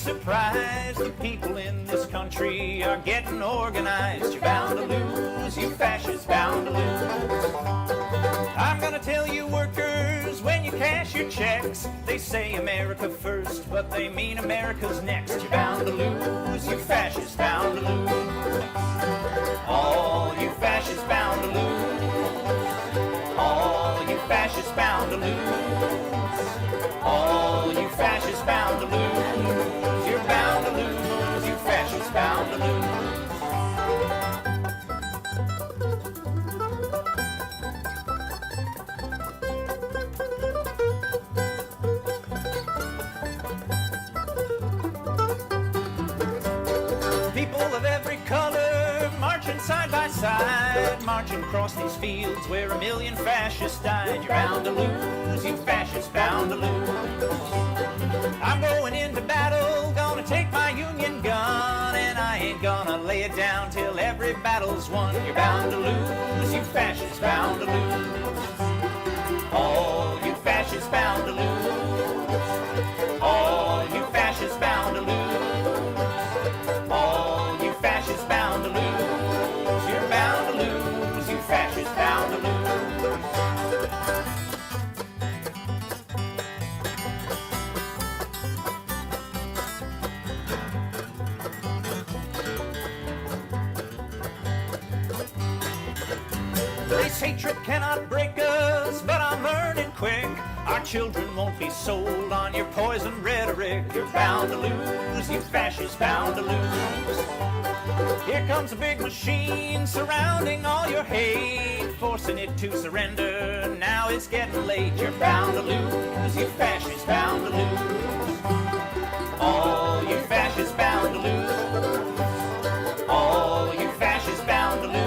surprised, the people in this country are getting organized. You're bound to lose, you fascists, bound to lose. I'm gonna tell you workers, when you cash your checks, they say America first, but they mean America's next. You're bound to lose, you fascists, bound to lose. All you fascists bound to lose. All you fascists bound to lose. All you fascists bound to lose. You're bound to lose, you fascists bound to lose. People of every color marching side by side, marching across these fields where 1 million fascists died. You're bound to lose, you fascists bound to lose. I'm going into battle, gonna take my Union gun, and I ain't gonna lay it down till every battle's won. You're bound to lose, you fascists bound to lose. All you fascists bound to lose. All you fascists bound to lose. All you fascists bound to lose. You're bound to lose, you fascists bound to lose. This hatred cannot break us, but I'm learning quick. Our children won't be sold on your poison rhetoric. You're bound to lose, you fascists bound to lose. Here comes a big machine surrounding all your hate, forcing it to surrender. Now it's getting late. You're bound to lose, you fascists bound to lose. All you fascists bound to lose. All you fascists bound to lose.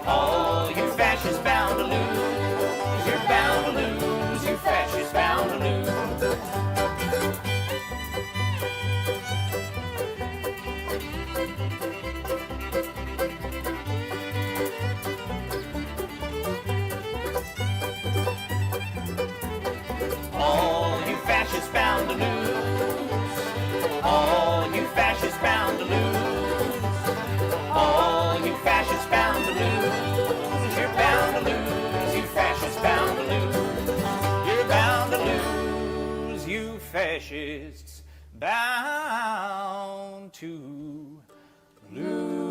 All you fascists bound to lose. You're bound to lose, you fascists bound to lose. All you fascists bound to lose. All you fascists bound to lose. All you fascists bound to lose. You're bound to lose, you fascists bound to lose. You're bound to lose, you fascists bound to lose.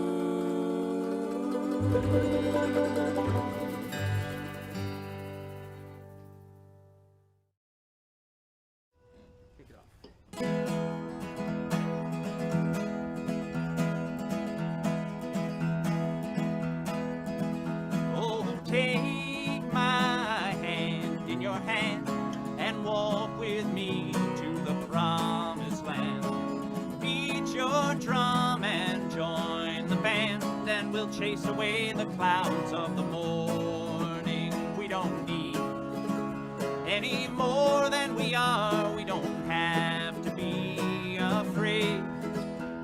Take my hand in your hand and walk with me to the promised land. Beat your drum and join the band, and we'll chase away the clouds of the morning. We don't need any more than we are. We don't have to be afraid.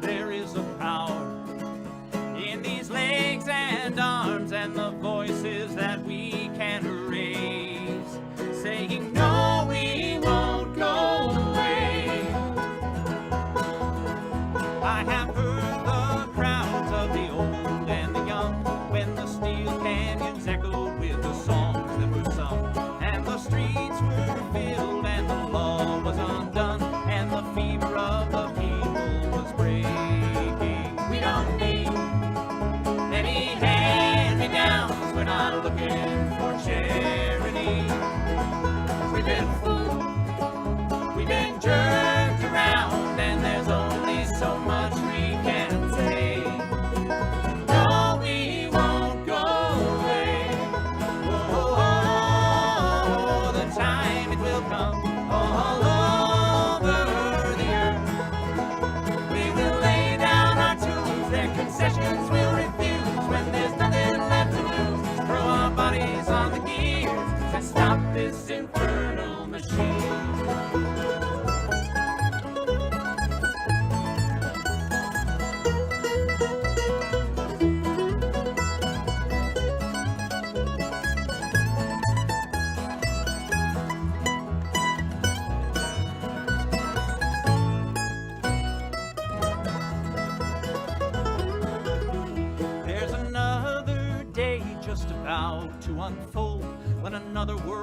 There is a power in these legs and arms and the voices that we can raise, saying no, we won't go away. I have heard the crowds of the old and the young when the steel canyons echoed with the songs that were sung, and the streets were filled and the law was undone.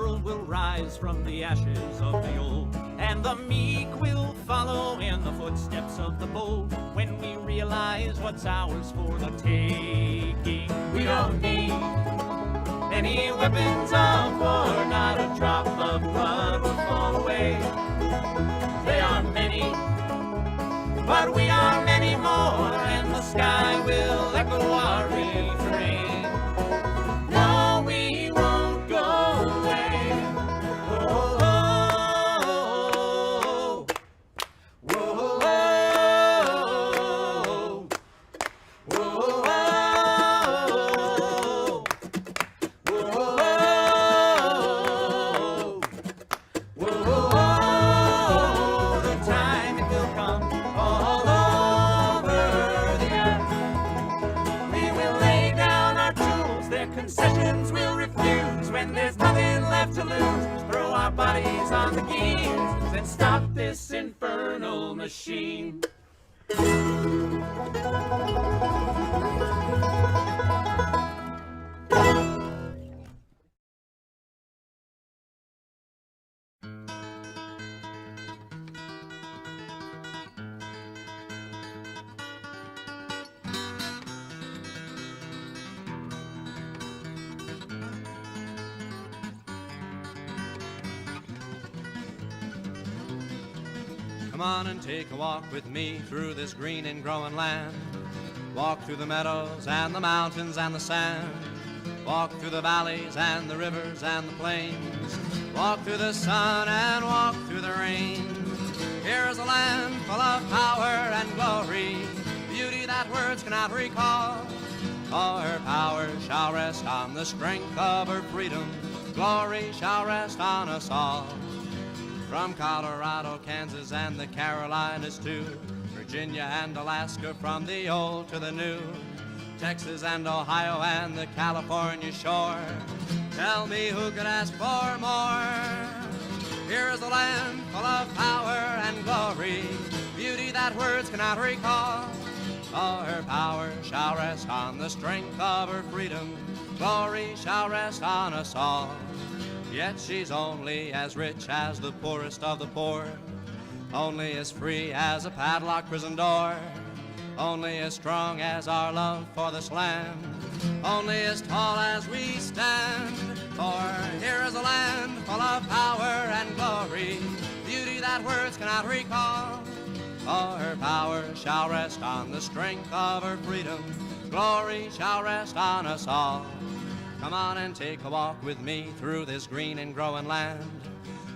world will rise from the ashes of the old, and the meek will follow in the footsteps of the bold. When we realize what's ours for the taking, we don't need any weapons of war, not a drop of blood will fall away. They are many, but we are many more, and the sky will echo our refrain. No, we won't go away. Oh, oh, oh, oh, oh, oh, oh, the time it will come all over the earth. We will lay down our tools, their concessions we'll refuse. When there's nothing left to lose, throw our bodies on the gears and stop this infernal machine. Come on and take a walk with me through this green and growing land. Walk through the meadows and the mountains and the sand. Walk through the valleys and the rivers and the plains. Walk through the sun and walk through the rain. Here's a land full of power and glory, beauty that words cannot recall. All her power shall rest on the strength of her freedom. Glory shall rest on us all. From Colorado, Kansas, and the Carolinas too, Virginia and Alaska, from the old to the new, Texas and Ohio and the California shore. Tell me who could ask for more? Here is a land full of power and glory, beauty that words cannot recall. All her power shall rest on the strength of her freedom. Glory shall rest on us all. Yet she's only as rich as the poorest of the poor, only as free as a padlocked prison door, only as strong as our love for this land, only as tall as we stand. For here is a land full of power and glory, beauty that words cannot recall. All her power shall rest on the strength of her freedom. Glory shall rest on us all. Come on and take a walk with me through this green and growing land.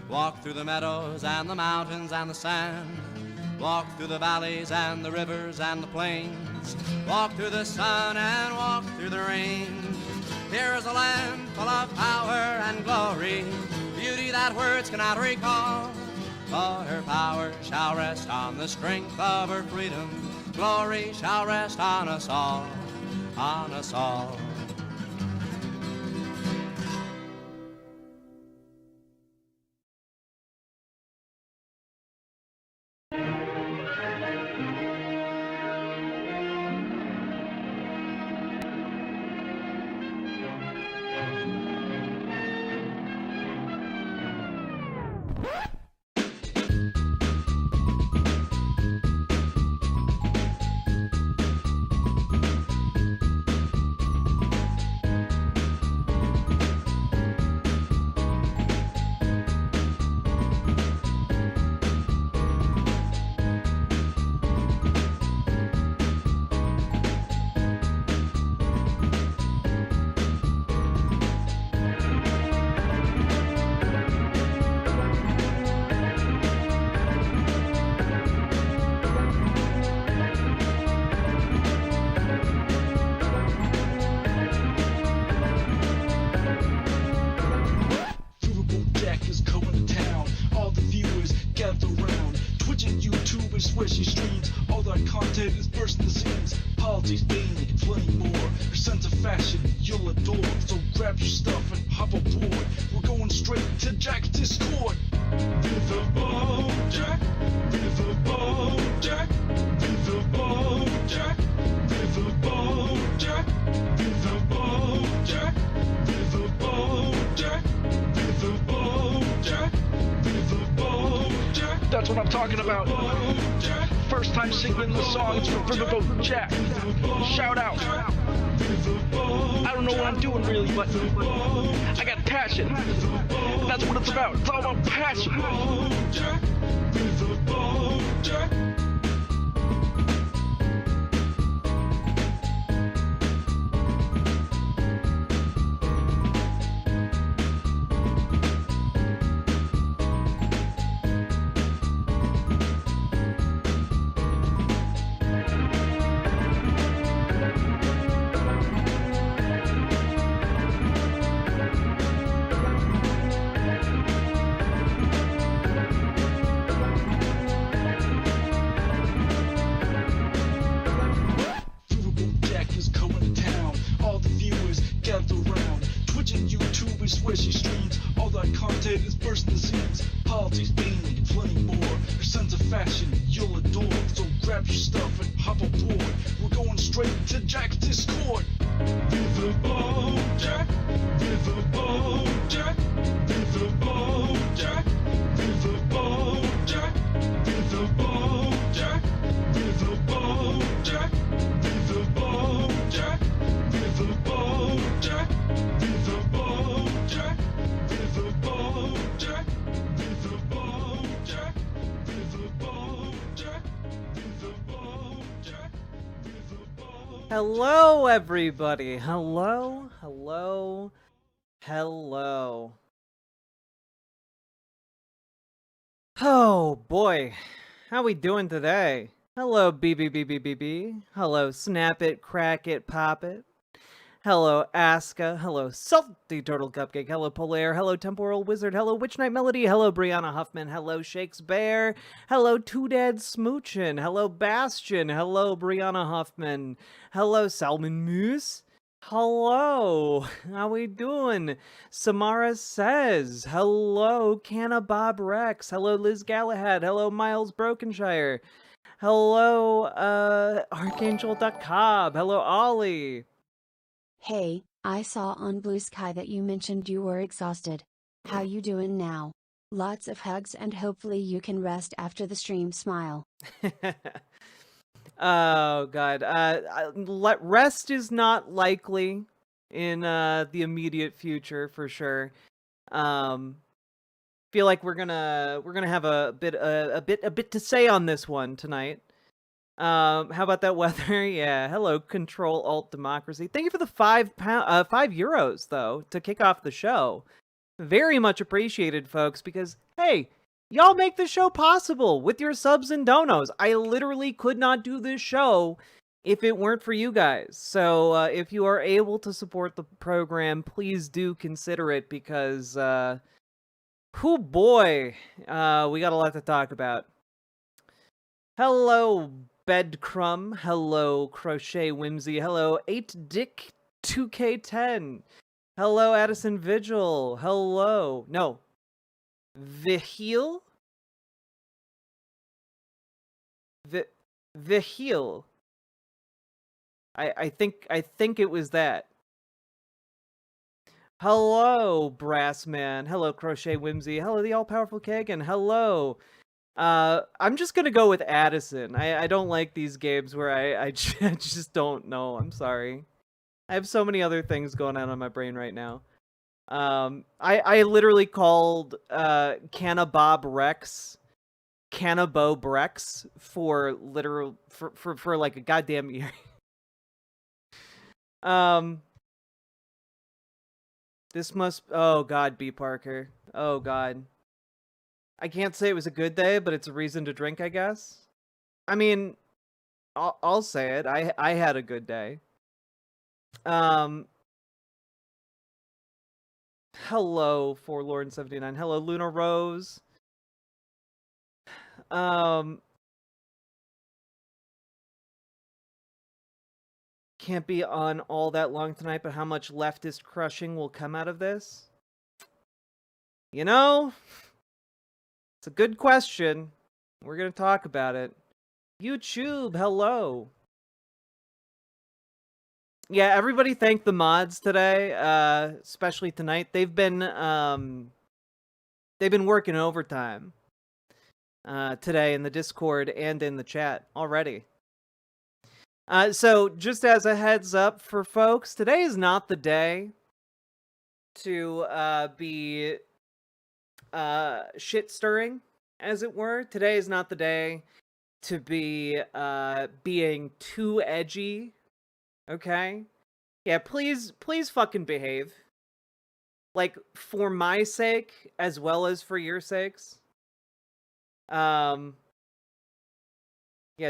Walk through the meadows and the mountains and the sand. Walk through the valleys and the rivers and the plains. Walk through the sun and walk through the rain. Here is a land full of power and glory, beauty that words cannot recall. For her power shall rest on the strength of her freedom. Glory shall rest on us all, on us all. swishy streams. All that content is bursting the seams. Politics, daily, plenty more. Your sense of fashion, you'll adore. So grab your stuff and hop aboard. We're going straight to Jack's Discord. Viva Bojack, Viva Bojack, Viva Bojack, Viva Bojack, Viva Bojack, Viva Bojack, Viva That's what I'm talking about. First time singing the songs for Riverboat Jack. Shout out. I don't know what I'm doing really, but I got passion. And that's what it's about. It's all about passion. Where she streams, all that content is bursting the seams. Politics, pain, and plenty more. Her sense of fashion, you'll adore. So grab your stuff and hop aboard. We're going straight to Jack's Discord. Riverboat Jack, Riverboat Jack, Riverboat Jack, Riverboat Jack, Riverboat Jack, Riverboat Jack, Riverboat Jack, Riverboat Jack, Riverboat Jack, Riverboat Jack, Riverboat Jack, Riverboat Jack, Riverboat Jack, Riverboat. Hello, everybody. Hello, hello, hello. Oh boy, how we doing today? Hello, BBBBBB. Hello, Snap It, Crack It, Pop It. Hello, Aska. Hello, Salty Turtle Cupcake. Hello, Polaire. Hello, Temporal Wizard. Hello, Witch Night Melody. Hello, Brianna Huffman. Hello, Shakespeare. Hello, Two Dad Smoochin. Hello, Bastion. Hello, Brianna Huffman. Hello, Salmon Moose. Hello, how we doing? Samara Says. Hello, Canna Bob Rex. Hello, Liz Galahad. Hello, Miles Brokenshire. Hello, Archangel.cob. Hello, Ollie. Hey, I saw on Blue Sky that you mentioned you were exhausted. How you doing now? Lots of hugs and hopefully you can rest after the stream. Smile. Oh god, rest is not likely in the immediate future for sure. Feel like we're gonna have a bit to say on this one tonight. How about that weather? Yeah. Hello, Control Alt Democracy. Thank you for the €5 though to kick off the show. Very much appreciated, folks, because hey, y'all make the show possible with your subs and donos. I literally could not do this show if it weren't for you guys. So if you are able to support the program, please do consider it because, whoo boy, we got a lot to talk about. Hello, Bedcrumb. Hello, Crochet Whimsy. Hello, 8Dick2K10. Hello, Addison Vigil. Hello. No. Viheel? Viheel. I think it was that. Hello, Brassman. Hello, Crochet Whimsy. Hello, the all-powerful Kagan. Hello. I'm just gonna go with Addison. I don't like these games where I just don't know. I'm sorry. I have so many other things going on my brain right now. I literally called Canna Bob Rex Cannabo Brex for like a goddamn year. This must, oh god, B Parker. Oh god. I can't say it was a good day, but it's a reason to drink, I guess. I mean, I'll say it. I had a good day. Hello, Forlorn79. Hello, Luna Rose. Can't be on all that long tonight, but how much leftist crushing will come out of this? You know, it's a good question. We're gonna talk about it. YouTube, hello. Yeah, everybody thank the mods today, especially tonight. They've been working overtime. today in the Discord and in the chat already. So just as a heads up for folks, today is not the day to be shit stirring, as it were. Today is not the day to be being too edgy. Okay? Yeah, please fucking behave. Like, for my sake, as well as for your sakes. Yeah,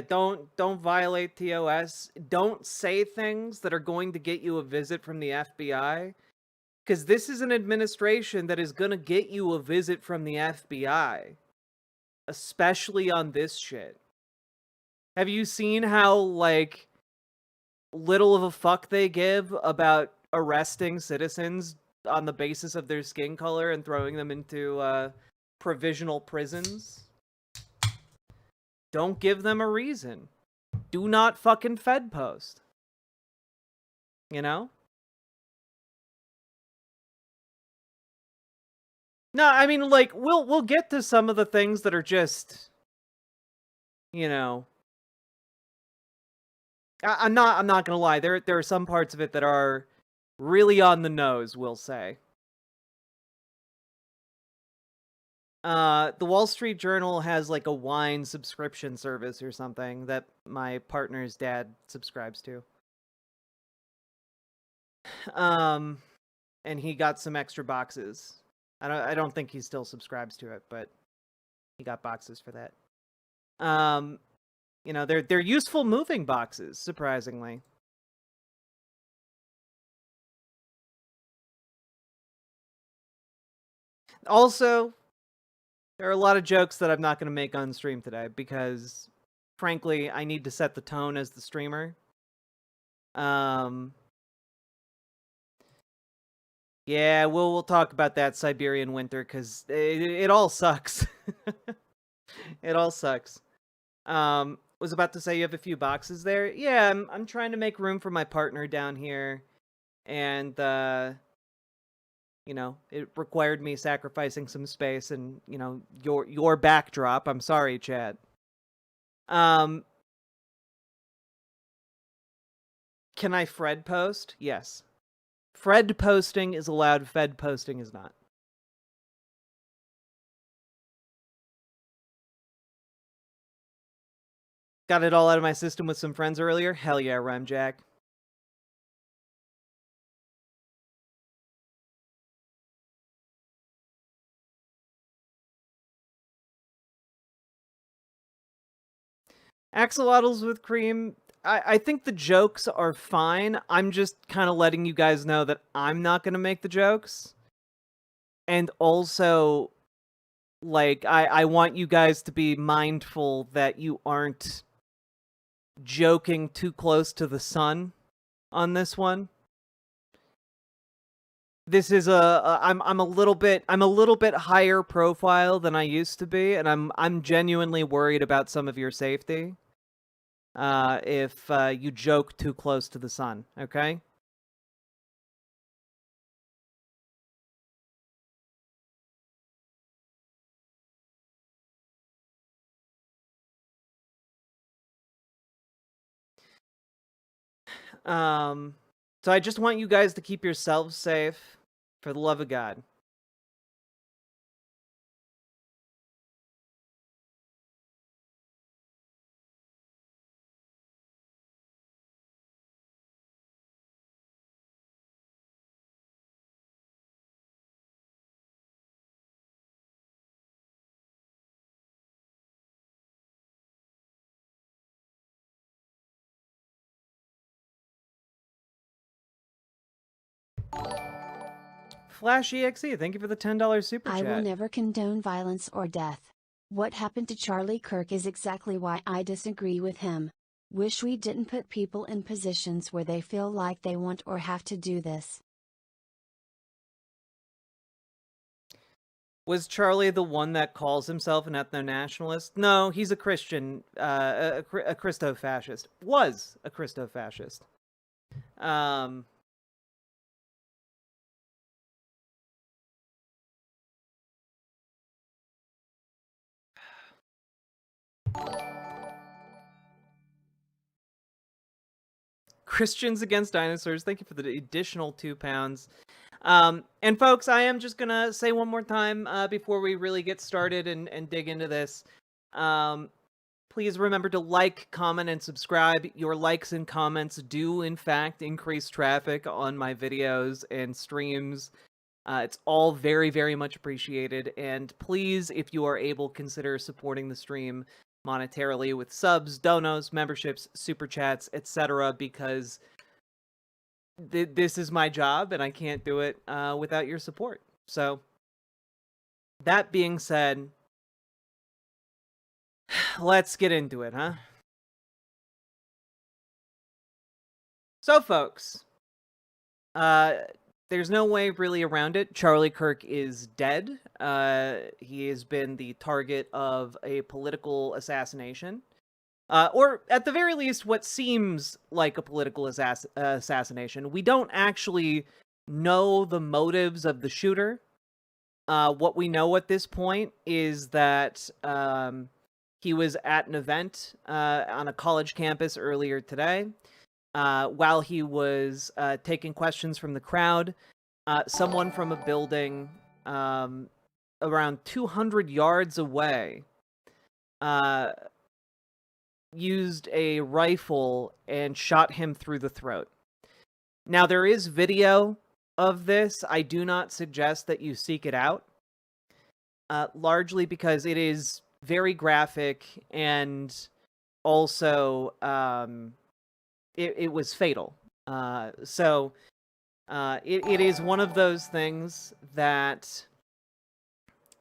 don't violate TOS. Don't say things that are going to get you a visit from the FBI. Because this is an administration that is going to get you a visit from the FBI. Especially on this shit. Have you seen how, like, little of a fuck they give about arresting citizens on the basis of their skin color and throwing them into provisional prisons? Don't give them a reason. Do not fucking Fed post. You know? No, I mean, like, we'll get to some of the things that are just, you know, I'm not gonna lie. There are some parts of it that are really on the nose, we'll say. The Wall Street Journal has like a wine subscription service or something that my partner's dad subscribes to. And he got some extra boxes. I don't think he still subscribes to it, but he got boxes for that. You know, they're useful moving boxes, surprisingly. Also, there are a lot of jokes that I'm not going to make on stream today because, frankly, I need to set the tone as the streamer. Yeah, we'll talk about that Siberian winter because it all sucks. It all sucks. Was about to say you have a few boxes there. Yeah, I'm trying to make room for my partner down here, and you know, it required me sacrificing some space and, you know, your backdrop. I'm sorry, Chad. Can I Fred post? Yes. Fred posting is allowed, Fed posting is not. Got it all out of my system with some friends earlier? Hell yeah, Remjack. Axolotls with cream. I think the jokes are fine. I'm just kind of letting you guys know that I'm not going to make the jokes. And also, like, I want you guys to be mindful that you aren't joking too close to the sun on this one. This is I'm a little bit higher profile than I used to be, and I'm genuinely worried about some of your safety. If you joke too close to the sun, okay? So I just want you guys to keep yourselves safe, for the love of God. Flash EXE, thank you for the $10 super chat. I will never condone violence or death. What happened to Charlie Kirk is exactly why I disagree with him. Wish we didn't put people in positions where they feel like they want or have to do this. Was Charlie the one that calls himself an ethno-nationalist? No, he's a Christian, a Christo-fascist. Was a Christo-fascist. Christians Against Dinosaurs, thank you for the additional £2. And folks, I am just gonna say one more time before we really get started and dig into this. Please remember to like, comment, and subscribe. Your likes and comments do, in fact, increase traffic on my videos and streams. It's all very, very much appreciated. And please, if you are able, consider supporting the stream monetarily with subs, donos, memberships, super chats, etc. Because this is my job, and I can't do it without your support. So, that being said, let's get into it, huh? So, folks, there's no way really around it. Charlie Kirk is dead. He has been the target of a political assassination. Or, at the very least, what seems like a political assassination. We don't actually know the motives of the shooter. What we know at this point is that he was at an event on a college campus earlier today. While he was taking questions from the crowd, someone from a building around 200 yards away used a rifle and shot him through the throat. Now, there is video of this. I do not suggest that you seek it out, largely because it is very graphic, and also it was fatal. So it is one of those things that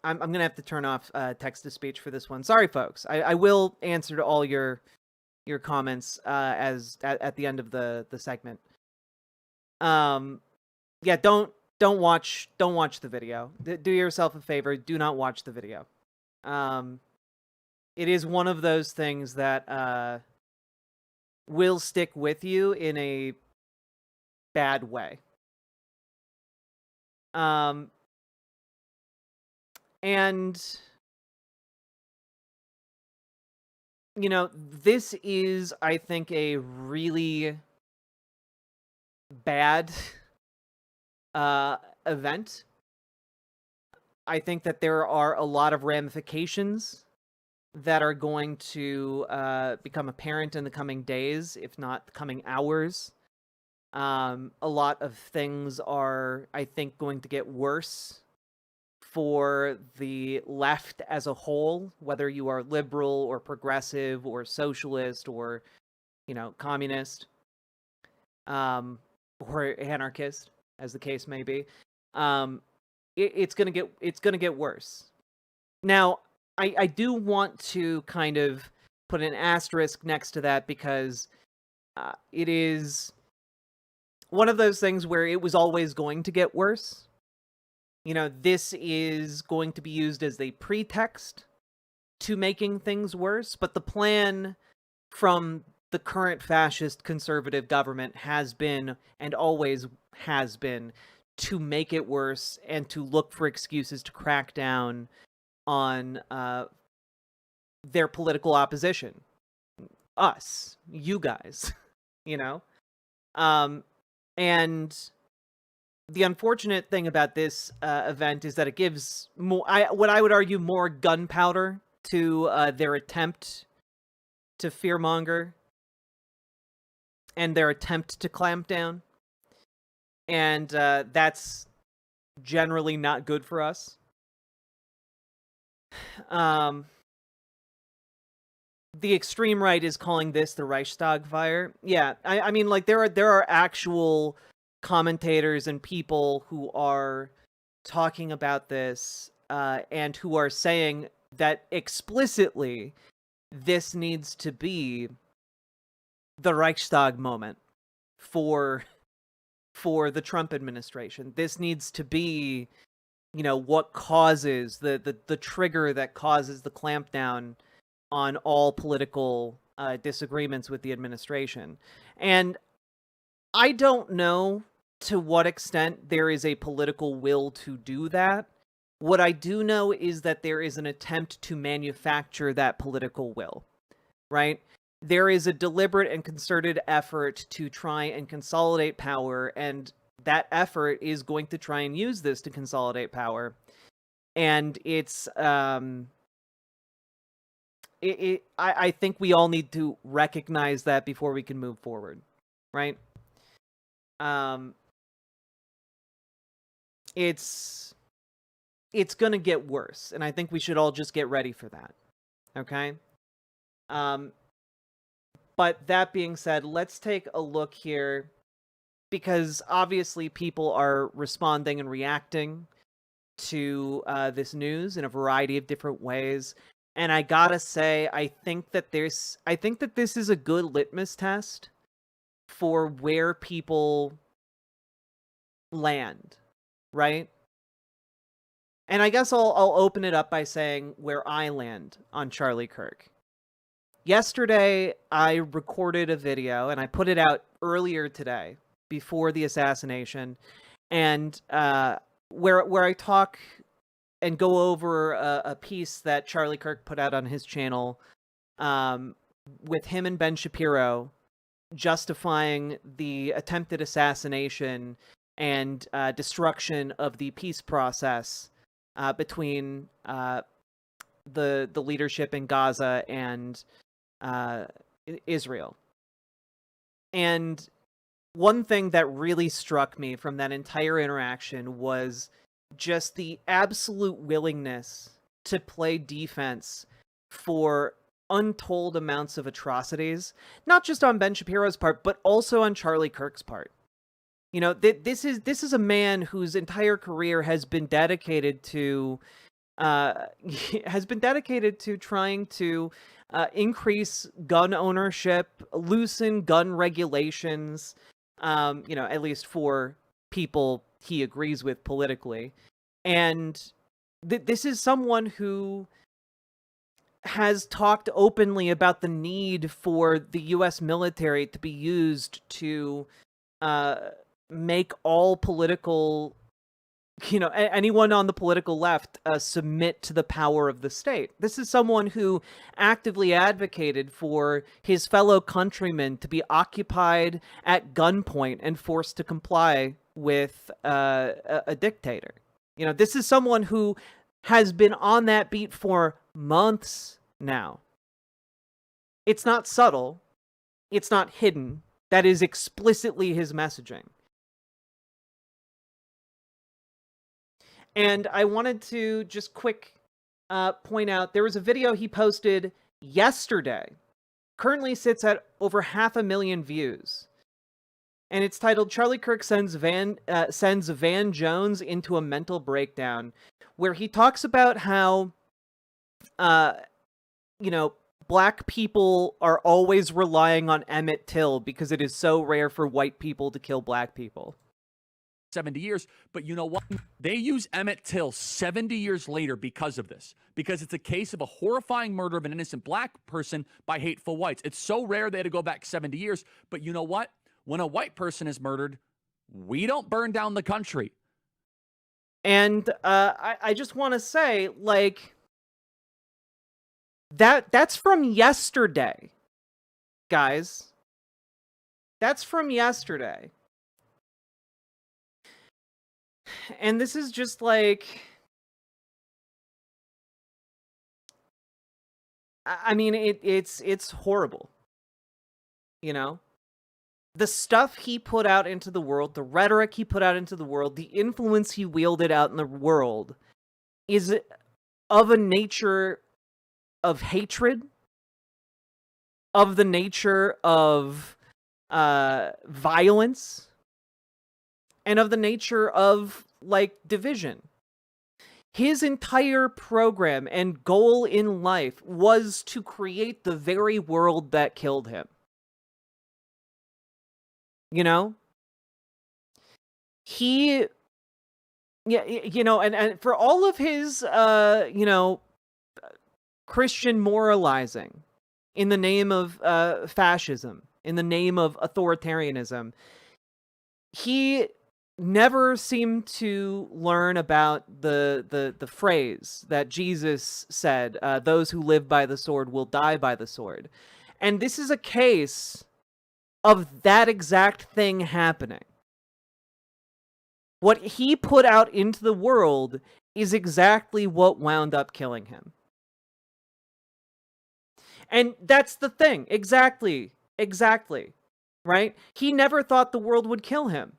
I'm gonna have to turn off text-to-speech for this one. Sorry, folks. I will answer to all your comments at the end of the segment. Yeah, don't watch the video. Do yourself a favor. Do not watch the video. It is one of those things that will stick with you in a bad way. And, you know, this is, I think, a really bad event. I think that there are a lot of ramifications that are going to become apparent in the coming days, if not the coming hours. A lot of things are, I think, going to get worse for the left as a whole, whether you are liberal or progressive or socialist or, you know, communist, or anarchist, as the case may be. It's gonna get worse. Now, I do want to kind of put an asterisk next to that, because it is one of those things where it was always going to get worse. You know, this is going to be used as a pretext to making things worse, but the plan from the current fascist conservative government has been, and always has been, to make it worse and to look for excuses to crack down on their political opposition. Us, you guys, you know? And the unfortunate thing about this event is that it gives more, what I would argue, more gunpowder to their attempt to fearmonger and their attempt to clamp down. And that's generally not good for us. The extreme right is calling this the Reichstag fire. Yeah, I mean, like, there are actual commentators and people who are talking about this and who are saying that explicitly this needs to be the Reichstag moment for the Trump administration. This needs to be, you know, what causes the trigger that causes the clampdown on all political disagreements with the administration. And I don't know to what extent there is a political will to do that. What I do know is that there is an attempt to manufacture that political will, right? There is a deliberate and concerted effort to try and consolidate power, and that effort is going to try and use this to consolidate power. And it's, I think we all need to recognize that before we can move forward, right? It's gonna get worse, and I think we should all just get ready for that, okay? But that being said, let's take a look here, because obviously people are responding and reacting to this news in a variety of different ways. And I gotta say, I think that this is a good litmus test for where people land, right? And I guess I'll open it up by saying where I land on Charlie Kirk. Yesterday, I recorded a video, and I put it out earlier today, before the assassination, and where I talk and go over a piece that Charlie Kirk put out on his channel, with him and Ben Shapiro justifying the attempted assassination and destruction of the peace process between the leadership in Gaza and Israel. And one thing that really struck me from that entire interaction was just the absolute willingness to play defense for untold amounts of atrocities, not just on Ben Shapiro's part, but also on Charlie Kirk's part. You know, this is a man whose entire career has been dedicated to trying to increase gun ownership, loosen gun regulations, at least for people he agrees with politically. And this is someone who has talked openly about the need for the U.S. military to be used to make all political, anyone on the political left submit to the power of the state. This is someone who actively advocated for his fellow countrymen to be occupied at gunpoint and forced to comply with a dictator. This is someone who has been on that beat for months now. It's not subtle. It's not hidden. That is explicitly his messaging. And I wanted to just quick point out, there was a video he posted yesterday. Currently sits at over 500,000 views. And it's titled, Charlie Kirk sends Van Jones into a mental breakdown, where he talks about how, black people are always relying on Emmett Till because it is so rare for white people to kill black people. 70 years, but you know what? They use Emmett Till 70 years later because of this, because it's a case of a horrifying murder of an innocent black person by hateful whites. It's so rare they had to go back 70 years, but you know what? When a white person is murdered, we don't burn down the country. And I just want to say, that's from yesterday, guys. That's from yesterday. And this is just it's horrible. The stuff he put out into the world, the rhetoric he put out into the world, the influence he wielded out in the world is of a nature of hatred, of the nature of violence, and of the nature of, division. His entire program and goal in life was to create the very world that killed him. He, and for all of his, Christian moralizing in the name of fascism, in the name of authoritarianism, he never seem to learn about the phrase that Jesus said, those who live by the sword will die by the sword. And this is a case of that exact thing happening. What he put out into the world is exactly what wound up killing him. And that's the thing. Exactly. Right? He never thought the world would kill him.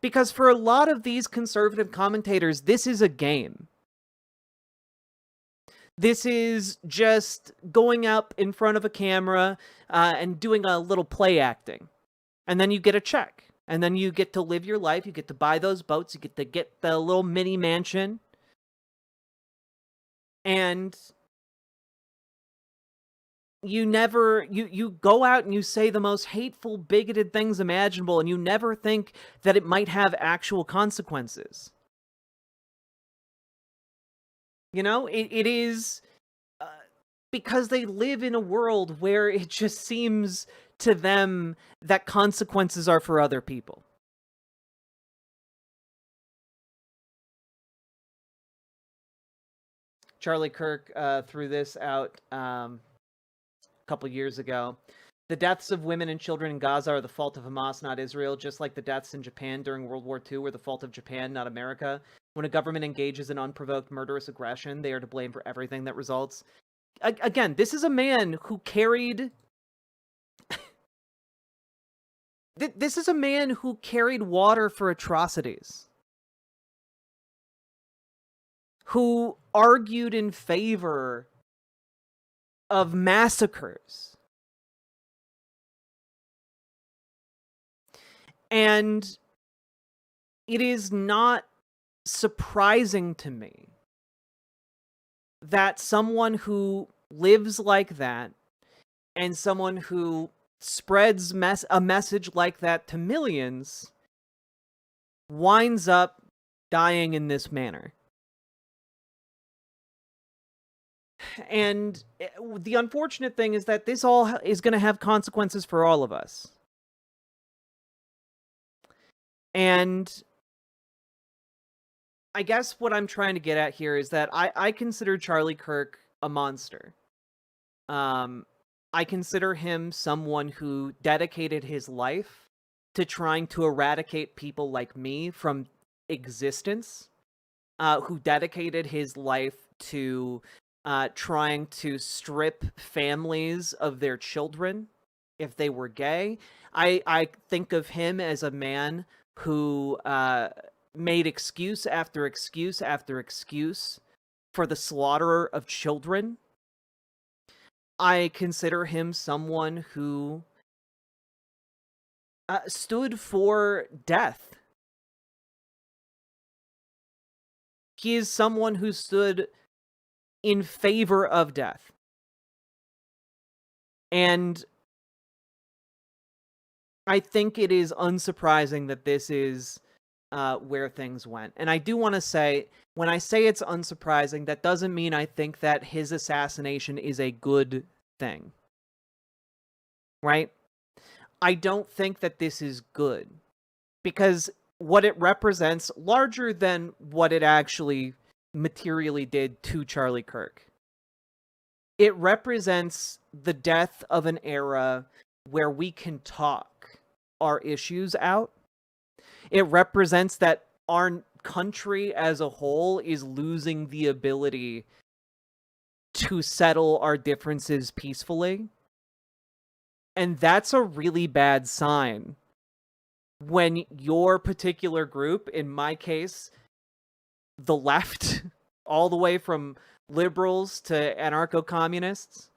Because for a lot of these conservative commentators, this is a game. This is just going up in front of a camera and doing a little play acting. And then you get a check. And then you get to live your life. You get to buy those boats. You get the little mini mansion. And you go out and you say the most hateful, bigoted things imaginable, and you never think that it might have actual consequences. You know, it is because they live in a world where it just seems to them that consequences are for other people. Charlie Kirk threw this out couple years ago. The deaths of women and children in Gaza are the fault of Hamas, not Israel, just like the deaths in Japan during World War II were the fault of Japan, not America. When a government engages in unprovoked murderous aggression, they are to blame for everything that results. Again, this is a man who carried... this is a man who carried water for atrocities. Who argued in favor of massacres. And it is not surprising to me that someone who lives like that and someone who spreads a message like that to millions winds up dying in this manner. And the unfortunate thing is that this all is going to have consequences for all of us. And I guess what I'm trying to get at here is that I consider Charlie Kirk a monster. I consider him someone who dedicated his life to trying to eradicate people like me from existence, who dedicated his life to trying to strip families of their children if they were gay. I think of him as a man who made excuse after excuse after excuse for the slaughter of children. I consider him someone who stood for death. He is someone who stood in favor of death. And I think it is unsurprising that this is where things went. And I do want to say, when I say it's unsurprising, that doesn't mean I think that his assassination is a good thing. Right? I don't think that this is good. Because what it represents, larger than what it actually materially did to Charlie Kirk, it represents the death of an era where we can talk our issues out. It represents that our country as a whole is losing the ability to settle our differences peacefully. And that's a really bad sign when your particular group, in my case, the left, all the way from liberals to anarcho-communists,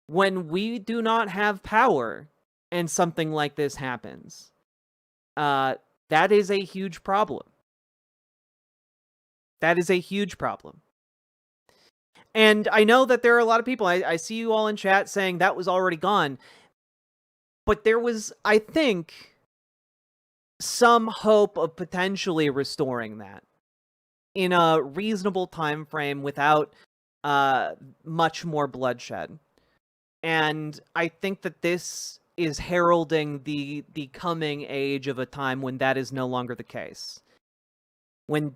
when we do not have power and something like this happens, that is a huge problem. That is a huge problem. And I know that there are a lot of people, I see you all in chat saying that was already gone. But there was, I think, some hope of potentially restoring that in a reasonable time frame without much more bloodshed. And I think that this is heralding the coming age of a time when that is no longer the case. When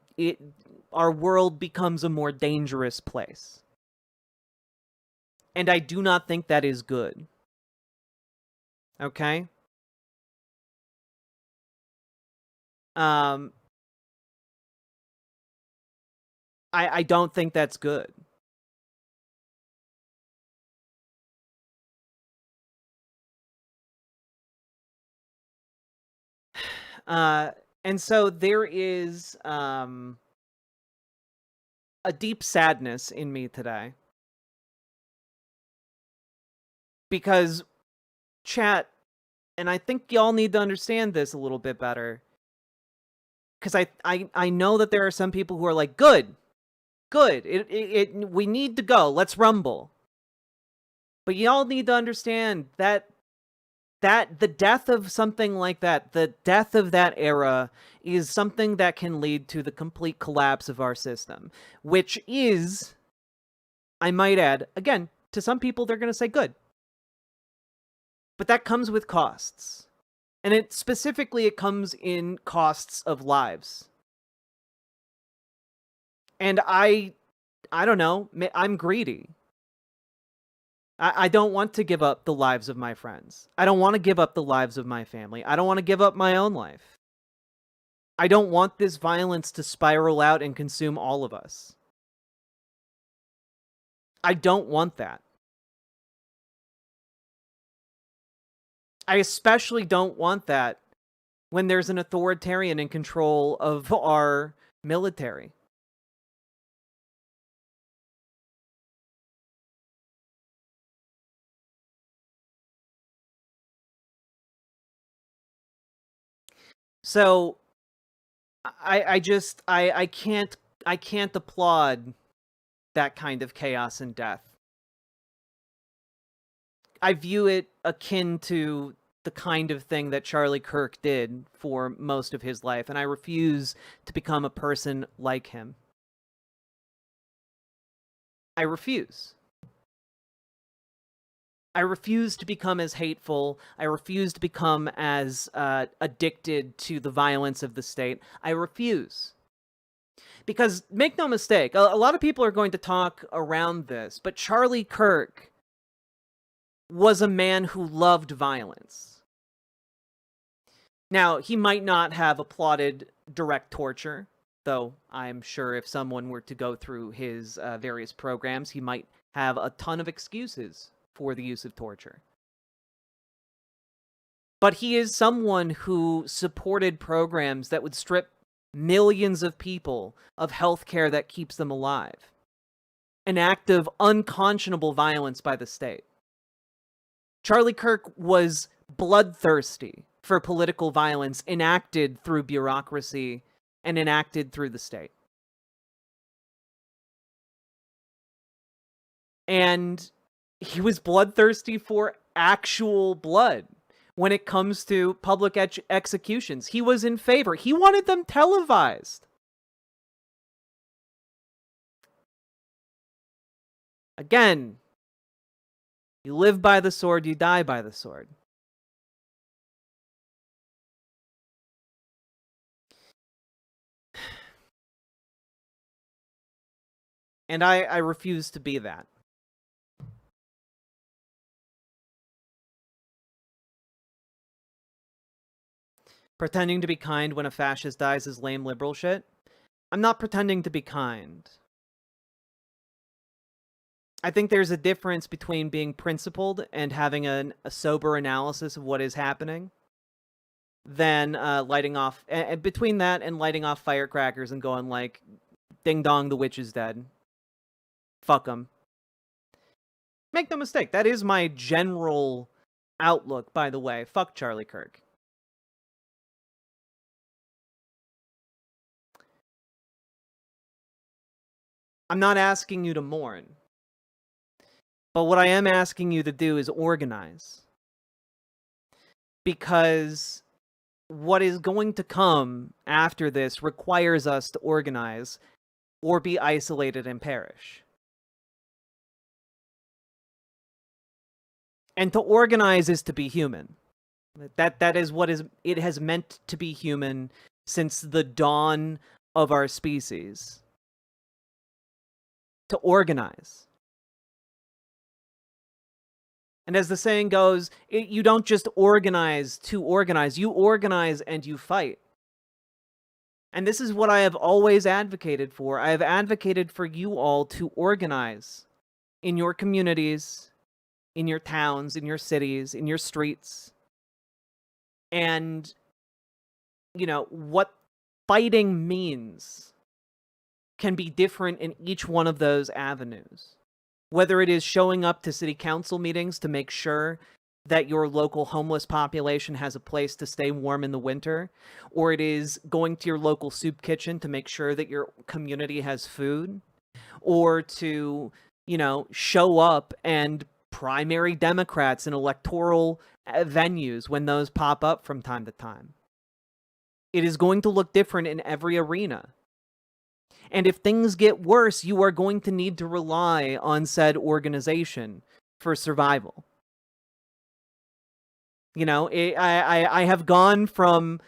our world becomes a more dangerous place. And I do not think that is good. Okay? I don't think that's good. And so there is a deep sadness in me today. Because, chat, and I think y'all need to understand this a little bit better. Because I know that there are some people who are like, good. We need to go. Let's rumble. But y'all need to understand that the death of something like that, the death of that era, is something that can lead to the complete collapse of our system. Which is, I might add, again, to some people they're going to say good. But that comes with costs. And it comes in costs of lives. And I don't know, I'm greedy. I don't want to give up the lives of my friends. I don't want to give up the lives of my family. I don't want to give up my own life. I don't want this violence to spiral out and consume all of us. I don't want that. I especially don't want that when there's an authoritarian in control of our military. So I can't applaud that kind of chaos and death. I view it akin to the kind of thing that Charlie Kirk did for most of his life, and I refuse to become a person like him. I refuse. I refuse to become as hateful. I refuse to become as addicted to the violence of the state. I refuse. Because, make no mistake, a lot of people are going to talk around this, but Charlie Kirk was a man who loved violence. Now, he might not have applauded direct torture, though I'm sure if someone were to go through his various programs, he might have a ton of excuses for the use of torture. But he is someone who supported programs that would strip millions of people of health care that keeps them alive. An act of unconscionable violence by the state. Charlie Kirk was bloodthirsty for political violence enacted through bureaucracy and enacted through the state. And he was bloodthirsty for actual blood when it comes to public executions. He was in favor. He wanted them televised. Again, you live by the sword, you die by the sword. And I refuse to be that. Pretending to be kind when a fascist dies is lame liberal shit. I'm not pretending to be kind. I think there's a difference between being principled and having a sober analysis of what is happening than lighting off... between that and lighting off firecrackers and going like, ding dong, the witch is dead. Fuck them. Make no mistake, that is my general outlook, by the way. Fuck Charlie Kirk. I'm not asking you to mourn. But what I am asking you to do is organize. Because what is going to come after this requires us to organize or be isolated and perish. And to organize is to be human. That is what it has meant to be human since the dawn of our species. To organize. And as the saying goes, you don't just organize to organize, you organize and you fight. And this is what I have always advocated for. I have advocated for you all to organize in your communities, in your towns, in your cities, in your streets. And, what fighting means can be different in each one of those avenues. Whether it is showing up to city council meetings to make sure that your local homeless population has a place to stay warm in the winter, or it is going to your local soup kitchen to make sure that your community has food, or to, show up and primary Democrats in electoral venues when those pop up from time to time. It is going to look different in every arena. And if things get worse, you are going to need to rely on said organization for survival. I have gone from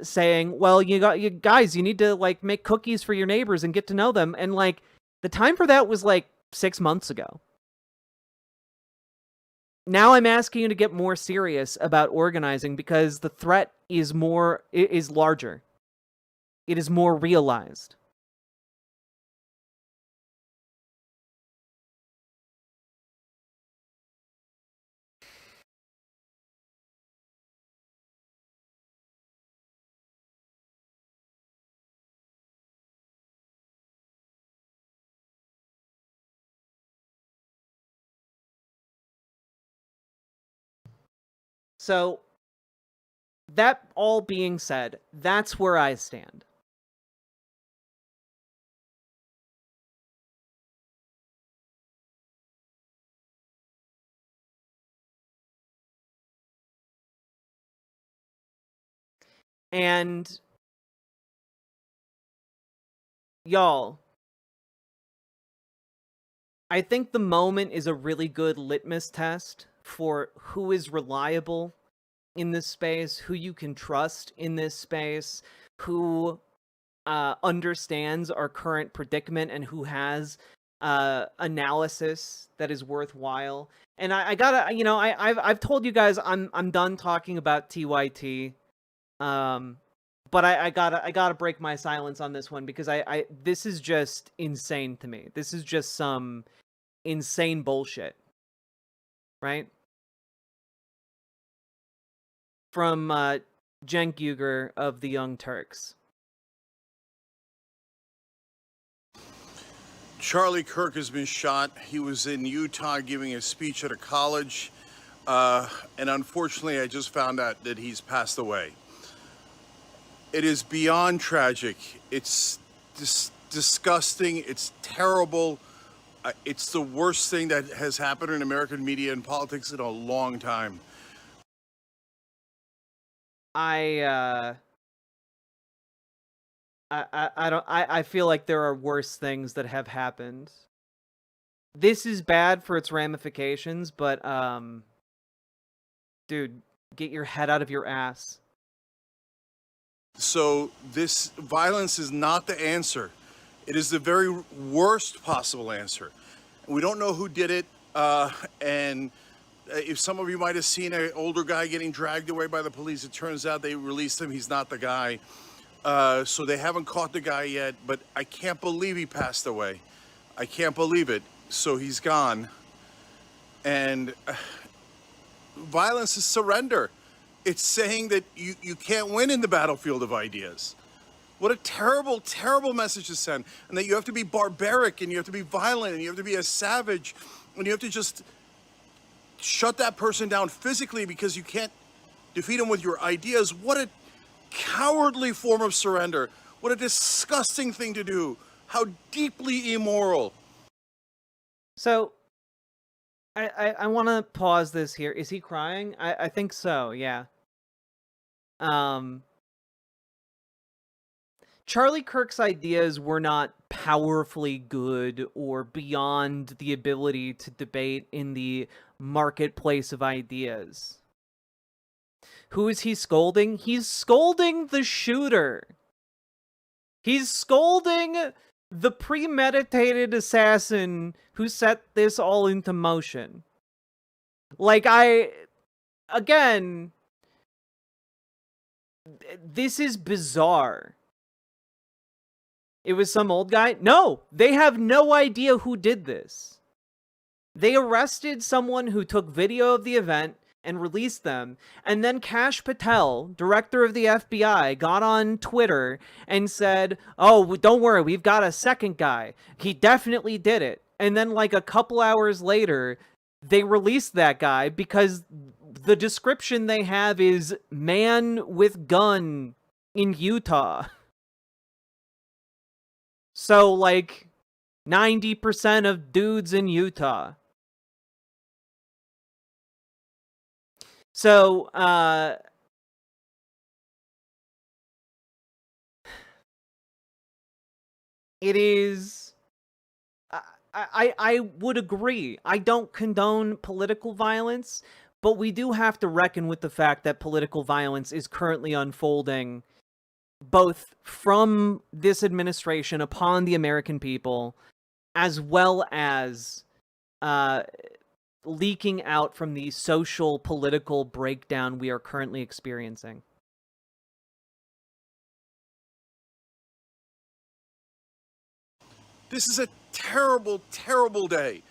saying, well, you guys, you need to make cookies for your neighbors and get to know them, and the time for that was 6 months ago. Now I'm asking you to get more serious about organizing because the threat is larger. It is more realized. So, that all being said, that's where I stand. And, y'all, I think the moment is a really good litmus test for who is reliable in this space, who you can trust in this space, who understands our current predicament, and who has analysis that is worthwhile. And I gotta, I've told you guys I'm done talking about TYT, but I gotta break my silence on this one because this is just insane to me. This is just some insane bullshit, right? From Cenk Uygur of the Young Turks. Charlie Kirk has been shot. He was in Utah giving a speech at a college, and unfortunately I just found out that he's passed away. It is beyond tragic. It's disgusting. It's terrible. It's the worst thing that has happened in American media and politics in a long time. I feel like there are worse things that have happened. This is bad for its ramifications, but dude, get your head out of your ass. So this violence is not the answer. It is the very worst possible answer. We don't know who did it, and if some of you might have seen an older guy getting dragged away by the police, it turns out they released him. He's not the guy. So they haven't caught the guy yet, but I can't believe he passed away. I can't believe it. So he's gone. And violence is surrender. It's saying that you can't win in the battlefield of ideas. What a terrible, terrible message to send. And that you have to be barbaric, and you have to be violent, and you have to be a savage, and you have to just shut that person down physically because you can't defeat him with your ideas. What a cowardly form of surrender. What a disgusting thing to do. How deeply immoral. So, I want to pause this here. Is he crying? I think so, yeah. Charlie Kirk's ideas were not powerfully good or beyond the ability to debate in the marketplace of ideas. Who is he scolding? He's scolding the shooter. He's scolding the premeditated assassin who set this all into motion. Like, again, this is bizarre. It was some old guy? No, they have no idea who did this. They arrested someone who took video of the event and released them, and then Kash Patel, director of the FBI, got on Twitter and said, oh, don't worry, we've got a second guy. He definitely did it. And then like a couple hours later, they released that guy because the description they have is man with gun in Utah. So like 90% of dudes in Utah. So, it is, I would agree. I don't condone political violence, but we do have to reckon with the fact that political violence is currently unfolding both from this administration upon the American people, as well as, leaking out from the social political breakdown we are currently experiencing. This is a terrible, terrible day.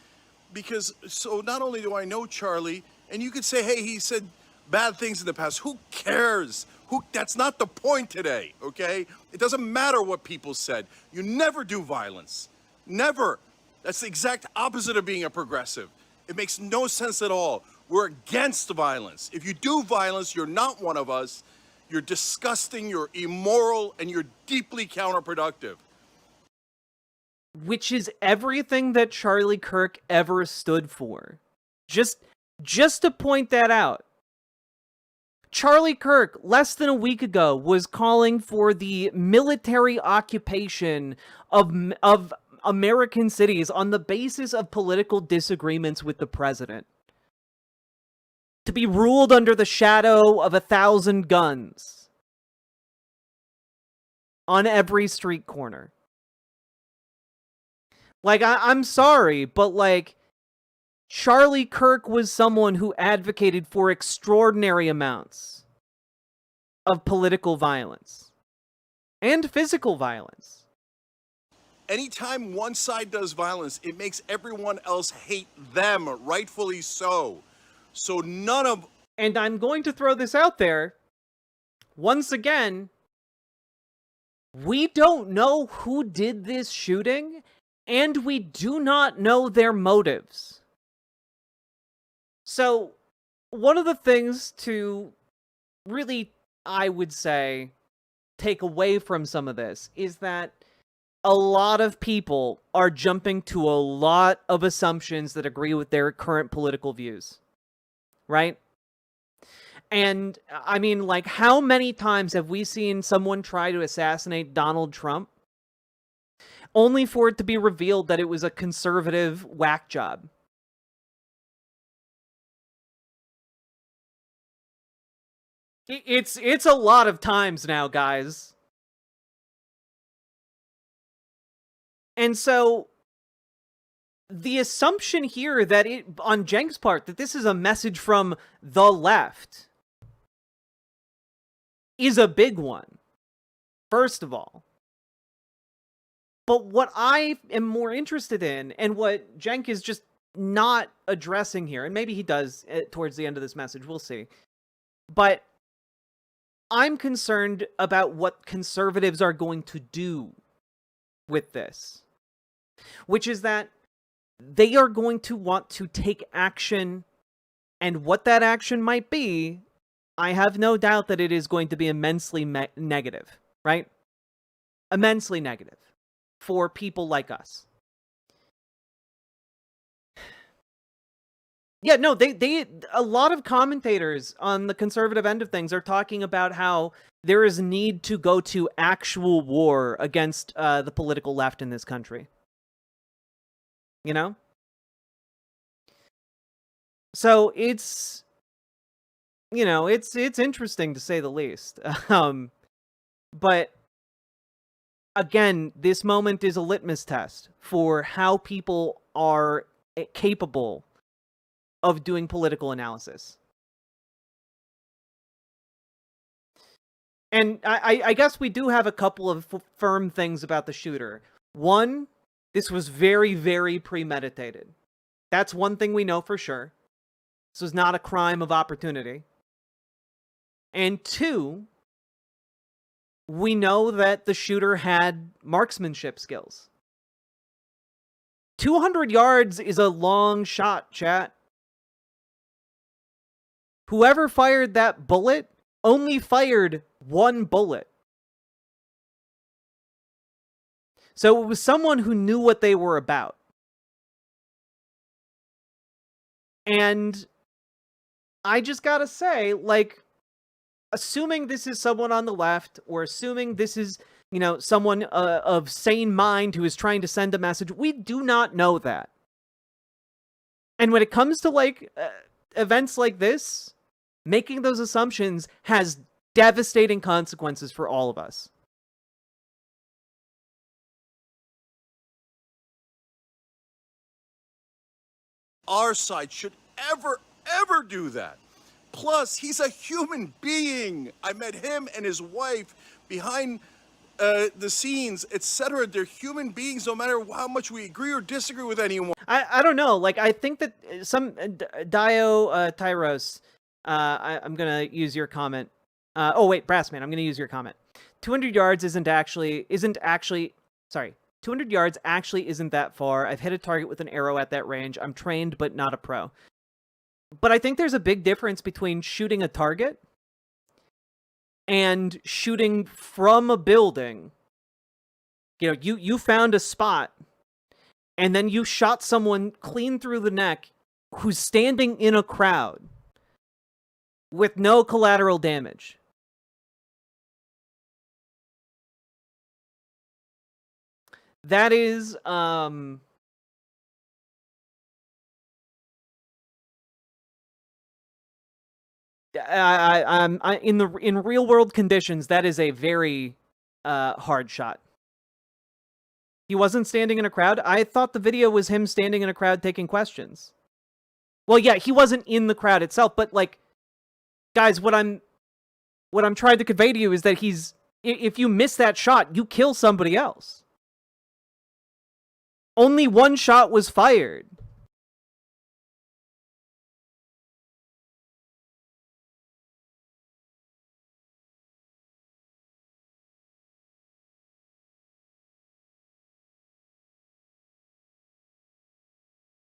Because, so not only do I know Charlie, and you could say, hey, he said bad things in the past. Who cares? That's not the point today, okay? It doesn't matter what people said. You never do violence. Never. That's the exact opposite of being a progressive. It makes no sense at all. We're against violence. If you do violence, you're not one of us. You're disgusting, you're immoral, and you're deeply counterproductive. Which is everything that Charlie Kirk ever stood for. Just to point that out. Charlie Kirk, less than a week ago, was calling for the military occupation of American cities on the basis of political disagreements with the president. To be ruled under the shadow of 1,000 guns. On every street corner. Like, I'm sorry, but like, Charlie Kirk was someone who advocated for extraordinary amounts of political violence. And physical violence. Anytime one side does violence, it makes everyone else hate them, rightfully so. So none of... And I'm going to throw this out there. Once again, we don't know who did this shooting, and we do not know their motives. So, one of the things to really, I would say, take away from some of this is that a lot of people are jumping to a lot of assumptions that agree with their current political views. Right? And, I mean, like, how many times have we seen someone try to assassinate Donald Trump? Only for it to be revealed that it was a conservative whack job. It's a lot of times now, guys. And so, the assumption here that on Cenk's part, that this is a message from the left is a big one, first of all. But what I am more interested in, and what Cenk is just not addressing here, and maybe he does towards the end of this message, we'll see. But I'm concerned about what conservatives are going to do with this. Which is that they are going to want to take action, and what that action might be, I have no doubt that it is going to be immensely negative, right? Immensely negative for people like us. Yeah, no, a lot of commentators on the conservative end of things are talking about how there is a need to go to actual war against the political left in this country. You know? So it's, you know, it's interesting to say the least. But again, this moment is a litmus test for how people are capable of doing political analysis. And I guess we do have a couple of firm things about the shooter. One, this was very, very premeditated. That's one thing we know for sure. This was not a crime of opportunity. And two, we know that the shooter had marksmanship skills. 200 yards is a long shot, chat. Whoever fired that bullet only fired one bullet. So it was someone who knew what they were about. And I just gotta say, like, assuming this is someone on the left, or assuming this is, you know, someone of sane mind who is trying to send a message, we do not know that. And when it comes to, like, events like this, making those assumptions has devastating consequences for all of us. Our side should ever do that. Plus, he's a human being. I met him and his wife behind the scenes, etc. They're human beings, no matter how much we agree or disagree with anyone. I don't know. Like, I think that some Dio Tyros, I'm gonna use your comment. Oh wait, Brassman, I'm gonna use your comment. 200 yards isn't actually. Sorry, 200 yards actually isn't that far. I've hit a target with an arrow at that range. I'm trained, but not a pro. But I think there's a big difference between shooting a target and shooting from a building. You know, you found a spot, and then you shot someone clean through the neck who's standing in a crowd with no collateral damage. That is, I'm in real world conditions, that is a very hard shot. He wasn't standing in a crowd. I thought the video was him standing in a crowd taking questions. Well, yeah, he wasn't in the crowd itself, but like, guys, what I'm trying to convey to you is that if you miss that shot, you kill somebody else. Only one shot was fired.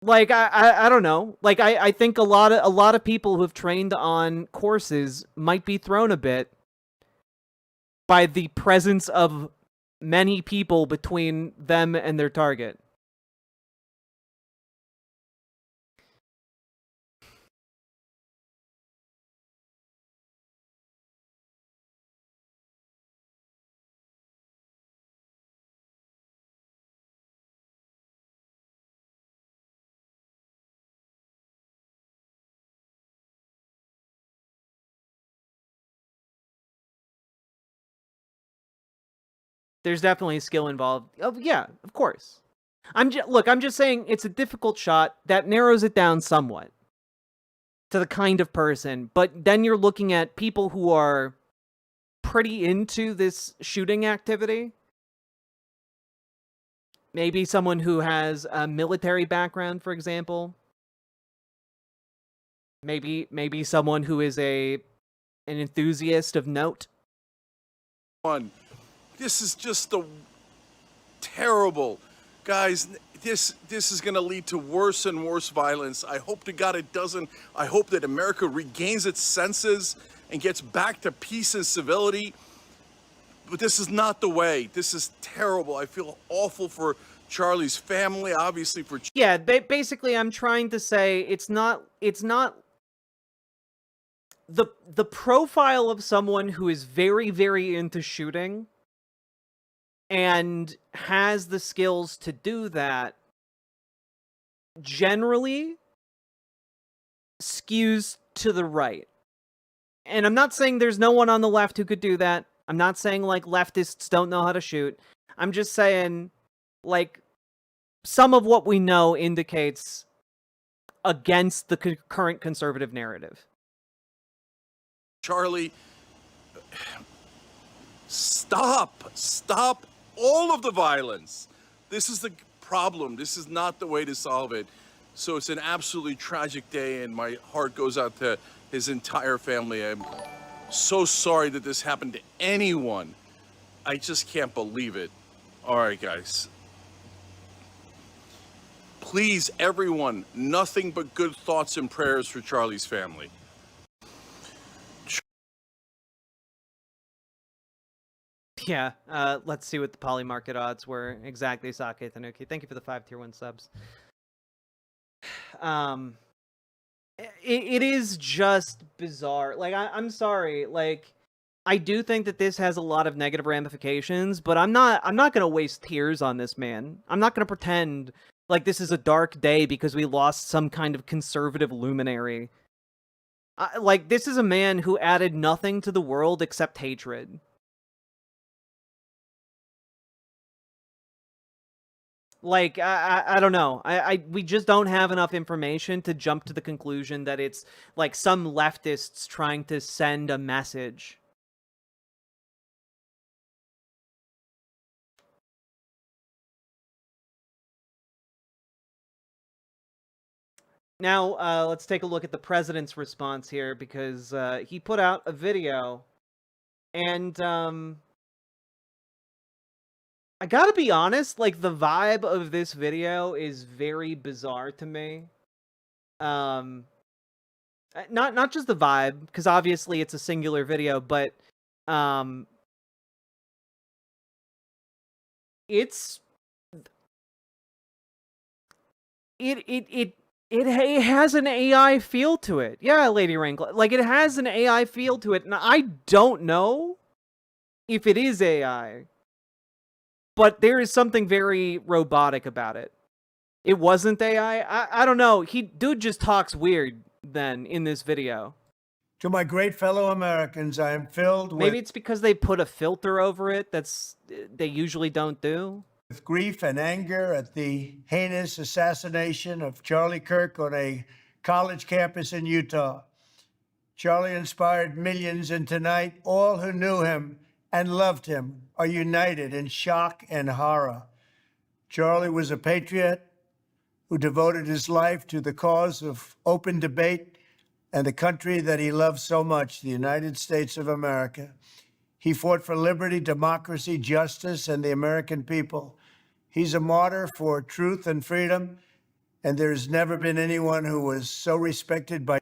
Like, I don't know. Like, I think a lot of people who have trained on courses might be thrown a bit by the presence of many people between them and their target. There's definitely skill involved. Oh, yeah, of course. I'm just saying it's a difficult shot that narrows it down somewhat to the kind of person, but then you're looking at people who are pretty into this shooting activity. Maybe someone who has a military background, for example. Maybe someone who is an enthusiast of note. This is just terrible. Guys, this is going to lead to worse and worse violence. I hope to God it doesn't. I hope that America regains its senses and gets back to peace and civility. But this is not the way. This is terrible. I feel awful for Charlie's family, obviously for... Yeah, basically I'm trying to say it's not the profile of someone who is very, very into shooting and has the skills to do that generally skews to the right. And I'm not saying there's no one on the left who could do that. I'm not saying, like, leftists don't know how to shoot. I'm just saying, like, some of what we know indicates against the current conservative narrative. Charlie, stop all of the violence. This is the problem. This is not the way to solve it. So it's an absolutely tragic day, and my heart goes out to his entire family. I'm so sorry that this happened to anyone. I just can't believe it. All right, guys. Please, everyone, nothing but good thoughts and prayers for Charlie's family. Yeah, let's see what the poly market odds were. Exactly, Sake Tanuki. Thank you for the 5 tier 1 subs. It is just bizarre. Like, I'm sorry. Like, I do think that this has a lot of negative ramifications, but I'm not gonna waste tears on this man. I'm not gonna pretend like this is a dark day because we lost some kind of conservative luminary. Like, this is a man who added nothing to the world except hatred. Like, I don't know. We just don't have enough information to jump to the conclusion that it's, like, some leftists trying to send a message. Now, let's take a look at the president's response here, because he put out a video, and I gotta be honest, like, the vibe of this video is very bizarre to me. Not just the vibe, because obviously it's a singular video, but it has an AI feel to it. Yeah, Lady Wrangler. Like, it has an AI feel to it, and I don't know if it is AI. But there is something very robotic about it. It wasn't AI? I don't know. Dude just talks weird, then, in this video. To my great fellow Americans, I am filled Maybe it's because they put a filter over it they usually don't do. with grief and anger at the heinous assassination of Charlie Kirk on a college campus in Utah. Charlie inspired millions, and tonight, all who knew him and loved him are united in shock and horror. Charlie was a patriot who devoted his life to the cause of open debate and the country that he loved so much, the United States of America. He fought for liberty, democracy, justice, and the American people. He's a martyr for truth and freedom, and there's never been anyone who was so respected by...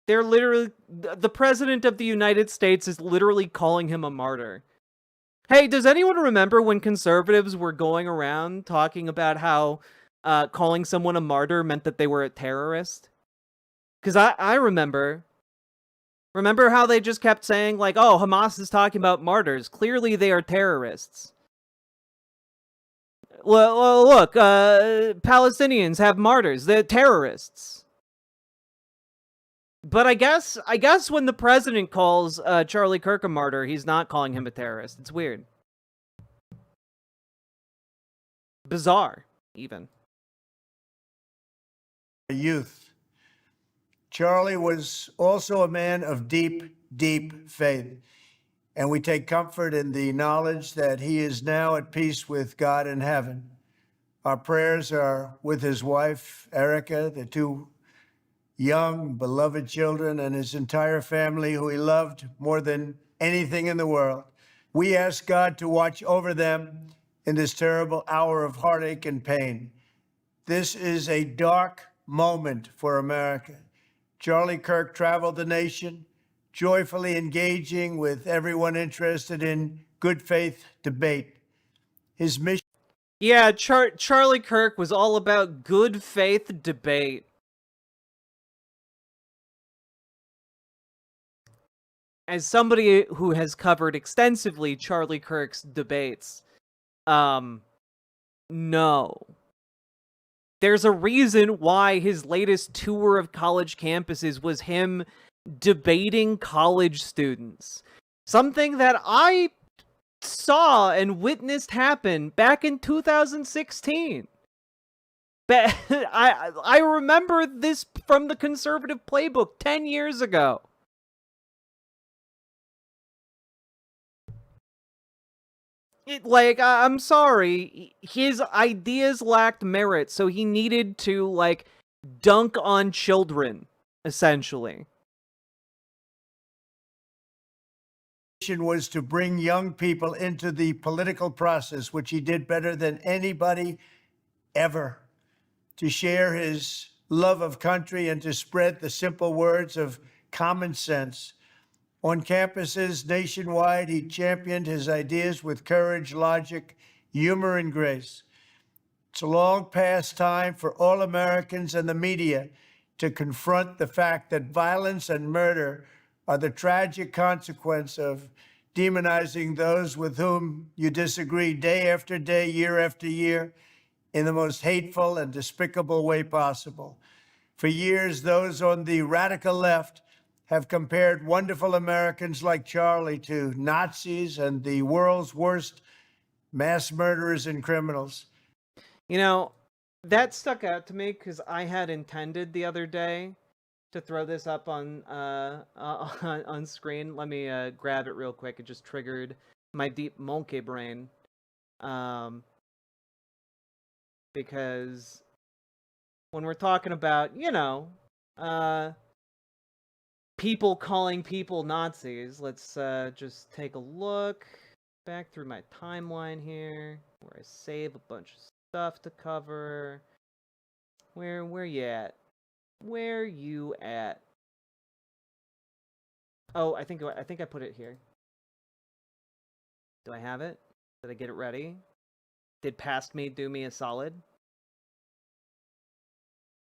They're literally... The President of the United States is literally calling him a martyr. Hey, does anyone remember when conservatives were going around talking about how calling someone a martyr meant that they were a terrorist? Because I remember... Remember how they just kept saying, like, oh, Hamas is talking about martyrs. Clearly they are terrorists. Well, look, Palestinians have martyrs. They're terrorists. But I guess when the president calls Charlie Kirk a martyr, he's not calling him a terrorist. It's weird. Bizarre, even. Youth. Charlie was also a man of deep, deep faith. And we take comfort in the knowledge that he is now at peace with God in heaven. Our prayers are with his wife, Erica, the 2 young, beloved children, and his entire family, who he loved more than anything in the world. We ask God to watch over them in this terrible hour of heartache and pain. This is a dark moment for America. Charlie Kirk traveled the nation, joyfully engaging with everyone interested in good faith debate. His mission... Yeah, Charlie Kirk was all about good faith debate. As somebody who has covered extensively Charlie Kirk's debates, no. There's a reason why his latest tour of college campuses was him debating college students. Something that I saw and witnessed happen back in 2016. I remember this from the conservative playbook 10 years ago. I'm sorry, his ideas lacked merit, so he needed to, like, dunk on children, essentially. Was to bring young people into the political process, which he did better than anybody ever, to share his love of country and to spread the simple words of common sense. On campuses nationwide, he championed his ideas with courage, logic, humor, and grace. It's a long past time for all Americans and the media to confront the fact that violence and murder are the tragic consequence of demonizing those with whom you disagree day after day, year after year, in the most hateful and despicable way possible. For years, those on the radical left have compared wonderful Americans like Charlie to Nazis and the world's worst mass murderers and criminals. You know, that stuck out to me because I had intended the other day to throw this up on screen. Let me grab it real quick. It just triggered my deep monkey brain. Because when we're talking about, you know, people calling people Nazis, let's just take a look back through my timeline here, where I save a bunch of stuff to cover. Where you at? Where you at? Oh, I think I put it here. Do I have it? Did I get it ready? Did Past Me do me a solid?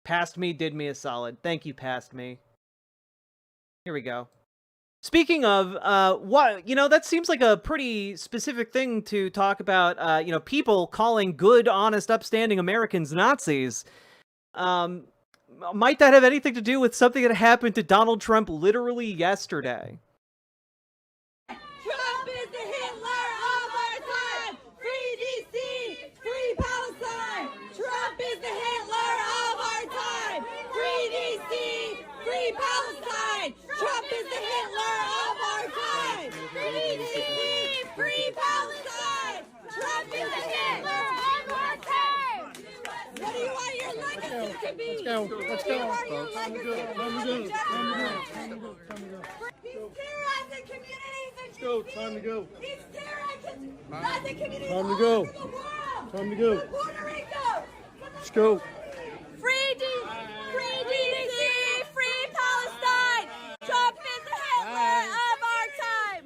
Past Me did me a solid. Thank you, Past Me. Here we go. Speaking of, that seems like a pretty specific thing to talk about, people calling good, honest, upstanding Americans Nazis. Might that have anything to do with something that happened to Donald Trump literally yesterday? Trump is the Hitler of our time! Free DC! Free Palestine! Trump is the Hitler of our time! Free DC! Free Palestine! Trump is the Hitler of our time! Free DC! Free Palestine! Trump is the Hitler of our time! What do you want your legacy to be? Let's go. What do you want your legacy to be? He's terrorizing communities in DC. Time to go. He's terrorizing communities Time to all go. over the world. Time to go. From Puerto Rico. Let's go. Free DC, free Palestine. Trump is the Hitler of our time.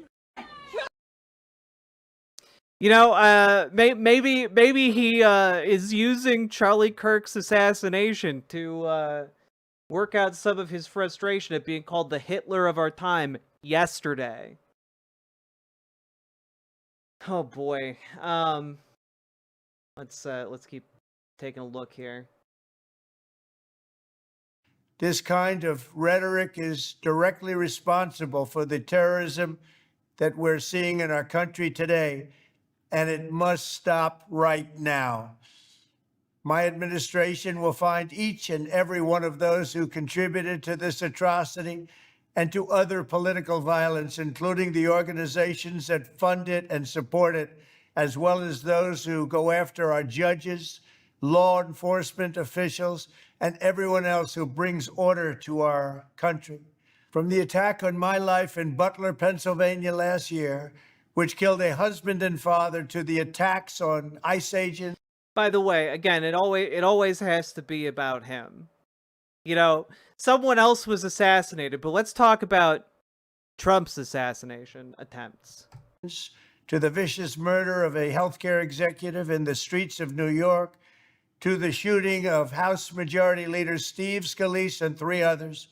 You know, maybe he is using Charlie Kirk's assassination to work out some of his frustration at being called the Hitler of our time yesterday. Oh boy. Let's keep taking a look here. This kind of rhetoric is directly responsible for the terrorism that we're seeing in our country today, and it must stop right now. My administration will find each and every one of those who contributed to this atrocity and to other political violence, including the organizations that fund it and support it, as well as those who go after our judges, law enforcement officials, and everyone else who brings order to our country. From the attack on my life in Butler, Pennsylvania last year, which killed a husband and father, to the attacks on ICE agents. By the way, again, it always has to be about him. You know, someone else was assassinated, but let's talk about Trump's assassination attempts. To the vicious murder of a healthcare executive in the streets of New York, to the shooting of House Majority Leader Steve Scalise and 3 others,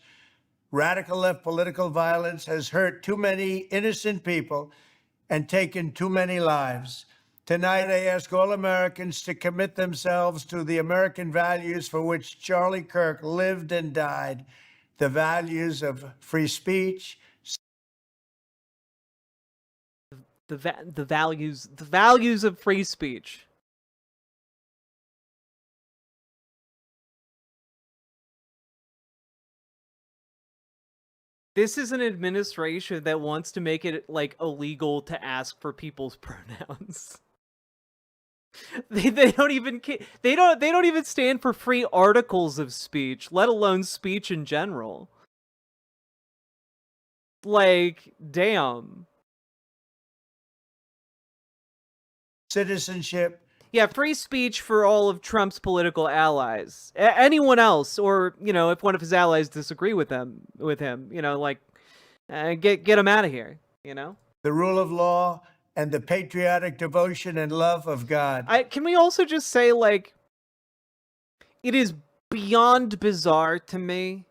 radical left political violence has hurt too many innocent people and taken too many lives. Tonight, I ask all Americans to commit themselves to the American values for which Charlie Kirk lived and died, the values of free speech, the values of free speech. This is an administration that wants to make it like illegal to ask for people's pronouns. They don't even they don't even stand for free articles of speech, let alone speech in general. Like, damn. citizenship. Yeah, free speech for all of Trump's political allies. Anyone else, or, you know, if one of his allies disagree with him, you know, like, get him out of here, you know? The rule of law, and the patriotic devotion and love of God. Can we also just say, like, it is beyond bizarre to me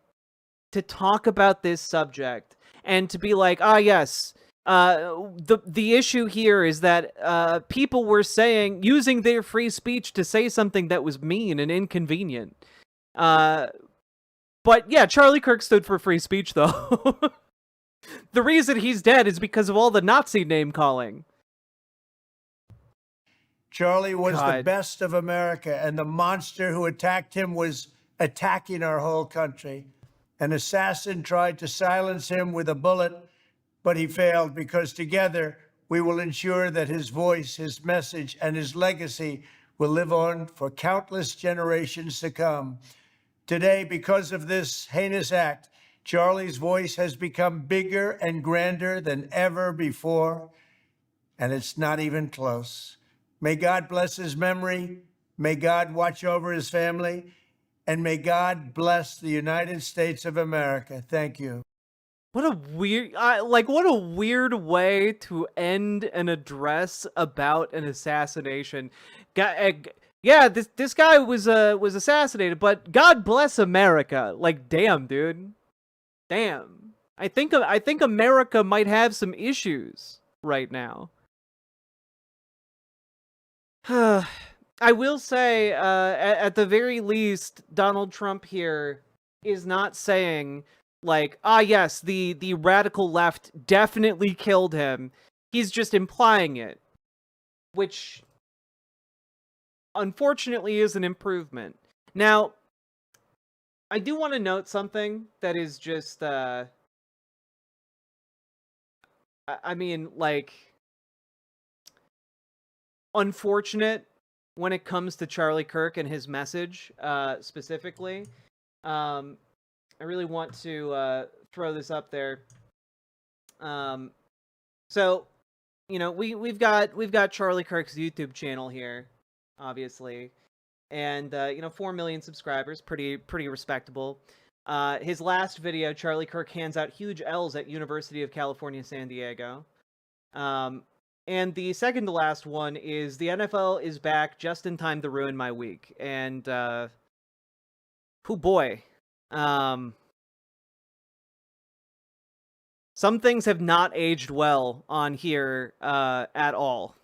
to talk about this subject and to be like, yes, the issue here is that people were using their free speech to say something that was mean and inconvenient. But yeah, Charlie Kirk stood for free speech, though. The reason he's dead is because of all the Nazi name calling. Charlie was the best of America, and the monster who attacked him was attacking our whole country. An assassin tried to silence him with a bullet, but he failed, because together we will ensure that his voice, his message, and his legacy will live on for countless generations to come. Today, because of this heinous act, Charlie's voice has become bigger and grander than ever before, and it's not even close. May God bless his memory, may God watch over his family, and may God bless the United States of America. Thank you. What a weird way to end an address about an assassination. Yeah, this guy was assassinated, but God bless America. Like, damn, dude. Damn. I think America might have some issues right now. I will say, at the very least, Donald Trump here is not saying, like, yes, the radical left definitely killed him. He's just implying it, which unfortunately is an improvement. Now, I do want to note something that is just, I mean, like, unfortunate when it comes to Charlie Kirk and his message, specifically. I really want to throw this up there. So, you know, we've got Charlie Kirk's YouTube channel here, obviously, and you know, 4 million subscribers, pretty respectable. His last video, Charlie Kirk hands out huge L's at University of California, San Diego. And the second to last one is the NFL is back just in time to ruin my week. And, oh boy. Some things have not aged well on here, at all.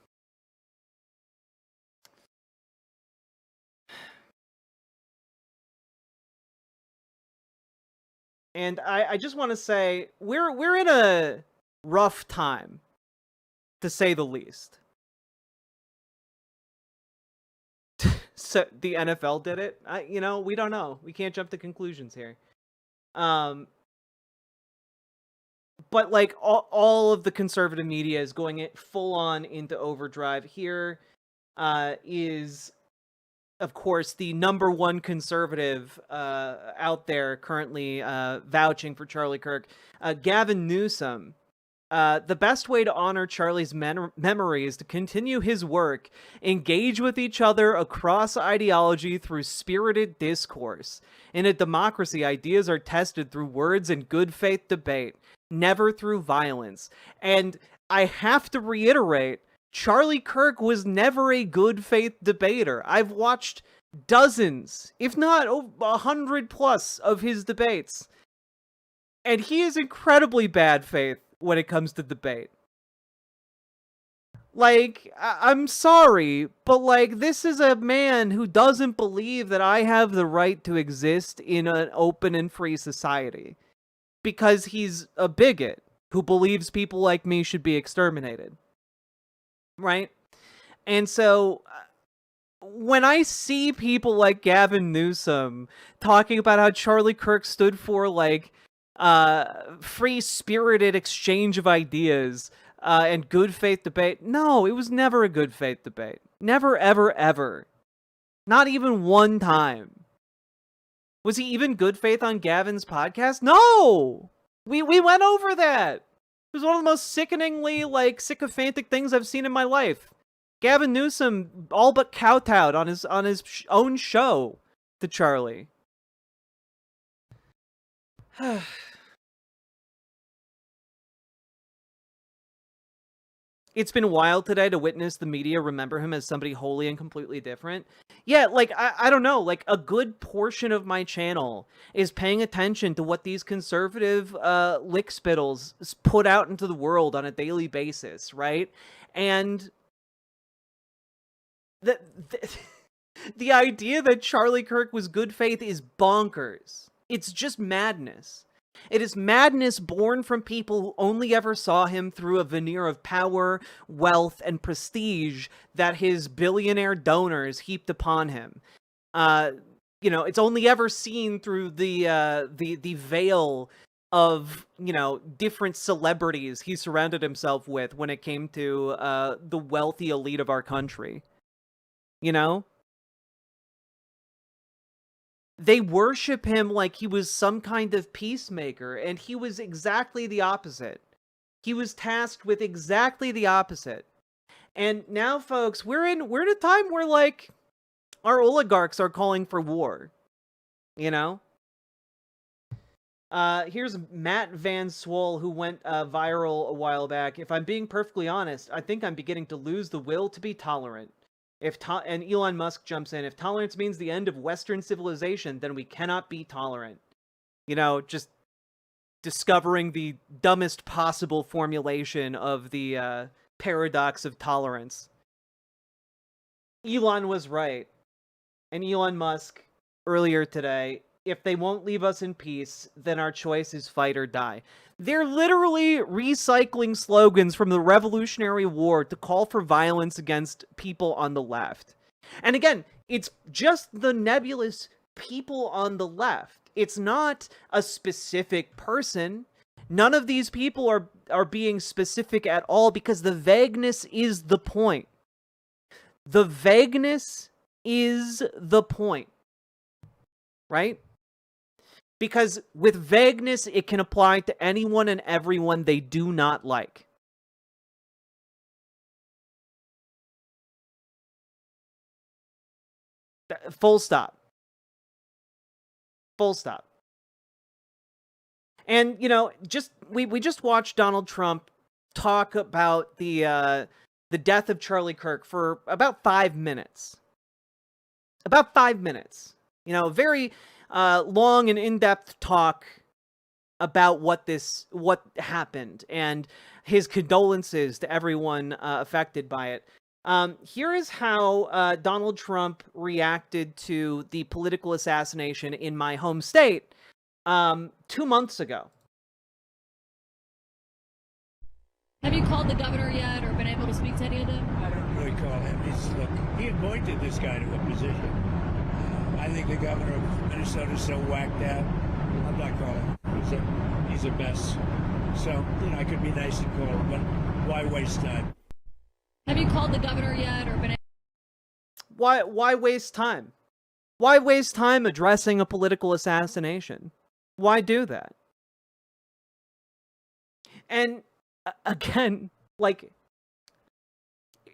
And I just want to say, we're in a rough time, to say the least. So the NFL did it? You know, we don't know. We can't jump to conclusions here. But like all of the conservative media is going full on into overdrive. Here is, of course, the number one conservative out there currently vouching for Charlie Kirk, Gavin Newsom. The best way to honor Charlie's memory is to continue his work, engage with each other across ideology through spirited discourse. In a democracy, ideas are tested through words and good faith debate, never through violence. And I have to reiterate, Charlie Kirk was never a good faith debater. I've watched dozens, if not 100 plus, of his debates. And he is incredibly bad faith when it comes to debate. Like, I'm sorry, but like, this is a man who doesn't believe that I have the right to exist in an open and free society. Because he's a bigot who believes people like me should be exterminated. Right? And so, when I see people like Gavin Newsom talking about how Charlie Kirk stood for, like, free-spirited exchange of ideas, and good faith debate. No, it was never a good faith debate. Never, ever, ever. Not even one time. Was he even good faith on Gavin's podcast? No! We went over that. It was one of the most sickeningly, like, sycophantic things I've seen in my life. Gavin Newsom all but kowtowed on his own show to Charlie. It's been wild today to witness the media remember him as somebody wholly and completely different. Yeah, like, I don't know, like, a good portion of my channel is paying attention to what these conservative lickspittles put out into the world on a daily basis, right? And the idea that Charlie Kirk was good faith is bonkers. It's just madness. It is madness born from people who only ever saw him through a veneer of power, wealth, and prestige that his billionaire donors heaped upon him. You know, it's only ever seen through the veil of, you know, different celebrities he surrounded himself with when it came to the wealthy elite of our country. You know? They worship him like he was some kind of peacemaker, and he was exactly the opposite. He was tasked with exactly the opposite. And now, folks, we're in a time where, like, our oligarchs are calling for war. You know? Here's Matt Van Swole, who went viral a while back. If I'm being perfectly honest, I think I'm beginning to lose the will to be tolerant. And Elon Musk jumps in, if tolerance means the end of Western civilization, then we cannot be tolerant. You know, just discovering the dumbest possible formulation of the paradox of tolerance. Elon was right. And Elon Musk, earlier today, if they won't leave us in peace, then our choice is fight or die. They're literally recycling slogans from the Revolutionary War to call for violence against people on the left. And again, it's just the nebulous people on the left. It's not a specific person. None of these people are being specific at all because the vagueness is the point. The vagueness is the point. Right? Because with vagueness, it can apply to anyone and everyone they do not like. Full stop. Full stop. And, you know, we just watched Donald Trump talk about the death of Charlie Kirk for about 5 minutes. About 5 minutes. You know, very long and in-depth talk about what happened and his condolences to everyone affected by it. Here is how Donald Trump reacted to the political assassination in my home state 2 months ago. Have you called the governor yet or been able to speak to any of them? I don't really call him. Look, he anointed this guy to a position. I think the governor of Minnesota is so whacked out. I'm not calling him. He's a mess. So, you know, I could be nice and call him, but why waste time? Have you called the governor yet or been? Why waste time? Why waste time addressing a political assassination? Why do that? And again, like,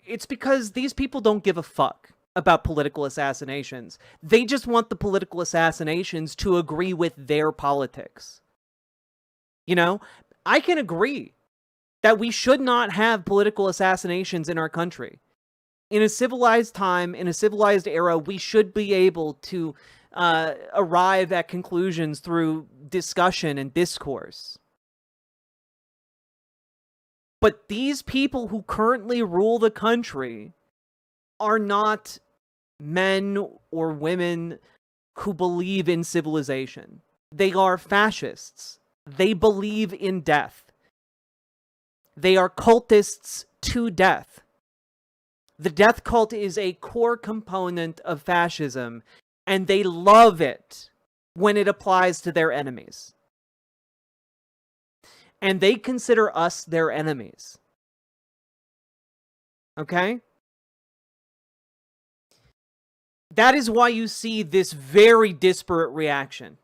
it's because these people don't give a fuck about political assassinations. They just want the political assassinations to agree with their politics. You know, I can agree that we should not have political assassinations in our country. In a civilized time, in a civilized era, we should be able to arrive at conclusions through discussion and discourse. But these people who currently rule the country are not men or women who believe in civilization. They are fascists. They believe in death. They are cultists to death. The death cult is a core component of fascism, and they love it when it applies to their enemies. And they consider us their enemies. Okay? That is why you see this very disparate reaction.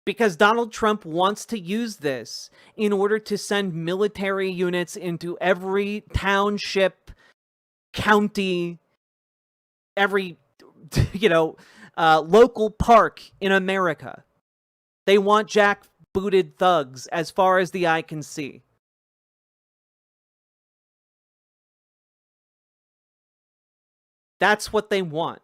Because Donald Trump wants to use this in order to send military units into every township, county, every, local park in America. They want jackbooted thugs as far as the eye can see. That's what they want.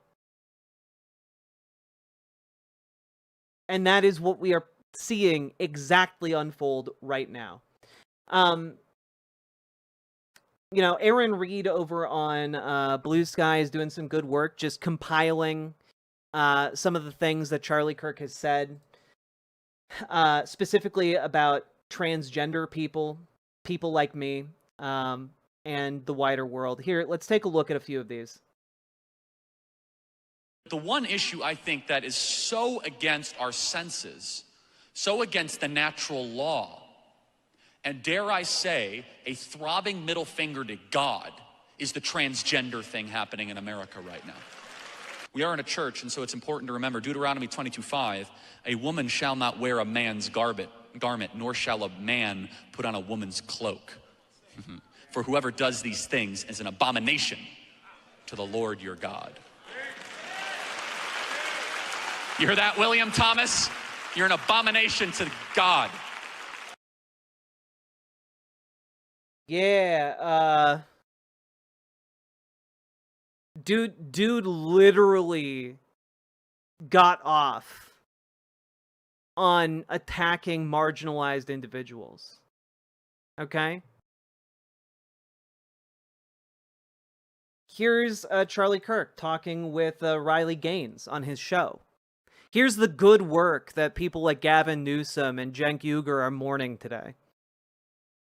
And that is what we are seeing exactly unfold right now. Aaron Reed over on Blue Sky is doing some good work, just compiling some of the things that Charlie Kirk has said, specifically about transgender people like me, and the wider world. Here, let's take a look at a few of these. The one issue I think that is so against our senses, so against the natural law, and dare I say, a throbbing middle finger to God, is the transgender thing happening in America right now. We are in a church, and so it's important to remember Deuteronomy 22:5, a woman shall not wear a man's garment, nor shall a man put on a woman's cloak. For whoever does these things is an abomination to the Lord your God. You hear that, William Thomas? You're an abomination to God. Yeah, dude literally got off on attacking marginalized individuals. Okay? Here's Charlie Kirk talking with Riley Gaines on his show. Here's the good work that people like Gavin Newsom and Cenk Uygur are mourning today.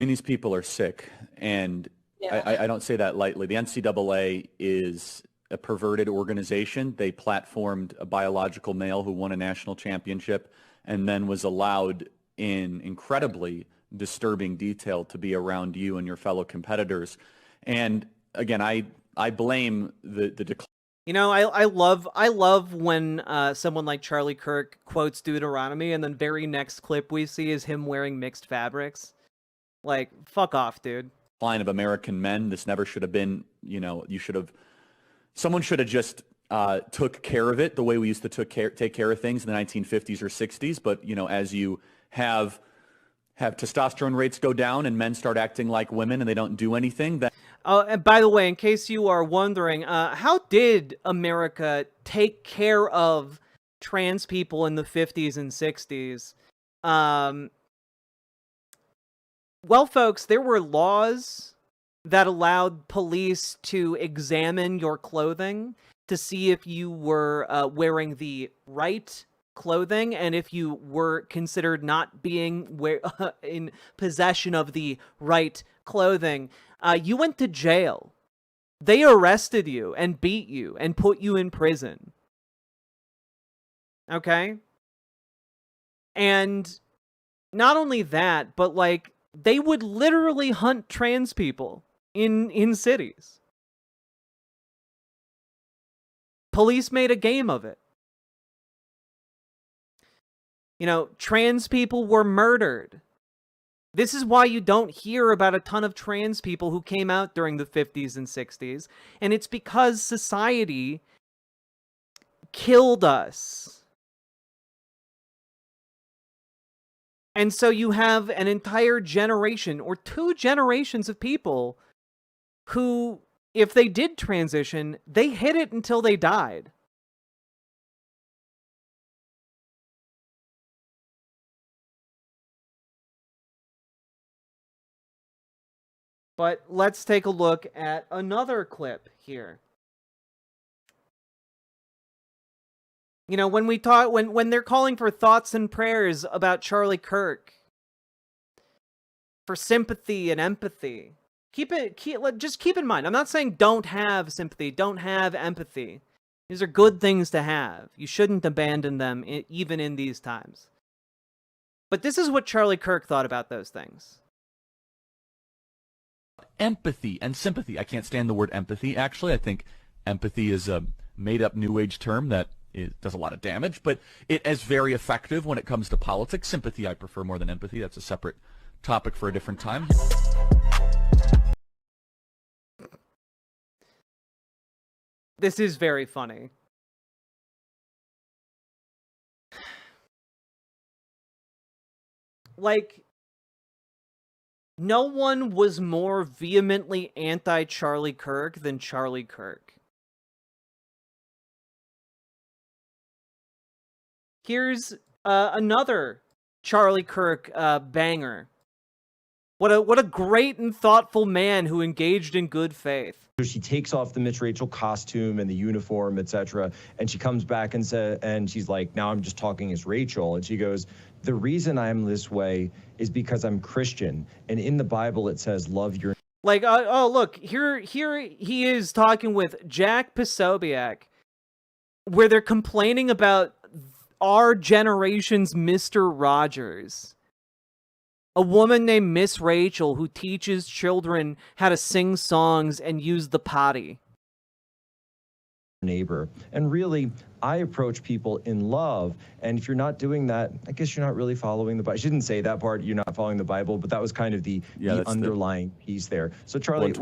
And these people are sick, and I don't say that lightly. The NCAA is a perverted organization. They platformed a biological male who won a national championship and then was allowed in incredibly disturbing detail to be around you and your fellow competitors. And again, I blame the decline. I love when someone like Charlie Kirk quotes Deuteronomy, and then very next clip we see is him wearing mixed fabrics. Like, fuck off, dude. Line of American men. This never should have been, someone should have just took care of it the way we used to take care of things in the 1950s or 60s. But, as you have testosterone rates go down and men start acting like women and they don't do anything, that. Oh, and by the way, in case you are wondering, how did America take care of trans people in the 50s and 60s? Well, folks, there were laws that allowed police to examine your clothing to see if you were wearing the right clothing and if you were considered not being in possession of the right clothing. You went to jail. They arrested you and beat you and put you in prison. Okay? And not only that, but they would literally hunt trans people in cities. Police made a game of it. Trans people were murdered. This is why you don't hear about a ton of trans people who came out during the 50s and 60s. And it's because society killed us. And so you have an entire generation or 2 generations of people who, if they did transition, they hid it until they died. But let's take a look at another clip here. You know, when we talk, when they're calling for thoughts and prayers about Charlie Kirk, for sympathy and empathy, just keep in mind. I'm not saying don't have sympathy, don't have empathy. These are good things to have. You shouldn't abandon them, even in these times. But this is what Charlie Kirk thought about those things. Empathy and sympathy. I can't stand the word empathy, actually. I think empathy is a made-up New Age term that does a lot of damage, but it is very effective when it comes to politics. Sympathy I prefer more than empathy. That's a separate topic for a different time. This is very funny. Like, no one was more vehemently anti-Charlie Kirk than Charlie Kirk. Here's another Charlie Kirk banger. What a great and thoughtful man who engaged in good faith. She takes off the Miss Rachel costume and the uniform, etc., and she comes back and she's like, "Now I'm just talking as Rachel," and she goes, "The reason I'm this way is because I'm Christian, and in the Bible it says love your." Like, oh look, here he is talking with Jack Posobiec, where they're complaining about our generation's Mr. Rogers. A woman named Miss Rachel who teaches children how to sing songs and use the potty. Neighbor. And really, I approach people in love, and if you're not doing that, I guess you're not really following the Bible. I shouldn't say that part, you're not following the Bible, but that was kind of the underlying piece there. So Charlie,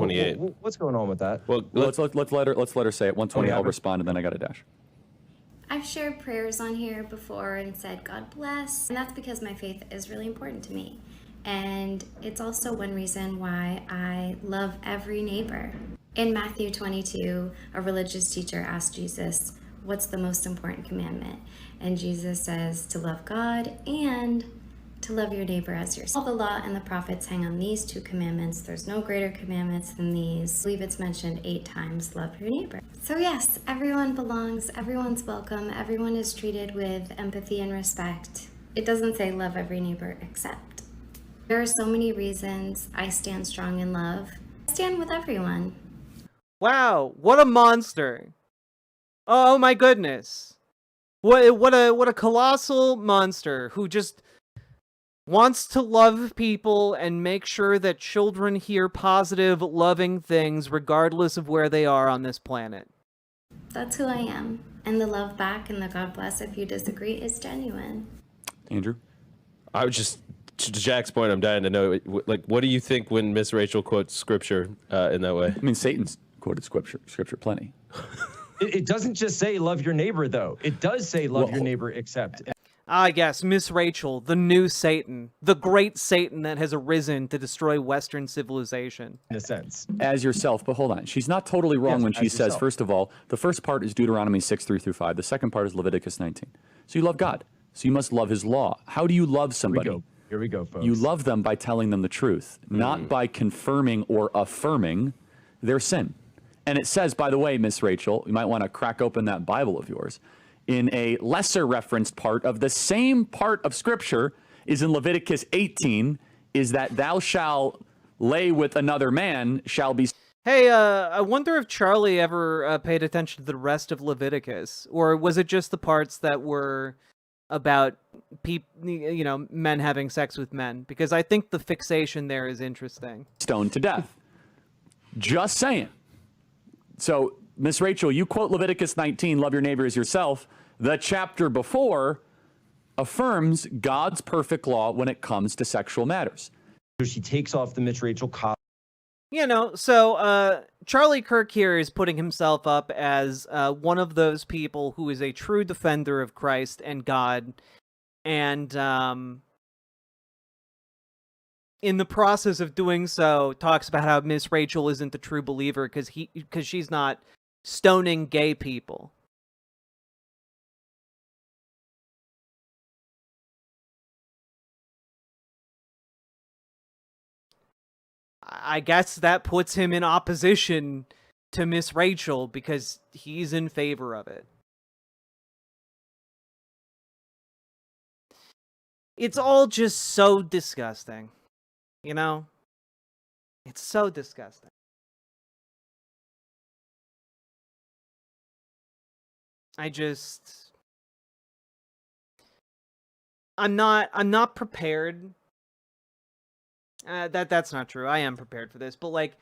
what's going on with that? Well, let's let her say it. 120, I'll respond, and then I got a dash. I've shared prayers on here before and said God bless, and that's because my faith is really important to me. And it's also one reason why I love every neighbor. In Matthew 22, a religious teacher asked Jesus, "What's the most important commandment?" And Jesus says to love God and to love your neighbor as yourself. All the law and the prophets hang on these two commandments. There's no greater commandments than these. I believe it's mentioned 8 times, love your neighbor. So yes, everyone belongs, everyone's welcome, everyone is treated with empathy and respect. It doesn't say love every neighbor except. There are so many reasons I stand strong in love. I stand with everyone. Wow, what a monster. Oh my goodness. What a colossal monster who just wants to love people and make sure that children hear positive, loving things regardless of where they are on this planet. That's who I am. And the love back and the God bless if you disagree is genuine. Andrew? I would just, to Jack's point, I'm dying to know, like, what do you think when Miss Rachel quotes scripture in that way? I mean, Satan's quoted scripture plenty. It doesn't just say love your neighbor, though. It does say love your neighbor except. Ah, yes, Miss Rachel, the new Satan, the great Satan that has arisen to destroy Western civilization. In a sense. As yourself, but hold on. She's not totally wrong when she says, first of all, the first part is Deuteronomy 6:3-5. The second part is Leviticus 19. So you love God. So you must love his law. How do you love somebody? Here we go, folks. You love them by telling them the truth, not by confirming or affirming their sin. And it says, by the way, Miss Rachel, you might want to crack open that Bible of yours. In a lesser referenced part of the same part of Scripture is in Leviticus 18, is that thou shalt lay with another man shall be... Hey, I wonder if Charlie ever paid attention to the rest of Leviticus, or was it just the parts that were about men having sex with men? Because I think the fixation there is interesting. Stoned to death. Just saying. So, Miss Rachel, you quote Leviticus 19, love your neighbor as yourself. The chapter before affirms God's perfect law when it comes to sexual matters. She takes off the Miss Rachel costume. So Charlie Kirk here is putting himself up as one of those people who is a true defender of Christ and God, and in the process of doing so, talks about how Miss Rachel isn't a true believer because she's not stoning gay people. I guess that puts him in opposition to Miss Rachel because he's in favor of it. It's all just so disgusting, you know? It's so disgusting. I'm not prepared. That's not true. I am prepared for this, but like,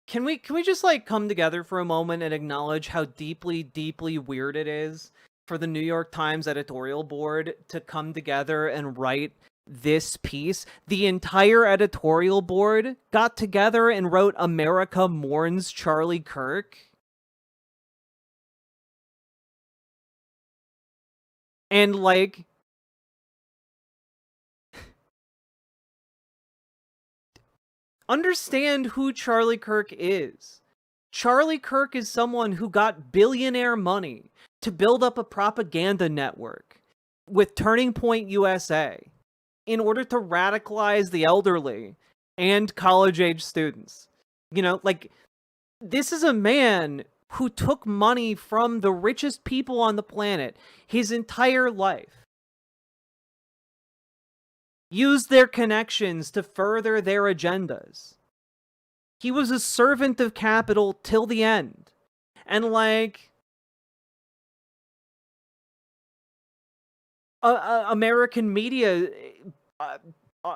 can we just like come together for a moment and acknowledge how deeply, deeply weird it is for the New York Times editorial board to come together and write this piece? The entire editorial board got together and wrote "America Mourns Charlie Kirk." And like, understand who Charlie Kirk is. Charlie Kirk is someone who got billionaire money to build up a propaganda network with Turning Point USA in order to radicalize the elderly and college-age students. You know, like, this is a man who took money from the richest people on the planet his entire life, used their connections to further their agendas. He was a servant of capital till the end. And like, American media,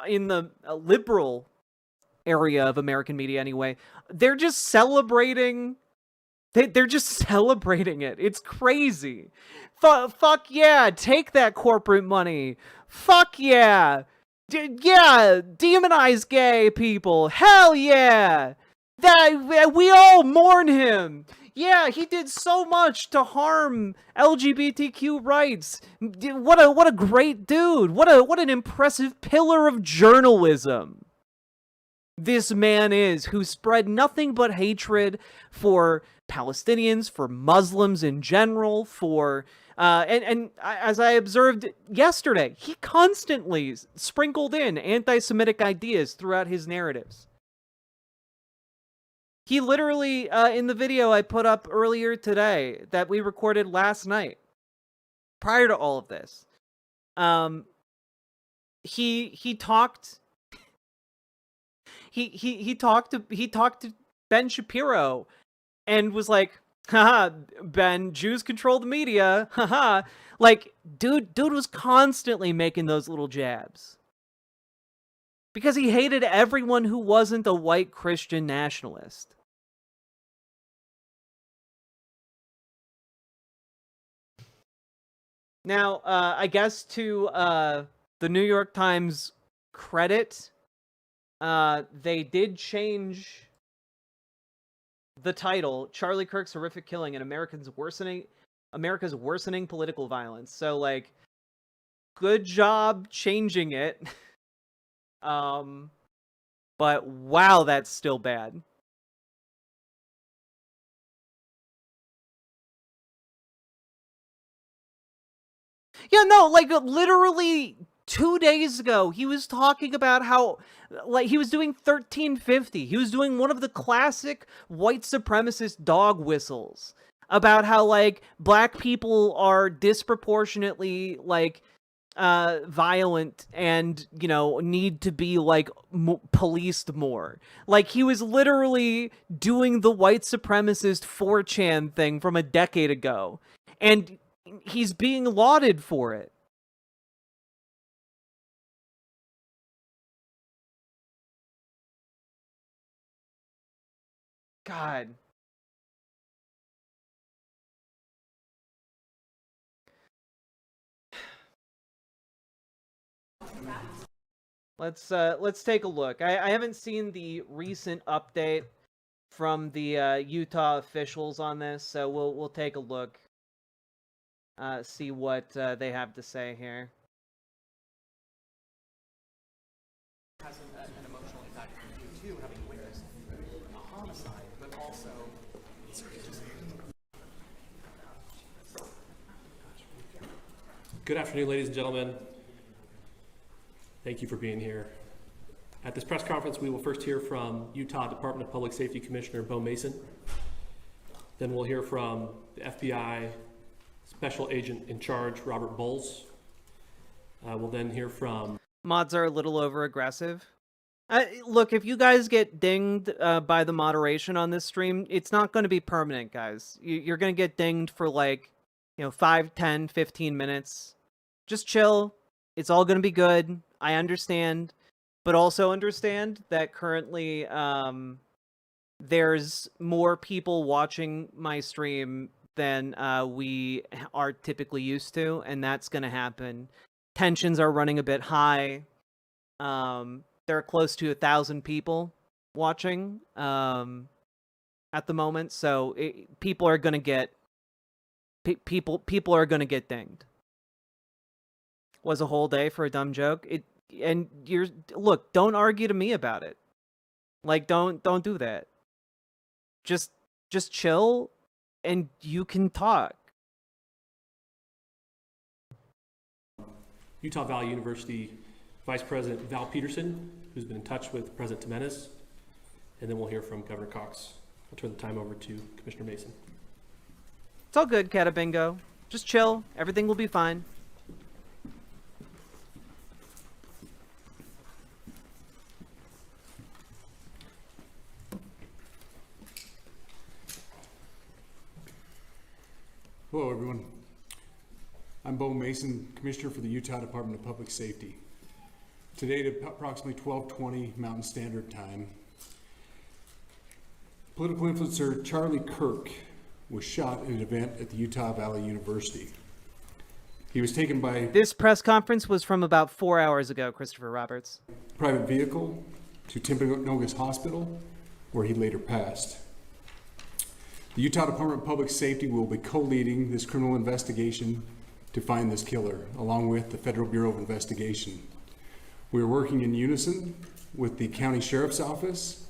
in the liberal area of American media anyway, they're just celebrating. They're just celebrating it. It's crazy. Fuck yeah, take that corporate money. Fuck yeah. Yeah, demonize gay people. Hell yeah. That we all mourn him. Yeah, he did so much to harm LGBTQ rights. What a great dude. What an impressive pillar of journalism this man is, who spread nothing but hatred for Palestinians, for Muslims in general, for and as I observed yesterday, he constantly sprinkled in anti-Semitic ideas throughout his narratives. He literally, in the video I put up earlier today that we recorded last night, prior to all of this, he talked to Ben Shapiro and was like, haha, Ben, Jews control the media, haha. Like, dude was constantly making those little jabs. Because he hated everyone who wasn't a white Christian nationalist. Now, I guess to the New York Times credit, they did change the title, Charlie Kirk's Horrific Killing and America's Worsening Political Violence. So, like, good job changing it. But wow, that's still bad. Yeah, no, like, literally 2 days ago, he was talking about how, like, he was doing 1350. He was doing one of the classic white supremacist dog whistles about how, like, black people are disproportionately, like, violent and, you know, need to be, like, policed more. Like, he was literally doing the white supremacist 4chan thing from a decade ago. And he's being lauded for it. God. Let's take a look. I haven't seen the recent update from the Utah officials on this, so we'll take a look. See what they have to say here. Has an emotional impact on you too, having witnessed a homicide, but also Good afternoon, ladies and gentlemen. Thank you for being here. At this press conference, we will first hear from Utah Department of Public Safety Commissioner Bo Mason. Then we'll hear from the FBI Special Agent in Charge, Robert Bowles. We'll then hear from... Mods are a little over-aggressive. Look, if you guys get dinged by the moderation on this stream, it's not going to be permanent, guys. You're going to get dinged for like, 5, 10, 15 minutes. Just chill. It's all going to be good. I understand. But also understand that currently there's more people watching my stream than we are typically used to, and that's going to happen. Tensions are running a bit high. There are close to 1,000 people watching at the moment, so people are going to get people are going to get dinged. Was a whole day for a dumb joke. Look, don't argue to me about it. Like, don't do that. Just chill, and you can talk. Utah Valley University Vice President Val Peterson, who's been in touch with President Jimenez, and then we'll hear from Governor Cox. I'll turn the time over to Commissioner Mason. It's all good, Catabingo. Just chill. Everything will be fine. Hello, everyone. I'm Bo Mason, Commissioner for the Utah Department of Public Safety. Today at approximately 12:20 Mountain Standard Time, political influencer Charlie Kirk was shot in an event at the Utah Valley University. He was taken by... This press conference was from about 4 hours ago, Christopher Roberts. ...private vehicle to Timpanogos Hospital, where he later passed. The Utah Department of Public Safety will be co-leading this criminal investigation to find this killer, along with the Federal Bureau of Investigation. We are working in unison with the County Sheriff's Office,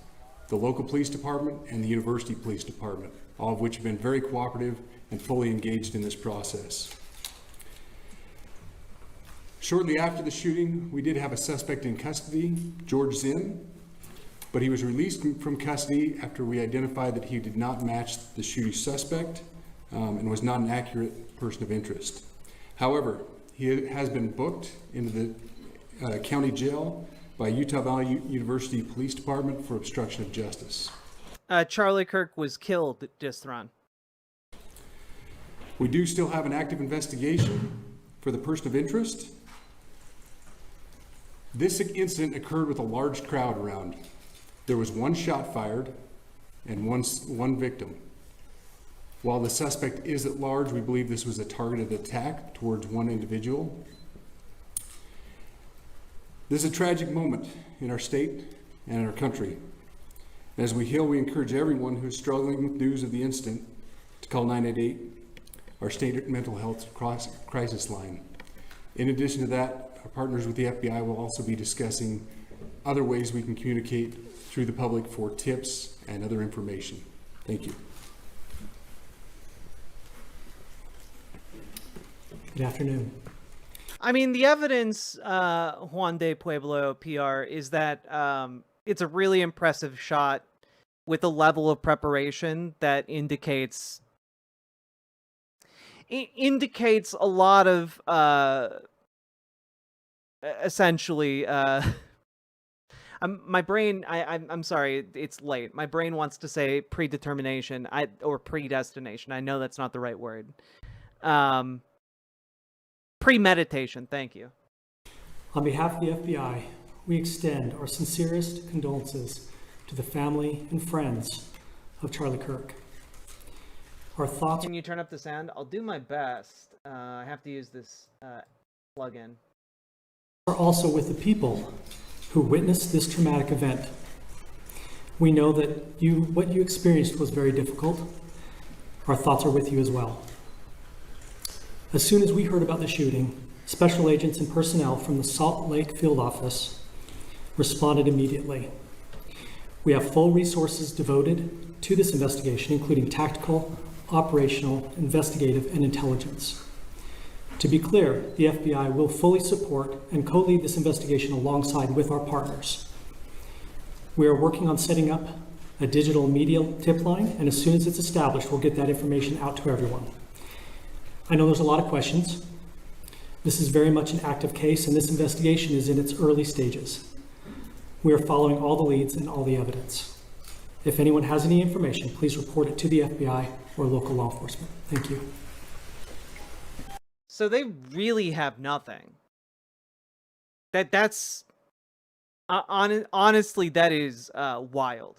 the local police department, and the University Police Department, all of which have been very cooperative and fully engaged in this process. Shortly after the shooting, we did have a suspect in custody, George Zinn, but he was released from custody after we identified that he did not match the shooting suspect and was not an accurate person of interest. However, he has been booked into the county jail by Utah Valley University Police Department for obstruction of justice. Charlie Kirk was killed at Distron. We do still have an active investigation for the person of interest. This incident occurred with a large crowd around. There was one shot fired and one victim. While the suspect is at large, we believe this was a targeted attack towards one individual. This is a tragic moment in our state and in our country. As we heal, we encourage everyone who is struggling with news of the incident to call 988, our state mental health crisis line. In addition to that, our partners with the FBI will also be discussing other ways we can communicate through the public for tips and other information. Thank you. Good afternoon. I mean, the evidence, Juan de Pueblo PR, is that it's a really impressive shot with a level of preparation that indicates a lot of essentially my brain, I'm sorry, it's late. My brain wants to say predetermination or predestination. I know that's not the right word. Premeditation, thank you. On behalf of the FBI, we extend our sincerest condolences to the family and friends of Charlie Kirk. Our thoughts... Can you turn up the sound? I'll do my best. I have to use this plugin. ...are also with the people who witnessed this traumatic event. We know that what you experienced was very difficult. Our thoughts are with you as well. As soon as we heard about the shooting, special agents and personnel from the Salt Lake Field Office responded immediately. We have full resources devoted to this investigation, including tactical, operational, investigative, and intelligence. To be clear, the FBI will fully support and co-lead this investigation alongside with our partners. We are working on setting up a digital media tip line, and as soon as it's established, we'll get that information out to everyone. I know there's a lot of questions. This is very much an active case, and this investigation is in its early stages. We are following all the leads and all the evidence. If anyone has any information, please report it to the FBI or local law enforcement. Thank you. So they really have nothing. That's honestly, that is wild.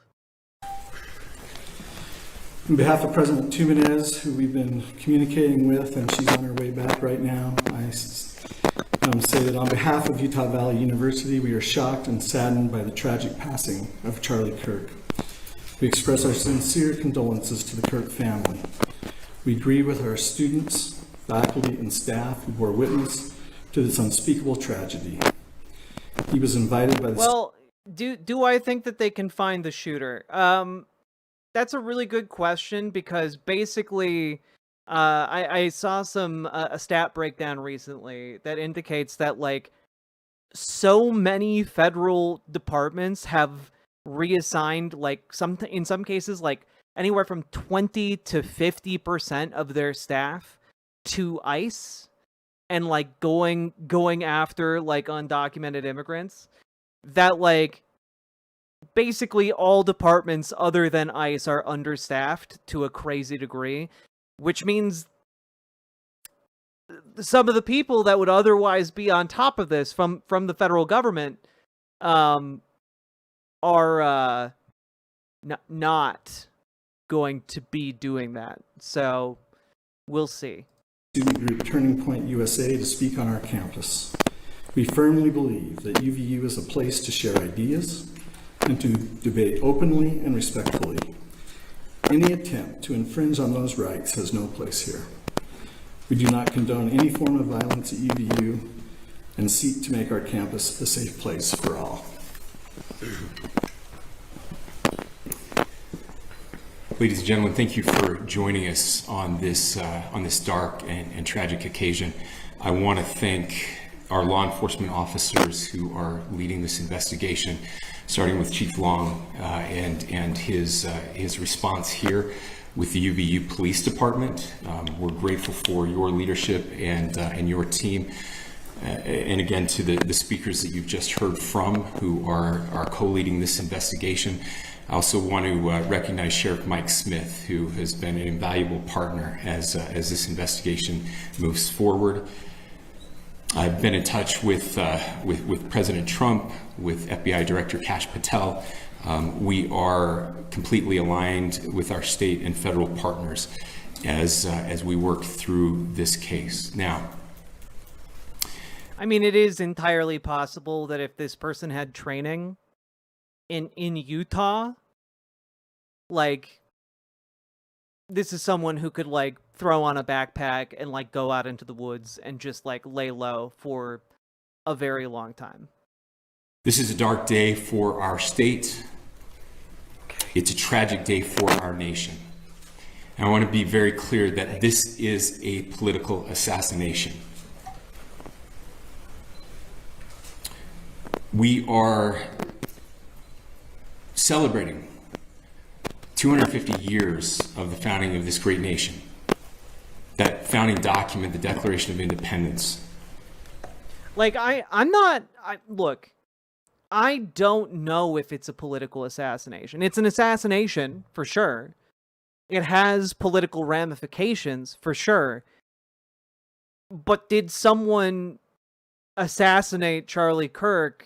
On behalf of President Tumenez, who we've been communicating with, and she's on her way back right now, I say that on behalf of Utah Valley University, we are shocked and saddened by the tragic passing of Charlie Kirk. We express our sincere condolences to the Kirk family. We grieve with our students, faculty, and staff who bore witness to this unspeakable tragedy. He was invited by the... Well, do I think that they can find the shooter? That's a really good question, because basically I saw a stat breakdown recently that indicates that like so many federal departments have reassigned like in some cases like anywhere from 20 to 50% of their staff to ICE and like going after like undocumented immigrants, that like basically all departments other than ICE are understaffed to a crazy degree, which means some of the people that would otherwise be on top of this from the federal government are not going to be doing that. So we'll see. Student group Turning Point USA to speak on our campus. We firmly believe that UVU is a place to share ideas and to debate openly and respectfully. Any attempt to infringe on those rights has no place here. We do not condone any form of violence at UVU and seek to make our campus a safe place for all. Ladies and gentlemen, thank you for joining us on this dark and tragic occasion. I want to thank our law enforcement officers who are leading this investigation, starting with Chief Long and his response here with the UVU Police Department. We're grateful for your leadership and your team. And again, to the speakers that you've just heard from who are co-leading this investigation. I also want to recognize Sheriff Mike Smith, who has been an invaluable partner as this investigation moves forward. I've been in touch with President Trump, with FBI Director Kash Patel. We are completely aligned with our state and federal partners as we work through this case. Now, I mean, it is entirely possible that if this person had training in Utah, like, this is someone who could like throw on a backpack and like go out into the woods and just like lay low for a very long time. This is a dark day for our state. It's a tragic day for our nation. And I want to be very clear that this is a political assassination. We are celebrating 250 years of the founding of this great nation. That founding document, the Declaration of Independence. Like, look, I don't know if it's a political assassination. It's an assassination, for sure. It has political ramifications, for sure. But did someone assassinate Charlie Kirk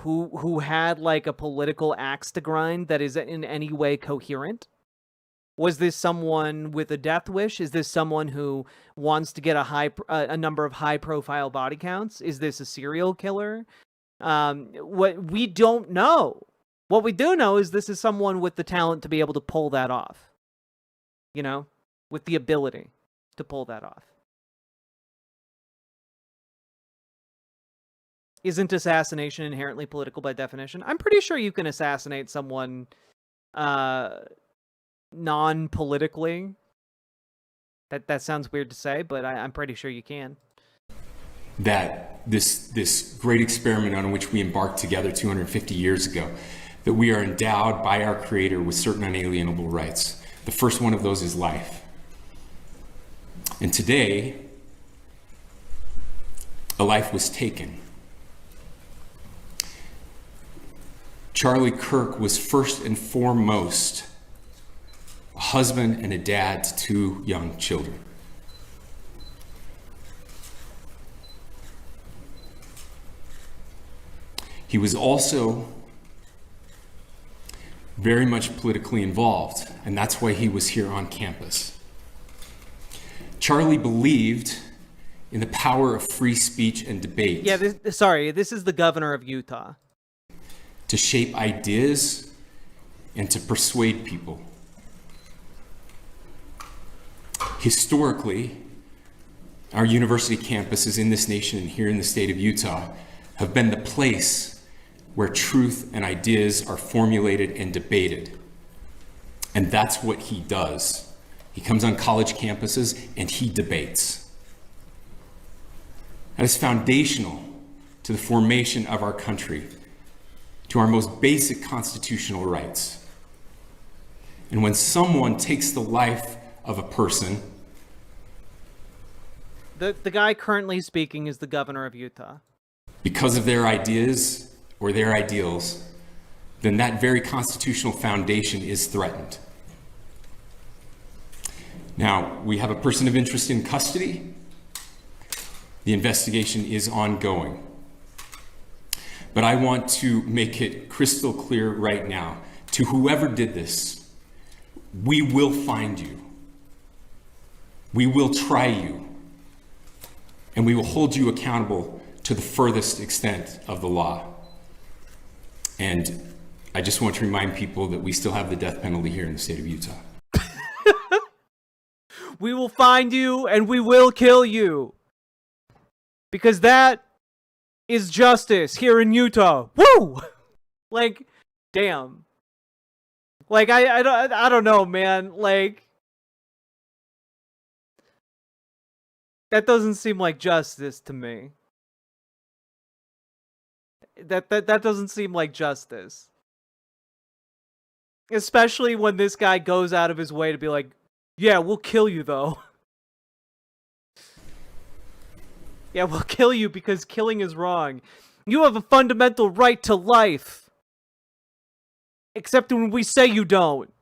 who had like a political axe to grind that is in any way coherent? Was this someone with a death wish? Is this someone who wants to get a number of high-profile body counts? Is this a serial killer? What we don't know. What we do know is this is someone with the talent to be able to pull that off. You know, with the ability to pull that off. Isn't assassination inherently political by definition? I'm pretty sure you can assassinate someone non-politically. That sounds weird to say, but I'm pretty sure you can. that this great experiment on which we embarked together 250 years ago, that we are endowed by our Creator with certain unalienable rights. The first one of those is life. And today, a life was taken. Charlie Kirk was first and foremost a husband and a dad to 2 young children. He was also very much politically involved, and that's why he was here on campus. Charlie believed in the power of free speech and debate. Yeah, this is the governor of Utah. To shape ideas and to persuade people. Historically, our university campuses in this nation and here in the state of Utah have been the place where truth and ideas are formulated and debated. And that's what he does. He comes on college campuses and he debates. That is foundational to the formation of our country, to our most basic constitutional rights. And when someone takes the life of a person, the guy currently speaking is the governor of Utah, because of their ideas or their ideals, then that very constitutional foundation is threatened. Now, we have a person of interest in custody. The investigation is ongoing. But I want to make it crystal clear right now, to whoever did this, we will find you. We will try you. And we will hold you accountable to the furthest extent of the law. And I just want to remind people that we still have the death penalty here in the state of Utah. We will find you and we will kill you. Because that is justice here in Utah. Woo! Like, damn. Like, I don't know, man. Like, that doesn't seem like justice to me. That doesn't seem like justice. Especially when this guy goes out of his way to be like, yeah, we'll kill you though. Yeah, we'll kill you because killing is wrong. You have a fundamental right to life. Except when we say you don't.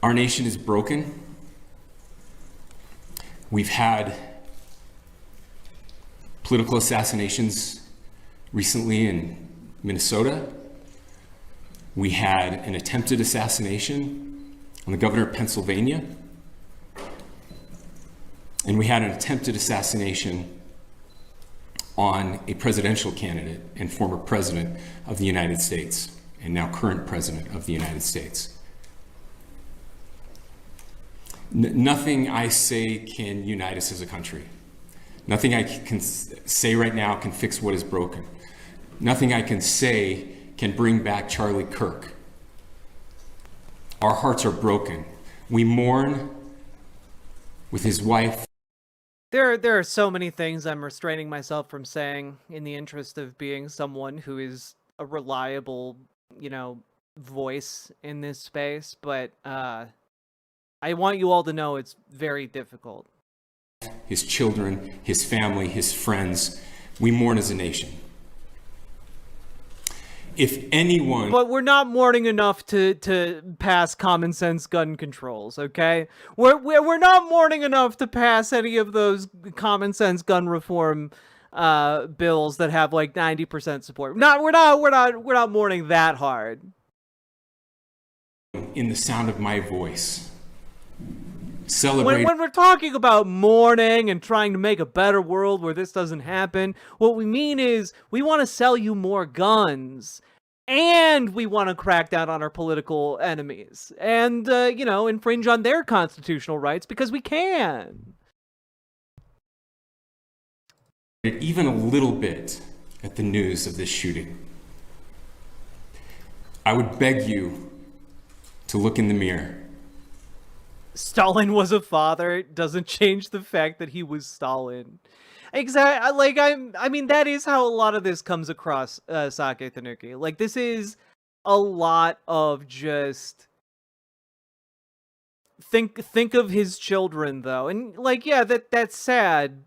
Our nation is broken. We've had political assassinations recently in Minnesota. We had an attempted assassination on the governor of Pennsylvania. And we had an attempted assassination on a presidential candidate and former president of the United States, and now current president of the United States. Nothing I say can unite us as a country. Nothing I can say right now can fix what is broken. Nothing I can say can bring back Charlie Kirk. Our hearts are broken. We mourn with his wife. There are so many things I'm restraining myself from saying in the interest of being someone who is a reliable, voice in this space, but I want you all to know it's very difficult. His children, his family, his friends, we mourn as a nation. If anyone... But we're not mourning enough to pass common sense gun controls, okay? We're not mourning enough to pass any of those common sense gun reform bills that have like 90% support. We're not mourning that hard. In the sound of my voice. Celebrate. When we're talking about mourning and trying to make a better world where this doesn't happen, what we mean is we want to sell you more guns, and we want to crack down on our political enemies, and, infringe on their constitutional rights because we can. Even a little bit at the news of this shooting. I would beg you to look in the mirror. Stalin was a father doesn't change the fact that he was Stalin. Exactly. Like I mean, that is how a lot of this comes across, Sake Tanuki. Like, this is a lot of just think of his children, though, and like, yeah, that's sad.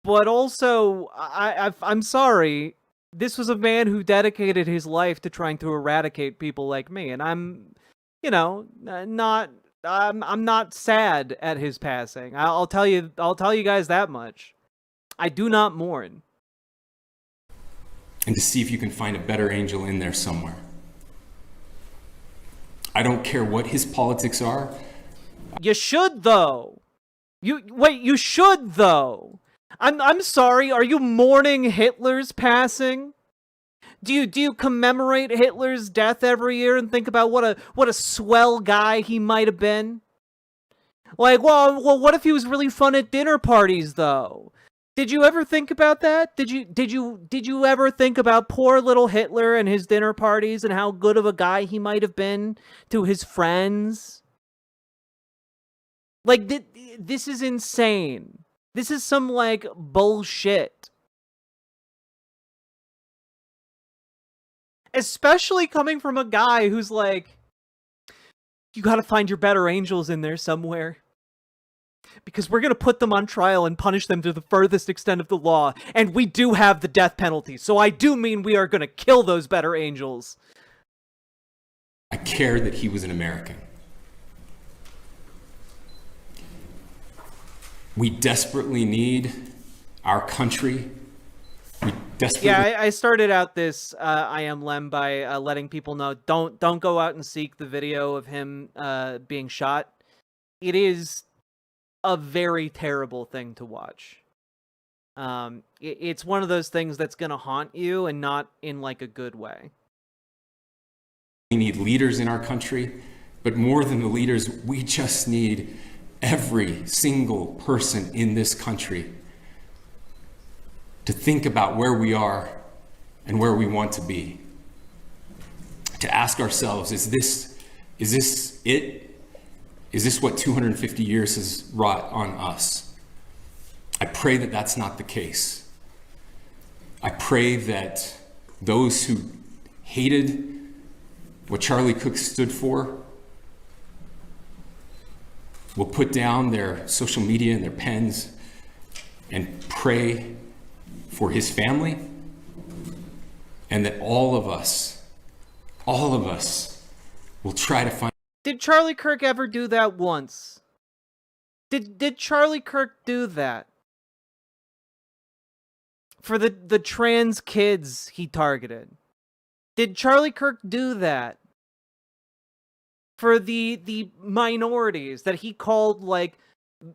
But also, I'm sorry. This was a man who dedicated his life to trying to eradicate people like me, and I'm, you know, not. I'm not sad at his passing. I'll tell you guys that much. I do not mourn. And to see if you can find a better angel in there somewhere. I don't care what his politics are. You should, though. You should, though. I'm sorry. Are you mourning Hitler's passing? Do you commemorate Hitler's death every year and think about what a swell guy he might have been? Like, well, what if he was really fun at dinner parties, though? Did you ever think about that? Did you ever think about poor little Hitler and his dinner parties and how good of a guy he might have been to his friends? Like, this is insane. This is some, like, bullshit. Especially coming from a guy who's like, you gotta find your better angels in there somewhere. Because we're gonna put them on trial and punish them to the furthest extent of the law. And we do have the death penalty. So I do mean we are gonna kill those better angels. I care that he was an American. We desperately need our country. Yeah, I started out this I Am Lem by letting people know, don't go out and seek the video of him being shot. It is a very terrible thing to watch. It's one of those things that's gonna haunt you, and not in like a good way. We need leaders in our country, but more than the leaders, we just need every single person in this country to think about where we are and where we want to be. To ask ourselves, is this it? Is this what 250 years has wrought on us? I pray that that's not the case. I pray that those who hated what Charlie Cook stood for will put down their social media and their pens and pray for his family, and that all of us will try to find. Did Charlie Kirk ever do that once? Did Charlie Kirk do that? For the trans kids he targeted? Did Charlie Kirk do that? For the minorities that he called, like,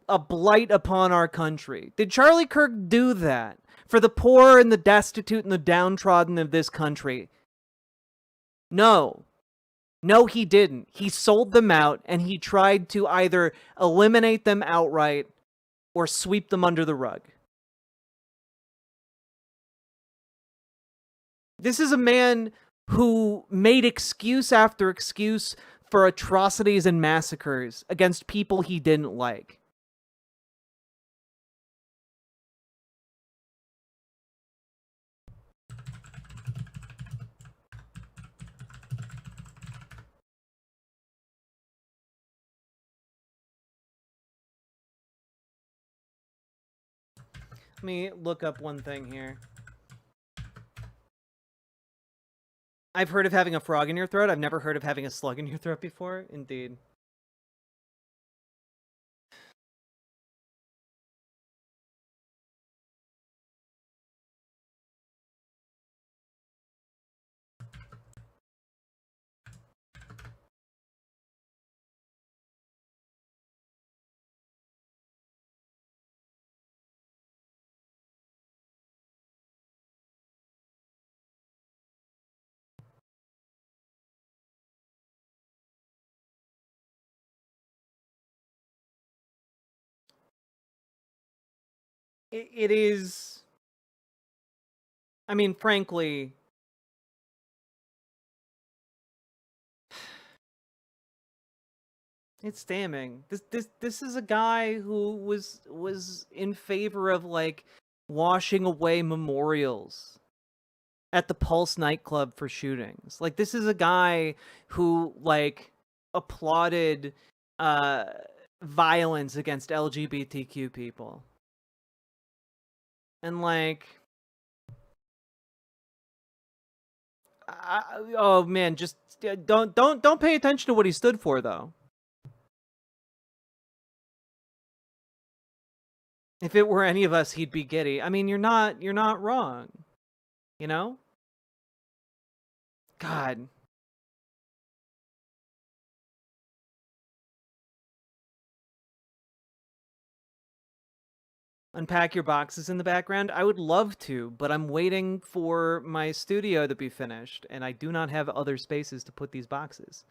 a blight upon our country? Did Charlie Kirk do that? For the poor and the destitute and the downtrodden of this country? No. No, he didn't. He sold them out, and he tried to either eliminate them outright or sweep them under the rug. This is a man who made excuse after excuse for atrocities and massacres against people he didn't like. Let me look up one thing here. I've heard of having a frog in your throat. I've never heard of having a slug in your throat before. Indeed. It is... I mean, frankly... It's damning. This is a guy who was in favor of like washing away memorials at the Pulse nightclub for shootings. Like, this is a guy who like applauded violence against LGBTQ people. And like, oh man, just don't pay attention to what he stood for though. If it were any of us, he'd be giddy. I mean, you're not wrong. You know? God. Unpack your boxes in the background? I would love to, but I'm waiting for my studio to be finished, and I do not have other spaces to put these boxes.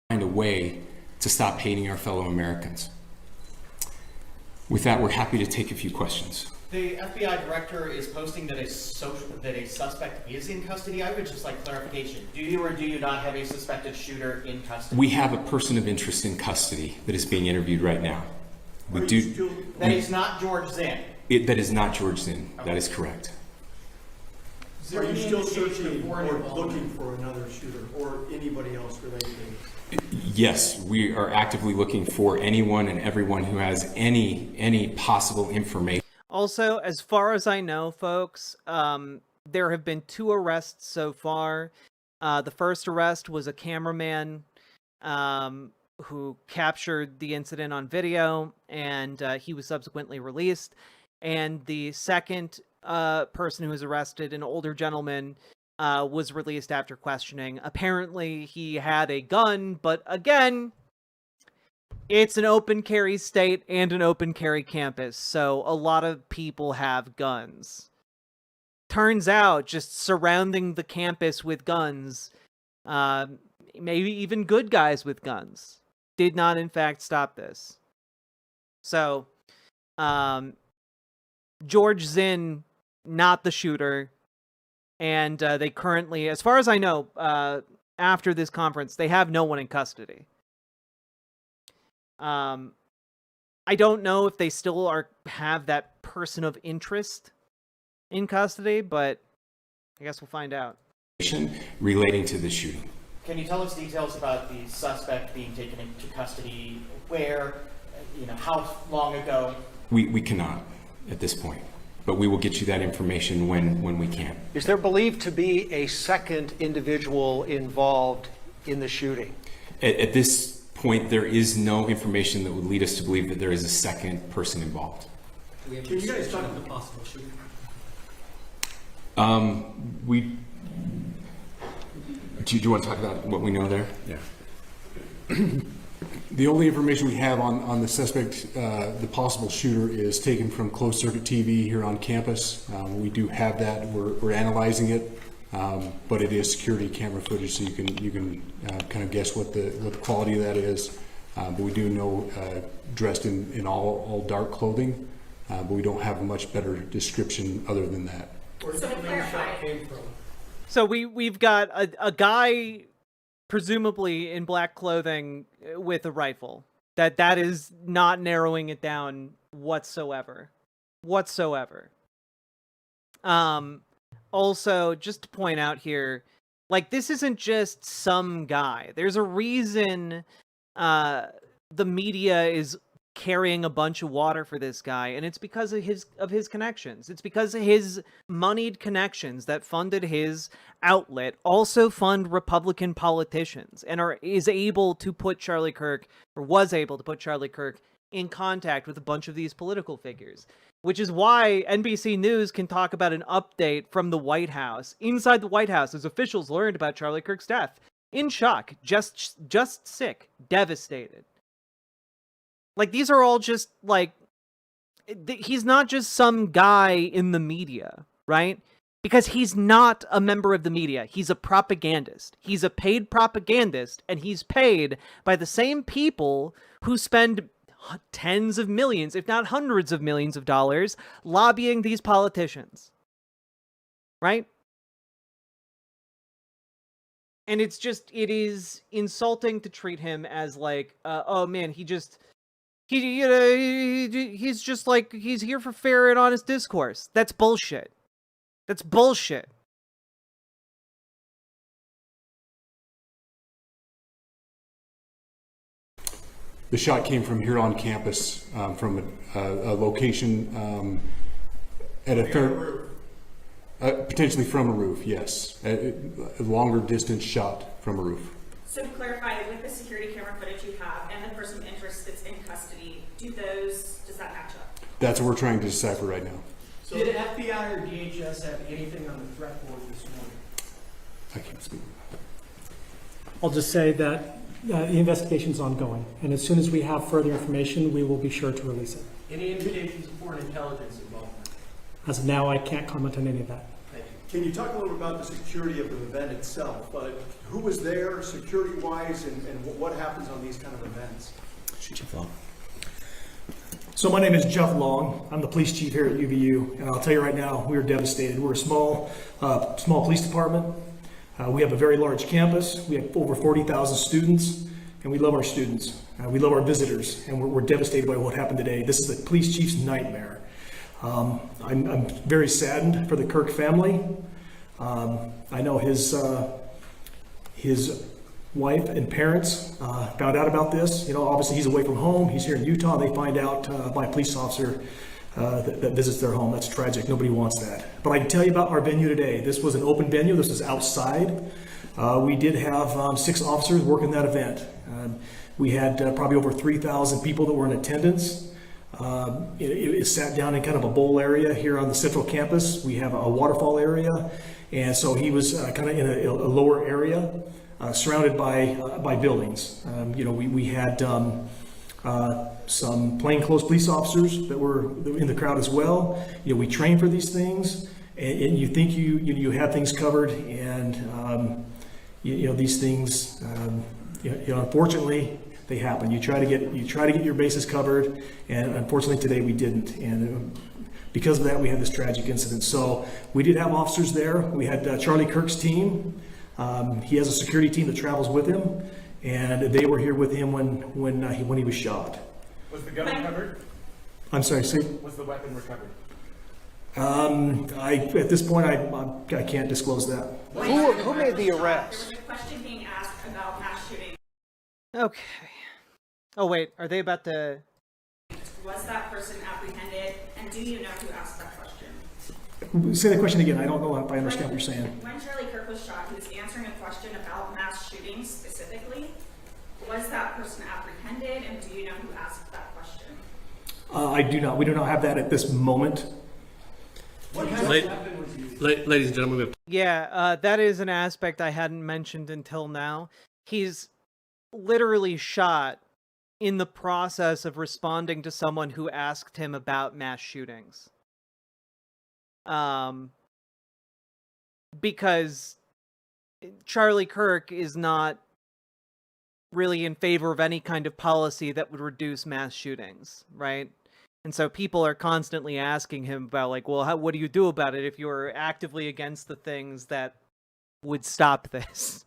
Find a way to stop hating our fellow Americans. With that, we're happy to take a few questions. The FBI director is posting that a suspect is in custody. I would just like clarification. Do you or do you not have a suspected shooter in custody? We have a person of interest in custody that is being interviewed right now. That is not George Zinn. That is not George Zinn. Okay. That is correct. Are you still searching or looking for another shooter or anybody else related to this? Yes, we are actively looking for anyone and everyone who has any possible information. Also, as far as I know, folks, there have been 2 arrests so far. The first arrest was a cameraman who captured the incident on video, and he was subsequently released. And the second person who was arrested, an older gentleman, was released after questioning. Apparently, he had a gun, but again, it's an open carry state and an open carry campus, so a lot of people have guns. Turns out, just surrounding the campus with guns, maybe even good guys with guns, did not in fact stop this. So, George Zinn, not the shooter. And they currently, as far as I know, after this conference, they have no one in custody. I don't know if they still have that person of interest in custody, but I guess we'll find out. Relating to the shooting. Can you tell us details about the suspect being taken into custody? Where? How long ago? We cannot at this point. But we will get you that information when we can. Is there believed to be a second individual involved in the shooting? At this point, there is no information that would lead us to believe that there is a second person involved. Can you guys talk about the possible shooting? Do you want to talk about what we know there? Yeah. The only information we have on the suspect, the possible shooter, is taken from closed-circuit TV here on campus. We do have that. We're analyzing it, but it is security camera footage, so you can kind of guess what the quality of that is. But we do know dressed in all dark clothing, but we don't have a much better description other than that. Where did the shot came from? So we've got a guy, presumably in black clothing, with a rifle. That is not narrowing it down whatsoever. Also, just to point out here, like, this isn't just some guy. There's a reason the media is carrying a bunch of water for this guy, and it's because of his connections. It's because of his moneyed connections that funded his outlet also fund Republican politicians and is able to put Charlie Kirk, or was able to put Charlie Kirk, in contact with a bunch of these political figures. Which is why NBC News can talk about an update from the White House. Inside the White House, as officials learned about Charlie Kirk's death. In shock, just sick, devastated. Like, these are all just, like, he's not just some guy in the media, right? Because he's not a member of the media. He's a propagandist. He's a paid propagandist, and he's paid by the same people who spend tens of millions, if not hundreds of millions of dollars, lobbying these politicians. Right? And it's just, it is insulting to treat him as like, oh man, he's just like, he's here for fair and honest discourse. That's bullshit. That's bullshit. The shot came from here on campus, from a location at a third, potentially from a roof, yes. A longer distance shot from a roof. So to clarify, with the security camera footage you have and the person of interest that's in custody, does that match up? That's what we're trying to decipher right now. So did FBI or DHS have anything on the threat board this morning? I can't speak. I'll just say that the investigation's ongoing, and as soon as we have further information, we will be sure to release it. Any indications of foreign intelligence involvement? As of now, I can't comment on any of that. Thank you. Can you talk a little about the security of the event itself? Who was there security-wise, and what happens on these kind of events? So my name is Jeff Long. I'm the police chief here at UVU, and I'll tell you right now, we are devastated. We're a small police department. We have a very large campus. We have over 40,000 students, and we love our students. We love our visitors, and we're devastated by what happened today. This is the police chief's nightmare. I'm very saddened for the Kirk family. I know his wife and parents found out about this. You know, obviously he's away from home. He's here in Utah. They find out by a police officer that visits their home. That's tragic. Nobody wants that. But I can tell you about our venue today. This was an open venue. This was outside. We did have 6 officers working that event. We had probably over 3,000 people that were in attendance. It sat down in kind of a bowl area here on the central campus. We have a waterfall area. And so he was kind of in a lower area, surrounded by buildings. You know, we had some plainclothes police officers that were in the crowd as well. You know, we train for these things, and you think you have things covered, and you know, these things, you know, unfortunately, they happen. You try to get your bases covered, and unfortunately today we didn't. And because of that, we had this tragic incident. So we did have officers there. We had Charlie Kirk's team. He has a security team that travels with him, and they were here with him when he was shot. Was the gun recovered? I'm sorry, see? Was the weapon recovered? At this point, I can't disclose that. Who made the arrest? There was a question being asked about mass shooting. Okay. Oh wait, are they about to? Was that person apprehended, and do you know who asked that question? Say the question again. I don't know if I understand what you're saying. When Charlie Kirk was shot, he was answering a question about mass shootings specifically. Was that person apprehended, and do you know who asked that question? I do not. We do not have that at this moment. Ladies and gentlemen, we have... Yeah, that is an aspect I hadn't mentioned until now. He's literally shot in the process of responding to someone who asked him about mass shootings. Because Charlie Kirk is not really in favor of any kind of policy that would reduce mass shootings, right? And so people are constantly asking him about, like, well, what do you do about it if you're actively against the things that would stop this?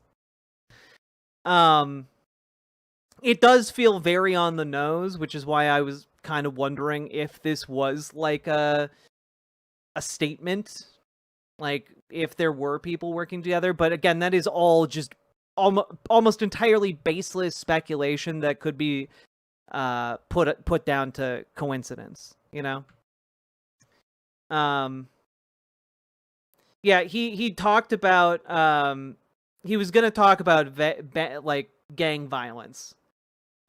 It does feel very on the nose, which is why I was kind of wondering if this was like a statement, like if there were people working together. But again, that is all just almost entirely baseless speculation that could be put down to coincidence, you know? Yeah, he talked about he was gonna talk about like gang violence.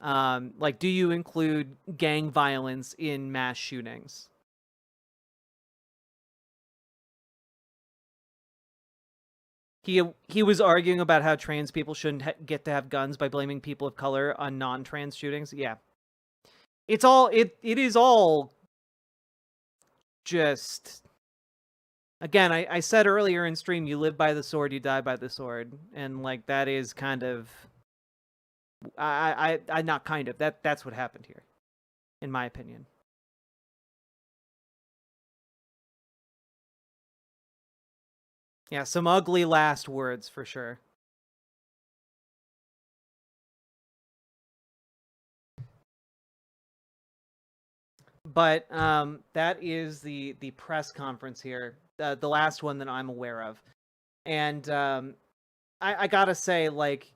Like, do you include gang violence in mass shootings? He was arguing about how trans people shouldn't get to have guns by blaming people of color on non-trans shootings. Yeah. It is all just, again, I said earlier in stream, you live by the sword, you die by the sword. And like, that is kind of, that's what happened here, in my opinion. Yeah, some ugly last words for sure. but that is the press conference here, the last one that I'm aware of, and I gotta say, like,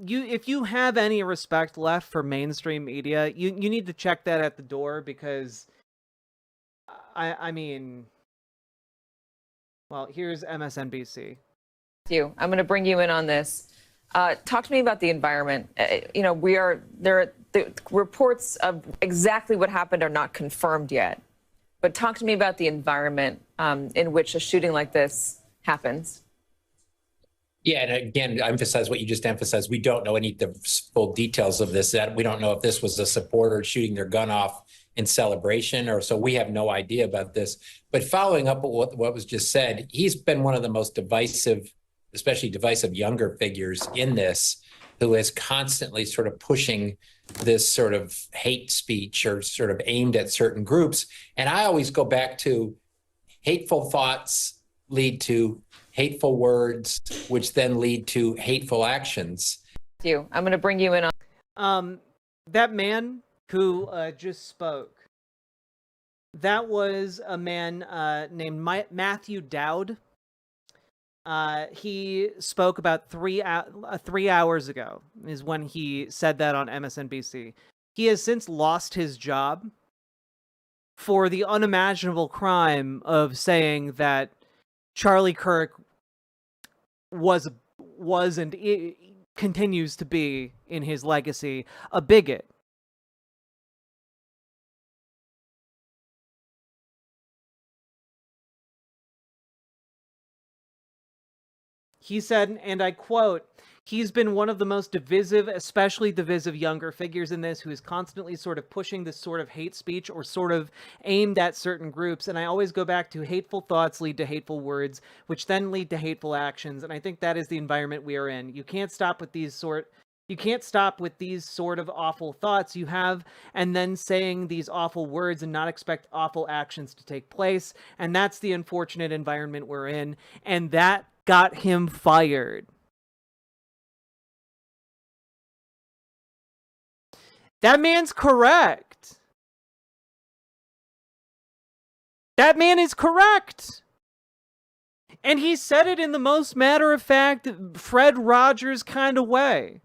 if you have any respect left for mainstream media, you need to check that at the door, because I mean, well, here's MSNBC. I'm going to bring you in on this. Talk to me about the environment. The reports of exactly what happened are not confirmed yet, but talk to me about the environment in which a shooting like this happens. Yeah, and again, I emphasize what you just emphasized. We don't know any of the full details of this. That we don't know if this was a supporter shooting their gun off in celebration, or so we have no idea about this. But following up with what was just said, he's been one of the most divisive, especially divisive younger figures in this, who is constantly sort of pushing this sort of hate speech or sort of aimed at certain groups. And I always go back to hateful thoughts lead to hateful words, which then lead to hateful actions. I'm going to bring you in on that man who just spoke. That was a man named Matthew Dowd. He spoke about 3 hours ago, is when he said that on MSNBC. He has since lost his job for the unimaginable crime of saying that Charlie Kirk was and continues to be, in his legacy, a bigot. He said, and I quote, "He's been one of the most divisive, especially divisive younger figures in this, who is constantly sort of pushing this sort of hate speech or sort of aimed at certain groups. And I always go back to hateful thoughts lead to hateful words, which then lead to hateful actions. And I think that is the environment we are in. You can't stop with these sort of awful thoughts you have, and then saying these awful words and not expect awful actions to take place. And that's the unfortunate environment we're in. And that got him fired." That man's correct. That man is correct. And he said it in the most matter-of-fact, Fred Rogers kind of way.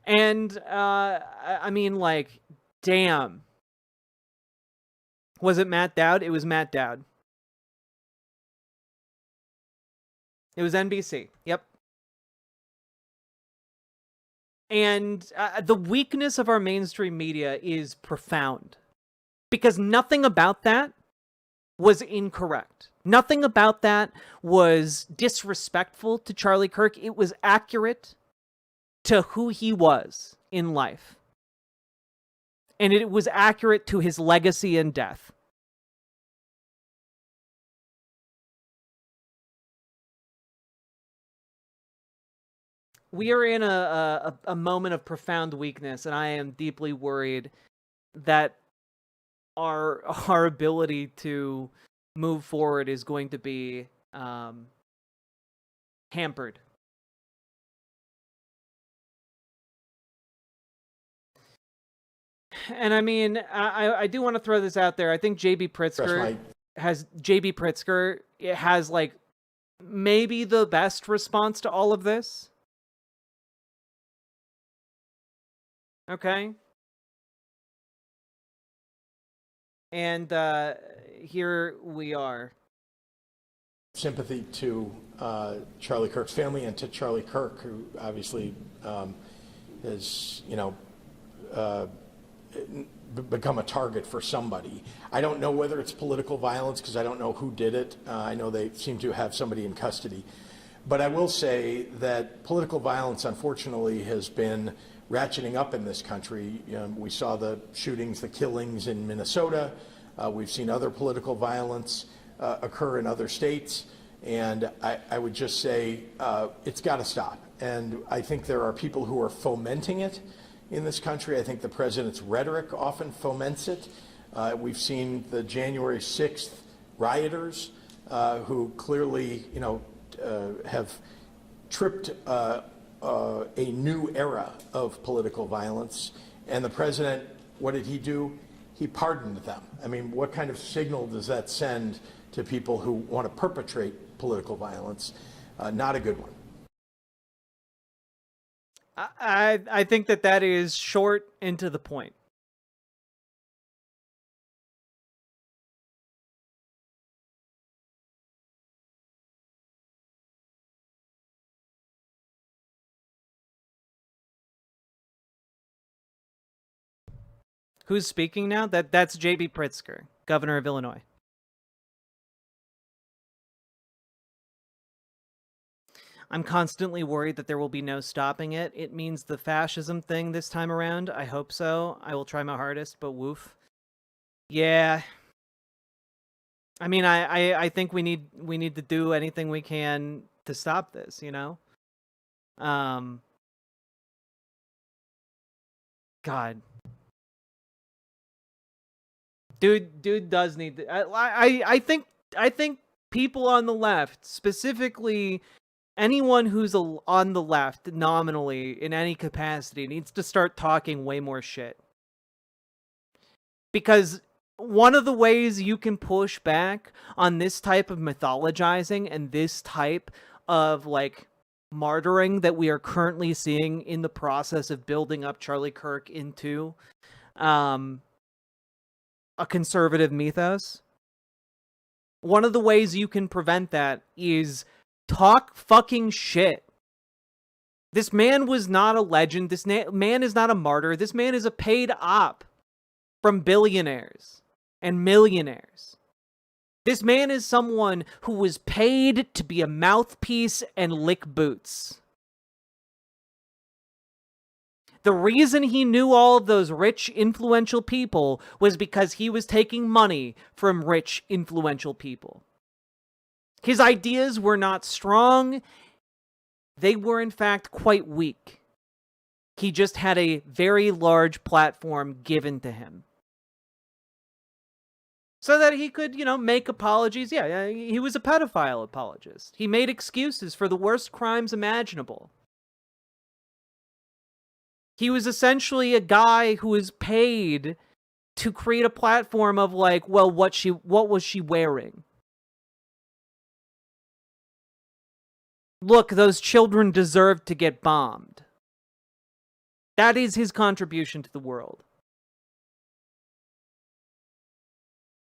And, I mean, like, damn. Was it Matt Dowd? It was Matt Dowd. It was NBC. Yep. And the weakness of our mainstream media is profound, because nothing about that was incorrect. Nothing about that was disrespectful to Charlie Kirk. It was accurate to who he was in life. And it was accurate to his legacy and death. We are in a moment of profound weakness, and I am deeply worried that our ability to move forward is going to be hampered. And I mean, I do want to throw this out there. I think J.B. Pritzker has like maybe the best response to all of this. Okay. And here we are. Sympathy to Charlie Kirk's family and to Charlie Kirk, who obviously has, become a target for somebody. I don't know whether it's political violence, because I don't know who did it. I know they seem to have somebody in custody. But I will say that political violence, unfortunately, has been ratcheting up in this country. We saw the shootings, the killings in Minnesota. We've seen other political violence occur in other states. And I would just say it's got to stop. And I think there are people who are fomenting it in this country. I think the president's rhetoric often foments it. We've seen the January 6th rioters who clearly, have tripped a new era of political violence. And the president, what did he do? He pardoned them. I mean, what kind of signal does that send to people who want to perpetrate political violence? Not a good one. I think that is short and to the point. Who's speaking now? That's J.B. Pritzker, governor of Illinois. I'm constantly worried that there will be no stopping it. It means the fascism thing this time around. I hope so. I will try my hardest, but woof. Yeah. I mean, I think we need to do anything we can to stop this, you know? God. Dude does need to, I think people on the left, specifically anyone who's on the left nominally in any capacity, needs to start talking way more shit. Because one of the ways you can push back on this type of mythologizing and this type of like martyring that we are currently seeing in the process of building up Charlie Kirk into a conservative mythos. One of the ways you can prevent that is talk fucking shit. This man was not a legend. This man is not a martyr. This man is a paid op from billionaires and millionaires. This man is someone who was paid to be a mouthpiece and lick boots. The reason he knew all of those rich, influential people was because he was taking money from rich, influential people. His ideas were not strong. They were, in fact, quite weak. He just had a very large platform given to him. So that he could, you know, make apologies. Yeah, he was a pedophile apologist. He made excuses for the worst crimes imaginable. He was essentially a guy who was paid to create a platform of like, well, what was she wearing? Look, those children deserved to get bombed. That is his contribution to the world.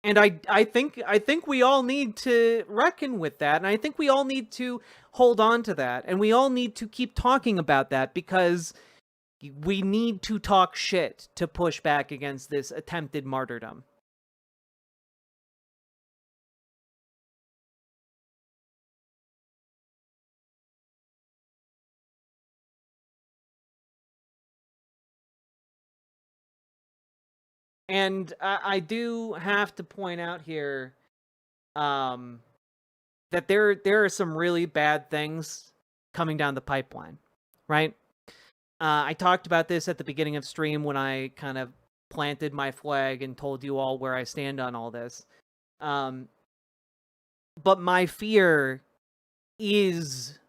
And I think we all need to reckon with that, and I think we all need to hold on to that, and we all need to keep talking about that, because we need to talk shit to push back against this attempted martyrdom. And I do have to point out here that there are some really bad things coming down the pipeline, right? I talked about this at the beginning of stream when I kind of planted my flag and told you all where I stand on all this. But my fear is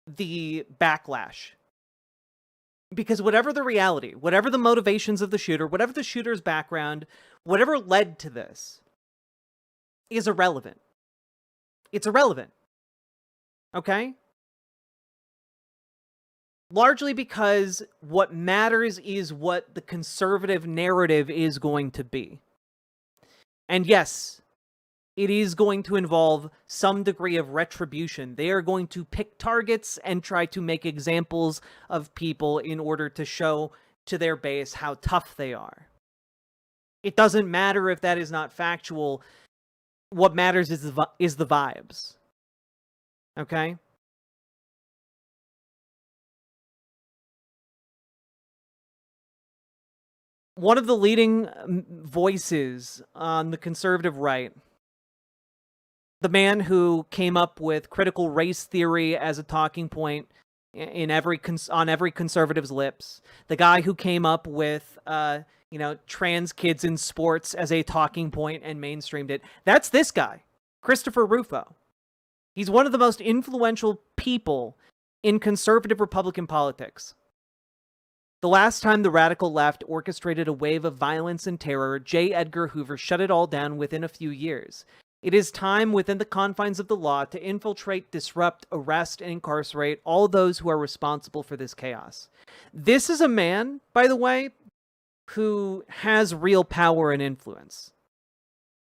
the backlash. Because whatever the reality, whatever the motivations of the shooter, whatever the shooter's background, whatever led to this is irrelevant. It's irrelevant. Okay? Largely because what matters is what the conservative narrative is going to be. And yes, it is going to involve some degree of retribution. They are going to pick targets and try to make examples of people in order to show to their base how tough they are. It doesn't matter if that is not factual. What matters is the vibes. Okay? One of the leading voices on the conservative right, the man who came up with critical race theory as a talking point on every conservative's lips, the guy who came up with trans kids in sports as a talking point and mainstreamed it, that's this guy, Christopher Rufo. He's one of the most influential people in conservative Republican politics. The last time the radical left orchestrated a wave of violence and terror, J. Edgar Hoover shut it all down within a few years. It is time within the confines of the law to infiltrate, disrupt, arrest, and incarcerate all those who are responsible for this chaos. This is a man, by the way, who has real power and influence.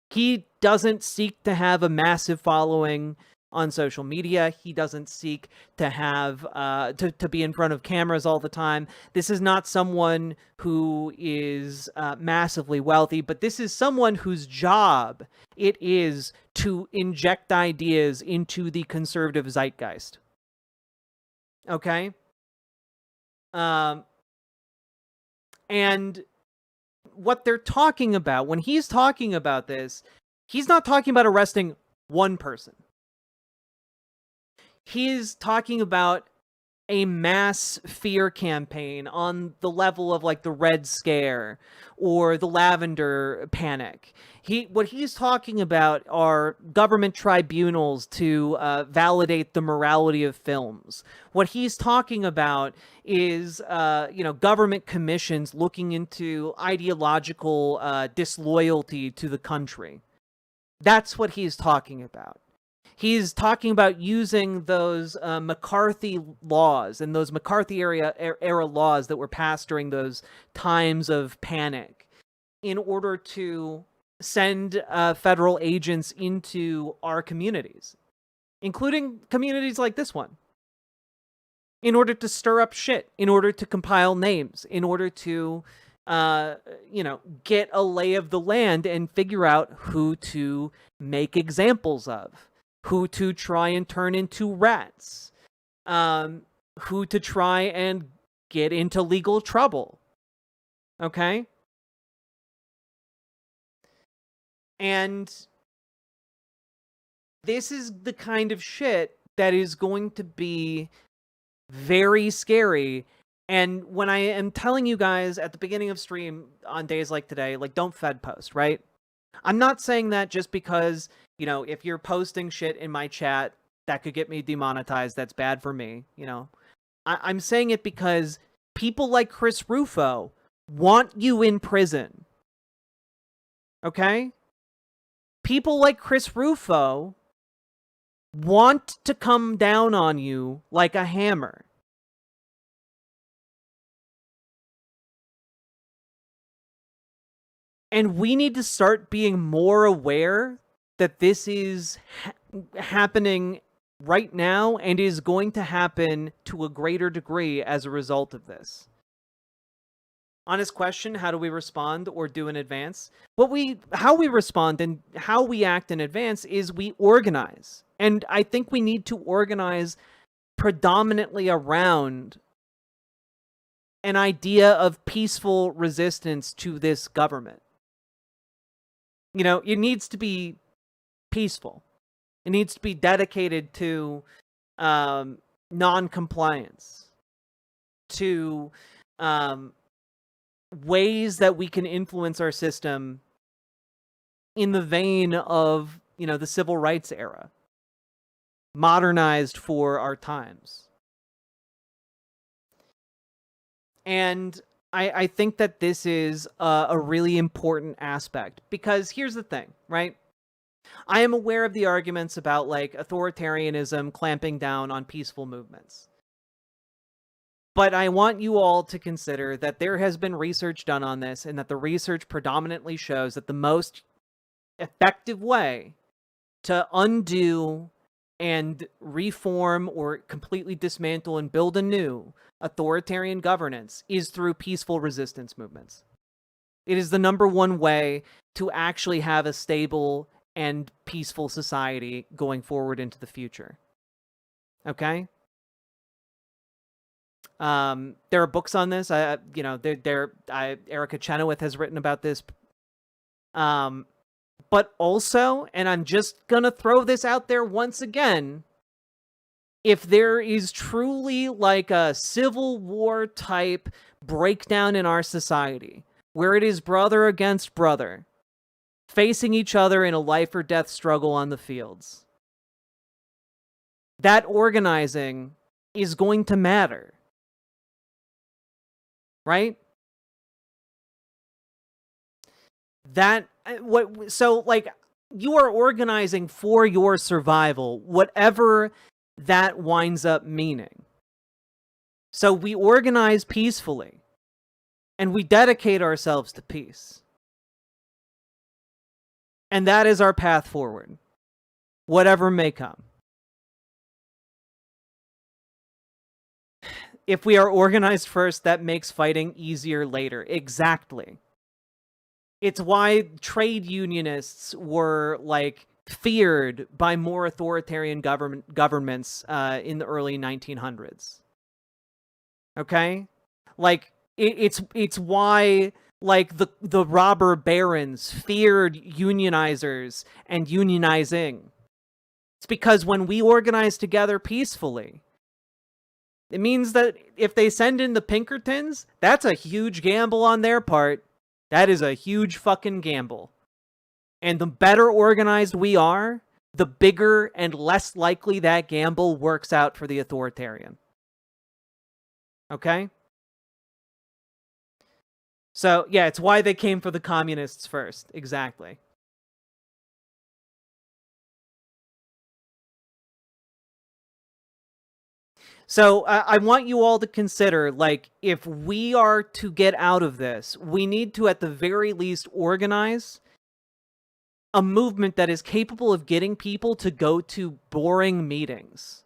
He doesn't seek to have a massive following on social media. He doesn't seek to have to be in front of cameras all the time. This is not someone who is massively wealthy, but this is someone whose job it is to inject ideas into the conservative zeitgeist. Okay? And what they're talking about, when he's talking about this, he's not talking about arresting one person. He's talking about a mass fear campaign on the level of like the Red Scare or the Lavender Panic. What he's talking about are government tribunals to validate the morality of films. What he's talking about is, government commissions looking into ideological disloyalty to the country. That's what he's talking about. He's talking about using those McCarthy laws and those McCarthy era laws that were passed during those times of panic in order to send federal agents into our communities, including communities like this one, in order to stir up shit, in order to compile names, in order to, get a lay of the land and figure out who to make examples of. Who to try and turn into rats, who to try and get into legal trouble, okay? And this is the kind of shit that is going to be very scary. And when I am telling you guys at the beginning of stream on days like today, like, don't Fed post, right? I'm not saying that just because, if you're posting shit in my chat, that could get me demonetized. That's bad for me, I'm saying it because people like Chris Rufo want you in prison. Okay? People like Chris Rufo want to come down on you like a hammer. And we need to start being more aware that this is happening right now and is going to happen to a greater degree as a result of this. On his question, how do we respond or do in advance? How we respond and how we act in advance is we organize. And I think we need to organize predominantly around an idea of peaceful resistance to this government. It needs to be peaceful. It needs to be dedicated to non-compliance, to ways that we can influence our system in the vein of, the civil rights era, modernized for our times. And I think that this is a really important aspect, because here's the thing, right? I am aware of the arguments about authoritarianism clamping down on peaceful movements. But I want you all to consider that there has been research done on this, and that the research predominantly shows that the most effective way to undo and reform or completely dismantle and build anew authoritarian governance is through peaceful resistance movements. It is the number one way to actually have a stable and peaceful society going forward into the future. Okay? There are books on this. Erica Chenoweth has written about this. But also, and I'm just gonna throw this out there once again, if there is truly a Civil War type breakdown in our society, where it is brother against brother, facing each other in a life or death struggle on the fields, that organizing is going to matter. Right? So like, you are organizing for your survival, whatever that winds up meaning. So we organize peacefully, and we dedicate ourselves to peace. And that is our path forward, whatever may come. If we are organized first, that makes fighting easier later. Exactly. It's why trade unionists were, like, feared by more authoritarian governments in the early 1900s. Okay? Like, it's why, like, the robber barons feared unionizers and unionizing. It's because when we organize together peacefully, it means that if they send in the Pinkertons, that's a huge gamble on their part. That is a huge fucking gamble. And the better organized we are, the bigger and less likely that gamble works out for the authoritarian. Okay? So, yeah, it's why they came for the communists first. Exactly. So I want you all to consider, like, if we are to get out of this, we need to, at the very least, organize a movement that is capable of getting people to go to boring meetings.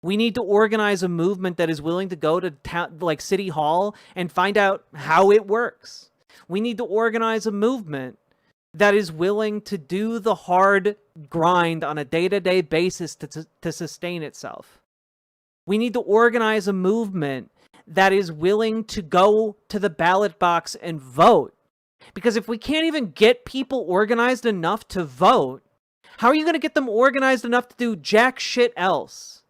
We need to organize a movement that is willing to go to like City Hall and find out how it works. We need to organize a movement that is willing to do the hard grind on a day-to-day basis to sustain itself. We need to organize a movement that is willing to go to the ballot box and vote. Because if we can't even get people organized enough to vote, how are you going to get them organized enough to do jack shit else?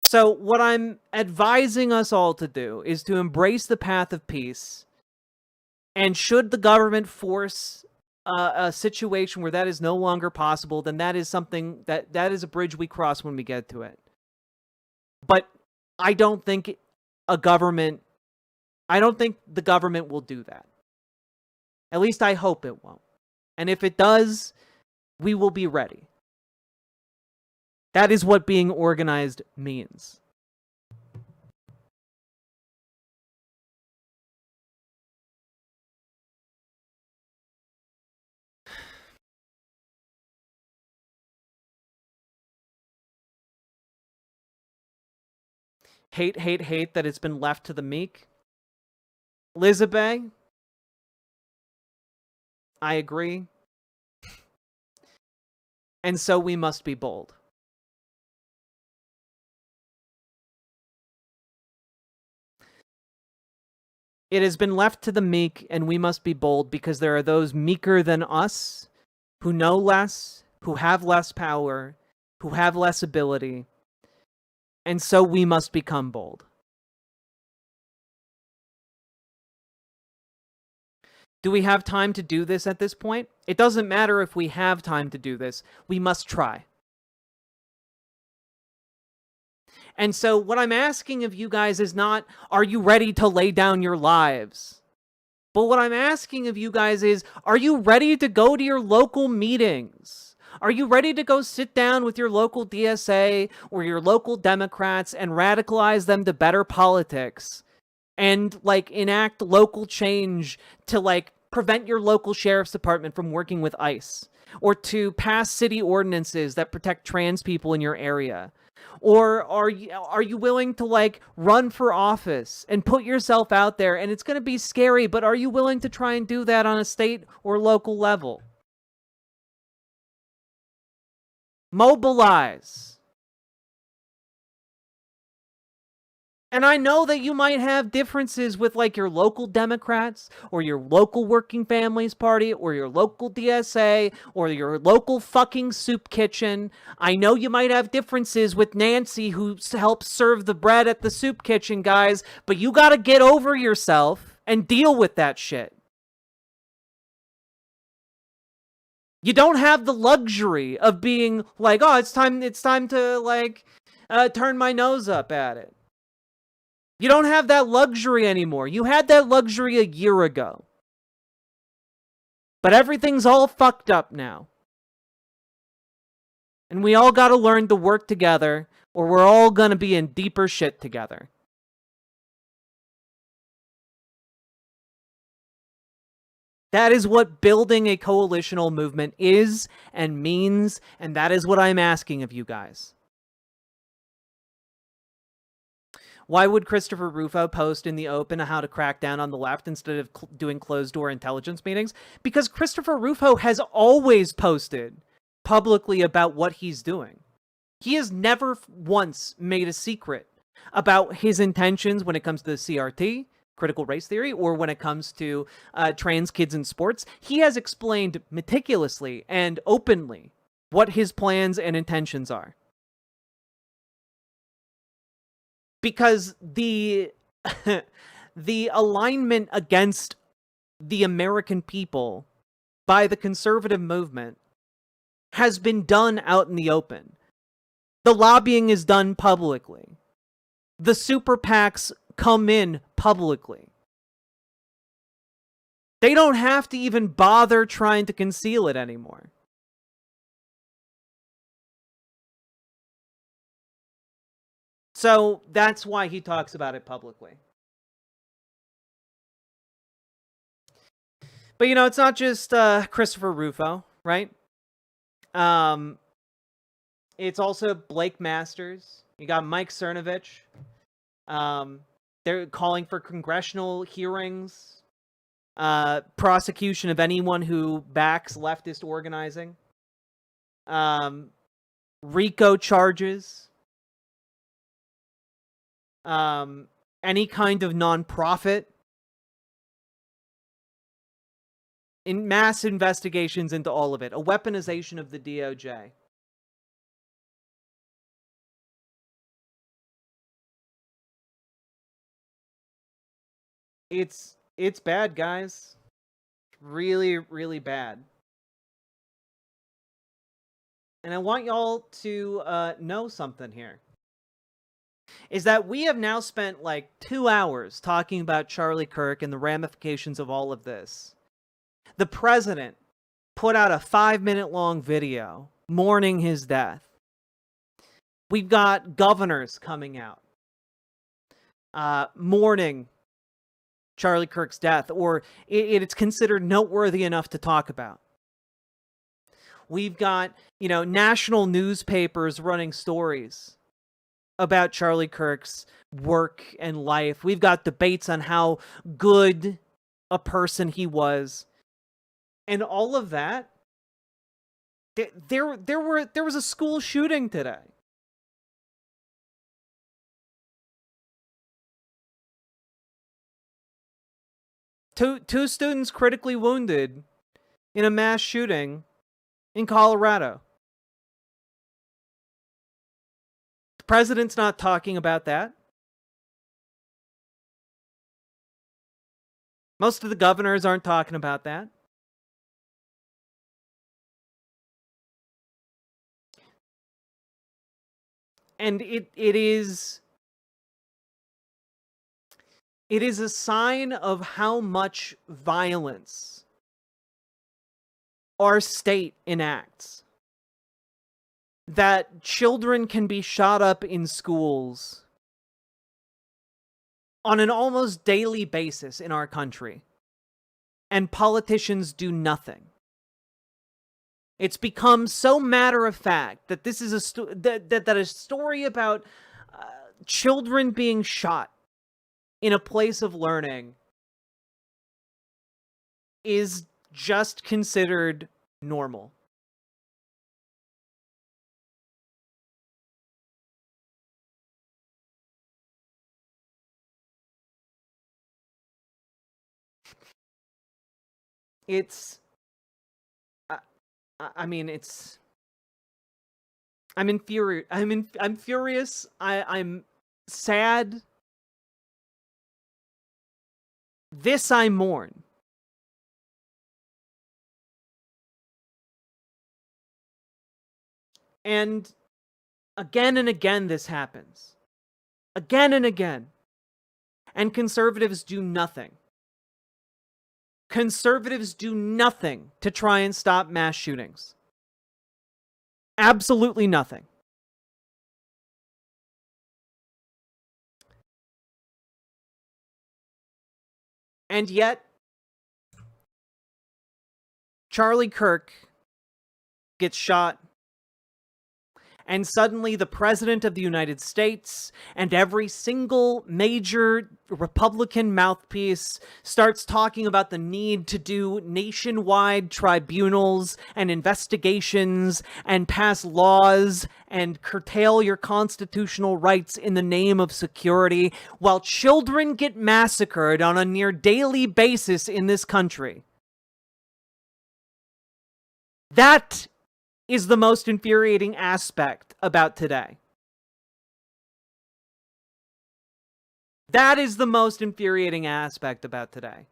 So what I'm advising us all to do is to embrace the path of peace. And should the government force a situation where that is no longer possible, then that is something that is a bridge we cross when we get to it. But I don't think the government will do that. At least I hope it won't. And if it does, we will be ready. That is what being organized means. Hate that it's been left to the meek. Elizabeth, I agree. And so we must be bold. It has been left to the meek, and we must be bold because there are those meeker than us who know less, who have less power, who have less ability. And so we must become bold. Do we have time to do this at this point? It doesn't matter if we have time to do this. We must try. And so what I'm asking of you guys is not, are you ready to lay down your lives? But what I'm asking of you guys is, are you ready to go to your local meetings? Are you ready to go sit down with your local DSA or your local Democrats and radicalize them to better politics and, like, enact local change to, like, prevent your local sheriff's department from working with ICE, or to pass city ordinances that protect trans people in your area? Or are you willing to, like, run for office and put yourself out there? And it's going to be scary, but are you willing to try and do that on a state or local level? Mobilize. And I know that you might have differences with, like, your local Democrats or your local Working Families Party or your local DSA or your local fucking soup kitchen. I know you might have differences with Nancy, who helps serve the bread at the soup kitchen, guys, but you gotta get over yourself and deal with that shit. You don't have the luxury of being like, oh, it's time to, like, turn my nose up at it. You don't have that luxury anymore. You had that luxury a year ago. But everything's all fucked up now. And we all gotta learn to work together, or we're all gonna be in deeper shit together. That is what building a coalitional movement is and means, and that is what I'm asking of you guys. Why would Christopher Rufo post in the open how to crack down on the left instead of doing closed-door intelligence meetings? Because Christopher Rufo has always posted publicly about what he's doing. He has never once made a secret about his intentions when it comes to the CRT, critical race theory, or when it comes to trans kids in sports. He has explained meticulously and openly what his plans and intentions are. Because the alignment against the American people by the conservative movement has been done out in the open. The lobbying is done publicly. The super PACs come in publicly. They don't have to even bother trying to conceal it anymore. So that's why he talks about it publicly. But, you know, it's not just Christopher Rufo, right? It's also Blake Masters. You got Mike Cernovich. They're calling for congressional hearings, prosecution of anyone who backs leftist organizing, RICO charges, any kind of nonprofit, in mass investigations into all of it, a weaponization of the DOJ. It's bad, guys. Really, really bad. And I want y'all to know something here. Is that we have now spent like 2 hours talking about Charlie Kirk and the ramifications of all of this. The president put out a 5-minute long video mourning his death. We've got governors coming out mourning Charlie Kirk's death, or it's considered noteworthy enough to talk about. We've got, you know, national newspapers running stories about Charlie Kirk's work and life. We've got debates on how good a person he was. And all of that, there was a school shooting today. Two students critically wounded in a mass shooting in Colorado. The president's not talking about that. Most of the governors aren't talking about that. And it is a sign of how much violence our state enacts. That children can be shot up in schools on an almost daily basis in our country, and politicians do nothing. It's become so matter of fact that this is that a story about children being shot in a place of learning is just considered normal. It's I'm infuriated. I'm furious. I'm sad. This I mourn. And Again and again this happens. Again and again. And conservatives do nothing. Conservatives do nothing to try and stop mass shootings. Absolutely nothing. And yet, Charlie Kirk gets shot, and suddenly the President of the United States and every single major Republican mouthpiece starts talking about the need to do nationwide tribunals and investigations and pass laws and curtail your constitutional rights in the name of security, while children get massacred on a near daily basis in this country. That is the most infuriating aspect about today. That is the most infuriating aspect about today.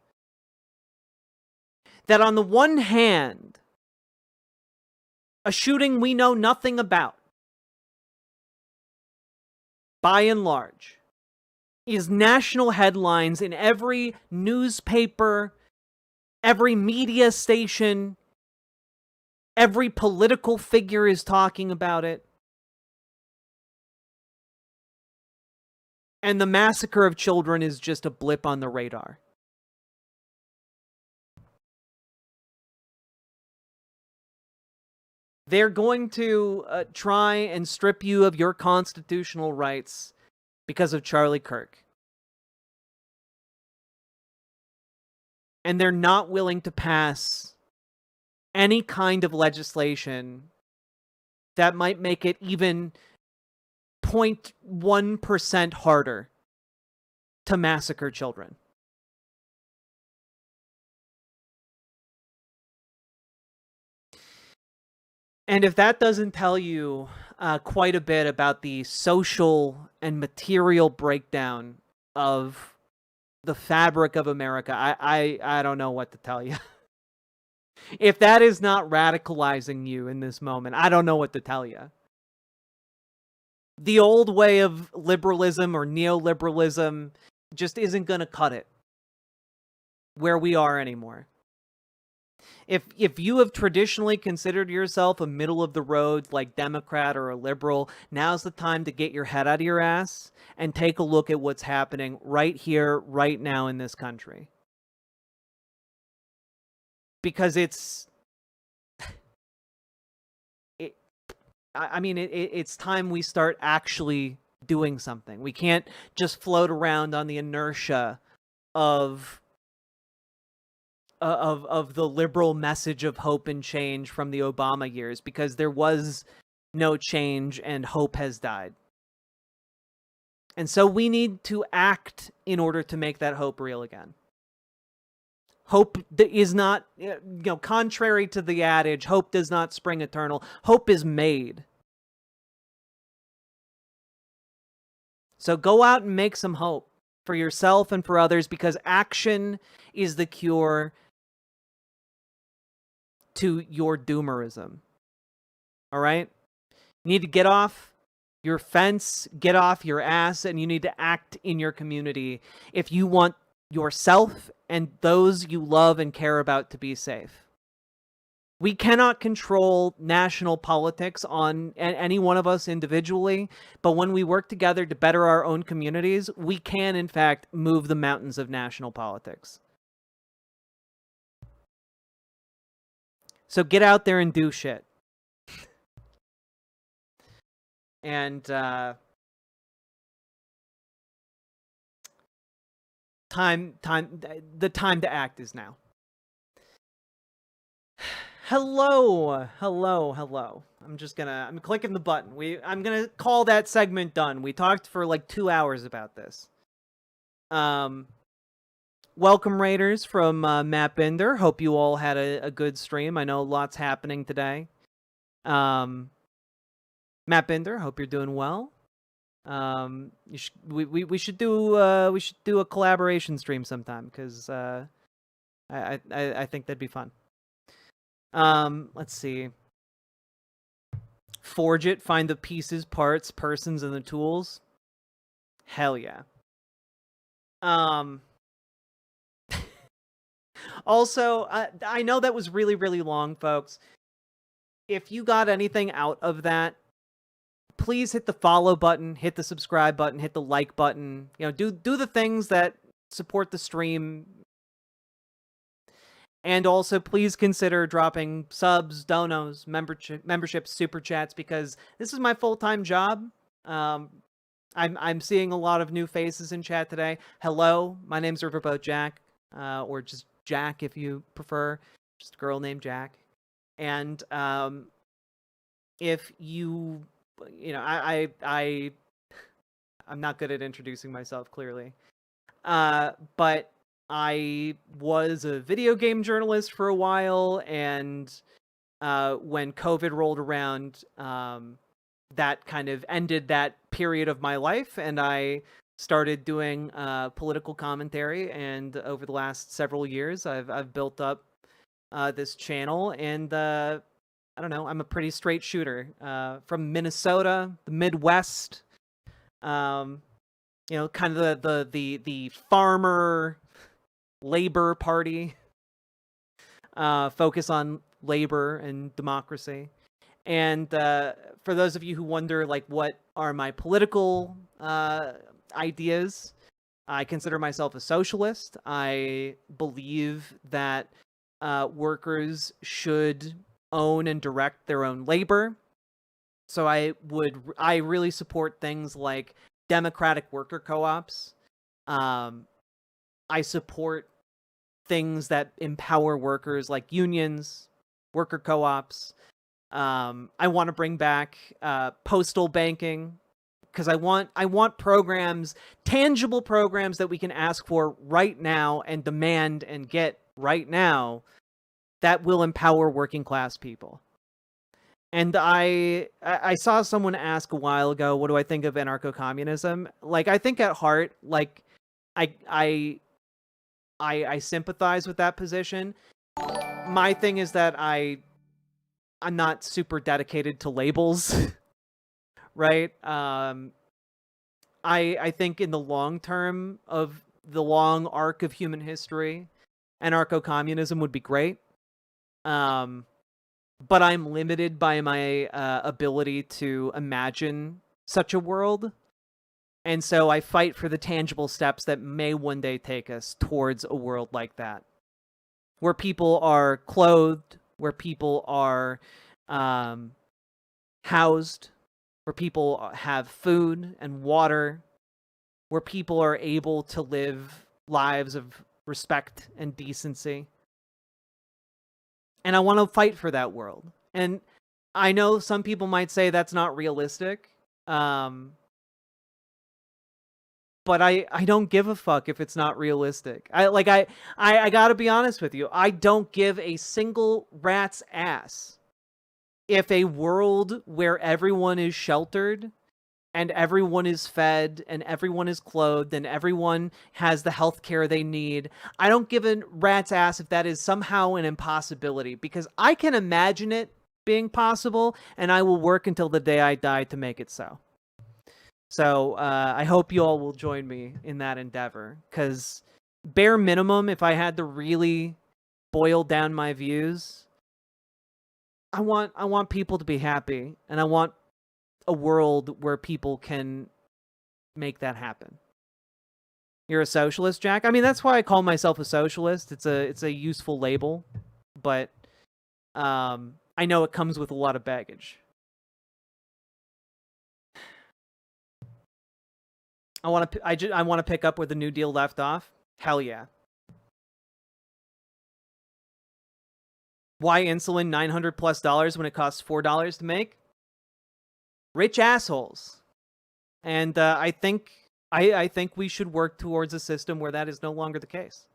That on the one hand, a shooting we know nothing about, by and large, is national headlines in every newspaper, every media station. Every political figure is talking about it. And the massacre of children is just a blip on the radar. They're going to try and strip you of your constitutional rights because of Charlie Kirk. And they're not willing to pass any kind of legislation that might make it even 0.1% harder to massacre children. And if that doesn't tell you quite a bit about the social and material breakdown of the fabric of America, I don't know what to tell you. If that is not radicalizing you in this moment, I don't know what to tell you. The old way of liberalism or neoliberalism just isn't going to cut it where we are anymore. If you have traditionally considered yourself a middle of the road like Democrat or a liberal, now's the time to get your head out of your ass and take a look at what's happening right here, right now in this country. Because it's time we start actually doing something. We can't just float around on the inertia of the liberal message of hope and change from the Obama years, because there was no change and hope has died. And so we need to act in order to make that hope real again. Hope is not, contrary to the adage, hope does not spring eternal. Hope is made. So go out and make some hope for yourself and for others, because action is the cure to your doomerism. All right? You need to get off your fence, get off your ass, and you need to act in your community if you want yourself and those you love and care about to be safe. We cannot control national politics on any one of us individually, but when we work together to better our own communities, we can, in fact, move the mountains of national politics. So get out there and do shit. And the time to act is now. Hello. I'm clicking the button. I'm gonna call that segment done. We talked for like 2 hours about this. Welcome, Raiders, from Matt Binder. Hope you all had a good stream. I know lots happening today. Matt Binder, hope you're doing well. We should do a collaboration stream sometime, because I think that'd be fun. Let's see. forge it, find the pieces, parts, persons, and the tools. Hell yeah. Also, I know that was really, really long, folks. If you got anything out of that, please hit the follow button, hit the subscribe button, hit the like button. You know, do the things that support the stream. And also, please consider dropping subs, donos, memberships, super chats, because this is my full-time job. I'm seeing a lot of new faces in chat today. Hello, my name's Riverboat Jack, or just Jack if you prefer. Just a girl named Jack. And if you know, I'm not good at introducing myself, clearly. But I was a video game journalist for a while, and when COVID rolled around, that kind of ended that period of my life, and I started doing political commentary. And over the last several years, I've built up this channel, and I don't know, I'm a pretty straight shooter from Minnesota, the Midwest. You know, kind of the farmer labor party, focus on labor and democracy. And for those of you who wonder, like, what are my political ideas, I consider myself a socialist. I believe that workers should own and direct their own labor. So I really support things like democratic worker co-ops. I support things that empower workers, like unions, worker co-ops. I want to bring back postal banking, because I want programs, tangible programs that we can ask for right now and demand and get right now that will empower working class people. And I saw someone ask a while ago, what do I think of anarcho-communism? Like, I think at heart, like, I sympathize with that position. My thing is that I'm not super dedicated to labels, right? I think in the long term of the long arc of human history, anarcho-communism would be great. But I'm limited by my ability to imagine such a world. And so I fight for the tangible steps that may one day take us towards a world like that, where people are clothed, where people are housed, where people have food and water, where people are able to live lives of respect and decency. And I want to fight for that world. And I know some people might say that's not realistic. But I don't give a fuck if it's not realistic. I gotta be honest with you. I don't give a single rat's ass if a world where everyone is sheltered and everyone is fed and everyone is clothed and everyone has the health care they need. I don't give a rat's ass if that is somehow an impossibility, because I can imagine it being possible, and I will work until the day I die to make it so. So I hope you all will join me in that endeavor, because bare minimum, if I had to really boil down my views, I want people to be happy, and I want a world where people can make that happen. You're a socialist, Jack? I mean, that's why I call myself a socialist. It's a useful label, but I know it comes with a lot of baggage. I want to pick up where the New Deal left off. Hell yeah. Why insulin $900+ when it costs $4 to make? Rich assholes. And I think we should work towards a system where that is no longer the case.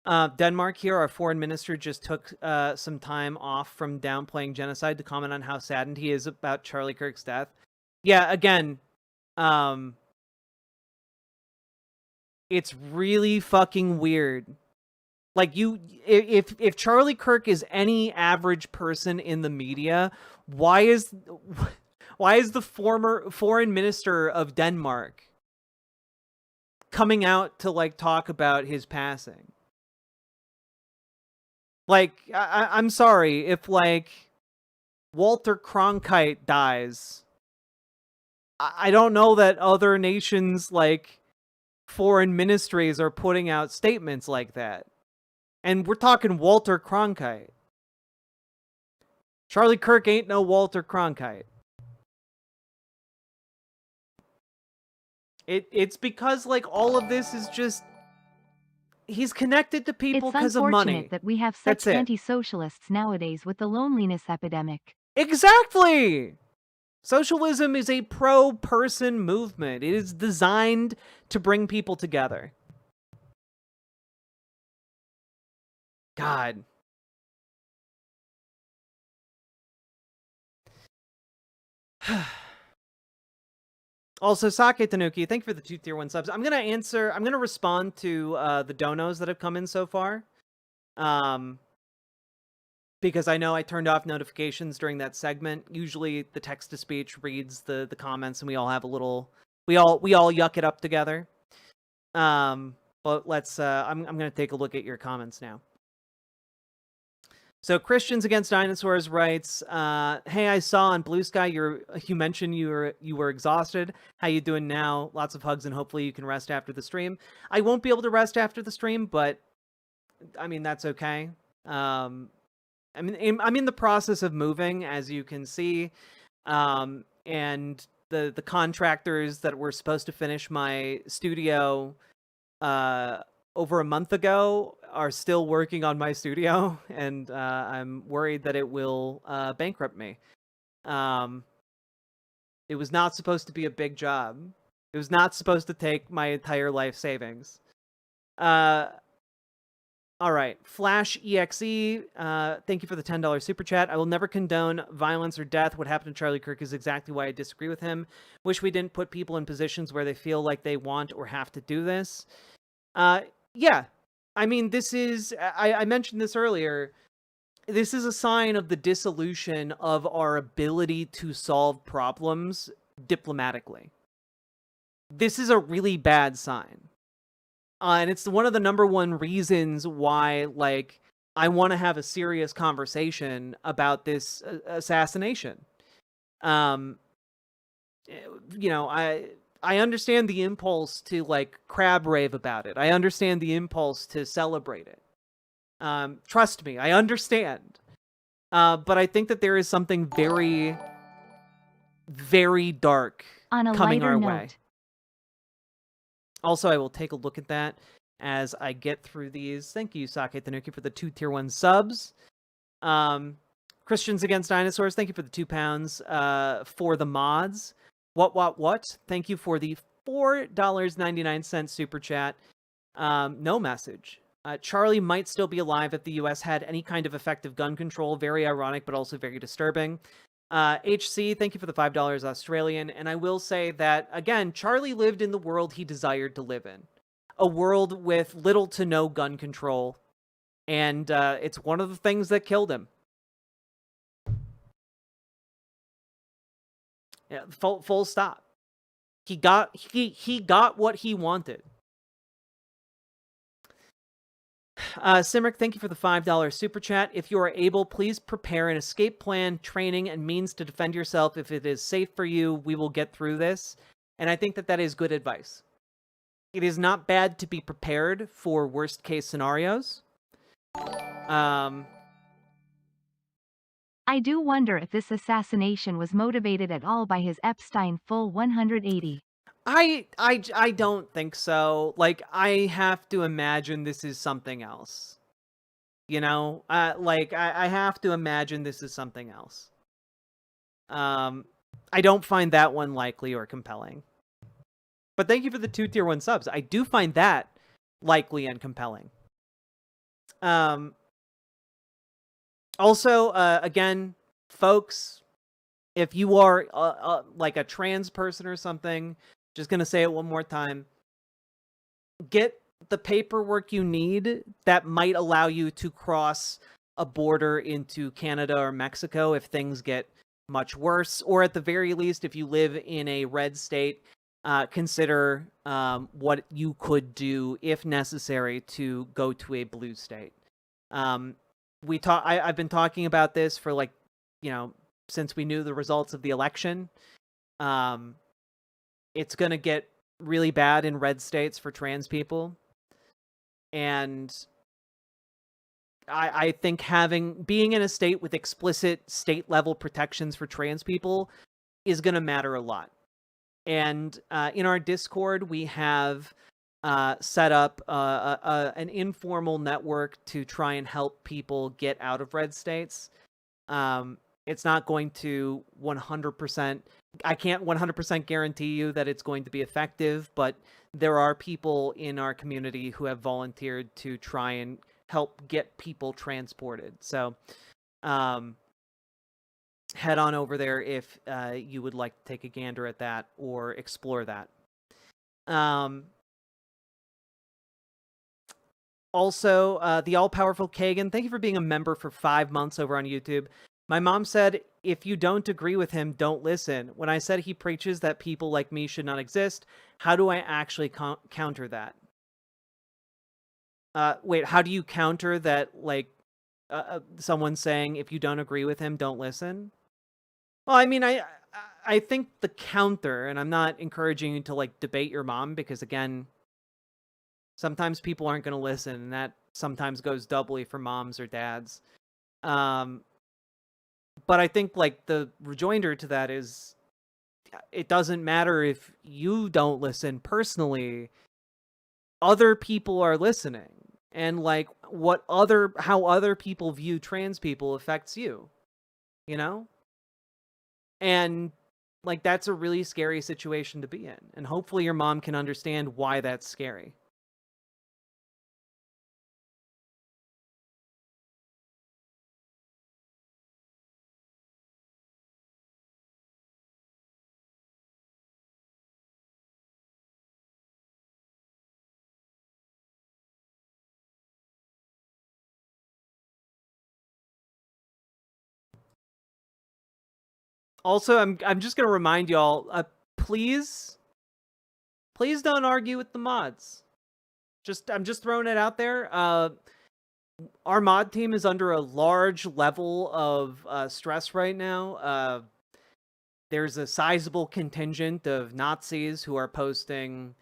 Denmark here, our foreign minister just took some time off from downplaying genocide to comment on how saddened he is about Charlie Kirk's death. Yeah, again, it's really fucking weird. Like if Charlie Kirk is any average person in the media, why is the former foreign minister of Denmark coming out to like talk about his passing? Like, I'm sorry, if like Walter Cronkite dies, I don't know that other nations like foreign ministries are putting out statements like that. And we're talking Walter Cronkite. Charlie Kirk ain't no Walter Cronkite. It's because like all of this is just, he's connected to people because of money. It's unfortunate that we have such anti-socialists nowadays with the loneliness epidemic. Exactly! Socialism is a pro-person movement. It is designed to bring people together. God. Also, Sake Tanuki, thank you for the 2 tier 1 subs. I'm going to respond to the donos that have come in so far. Because I know I turned off notifications during that segment. Usually the text-to-speech reads the comments and we all have a little, we all yuck it up together. But let's, I'm going to take a look at your comments now. So Christians Against Dinosaurs writes, hey, I saw on Blue Sky you mentioned you were exhausted. How you doing now? Lots of hugs and hopefully you can rest after the stream. I won't be able to rest after the stream, but I mean, that's okay. I mean, I'm in the process of moving, as you can see, and the contractors that were supposed to finish my studio over a month ago are still working on my studio, and I'm worried that it will bankrupt me. It was not supposed to be a big job. It was not supposed to take my entire life savings. All right, Flash EXE, thank you for the $10 super chat. I will never condone violence or death. What happened to Charlie Kirk is exactly why I disagree with him. Wish we didn't put people in positions where they feel like they want or have to do this. Yeah, I mean, this is, I mentioned this earlier, this is a sign of the dissolution of our ability to solve problems diplomatically. This is a really bad sign. And it's one of the #1 reasons why, like, I want to have a serious conversation about this assassination. You know, I understand the impulse to, like, crab rave about it. I understand the impulse to celebrate it. Trust me, I understand. But I think that there is something very, very dark coming our way. Also, I will take a look at that as I get through these. Thank you, Sake Tanuki, for the 2 tier 1 subs. Christians Against Dinosaurs, thank you for the £2 for the mods. What? Thank you for the $4.99 super chat. No message. Charlie might still be alive if the US had any kind of effective gun control. Very ironic, but also very disturbing. HC, thank you for the $5 Australian. And I will say that, again, Charlie lived in the world he desired to live in. A world with little to no gun control. And it's one of the things that killed him. Yeah, full stop. He got what he wanted. Simric, thank you for the $5 super chat. If you are able, please prepare an escape plan, training, and means to defend yourself. If it is safe for you, we will get through this. And I think that that is good advice. It is not bad to be prepared for worst case scenarios. I do wonder if this assassination was motivated at all by his Epstein full 180. I don't think so. Like, I have to imagine this is something else. You know? Like, I have to imagine this is something else. I don't find that one likely or compelling. But thank you for the 2 tier 1 subs. I do find that likely and compelling. Also, again, folks, if you are like a trans person or something, just gonna say it one more time, get the paperwork you need that might allow you to cross a border into Canada or Mexico if things get much worse, or at the very least, if you live in a red state, consider what you could do if necessary to go to a blue state. I've been talking about this for since we knew the results of the election. It's going to get really bad in red states for trans people. And I think being in a state with explicit state level protections for trans people is going to matter a lot. And in our Discord, we have set up an informal network to try and help people get out of red states. It's not going to 100%. I can't 100% guarantee you that it's going to be effective, but there are people in our community who have volunteered to try and help get people transported. So head on over there if you would like to take a gander at that or explore that. Also, the all-powerful Kagan, thank you for being a member for 5 months over on YouTube. My mom said, if you don't agree with him, don't listen. When I said he preaches that people like me should not exist, how do I actually counter that? Wait, how do you counter that, someone saying, if you don't agree with him, don't listen? Well, I mean, I think the counter, and I'm not encouraging you to, debate your mom, because, again, sometimes people aren't going to listen, and that sometimes goes doubly for moms or dads. But I think, the rejoinder to that is, it doesn't matter if you don't listen personally. Other people are listening. And, how other people view trans people affects you. You know? And, that's a really scary situation to be in. And hopefully your mom can understand why that's scary. Also, I'm just gonna remind y'all, please don't argue with the mods. I'm just throwing it out there. Our mod team is under a large level of stress right now. There's a sizable contingent of Nazis who are posting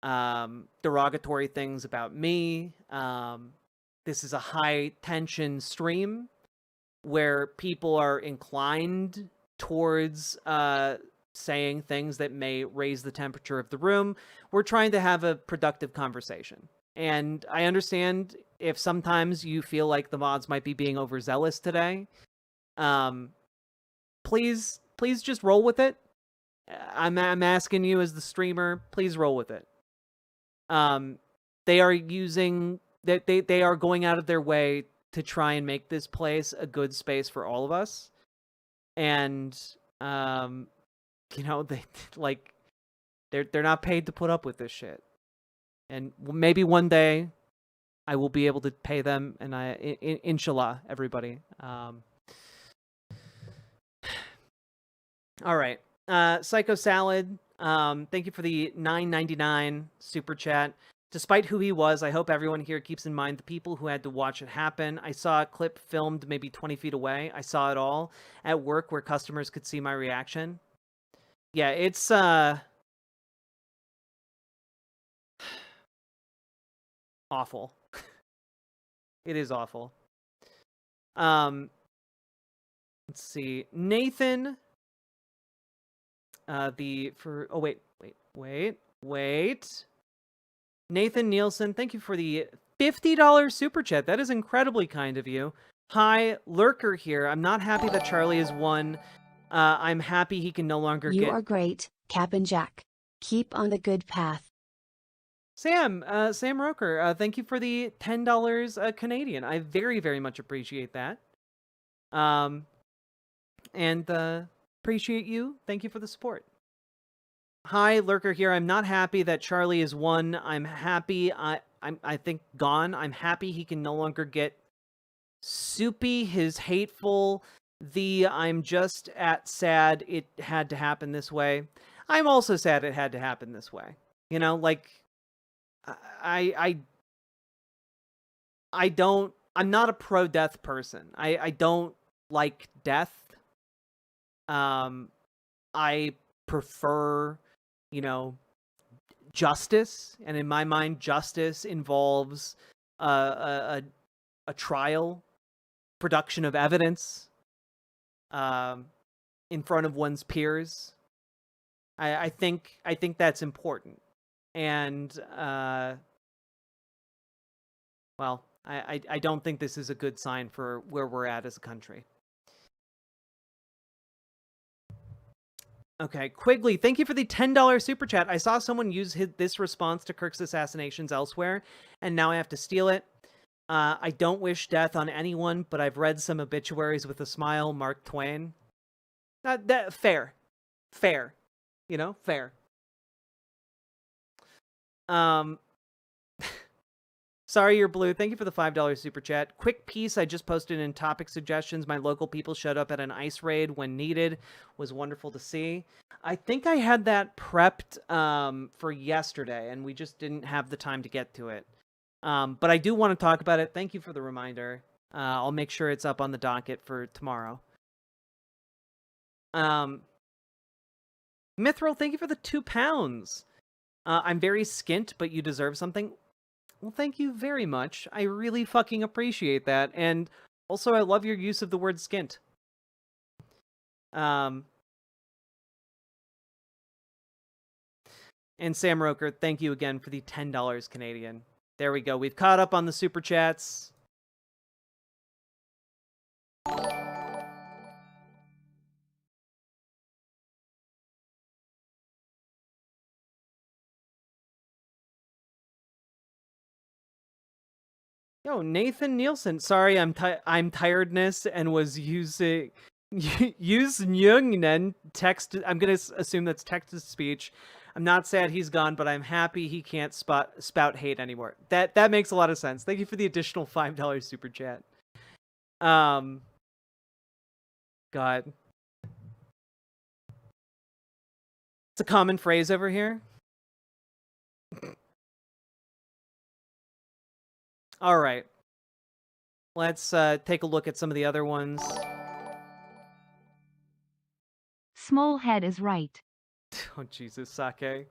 derogatory things about me. This is a high tension stream where people are inclined towards saying things that may raise the temperature of the room. We're trying to have a productive conversation. And I understand if sometimes you feel like the mods might be being overzealous today. Please just roll with it. I'm asking you as the streamer, please roll with it. They are they are going out of their way to try and make this place a good space for all of us. And they're not paid to put up with this shit. And maybe one day I will be able to pay them, and inshallah, everybody. All right. Psycho Salad, thank you for the $9.99 super chat. Despite who he was, I hope everyone here keeps in mind the people who had to watch it happen. I saw a clip filmed maybe 20 feet away. I saw it all at work where customers could see my reaction. Yeah, it's awful. It is awful. Let's see. Nathan wait. Nathan Nielsen, thank you for the $50 super chat. That is incredibly kind of you. Hi, Lurker here. I'm not happy that Charlie has won. I'm happy he can no longer You are great, Cap and Jack. Keep on the good path. Sam Roker, thank you for the $10 Canadian. I very, very much appreciate that. And appreciate you. Thank you for the support. Hi, Lurker here. I'm not happy that Charlie is won. I'm happy. I think gone. I'm happy he can no longer get soupy, his hateful, I'm just sad it had to happen this way. I'm also sad it had to happen this way. You know, like, I'm not a pro-death person. I don't like death. I prefer, you know, justice, and in my mind, justice involves a trial, production of evidence, in front of one's peers. I think that's important, and well, I don't think this is a good sign for where we're at as a country. Okay, Quigley, thank you for the $10 super chat. I saw someone use this response to Kirk's assassinations elsewhere, and now I have to steal it. I don't wish death on anyone, but I've read some obituaries with a smile. Mark Twain. Fair. Fair. You know, fair. Sorry you're blue. Thank you for the $5 super chat. Quick piece I just posted in topic suggestions. My local people showed up at an ice raid when needed. Was wonderful to see. I think I had that prepped for yesterday, and we just didn't have the time to get to it. But I do want to talk about it. Thank you for the reminder. I'll make sure it's up on the docket for tomorrow. Mithril, thank you for the £2. I'm very skint, but you deserve something. Well, thank you very much. I really fucking appreciate that. And also, I love your use of the word skint. And Sam Roker, thank you again for the $10 Canadian. There we go. We've caught up on the super chats. Yo, Nathan Nielsen. Sorry, I'm tiredness and was using text. I'm gonna assume that's text to speech. I'm not sad he's gone, but I'm happy he can't spout hate anymore. That makes a lot of sense. Thank you for the additional $5 super chat. God. It's a common phrase over here. All right. Let's take a look at some of the other ones. Smallhead is right. Oh Jesus, Sake.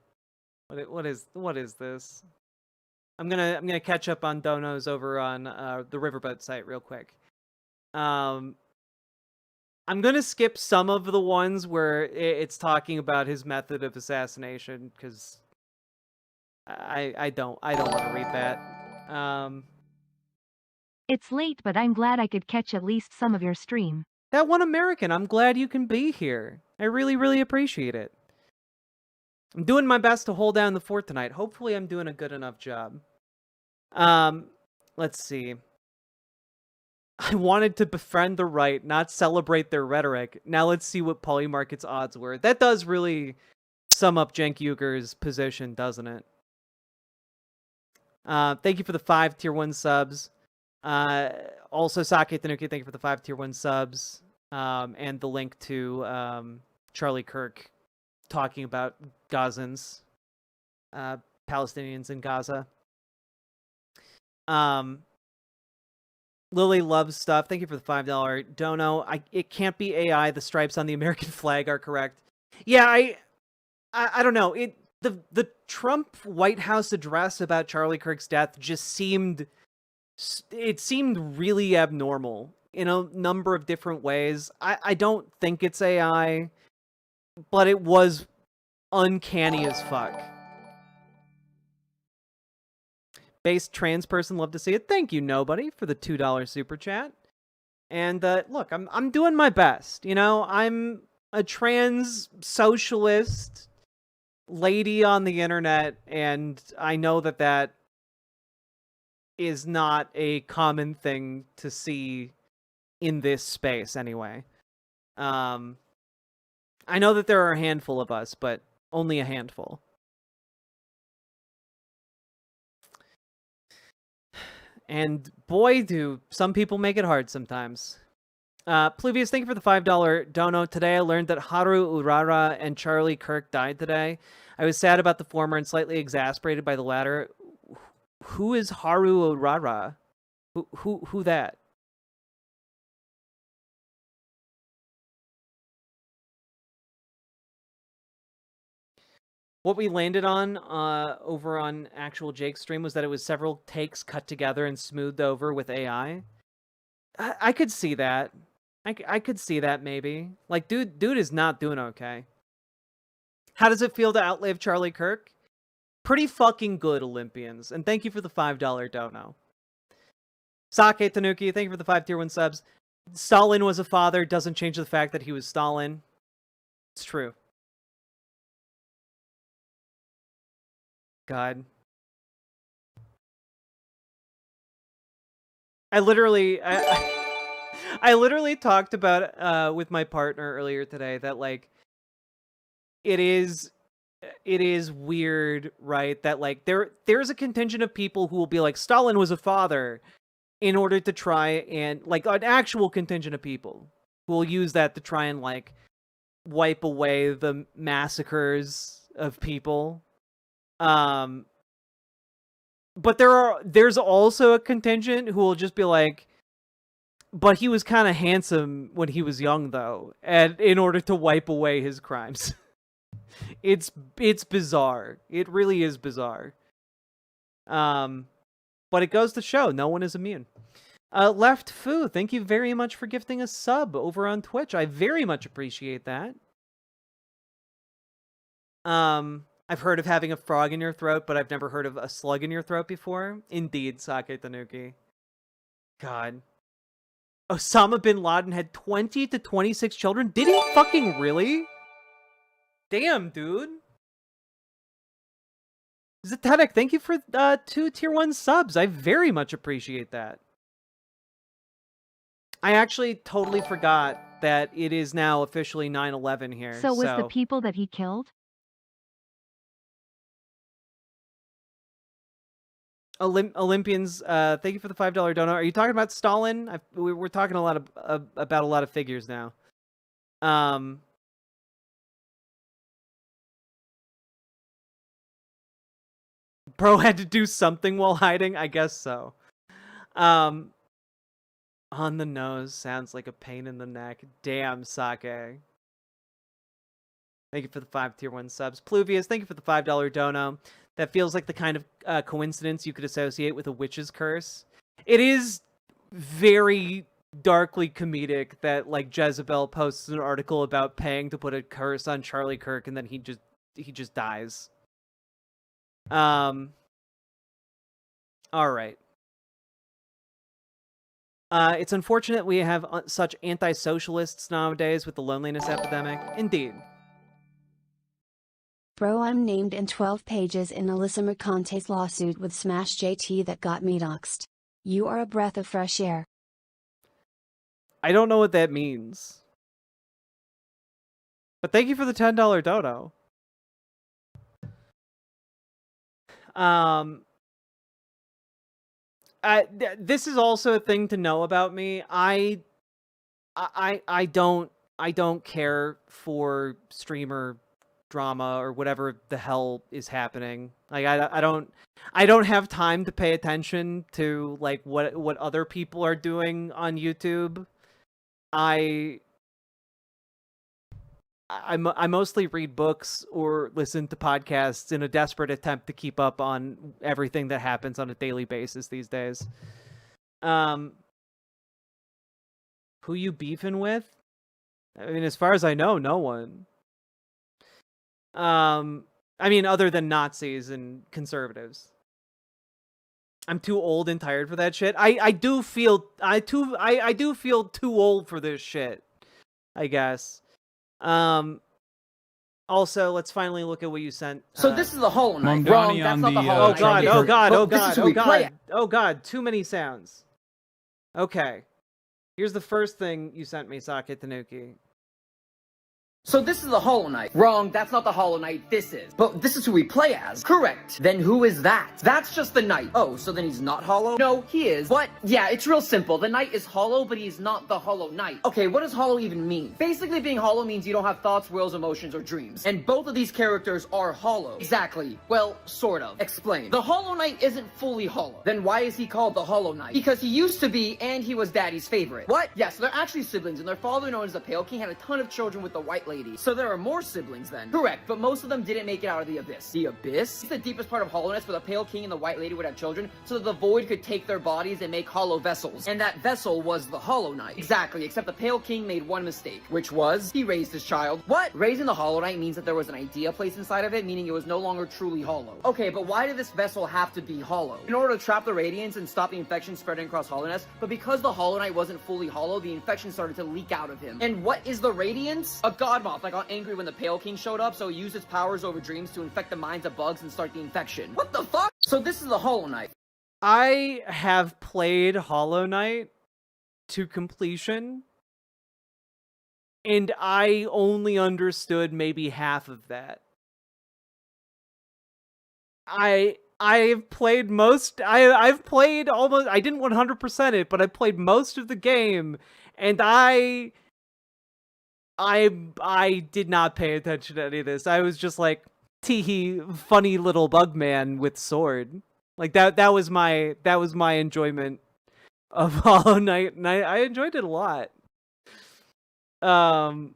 What is this? I'm gonna catch up on donos over on the Riverboat site real quick. I'm gonna skip some of the ones where it's talking about his method of assassination because I don't want to read that. It's late, but I'm glad I could catch at least some of your stream. That one American, I'm glad you can be here. I really, really appreciate it. I'm doing my best to hold down the fort tonight. Hopefully I'm doing a good enough job. Let's see. I wanted to befriend the right, not celebrate their rhetoric. Now let's see what Polymarket's odds were. That does really sum up Cenk Uygur's position, doesn't it? Thank you for the 5 tier 1 subs. Also, Sake Tanuki, thank you for the 5 tier 1 subs. And the link to Charlie Kirk talking about Gazans, Palestinians in Gaza. Lily loves stuff. Thank you for the $5 dono. It can't be AI. The stripes on the American flag are correct. Yeah, I don't know. The Trump White House address about Charlie Kirk's death just seemed really abnormal in a number of different ways. I don't think it's AI, but it was uncanny as fuck. Based trans person, love to see it. Thank you, nobody, for the $2 super chat. And look, I'm doing my best. You know, I'm a trans socialist lady on the internet, and I know that is not a common thing to see in this space anyway. I know that there are a handful of us, but Only a handful. And boy, do some people make it hard sometimes. Pluvius, thank you for the $5 dono. Today I learned that Haru Urara and Charlie Kirk died today. I was sad about the former and slightly exasperated by the latter. Who is Haru Urara? Who that? What we landed on over on actual Jake's stream was that it was several takes cut together and smoothed over with AI. I could see that. I could see that maybe. Like, dude is not doing okay. How does it feel to outlive Charlie Kirk? Pretty fucking good, Olympians. And thank you for the $5 dono. Sake Tanuki, thank you for the 5 tier 1 subs. Stalin was a father, doesn't change the fact that he was Stalin. It's true. God. I literally talked about with my partner earlier today that like it is weird, right? That like there's a contingent of people who will be like Stalin was a father in order to try and like an actual contingent of people who will use that to try and like wipe away the massacres of people. But there's also a contingent who will just be like, but he was kind of handsome when he was young, though, and in order to wipe away his crimes. It's bizarre. It really is bizarre. But it goes to show no one is immune. Left Foo, thank you very much for gifting a sub over on Twitch. I very much appreciate that. I've heard of having a frog in your throat, but I've never heard of a slug in your throat before. Indeed, Sake Tanuki. God. Osama bin Laden had 20 to 26 children? Did he fucking really? Damn, dude. Zatetic, thank you for 2 tier 1 subs. I very much appreciate that. I actually totally forgot that it is now officially 9/11 here. So was the people that he killed? Olympians, thank you for the $5 donor. Are you talking about Stalin? We're talking a lot about a lot of figures now. Bro had to do something while hiding? I guess so. On the nose sounds like a pain in the neck. Damn, Sake. Thank you for the 5 tier 1 subs. Pluvius, thank you for the $5 dono. That feels like the kind of coincidence you could associate with a witch's curse. It is very darkly comedic that like Jezebel posts an article about paying to put a curse on Charlie Kirk and then he just dies. All right. It's unfortunate we have such anti-socialists nowadays with the loneliness epidemic. Indeed. Bro, I'm named in 12 pages in Alyssa Mercante's lawsuit with Smash JT that got me doxxed. You are a breath of fresh air. I don't know what that means. But thank you for the $10 dono. This is also a thing to know about me. I don't care for streamer drama or whatever the hell is happening. Like I don't have time to pay attention to like what other people are doing on YouTube. I mostly read books or listen to podcasts in a desperate attempt to keep up on everything that happens on a daily basis these days. Who you beefing with? I mean, as far as I know, no one. I mean, other than Nazis and conservatives. I'm too old and tired for that shit. I do feel too old for this shit, I guess. Also, let's finally look at what you sent. So this is the Hollow Knight. Wrong, That's not the Hollow Knight. Oh god, too many sounds. Okay. Here's the first thing you sent me, Sake Tanuki. So this is the Hollow Knight. Wrong, that's not the Hollow Knight, this is. But this is who we play as. Correct. Then who is that? That's just the Knight. Oh, so then he's not hollow? No, he is. What? Yeah, it's real simple. The Knight is hollow, but he's not the Hollow Knight. Okay, what does hollow even mean? Basically, being hollow means you don't have thoughts, wills, emotions, or dreams. And both of these characters are hollow. Exactly. Well, sort of. Explain. The Hollow Knight isn't fully hollow. Then why is he called the Hollow Knight? Because he used to be, and he was Daddy's favorite. What? Yes, they're actually siblings, and their father, known as the Pale King, had a ton of children with the White Lady. So there are more siblings then. Correct, but most of them didn't make it out of the Abyss. The Abyss? It's the deepest part of hollowness where the Pale King and the White Lady would have children so that the Void could take their bodies and make hollow vessels. And that vessel was the Hollow Knight. Exactly, except the Pale King made one mistake, which was he raised his child. What? Raising the Hollow Knight means that there was an idea placed inside of it, meaning it was no longer truly hollow. Okay, but why did this vessel have to be hollow? In order to trap the radiance and stop the infection spreading across hollowness, but because the Hollow Knight wasn't fully hollow, the infection started to leak out of him. And what is the radiance? A god moth that got angry when the Pale King showed up, so he used its powers over dreams to infect the minds of bugs and start the infection. What the fuck? So this is the Hollow Knight. I have played Hollow Knight to completion, and I only understood maybe half of that. I've played most. I've played almost. I didn't 100% it, but I played most of the game, and I did not pay attention to any of this. I was just like, tee-hee, funny little bug man with sword. Like that was my enjoyment of Hollow Knight, and I enjoyed it a lot. God.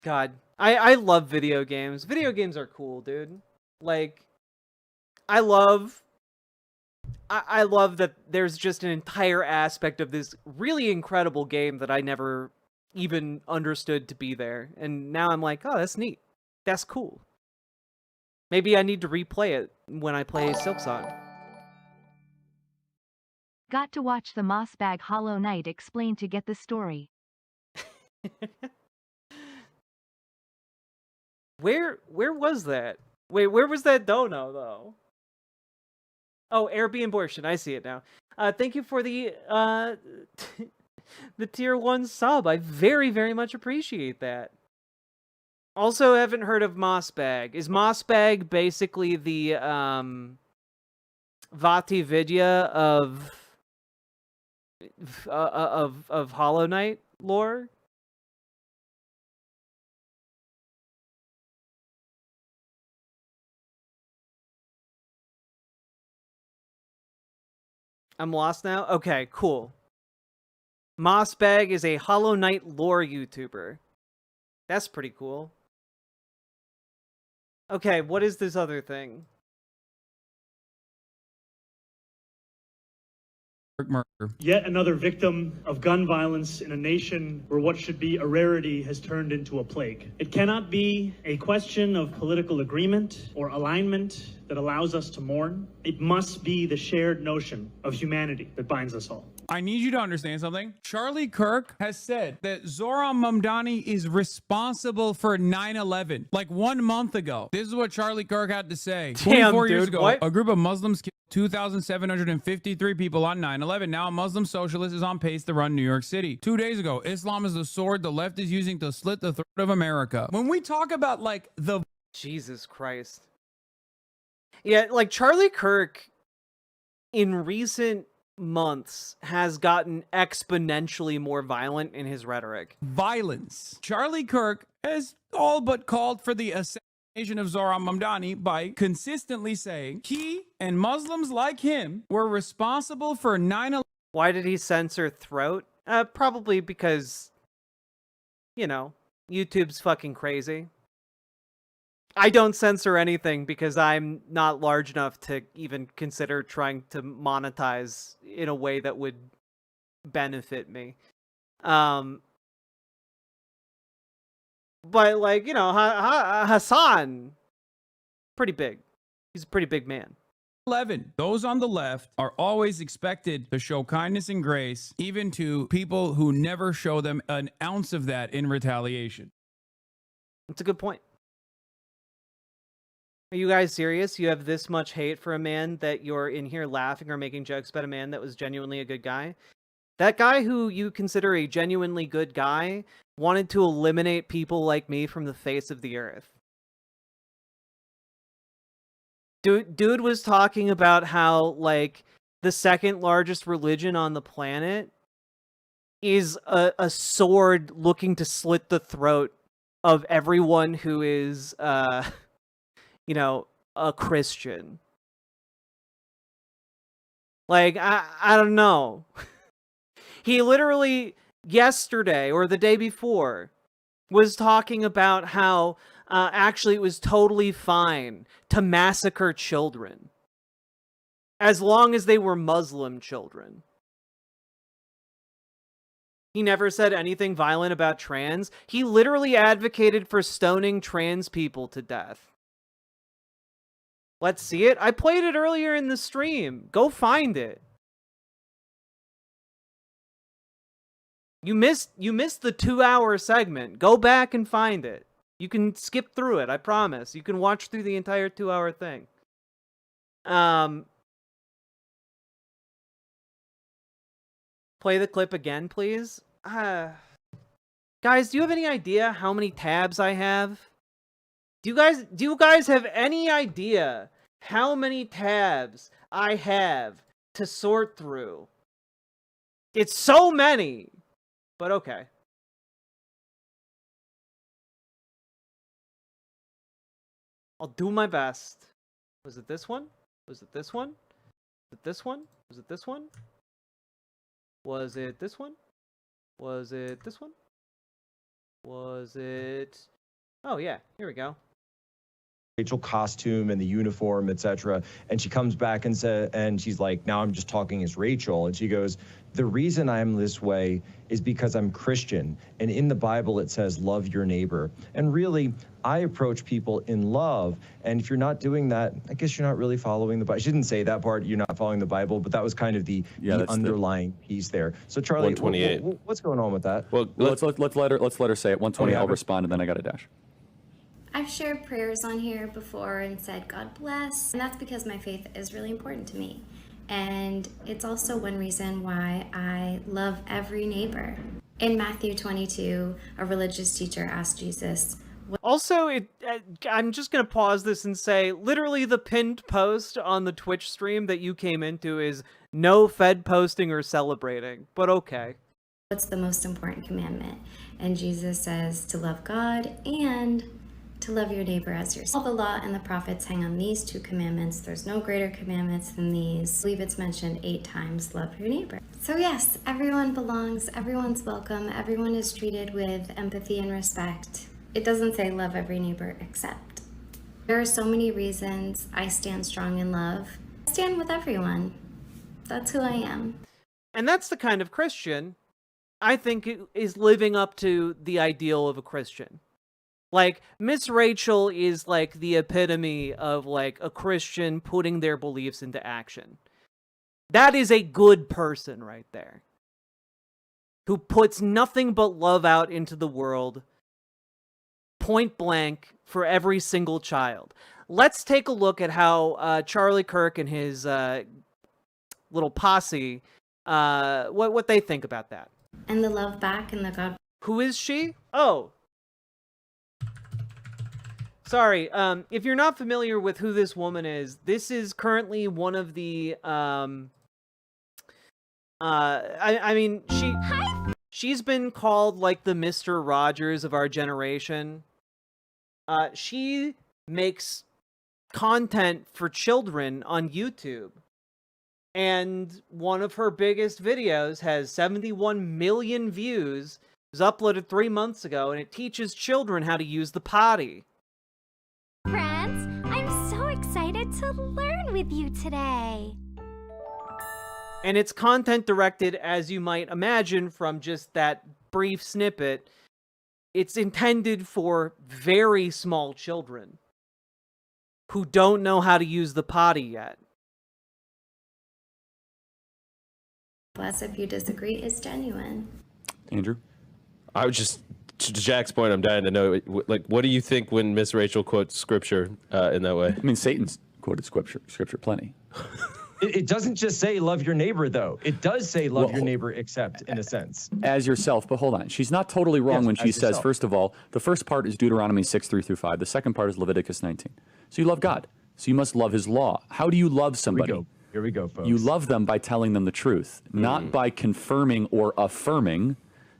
God. I love video games. Video games are cool, dude. Like, I love that there's just an entire aspect of this really incredible game that I never even understood to be there. And now I'm like, oh, that's neat. That's cool. Maybe I need to replay it when I play Silksong. Got to watch the Mossbag Hollow Knight explain to get the story. Where was that? Wait, where was that dono though? Oh, Airbnb abortion. I see it now. Thank you for the the tier 1 sub. I very, very much appreciate that. Also, haven't heard of Mossbag. Is Mossbag basically the Vati Vidya of Hollow Knight lore? I'm lost now? Okay, cool. Mossbag is a Hollow Knight lore YouTuber. That's pretty cool. Okay, what is this other thing? Murder. Yet another victim of gun violence in a nation where what should be a rarity has turned into a plague. It cannot be a question of political agreement or alignment that allows us to mourn. It must be the shared notion of humanity that binds us all. I need you to understand something. Charlie Kirk has said that Zoran Mamdani is responsible for 9/11. Like 1 month ago. This is what Charlie Kirk had to say. Damn, 24 years dude, ago, what? a group of Muslims killed 2,753 people on 9/11. Now a Muslim socialist is on pace to run New York City. 2 days ago, Islam is the sword the left is using to slit the throat of America. When we talk about like the... Jesus Christ. Yeah, like Charlie Kirk in recent months has gotten exponentially more violent in his rhetoric. Violence. Charlie Kirk has all but called for the assassination of Zoran Mamdani by consistently saying he and Muslims like him were responsible for 9/11. Why did he censor throat? Probably because, you know, YouTube's fucking crazy. I don't censor anything because I'm not large enough to even consider trying to monetize in a way that would benefit me. But like, you know, Hassan, pretty big. He's a pretty big man. 11. Those on the left are always expected to show kindness and grace, even to people who never show them an ounce of that in retaliation. That's a good point. Are you guys serious? You have this much hate for a man that you're in here laughing or making jokes about a man that was genuinely a good guy? That guy who you consider a genuinely good guy wanted to eliminate people like me from the face of the earth. Dude was talking about how, like, the second largest religion on the planet is a sword looking to slit the throat of everyone who is, you know, a Christian. Like, I don't know. He literally, yesterday or the day before, was talking about how actually it was totally fine to massacre children, as long as they were Muslim children. He never said anything violent about trans. He literally advocated for stoning trans people to death. Let's see it. I played it earlier in the stream. Go find it. You missed the 2-hour segment. Go back and find it. You can skip through it, I promise. You can watch through the entire 2-hour thing. Play the clip again, please. Guys, do you have any idea how many tabs I have? Do you guys have any idea how many tabs I have to sort through? It's so many. But okay. I'll do my best. Was it this one? Was it this one? Was it this one? Was it this one? Was it this one? Was it this one? Was it... Oh yeah, here we go. Rachel costume and the uniform, etc. And she comes back and she's like, now I'm just talking as Rachel. And she goes, the reason I'm this way is because I'm Christian. And in the Bible, it says, love your neighbor. And really, I approach people in love. And if you're not doing that, I guess you're not really following the Bible. She didn't say that part, you're not following the Bible, but that was kind of the underlying piece there. So Charlie, 128. What's going on with that? Well, let's let her say it. 120, I'll respond, and then I got a dash. I've shared prayers on here before and said, God bless. And that's because my faith is really important to me. And it's also one reason why I love every neighbor. In Matthew 22, a religious teacher asked Jesus. Also, I'm just going to pause this and say, literally the pinned post on the Twitch stream that you came into is no Fed posting or celebrating, but okay. What's the most important commandment? And Jesus says to love God and to love your neighbor as yourself. All the law and the prophets hang on these 2 commandments. There's no greater commandments than these. I believe it's mentioned 8 times, love your neighbor. So yes, everyone belongs, everyone's welcome, everyone is treated with empathy and respect. It doesn't say love every neighbor except. There are so many reasons I stand strong in love. I stand with everyone. That's who I am. And that's the kind of Christian I think is living up to the ideal of a Christian. Like, Miss Rachel is like the epitome of like a Christian putting their beliefs into action. That is a good person right there. Who puts nothing but love out into the world, point blank, for every single child. Let's take a look at how Charlie Kirk and his little posse, what they think about that. And the love back and the God. Who is she? Oh. Sorry, if you're not familiar with who this woman is, this is currently one of the, I mean, she's been called, like, the Mr. Rogers of our generation. She makes content for children on YouTube. And one of her biggest videos has 71 million views. It was uploaded 3 months ago, and it teaches children how to use the potty. Friends, I'm so excited to learn with you today. And it's content directed, as you might imagine from just that brief snippet. It's intended for very small children who don't know how to use the potty yet. Bless if you disagree is genuine. Andrew? I would just to Jack's point, I'm dying to know, like, what do you think when Miss Rachel quotes scripture in that way? I mean, Satan's quoted scripture plenty. It doesn't just say love your neighbor, though. It does say love your neighbor, except in a sense. As yourself, but hold on. She's not totally wrong when she says, first of all, the first part is Deuteronomy 6:3-5. The second part is Leviticus 19. So you love God. So you must love his law. How do you love somebody? Here we go, folks. You love them by telling them the truth, not by confirming or affirming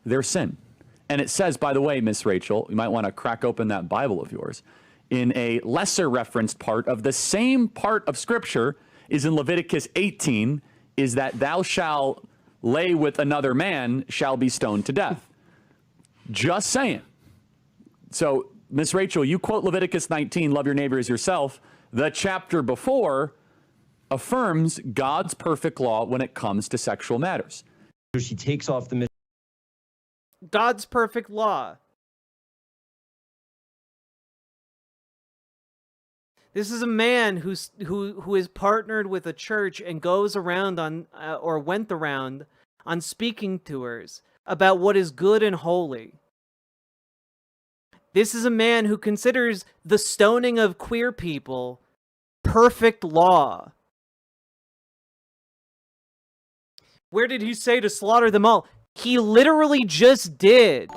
their sin. And it says, by the way, Miss Rachel, you might want to crack open that Bible of yours. In a lesser referenced part of the same part of Scripture is in Leviticus 18, is that thou shalt lay with another man shall be stoned to death. Just saying. So, Miss Rachel, you quote Leviticus 19, love your neighbor as yourself. The chapter before affirms God's perfect law when it comes to sexual matters. So she takes off the God's perfect law. This is a man who is partnered with a church and goes around on or went around on speaking tours about what is good and holy. This is a man who considers the stoning of queer people perfect law. Where did he say to slaughter them all? He literally just did.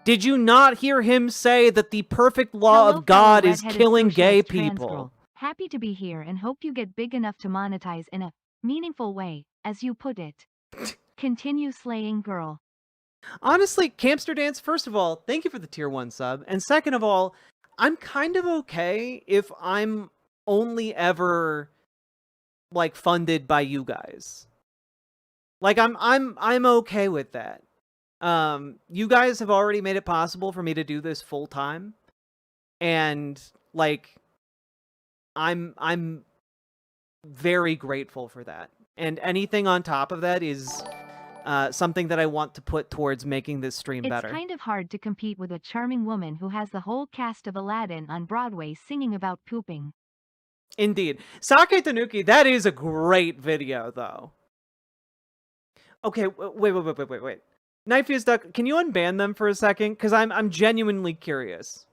Did you not hear him say that the perfect law of God is killing gay people? Happy to be here and hope you get big enough to monetize in a meaningful way, as you put it. Continue slaying, girl. Honestly, Campster Dance, first of all, thank you for the tier 1 sub. And second of all, I'm kind of okay if I'm only ever like funded by you guys. Like I'm okay with that. You guys have already made it possible for me to do this full time. And like I'm very grateful for that. And anything on top of that is something that I want to put towards making this stream better. It's kind of hard to compete with a charming woman who has the whole cast of Aladdin on Broadway singing about pooping. Indeed. Sake Tanuki, that is a great video, though. Okay, wait. Knifey's Duck, can you unban them for a second? Because I'm genuinely curious.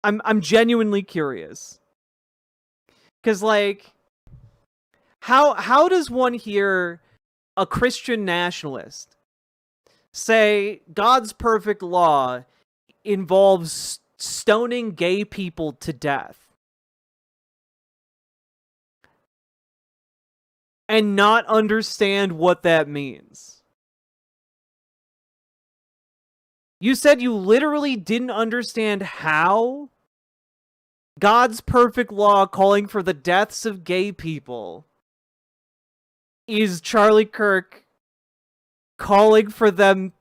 I'm genuinely curious. Because, like, how does one hear a Christian nationalist say God's perfect law involves stoning gay people to death and not understand what that means? You said you literally didn't understand how God's perfect law calling for the deaths of gay people is Charlie Kirk calling for them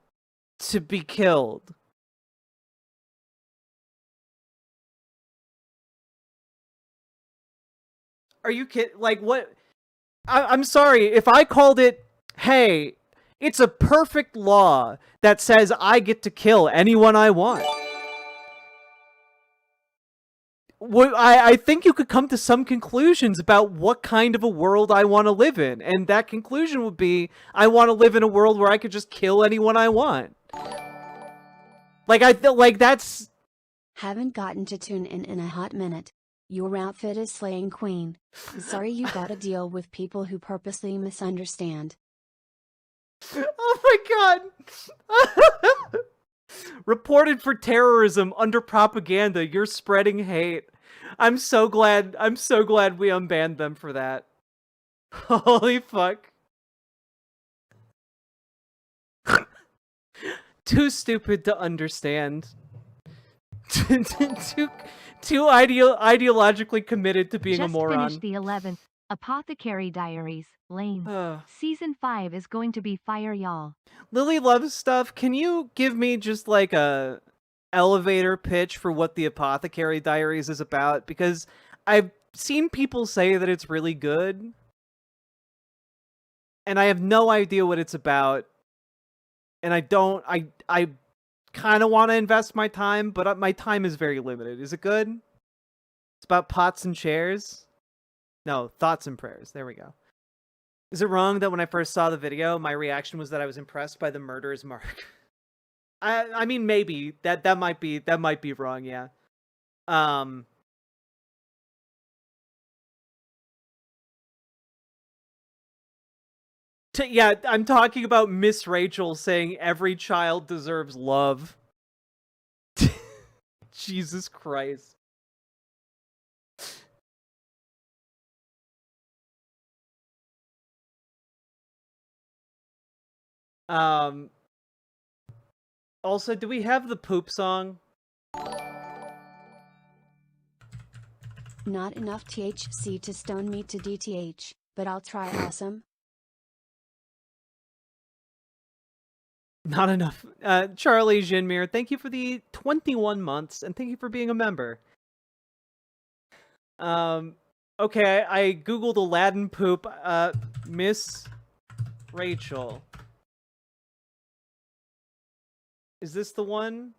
to be killed. Are you kidding? Like, what? I'm sorry, if I called it, hey, it's a perfect law that says I get to kill anyone I want. I think you could come to some conclusions about what kind of a world I want to live in. And that conclusion would be, I want to live in a world where I could just kill anyone I want. Like, I feel like that's... Haven't gotten to tune in a hot minute. Your outfit is slaying queen. Sorry you gotta deal with people who purposely misunderstand. Oh my god! Reported for terrorism under propaganda. You're spreading hate. I'm so glad we unbanned them for that. Holy fuck. Too stupid to understand. Too ideologically committed to being a moron. Just finished the 11th Apothecary Diaries. Lame. Season 5 is going to be fire, y'all. Lily loves stuff. Can you give me just like a elevator pitch for what the Apothecary Diaries is about? Because I've seen people say that it's really good, and I have no idea what it's about. And I kind of want to invest my time, but my time is very limited. Is it good? It's about pots and chairs? No, thoughts and prayers. There we go. Is it wrong that when I first saw the video, my reaction was that I was impressed by the murderer's mark? I mean, maybe that might be wrong. Yeah. Yeah, I'm talking about Miss Rachel saying every child deserves love. Jesus Christ. Also, do we have the poop song? Not enough THC to stone me to DTH, but I'll try. Awesome. Not enough. Charlie Jinmir, thank you for the 21 months, and thank you for being a member. Okay, I googled Aladdin poop. Miss Rachel. Is this the one?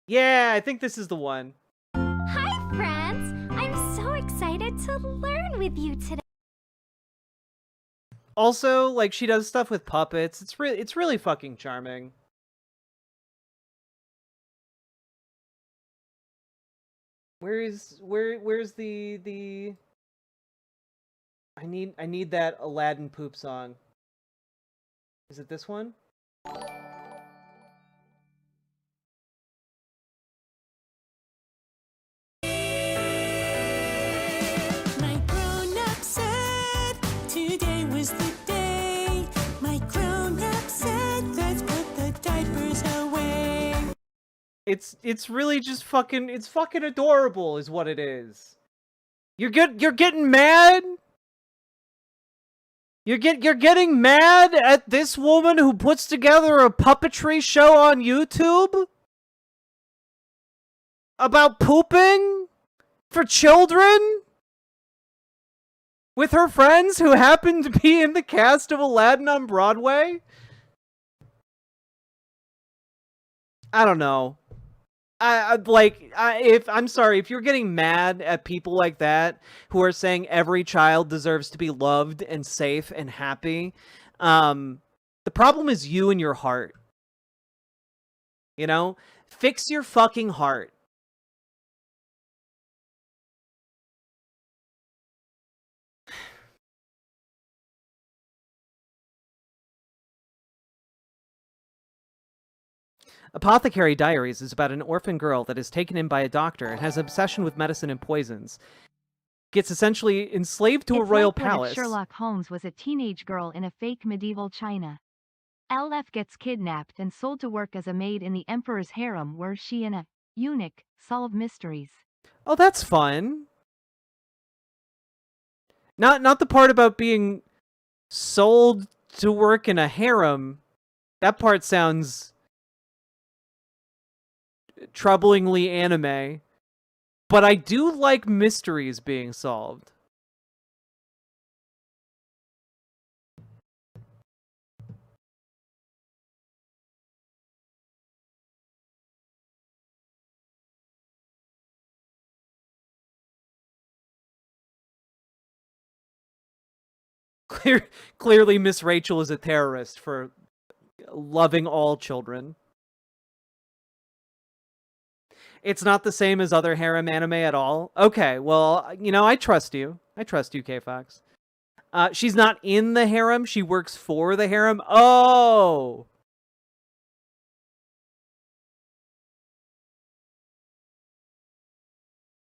Yeah, I think this is the one. Hi, friends! I'm so excited to learn with you today. Also, like, she does stuff with puppets. It's really fucking charming. Where's the I need that Aladdin poop song. Is it this one? My grown-up said today was the day. My grown-up said let's put the diapers away. It's really just fucking adorable is what it is. You're getting mad? You're getting mad at this woman who puts together a puppetry show on YouTube about pooping for children with her friends who happen to be in the cast of Aladdin on Broadway? I don't know. I'm sorry, if you're getting mad at people like that who are saying every child deserves to be loved and safe and happy, the problem is you and your heart. You know? Fix your fucking heart. Apothecary Diaries is about an orphan girl that is taken in by a doctor and has an obsession with medicine and poisons. Gets essentially enslaved to a royal like what if palace. Sherlock Holmes was a teenage girl in a fake medieval China. LF gets kidnapped and sold to work as a maid in the emperor's harem where she and a eunuch solve mysteries. Oh, that's fun. Not the part about being sold to work in a harem. That part sounds troublingly anime. But I do like mysteries being solved. Clearly, Miss Rachel is a terrorist for loving all children. It's not the same as other harem anime at all? Okay, well, you know, I trust you. I trust you, K-Fox. She's not in the harem. She works for the harem. Oh!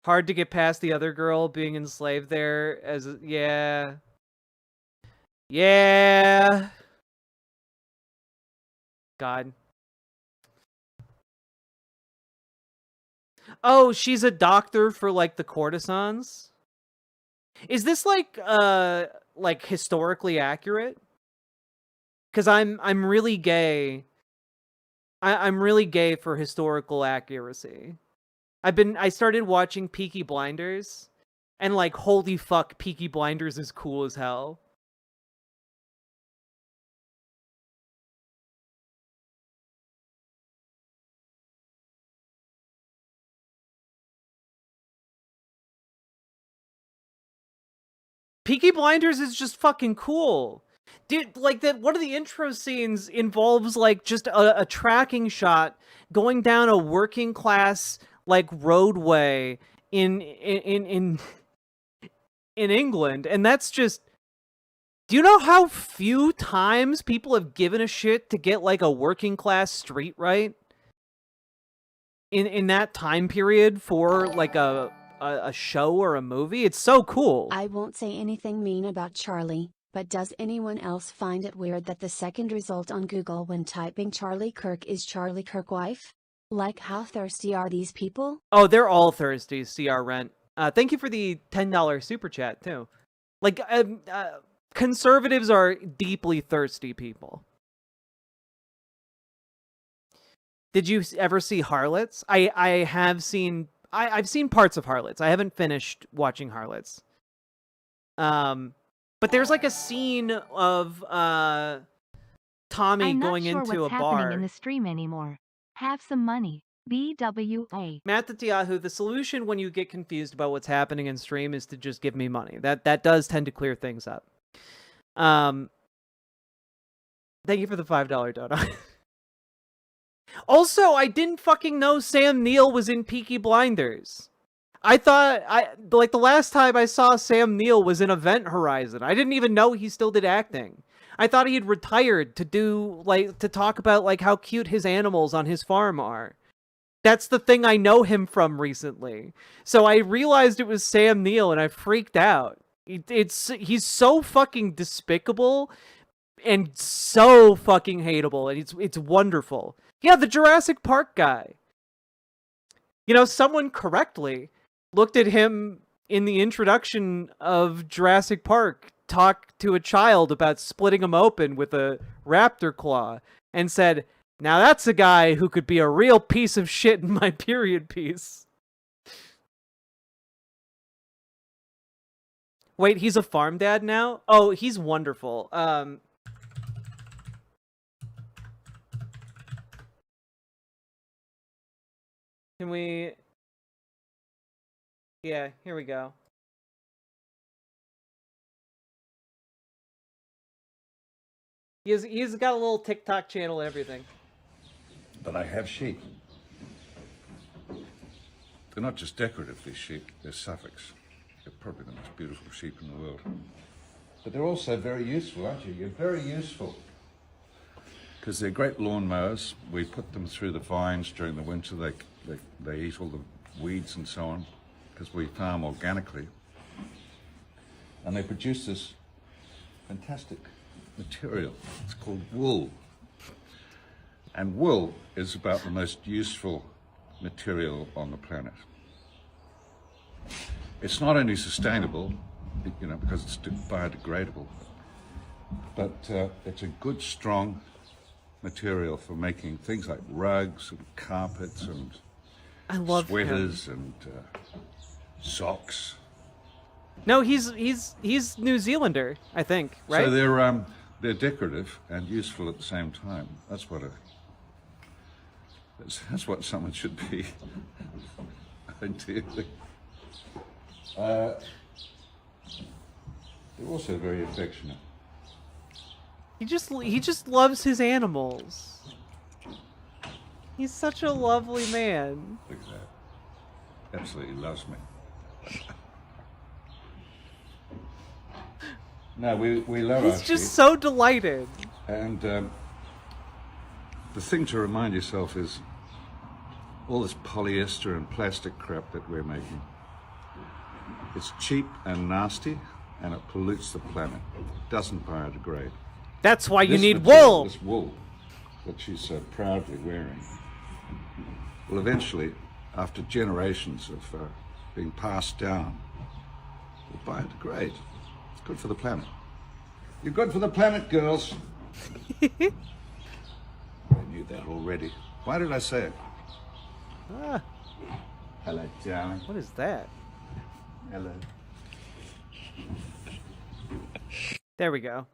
Hard to get past the other girl being enslaved there as... Yeah. Yeah. God. Oh, she's a doctor for, like, the courtesans? Is this, like historically accurate? Because I'm really gay. I'm really gay for historical accuracy. I started watching Peaky Blinders, and, like, holy fuck, Peaky Blinders is cool as hell. Peaky Blinders is just fucking cool. Dude, like that one of the intro scenes involves like just a tracking shot going down a working class like roadway in England, and that's just, do you know how few times people have given a shit to get like a working class street right in that time period for like a show or a movie? It's so cool. I won't say anything mean about Charlie, but does anyone else find it weird that the second result on Google when typing Charlie Kirk is Charlie Kirk wife? Like, how thirsty are these people? Oh, they're all thirsty, CR Rent. Thank you for the $10 super chat, too. Like, conservatives are deeply thirsty people. Did you ever see Harlots? I have seen... I've seen parts of Harlots. I haven't finished watching Harlots. But there's like a scene of Tommy going into a bar. I'm not sure what's happening in the stream anymore. Have some money. BWA. Matt Yahoo, the solution when you get confused about what's happening in stream is to just give me money. That does tend to clear things up. Thank you for the $5 donut. Also, I didn't fucking know Sam Neill was in Peaky Blinders. I thought, like the last time I saw Sam Neill was in Event Horizon. I didn't even know he still did acting. I thought he had retired to do, like, to talk about, like, how cute his animals on his farm are. That's the thing I know him from recently. So I realized it was Sam Neill and I freaked out. He's so fucking despicable and so fucking hateable, and it's wonderful. Yeah, the Jurassic Park guy. You know, someone correctly looked at him in the introduction of Jurassic Park, talk to a child about splitting him open with a raptor claw, and said, now that's a guy who could be a real piece of shit in my period piece. Wait, he's a farm dad now? Oh, he's wonderful. Can we... Yeah, here we go. He's got a little TikTok channel and everything. But I have sheep. They're not just decorative, these sheep. They're Suffolks. They're probably the most beautiful sheep in the world. But they're also very useful, aren't you? You're very useful. Because they're great lawn mowers. We put them through the vines during the winter. They eat all the weeds and so on, because we farm organically. And they produce this fantastic material. It's called wool. And wool is about the most useful material on the planet. It's not only sustainable, you know, because it's biodegradable, but it's a good, strong material for making things like rugs and carpets and sweaters and socks. No, he's New Zealander, I think, right? So they're decorative and useful at the same time. That's what someone should be, ideally. They're also very affectionate. He just loves his animals. He's such a lovely man. Look at that. Absolutely loves me. No, we love our He's just sheep. so delighted. And the thing to remind yourself is all this polyester and plastic crap that we're making. It's cheap and nasty, and it pollutes the planet. It doesn't biodegrade. That's why you This need material, wool. This wool that she's so proudly wearing will eventually, after generations of being passed down, will biodegrade. It's good for the planet. You're good for the planet, girls. I knew that already. Why did I say it? Ah. Hello, darling. What is that? Hello. There we go.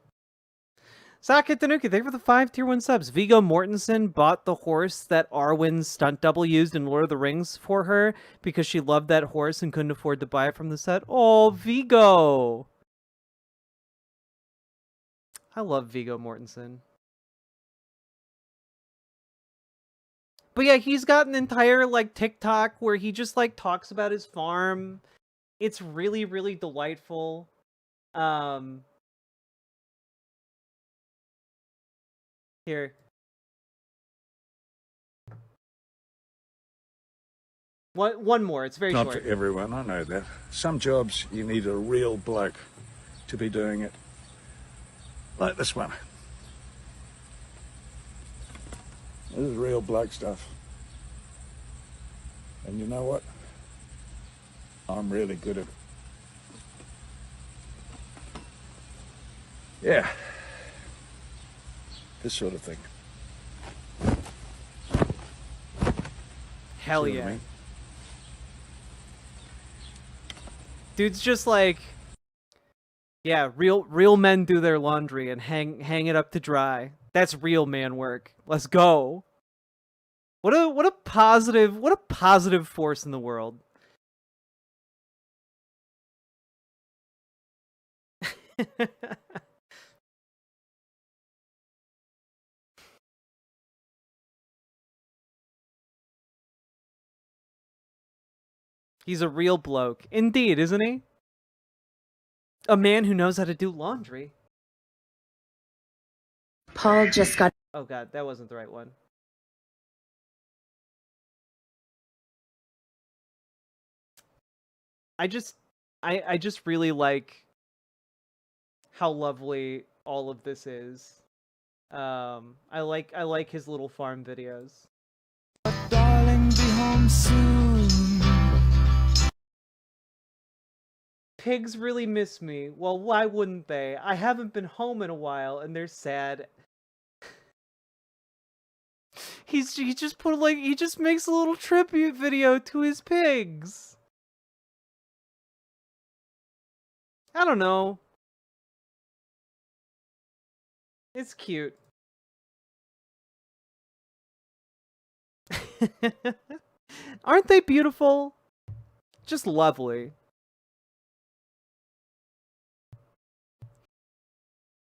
Saka Tanuki, thank you for the 5 tier 1 subs. Viggo Mortensen bought the horse that Arwen's stunt double used in Lord of the Rings for her because she loved that horse and couldn't afford to buy it from the set. Oh, Viggo! I love Viggo Mortensen. But yeah, he's got an entire like TikTok where he just like talks about his farm. It's really, really delightful. Here. One more. It's very Not short. for everyone, I know that. Some jobs you need a real bloke to be doing it. Like this one. This is real bloke stuff. And you know what? I'm really good at it. Yeah. This sort of thing. Hell See what I yeah. mean? Dude's just like, yeah, real men do their laundry and hang it up to dry. That's real man work. Let's go. What a positive force in the world. He's a real bloke. Indeed, isn't he? A man who knows how to do laundry. Paul just got... Oh god, that wasn't the right one. I just really like how lovely all of this is. I like his little farm videos. Darling, be home soon. Pigs really miss me. Well, why wouldn't they? I haven't been home in a while and they're sad. He just put like he just makes a little tribute video to his pigs. I don't know. It's cute. Aren't they beautiful? Just lovely.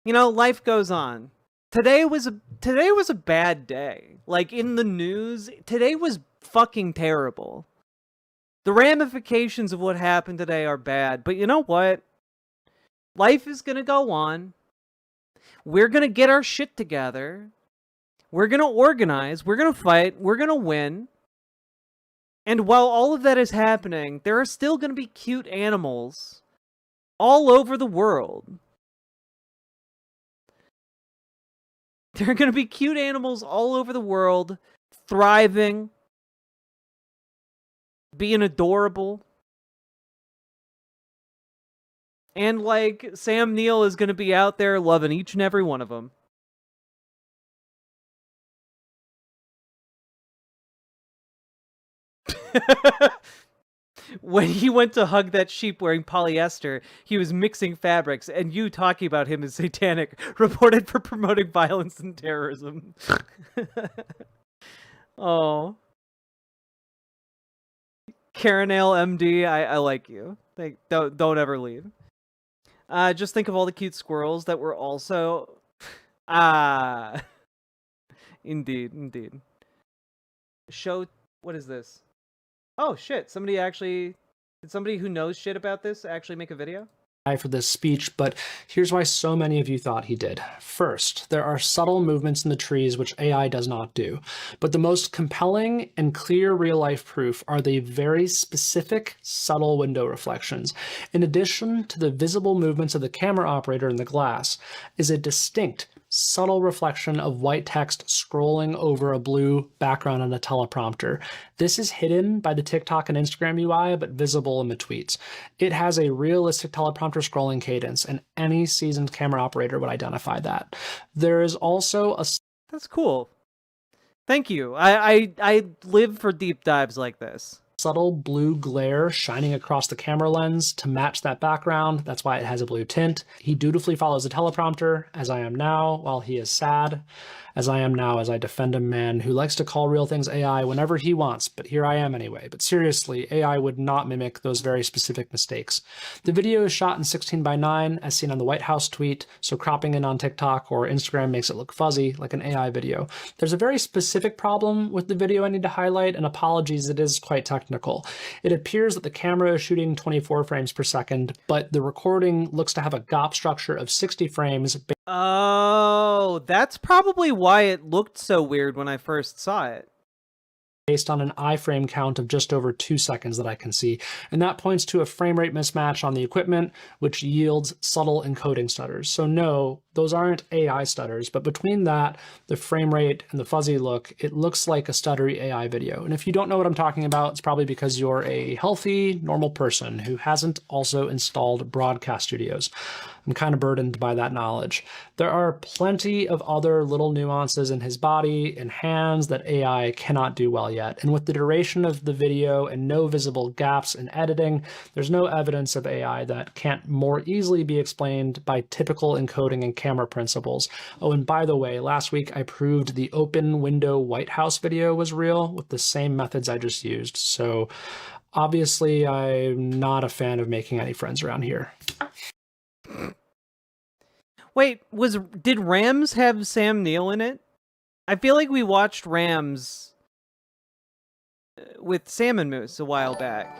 You know, life goes on. Today was a bad day. Like in the news, today was fucking terrible. The ramifications of what happened today are bad, but you know what? Life is going to go on. We're going to get our shit together. We're going to organize, we're going to fight, we're going to win. And while all of that is happening, there are still going to be cute animals all over the world. There are going to be cute animals all over the world, thriving, being adorable. And, like, Sam Neill is going to be out there loving each and every one of them. When he went to hug that sheep wearing polyester, he was mixing fabrics, and you talking about him as satanic, reported for promoting violence and terrorism. Oh. Karenale MD, I like you. Don't ever leave. Just think of all the cute squirrels that were also... Indeed, indeed. Show... What is this? Oh shit, did somebody who knows shit about this actually make a video? For this speech, but here's why so many of you thought he did. First, there are subtle movements in the trees which AI does not do, but the most compelling and clear real-life proof are the very specific, subtle window reflections. In addition to the visible movements of the camera operator in the glass, is a distinct, subtle reflection of white text scrolling over a blue background on a teleprompter. This is hidden by the TikTok and Instagram UI, but visible in the tweets. It has a realistic teleprompter scrolling cadence, and any seasoned camera operator would identify that. There is also a... That's cool. Thank you. I live for deep dives like this. Subtle blue glare shining across the camera lens to match that background. That's why it has a blue tint. He dutifully follows the teleprompter, as I am now, while he is sad. as I am now as I defend a man who likes to call real things AI whenever he wants, but here I am anyway. But seriously, AI would not mimic those very specific mistakes. The video is shot in 16:9, as seen on the White House tweet, so cropping in on TikTok or Instagram makes it look fuzzy, like an AI video. There's a very specific problem with the video I need to highlight, and apologies, it is quite technical. It appears that the camera is shooting 24 frames per second, but the recording looks to have a GOP structure of 60 frames. Oh, that's probably why it looked so weird when I first saw it. Based on an iframe count of just over 2 seconds that I can see, and that points to a frame rate mismatch on the equipment, which yields subtle encoding stutters. So no, those aren't AI stutters, but between that, the frame rate, and the fuzzy look, it looks like a stuttery AI video. And if you don't know what I'm talking about, it's probably because you're a healthy, normal person who hasn't also installed broadcast studios. I'm kind of burdened by that knowledge. There are plenty of other little nuances in his body and hands that AI cannot do well yet. And with the duration of the video and no visible gaps in editing, there's no evidence of AI that can't more easily be explained by typical encoding and camera principles. Oh, and by the way, last week I proved the open window White House video was real with the same methods I just used. So obviously I'm not a fan of making any friends around here. Wait, did Rams have Sam Neill in it? I feel like we watched Rams with Salmon Moose a while back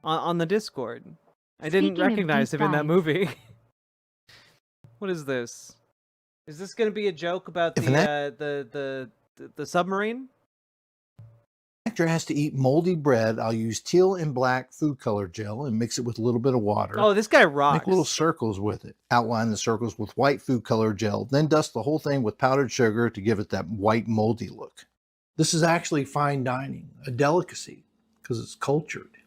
on the Discord. I didn't recognize him in that movie. What is this? Is this going to be a joke about the submarine? Actor has to eat moldy bread. I'll use teal and black food color gel and mix it with a little bit of water. Oh, this guy rocks. Make little circles with it. Outline the circles with white food color gel, then dust the whole thing with powdered sugar to give it that white moldy look. This is actually fine dining, a delicacy, because it's cultured.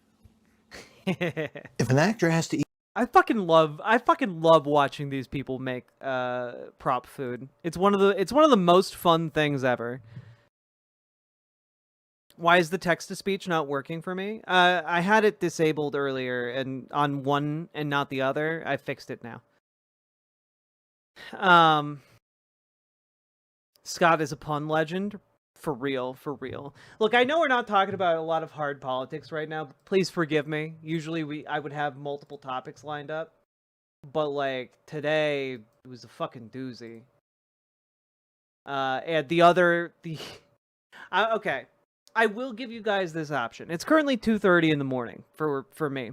If an actor has to eat, I fucking love watching these people make prop food. It's one of the most fun things ever. Why is the text-to-speech not working for me? I had it disabled earlier and on one and not the other. I fixed it now. Scott is a pun legend. For real, for real. Look, I know we're not talking about a lot of hard politics right now. Please forgive me. Usually I would have multiple topics lined up. But, like, today, it was a fucking doozy. And okay. I will give you guys this option. It's currently 2:30 in the morning for me.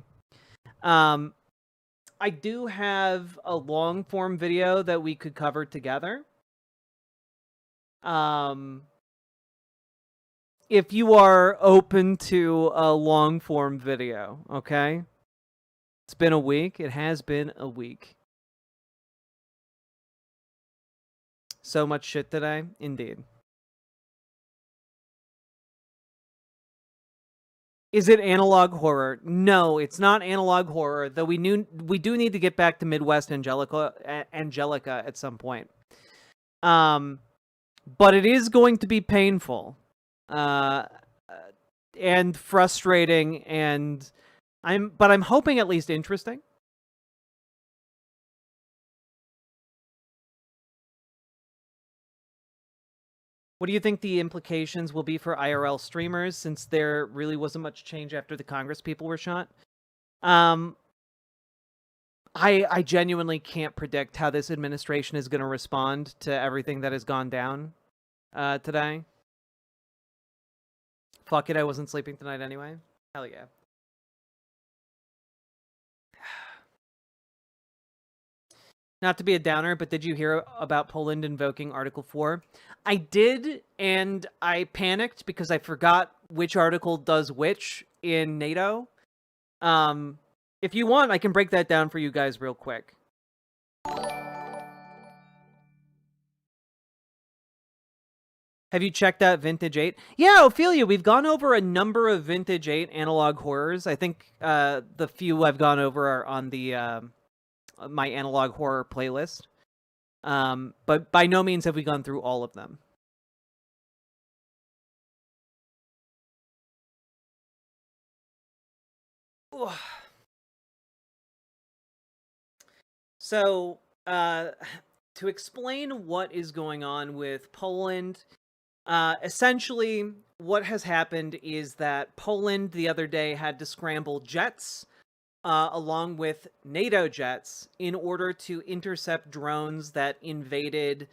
I do have a long form video that we could cover together. If you are open to a long form video, okay? It's been a week. It has been a week. So much shit today, indeed. Is it analog horror? No, it's not analog horror, though we do need to get back to Midwest Angelica at some point. But it is going to be painful. And frustrating, and I'm hoping at least interesting. What do you think the implications will be for IRL streamers, since there really wasn't much change after the Congress people were shot? I genuinely can't predict how this administration is going to respond to everything that has gone down today. Fuck it, I wasn't sleeping tonight anyway. Hell yeah. Not to be a downer, but did you hear about Poland invoking Article 4? I did, and I panicked because I forgot which article does which in NATO. If you want, I can break that down for you guys real quick. Have you checked out Vintage 8? Yeah, Ophelia, we've gone over a number of Vintage 8 analog horrors. I think the few I've gone over are on the my analog horror playlist. But by no means have we gone through all of them. So, to explain what is going on with Poland, essentially what has happened is that Poland the other day had to scramble jets along with NATO jets in order to intercept drones that invaded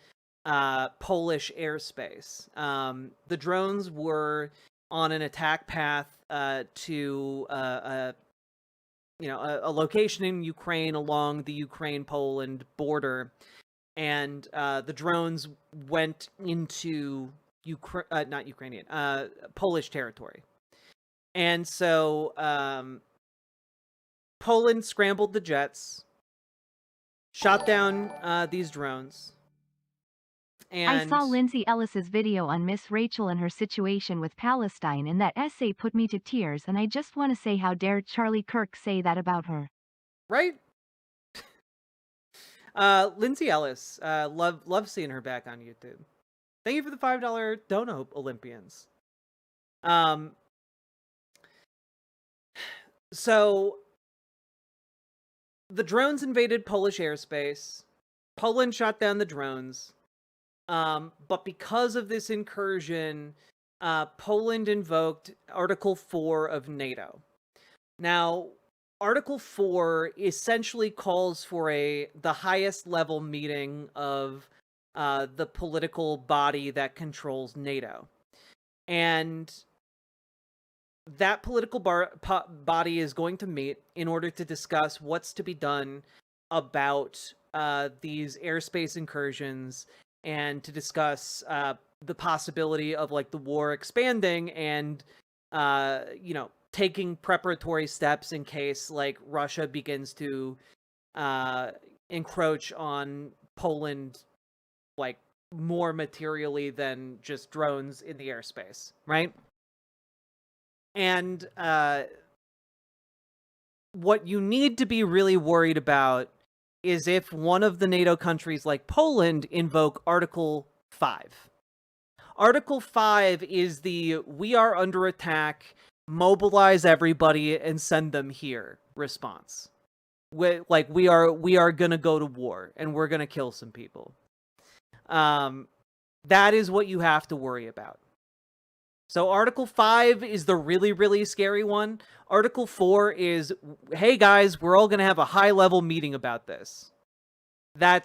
Polish airspace. The drones were on an attack path to a location in Ukraine along the Ukraine-Poland border, and the drones went into Polish territory. And so Poland scrambled the jets, shot down these drones. And I saw Lindsay Ellis's video on Miss Rachel and her situation with Palestine, and that essay put me to tears, and I just want to say, how dare Charlie Kirk say that about her. Right? Lindsay Ellis, love seeing her back on YouTube. Thank you for the $5 dono, Olympians. So the drones invaded Polish airspace. Poland shot down the drones. But because of this incursion, Poland invoked Article 4 of NATO. Now, Article 4 essentially calls for the highest level meeting of the political body that controls NATO. And that political body is going to meet in order to discuss what's to be done about these airspace incursions, and to discuss the possibility of like the war expanding and taking preparatory steps in case like Russia begins to encroach on Poland like more materially than just drones in the airspace, right? And what you need to be really worried about is if one of the NATO countries like Poland invoke Article 5. Article 5 is the "we are under attack, mobilize everybody and send them here" response. We are gonna go to war and we're gonna kill some people. That is what you have to worry about. So Article 5 is the really, really scary one. Article 4 is, hey guys, we're all going to have a high-level meeting about this. That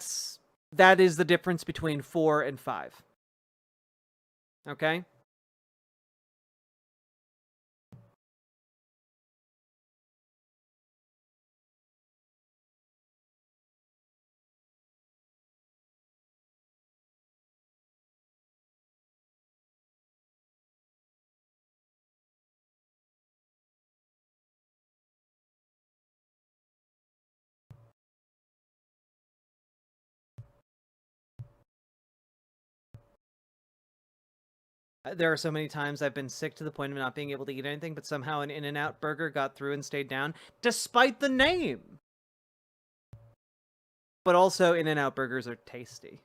is the difference between 4 and 5. Okay? There are so many times I've been sick to the point of not being able to eat anything, but somehow an In-N-Out burger got through and stayed down, despite the name. But also, In-N-Out burgers are tasty.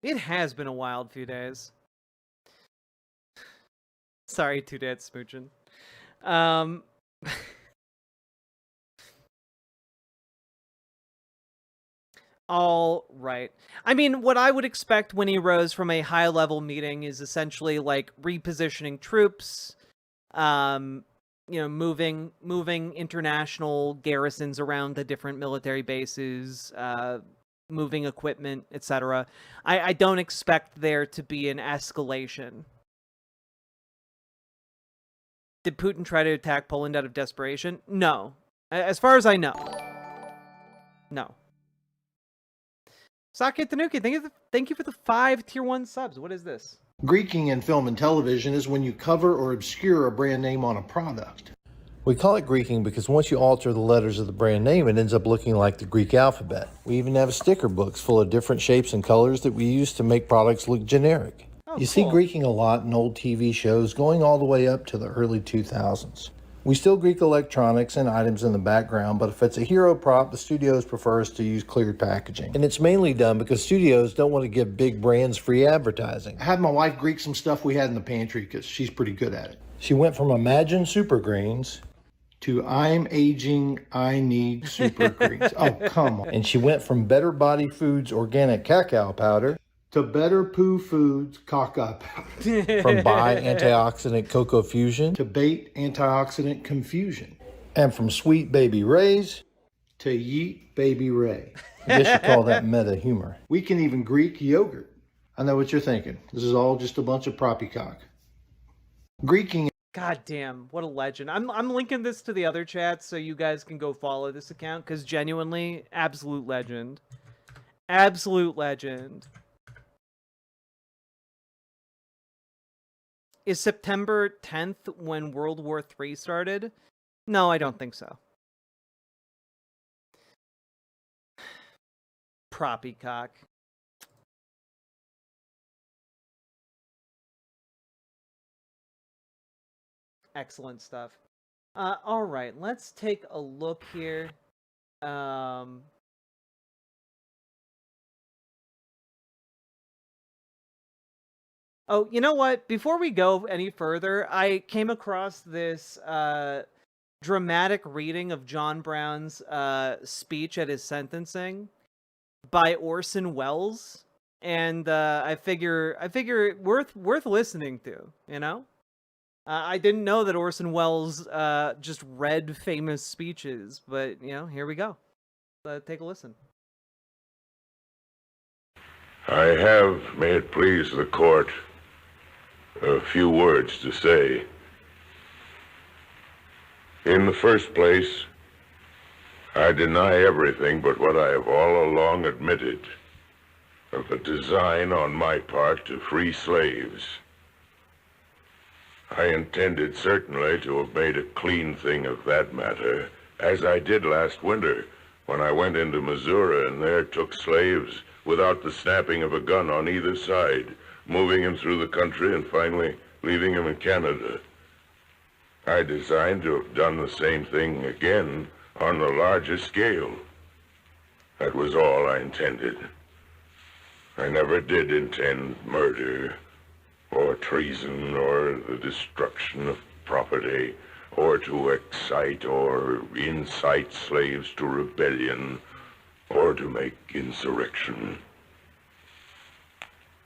It has been a wild few days. Sorry, Two Dads Smooching. All right. I mean, what I would expect when he rose from a high-level meeting is essentially like repositioning troops, moving international garrisons around the different military bases, moving equipment, etc. I don't expect there to be an escalation. Did Putin try to attack Poland out of desperation? No. As far as I know. No. Sake Tanuki, thank you for the 5 tier 1 subs. What is this? Greeking in film and television is when you cover or obscure a brand name on a product. We call it Greeking because once you alter the letters of the brand name, it ends up looking like the Greek alphabet. We even have sticker books full of different shapes and colors that we use to make products look generic. You see Greeking a lot in old TV shows going all the way up to the early 2000s. We still Greek electronics and items in the background, but if it's a hero prop, the studios prefers to use cleared packaging. And it's mainly done because studios don't want to give big brands free advertising. I had my wife Greek some stuff we had in the pantry because she's pretty good at it. She went from Imagine Super Greens to I'm aging, I need super greens. Oh, come on. And she went from Better Body Foods organic cacao powder to Better Poo Foods caca powder. From Buy antioxidant cocoa fusion to Bait antioxidant confusion. And from Sweet Baby Ray's to Yeet Baby Ray. I guess you call that meta humor. We can even Greek yogurt. I know what you're thinking. This is all just a bunch of poppycock. Greeking. God damn, what a legend. I'm linking this to the other chats so you guys can go follow this account, because genuinely, absolute legend. Absolute legend. Is September 10th when World War III started? No, I don't think so. Proppycock. Excellent stuff. All right, let's take a look here. Oh, you know what? Before we go any further, I came across this dramatic reading of John Brown's speech at his sentencing by Orson Welles, and I figure worth listening to, you know? I didn't know that Orson Welles just read famous speeches, but, you know, here we go. Take a listen. I have, may it please the court, a few words to say. In the first place, I deny everything but what I have all along admitted of a design on my part to free slaves. I intended certainly to have made a clean thing of that matter, as I did last winter when I went into Missouri and there took slaves without the snapping of a gun on either side, moving them through the country and finally leaving them in Canada. I designed to have done the same thing again on a larger scale. That was all I intended. I never did intend murder, or treason, or the destruction of property, or to excite or incite slaves to rebellion, or to make insurrection.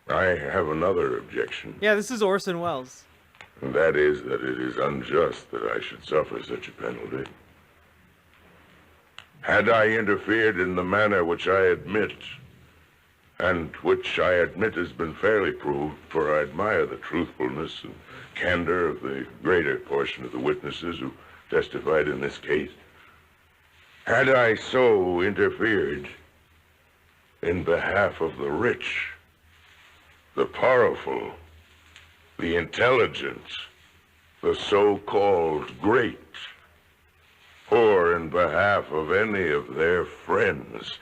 I have another objection. Yeah, this is Orson Welles. And that is that it is unjust that I should suffer such a penalty. Had I interfered in the manner which I admit, and which I admit has been fairly proved, for I admire the truthfulness and candor of the greater portion of the witnesses who testified in this case, had I so interfered in behalf of the rich, the powerful, the intelligent, the so-called great, or in behalf of any of their friends,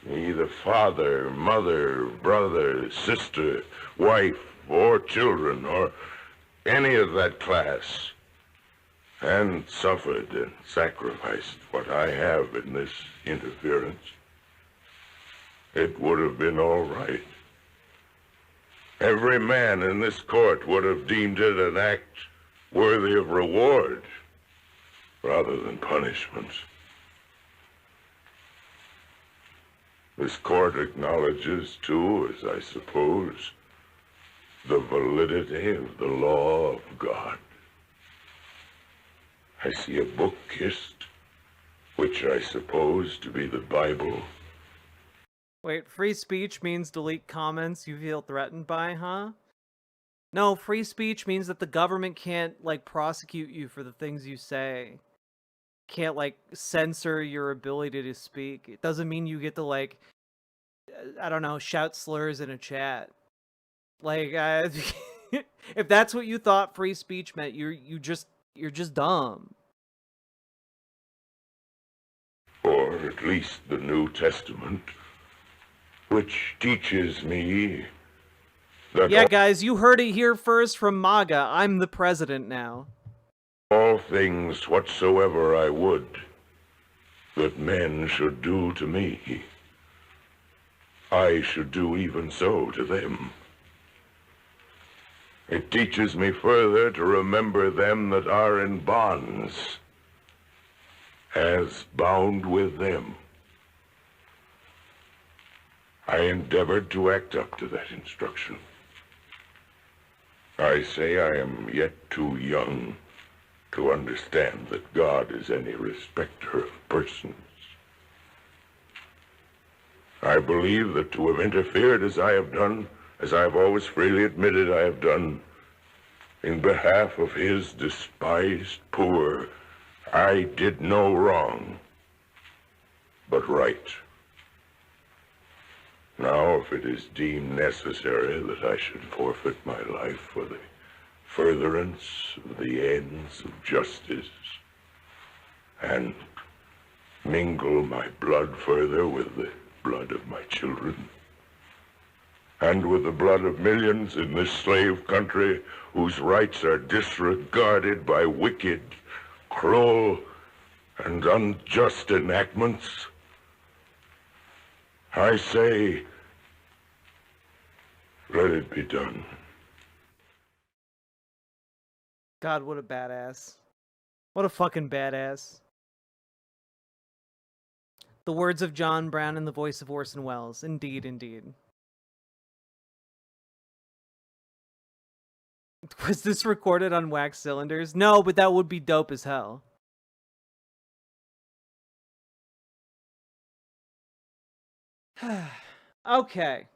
either father, mother, brother, sister, wife, or children, or any of that class, and suffered and sacrificed what I have in this interference, it would have been all right. Every man in this court would have deemed it an act worthy of reward rather than punishment. This court acknowledges, too, as I suppose, the validity of the law of God. I see a book kissed, which I suppose to be the Bible. Wait, free speech means delete comments you feel threatened by, huh? No, free speech means that the government can't, like, prosecute you for the things you say. Can't, like, censor your ability to speak. It doesn't mean you get to, like, I don't know, shout slurs in a chat. Like, if that's what you thought free speech meant, you're just dumb. Or at least the New Testament, which teaches me that Yeah, guys, you heard it here first from MAGA. I'm the president now. all things whatsoever I would that men should do to me, I should do even so to them. It teaches me further to remember them that are in bonds, as bound with them. I endeavored to act up to that instruction. I say I am yet too young to understand that God is any respecter of persons. I believe that to have interfered as I have done, as I have always freely admitted I have done, in behalf of his despised poor, I did no wrong, but right. Now, if it is deemed necessary that I should forfeit my life for the furtherance of the ends of justice, and mingle my blood further with the blood of my children, and with the blood of millions in this slave country whose rights are disregarded by wicked, cruel, and unjust enactments, I say, let it be done. God, what a badass. What a fucking badass. The words of John Brown and the voice of Orson Welles. Indeed, indeed. Was this recorded on wax cylinders? No, but that would be dope as hell. Okay.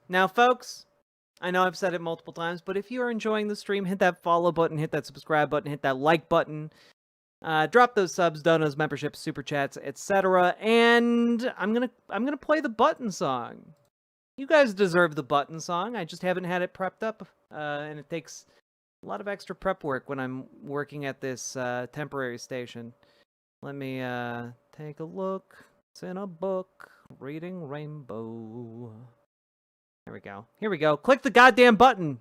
Now, folks, I know I've said it multiple times, but if you are enjoying the stream, hit that follow button, hit that subscribe button, hit that like button. Drop those subs, donos, memberships, super chats, etc. And I'm gonna play the button song. You guys deserve the button song. I just haven't had it prepped up, and it takes a lot of extra prep work when I'm working at this temporary station. Let me take a look. It's in a book. Reading Rainbow. There we go. Here we go. Click the goddamn button.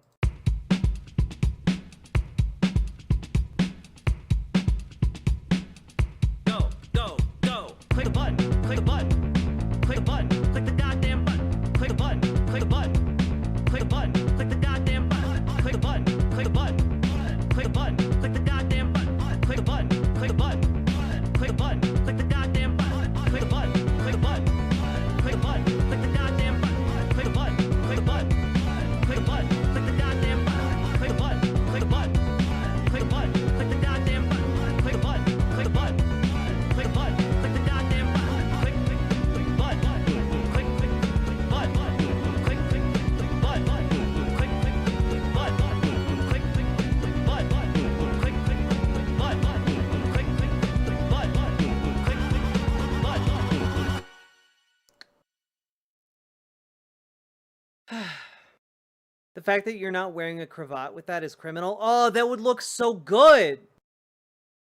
Go, go, go. Click the button. Click the button. Click the button. Click the goddamn button. Click the button. Click the button. Click the button. Click the goddamn button. Click the button. Click the button. Click the button. Click the goddamn button. Click the button. Click the button. Click the button. Click the goddamn button. Click the button. Click the button. Click the button. Click the goddamn button. Click the button. Click the button. Click the button. Click the goddamn button. Click the button. Click the button. Click the button. Click the goddamn button. Click the button. Click the button. Click the button. Click the goddamn button. Click click click button. Click click click button. Click click click button. Click click click button. Click click click button. Click click click button. Click click click button. Click click button. The fact that you're not wearing a cravat with that is criminal. Oh, that would look so good.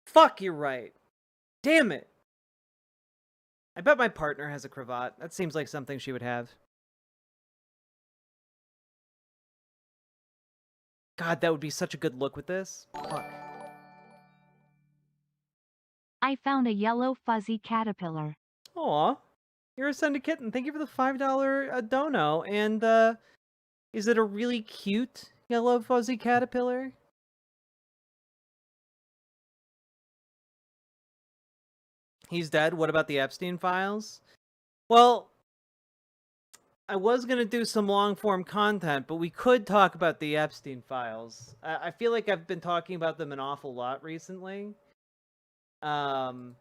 Fuck, you're right. Damn it. I bet my partner has a cravat. That seems like something she would have. God, that would be such a good look with this. Fuck. I found a yellow fuzzy caterpillar. Aw. You're a Send Kitten. Thank you for the $5 dono. And, is it a really cute yellow fuzzy caterpillar? He's dead. What about the Epstein files? Well, I was going to do some long-form content, but we could talk about the Epstein files. I feel like I've been talking about them an awful lot recently. And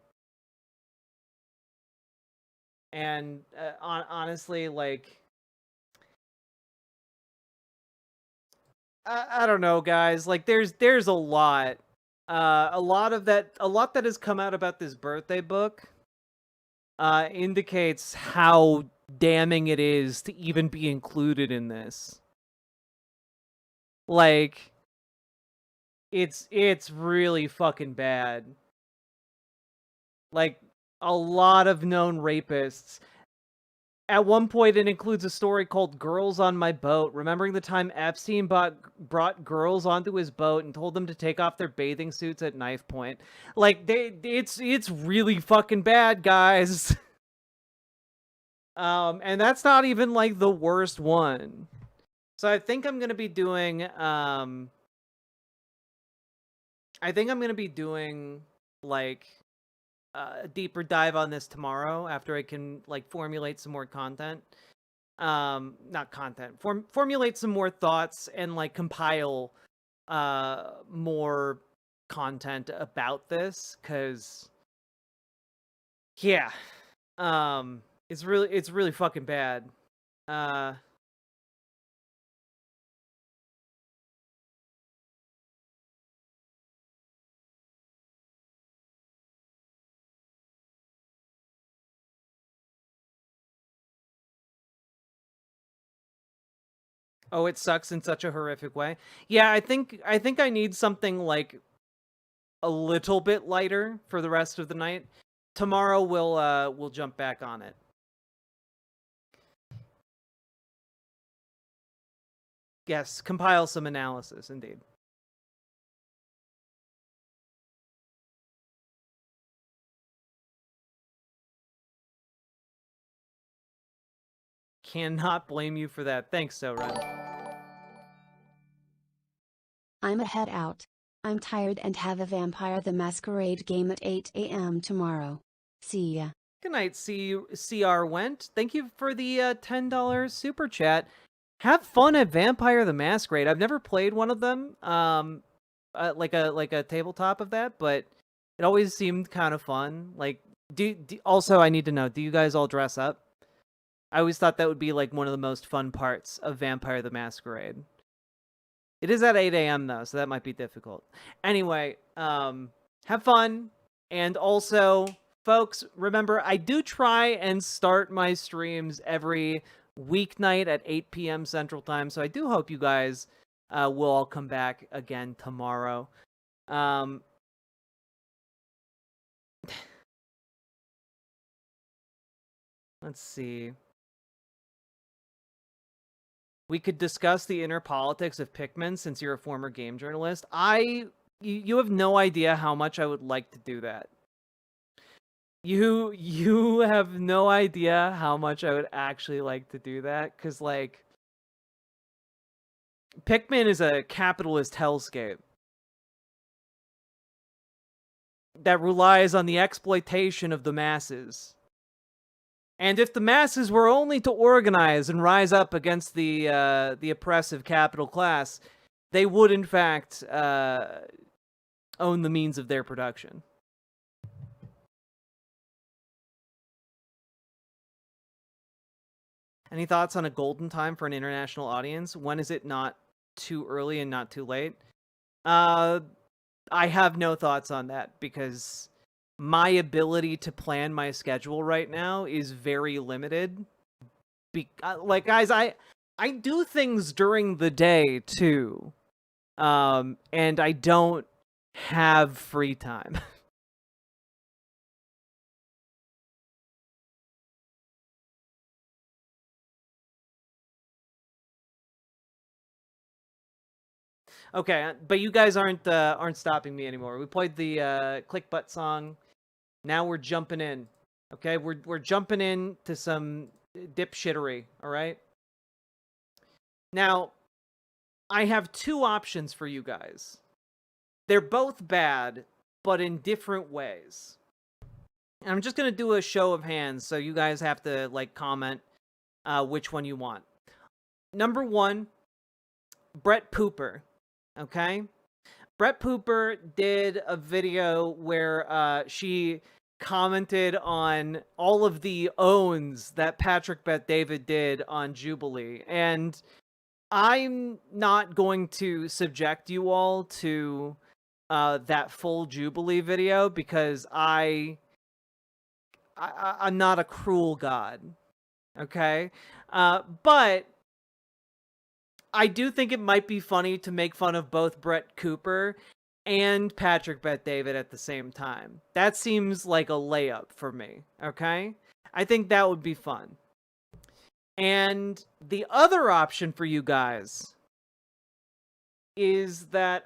honestly, like, I don't know, guys. Like, there's a lot that has come out about this birthday book. Indicates how damning it is to even be included in this. Like, it's really fucking bad. Like, a lot of known rapists. At one point, it includes a story called Girls on My Boat, remembering the time Epstein brought girls onto his boat and told them to take off their bathing suits at knife point. Like, it's really fucking bad, guys. And that's not even, like, the worst one. So I think I'm going to be doing, like a deeper dive on this tomorrow after I can like formulate some more content. Not content. Formulate some more thoughts and like compile more content about this, cuz yeah. It's really fucking bad. Oh, it sucks in such a horrific way. Yeah, I think I need something like a little bit lighter for the rest of the night. Tomorrow we'll jump back on it. Yes, compile some analysis indeed. Cannot blame you for that. Thanks, Soren. I'm a head out. I'm tired and have a Vampire the Masquerade game at 8 a.m. tomorrow. See ya. Good night, CR Went. Thank you for the $10 super chat. Have fun at Vampire the Masquerade. I've never played one of them, like a tabletop of that, but it always seemed kind of fun. Like, also I need to know, do you guys all dress up? I always thought that would be like one of the most fun parts of Vampire the Masquerade. It is at 8 a.m. though, so that might be difficult. Anyway, have fun, and also, folks, remember, I do try and start my streams every weeknight at 8 p.m. Central Time, so I do hope you guys will all come back again tomorrow. Let's see. We could discuss the inner politics of Pikmin since you're a former game journalist. You have no idea how much I would like to do that. You have no idea how much I would actually like to do that, because, like, Pikmin is a capitalist hellscape that relies on the exploitation of the masses. And if the masses were only to organize and rise up against the oppressive capital class, they would, in fact, own the means of their production. Any thoughts on a golden time for an international audience? When is it not too early and not too late? I have no thoughts on that, because my ability to plan my schedule right now is very limited. Like, guys, I do things during the day too, and I don't have free time. Okay, but you guys aren't stopping me anymore. We played the click butt song. Now we're jumping in. Okay, we're jumping in to some dipshittery, all right? Now, I have two options for you guys. They're both bad, but in different ways. And I'm just going to do a show of hands, so you guys have to, like, comment which one you want. Number one, Brett Pooper. Okay? Brett Pooper did a video where she commented on all of the owns that Patrick Bet-David did on Jubilee. And I'm not going to subject you all to that full Jubilee video, because I'm not a cruel god. Okay? But I do think it might be funny to make fun of both Brett Cooper and Patrick Bet-David at the same time. That seems like a layup for me, okay? I think that would be fun. And the other option for you guys is that,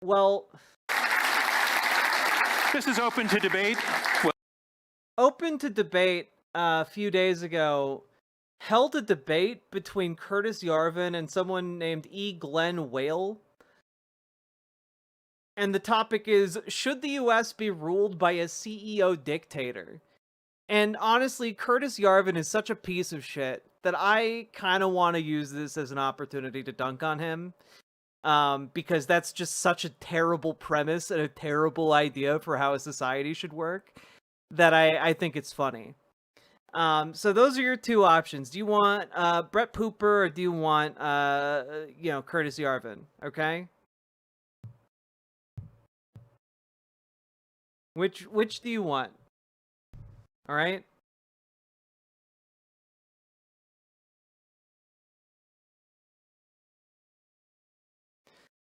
well... This is open to debate. Open to debate a few days ago held a debate between Curtis Yarvin and someone named E. Glenn Whale. And the topic is, should the US be ruled by a CEO dictator? And honestly, Curtis Yarvin is such a piece of shit that I kind of want to use this as an opportunity to dunk on him. Because that's just such a terrible premise and a terrible idea for how a society should work that I think it's funny. So those are your two options. Do you want Brett Pooper or do you want Curtis Yarvin? Okay. Which do you want? All right.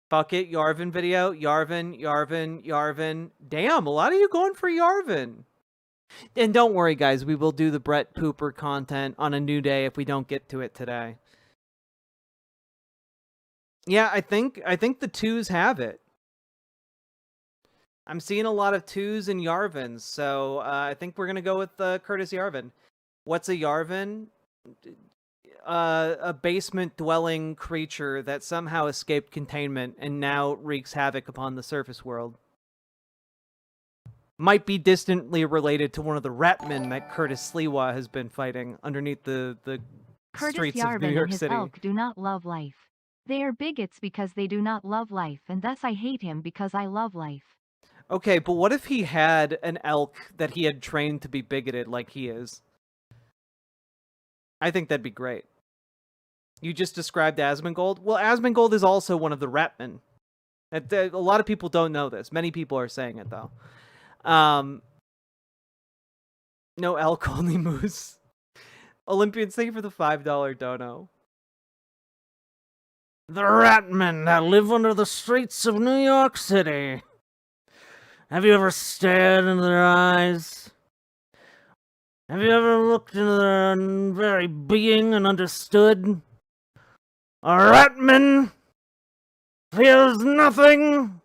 Fuck it, Yarvin video. Yarvin. Damn, a lot of you going for Yarvin. And don't worry, guys. We will do the Brett Pooper content on a new day if we don't get to it today. Yeah, I think the twos have it. I'm seeing a lot of twos and Yarvins, so I think we're going to go with Curtis Yarvin. What's a Yarvin? A basement-dwelling creature that somehow escaped containment and now wreaks havoc upon the surface world. Might be distantly related to one of the ratmen that Curtis Sliwa has been fighting underneath the Curtis streets Yarvin of New York and his City. ilk do not love life. They are bigots because they do not love life, and thus I hate him because I love life. Okay, but what if he had an elk that he had trained to be bigoted like he is? I think that'd be great. You just described Asmongold? Well, Asmongold is also one of the Ratmen. A lot of people don't know this. Many people are saying it, though. No elk, only moose. Olympians, thank you for the $5 dono. The Ratmen that live under the streets of New York City. Have you ever stared into their eyes? Have you ever looked into their very being and understood? A Ratman feels nothing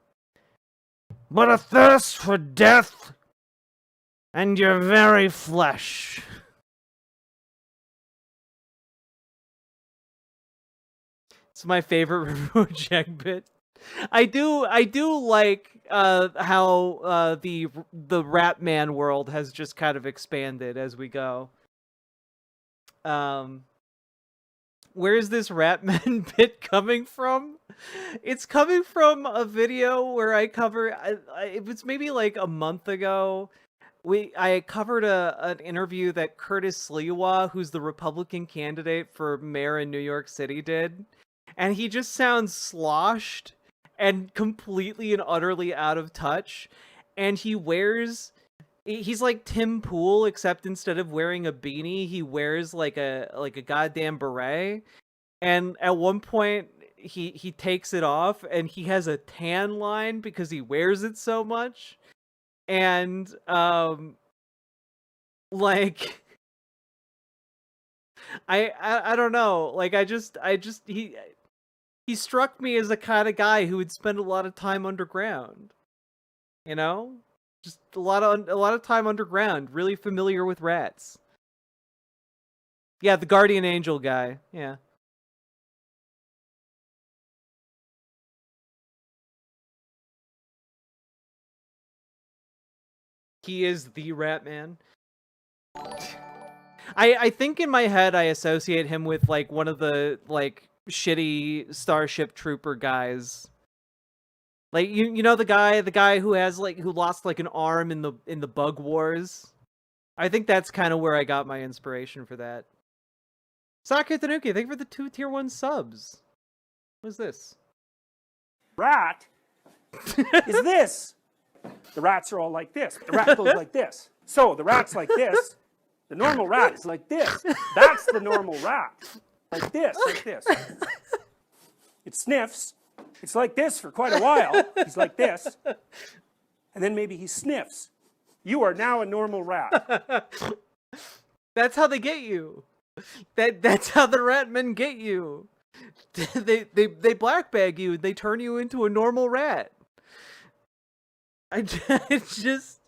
but a thirst for death and your very flesh. It's my favorite Rhetoric bit. I do like how the Ratman world has just kind of expanded as we go. Where is this Ratman bit coming from? It's coming from a video where I cover. It was maybe like a month ago. I covered an interview that Curtis Sliwa, who's the Republican candidate for mayor in New York City, did, and he just sounds sloshed and completely and utterly out of touch. And he's like Tim Pool, except instead of wearing a beanie, he wears like a goddamn beret. And at one point, he takes it off, and he has a tan line because he wears it so much. And like, I don't know. Like, he struck me as the kind of guy who would spend a lot of time underground. You know? Just a lot of time underground, really familiar with rats. Yeah, the guardian angel guy. Yeah. He is the Ratman. I think in my head I associate him with like one of the like shitty Starship Trooper guys. Like you know the guy who has who lost like an arm in the Bug Wars. I think that's kind of where I got my inspiration for that. Sake Tanuki, thank you for the 2 tier 1 subs. What is this? Rat is this. The rats are all like this. The rat goes like this. So the rat's like this. The normal rat is like this. That's the normal rat. Like this, like this. It sniffs. It's like this for quite a while. He's like this. And then maybe he sniffs. You are now a normal rat. That's how they get you. That's how the Ratmen get you. They black bag you. They turn you into a normal rat. It's just.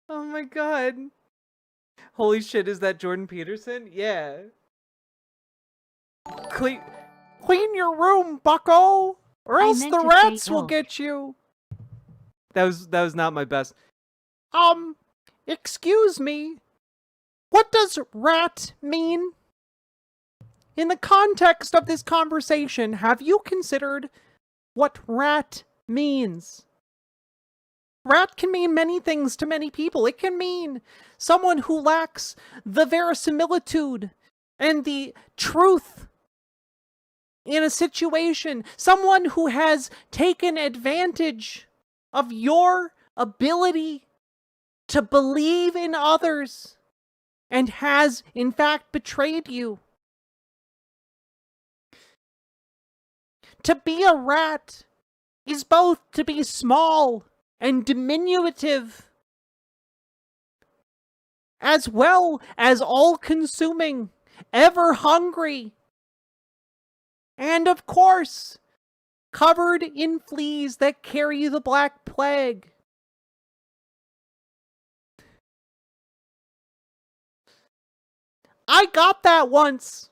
Oh my god. Holy shit, is that Jordan Peterson? Yeah. Clean your room, bucko! Or I else meant the to say rats will ilk. get you. That was not my best. Excuse me. What does rat mean? In the context of this conversation, have you considered what rat means? Rat can mean many things to many people. It can mean someone who lacks the verisimilitude and the truth in a situation. Someone who has taken advantage of your ability to believe in others and has, in fact, betrayed you. To be a rat is both to be small and diminutive, as well as all-consuming, ever hungry, and of course, covered in fleas that carry the Black Plague. I got that once.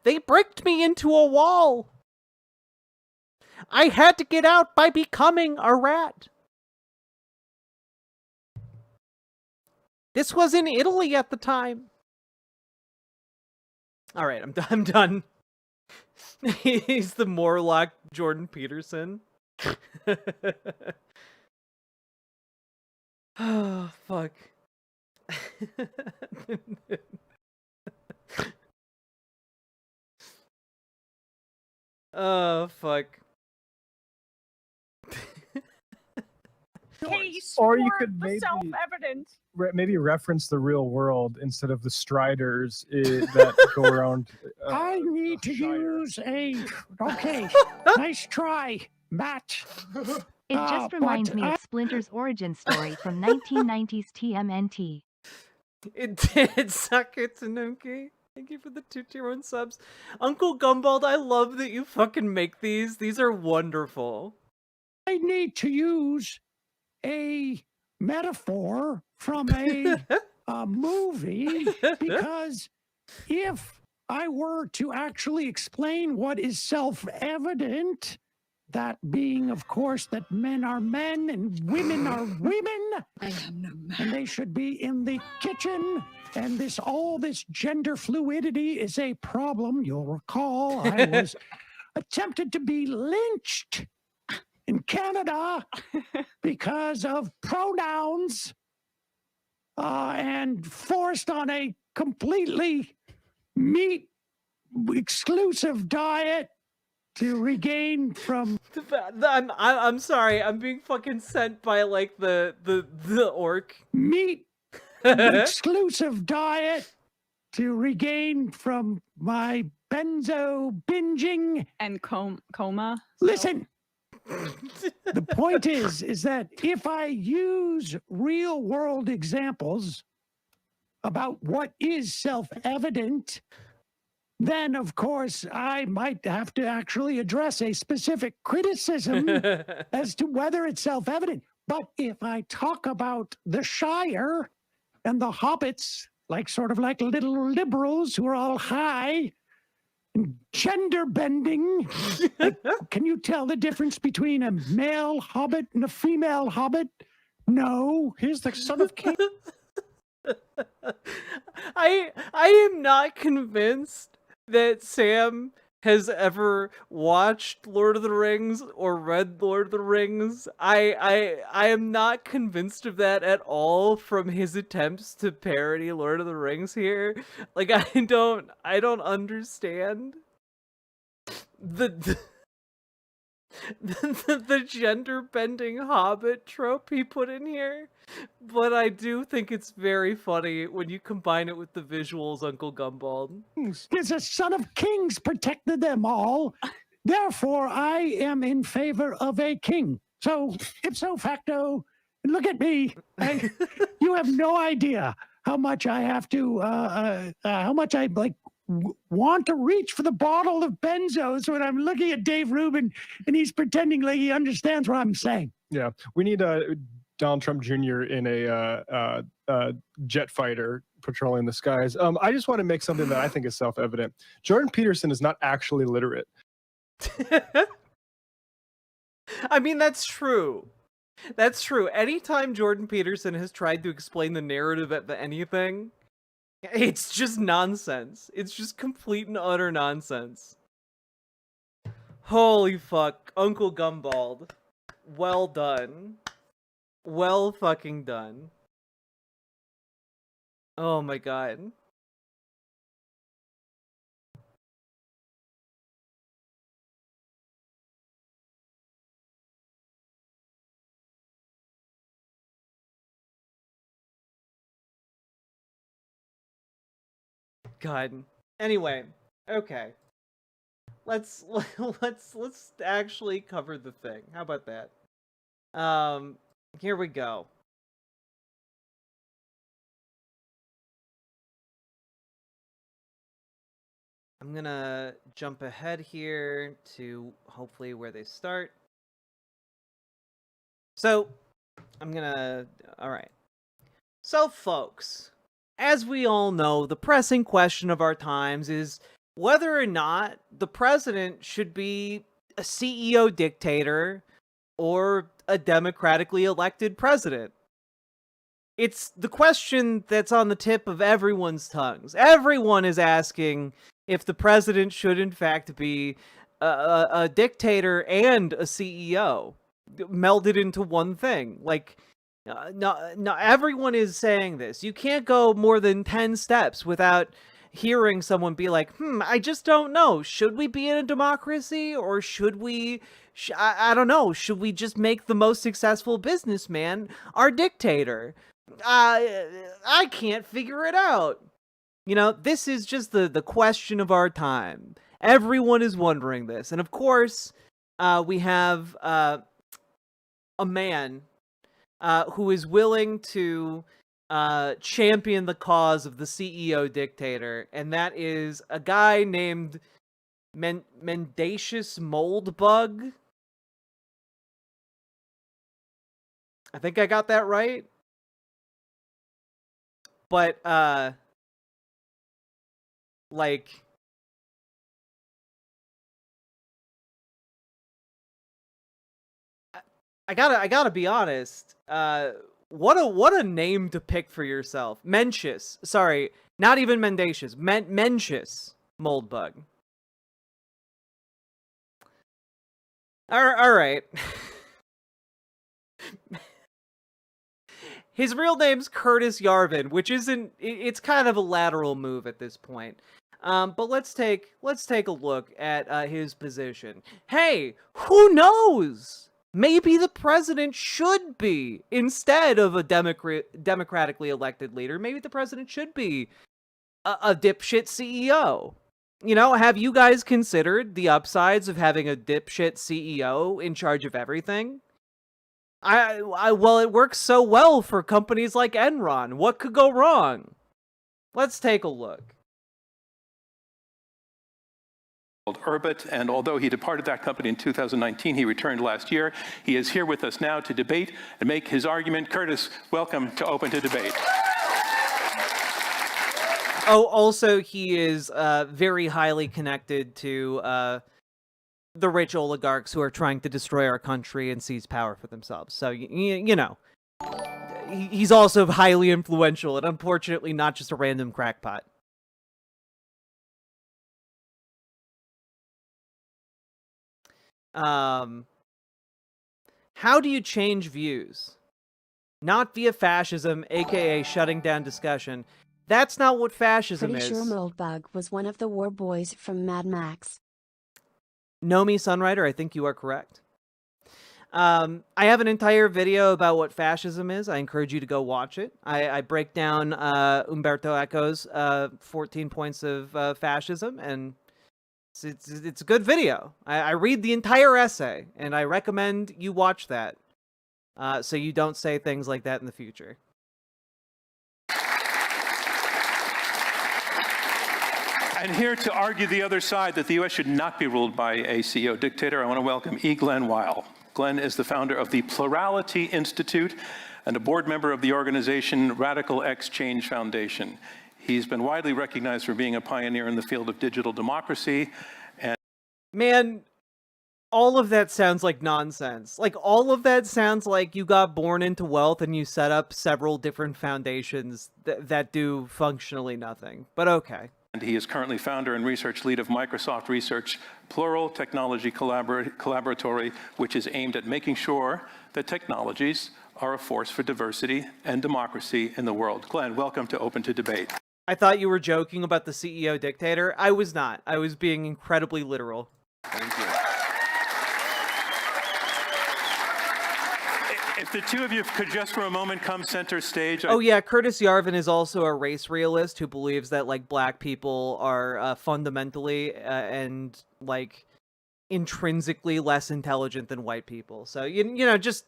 They bricked me into a wall. I had to get out by becoming a rat. This was in Italy at the time. All right, I'm done. He's the Morlock Jordan Peterson. Oh, fuck. Oh, fuck. Or you could maybe reference the real world instead of the striders that go around. I need to use a. Okay, nice try, Matt. It just reminds me of Splinter's origin story from 1990s TMNT. It did, Sakatsunuki. Thank you for the 2-tier 1 subs. Uncle Gumbald, I love that you fucking make these. These are wonderful. I need to use a metaphor from a movie because if I were to actually explain what is self-evident, that being, of course, that men are men and women are women, and they should be in the kitchen, and all this gender fluidity is a problem. You'll recall I was attempted to be lynched in Canada because of pronouns and forced on a completely meat exclusive diet to regain from. I'm sorry. I'm being fucking sent by like the orc meat exclusive diet to regain from my benzo binging and coma. Listen. The point is that if I use real world examples about what is self-evident, then of course I might have to actually address a specific criticism as to whether it's self-evident. But if I talk about the Shire and the hobbits, like sort of like little liberals who are all high, gender bending. Can you tell the difference between a male hobbit and a female hobbit? No. Here's the son of King. I am not convinced that Sam has ever watched Lord of the Rings or read Lord of the Rings. I am not convinced of that at all from his attempts to parody Lord of the Rings here. Like I don't understand the gender bending hobbit trope he put in here, but I do think it's very funny when you combine it with the visuals, Uncle Gumbald. Because a son of kings protected them all. Therefore, I am in favor of a king. So, ipso facto, look at me. You have no idea how much I have to, how much I want to reach for the bottle of benzos when I'm looking at Dave Rubin and he's pretending like he understands what I'm saying. Yeah, we need Donald Trump Jr. in a jet fighter patrolling the skies. I just want to make something that I think is self-evident. Jordan Peterson is not actually literate. I mean, that's true. That's true. Anytime Jordan Peterson has tried to explain the narrative of anything, it's just nonsense. It's just complete and utter nonsense. Holy fuck. Uncle Gumbald. Well done. Well fucking done. Oh my god. God. Anyway, okay. Let's actually cover the thing. How about that? Here we go. I'm gonna jump ahead here to hopefully where they start. So, alright. So, folks, as we all know, the pressing question of our times is whether or not the president should be a CEO dictator or a democratically elected president. It's the question that's on the tip of everyone's tongues. Everyone is asking if the president should in fact be a dictator and a CEO melded into one thing. Like, no, everyone is saying this. You can't go more than 10 steps without hearing someone be like, I just don't know. Should we be in a democracy, or should we, I don't know, should we just make the most successful businessman our dictator? I can't figure it out. You know, this is just the question of our time. Everyone is wondering this. And of course, we have a man who is willing to champion the cause of the CEO dictator, and that is a guy named Mendacious Moldbug. I think I got that right. But like, I gotta be honest. What a name to pick for yourself. Mencious. Sorry, not even mendacious. Mencious Moldbug. All right. His real name's Curtis Yarvin, which isn't. It's kind of a lateral move at this point. But let's take a look at his position. Hey, who knows? Maybe the president should be, instead of a democratically elected leader, maybe the president should be a dipshit CEO. You know, have you guys considered the upsides of having a dipshit CEO in charge of everything? Well, it works so well for companies like Enron. What could go wrong? Let's take a look. Urbit, and although he departed that company in 2019, he returned last year. He is here with us now to debate and make his argument. Curtis, welcome to Open to Debate. Oh, also, he is very highly connected to the rich oligarchs who are trying to destroy our country and seize power for themselves. So, you know, he's also highly influential and unfortunately not just a random crackpot. How do you change views? Not via fascism, aka shutting down discussion. That's not what fascism is. Pretty sure Moldbug was one of the war boys from Mad Max. Nomi Sunrider, I think you are correct. I have an entire video about what fascism is. I encourage you to go watch it. I break down Umberto Eco's 14 points of fascism, and it's a good video. I read the entire essay, and I recommend you watch that so you don't say things like that in the future. And here to argue the other side that the U.S. should not be ruled by a CEO dictator, I want to welcome E. Glenn Weil. Glenn is the founder of the Plurality Institute, and a board member of the organization Radical Exchange Foundation. He's been widely recognized for being a pioneer in the field of digital democracy. And man, all of that sounds like nonsense. Like, all of that sounds like you got born into wealth and you set up several different foundations that do functionally nothing. But okay. And he is currently founder and research lead of Microsoft Research Plural Technology Collaboratory, which is aimed at making sure that technologies are a force for diversity and democracy in the world. Glenn, welcome to Open to Debate. I thought you were joking about the CEO dictator. I was not. I was being incredibly literal. Thank you. If the two of you could just for a moment come center stage. Oh yeah, Curtis Yarvin is also a race realist who believes that like black people are fundamentally and like intrinsically less intelligent than white people. So you know just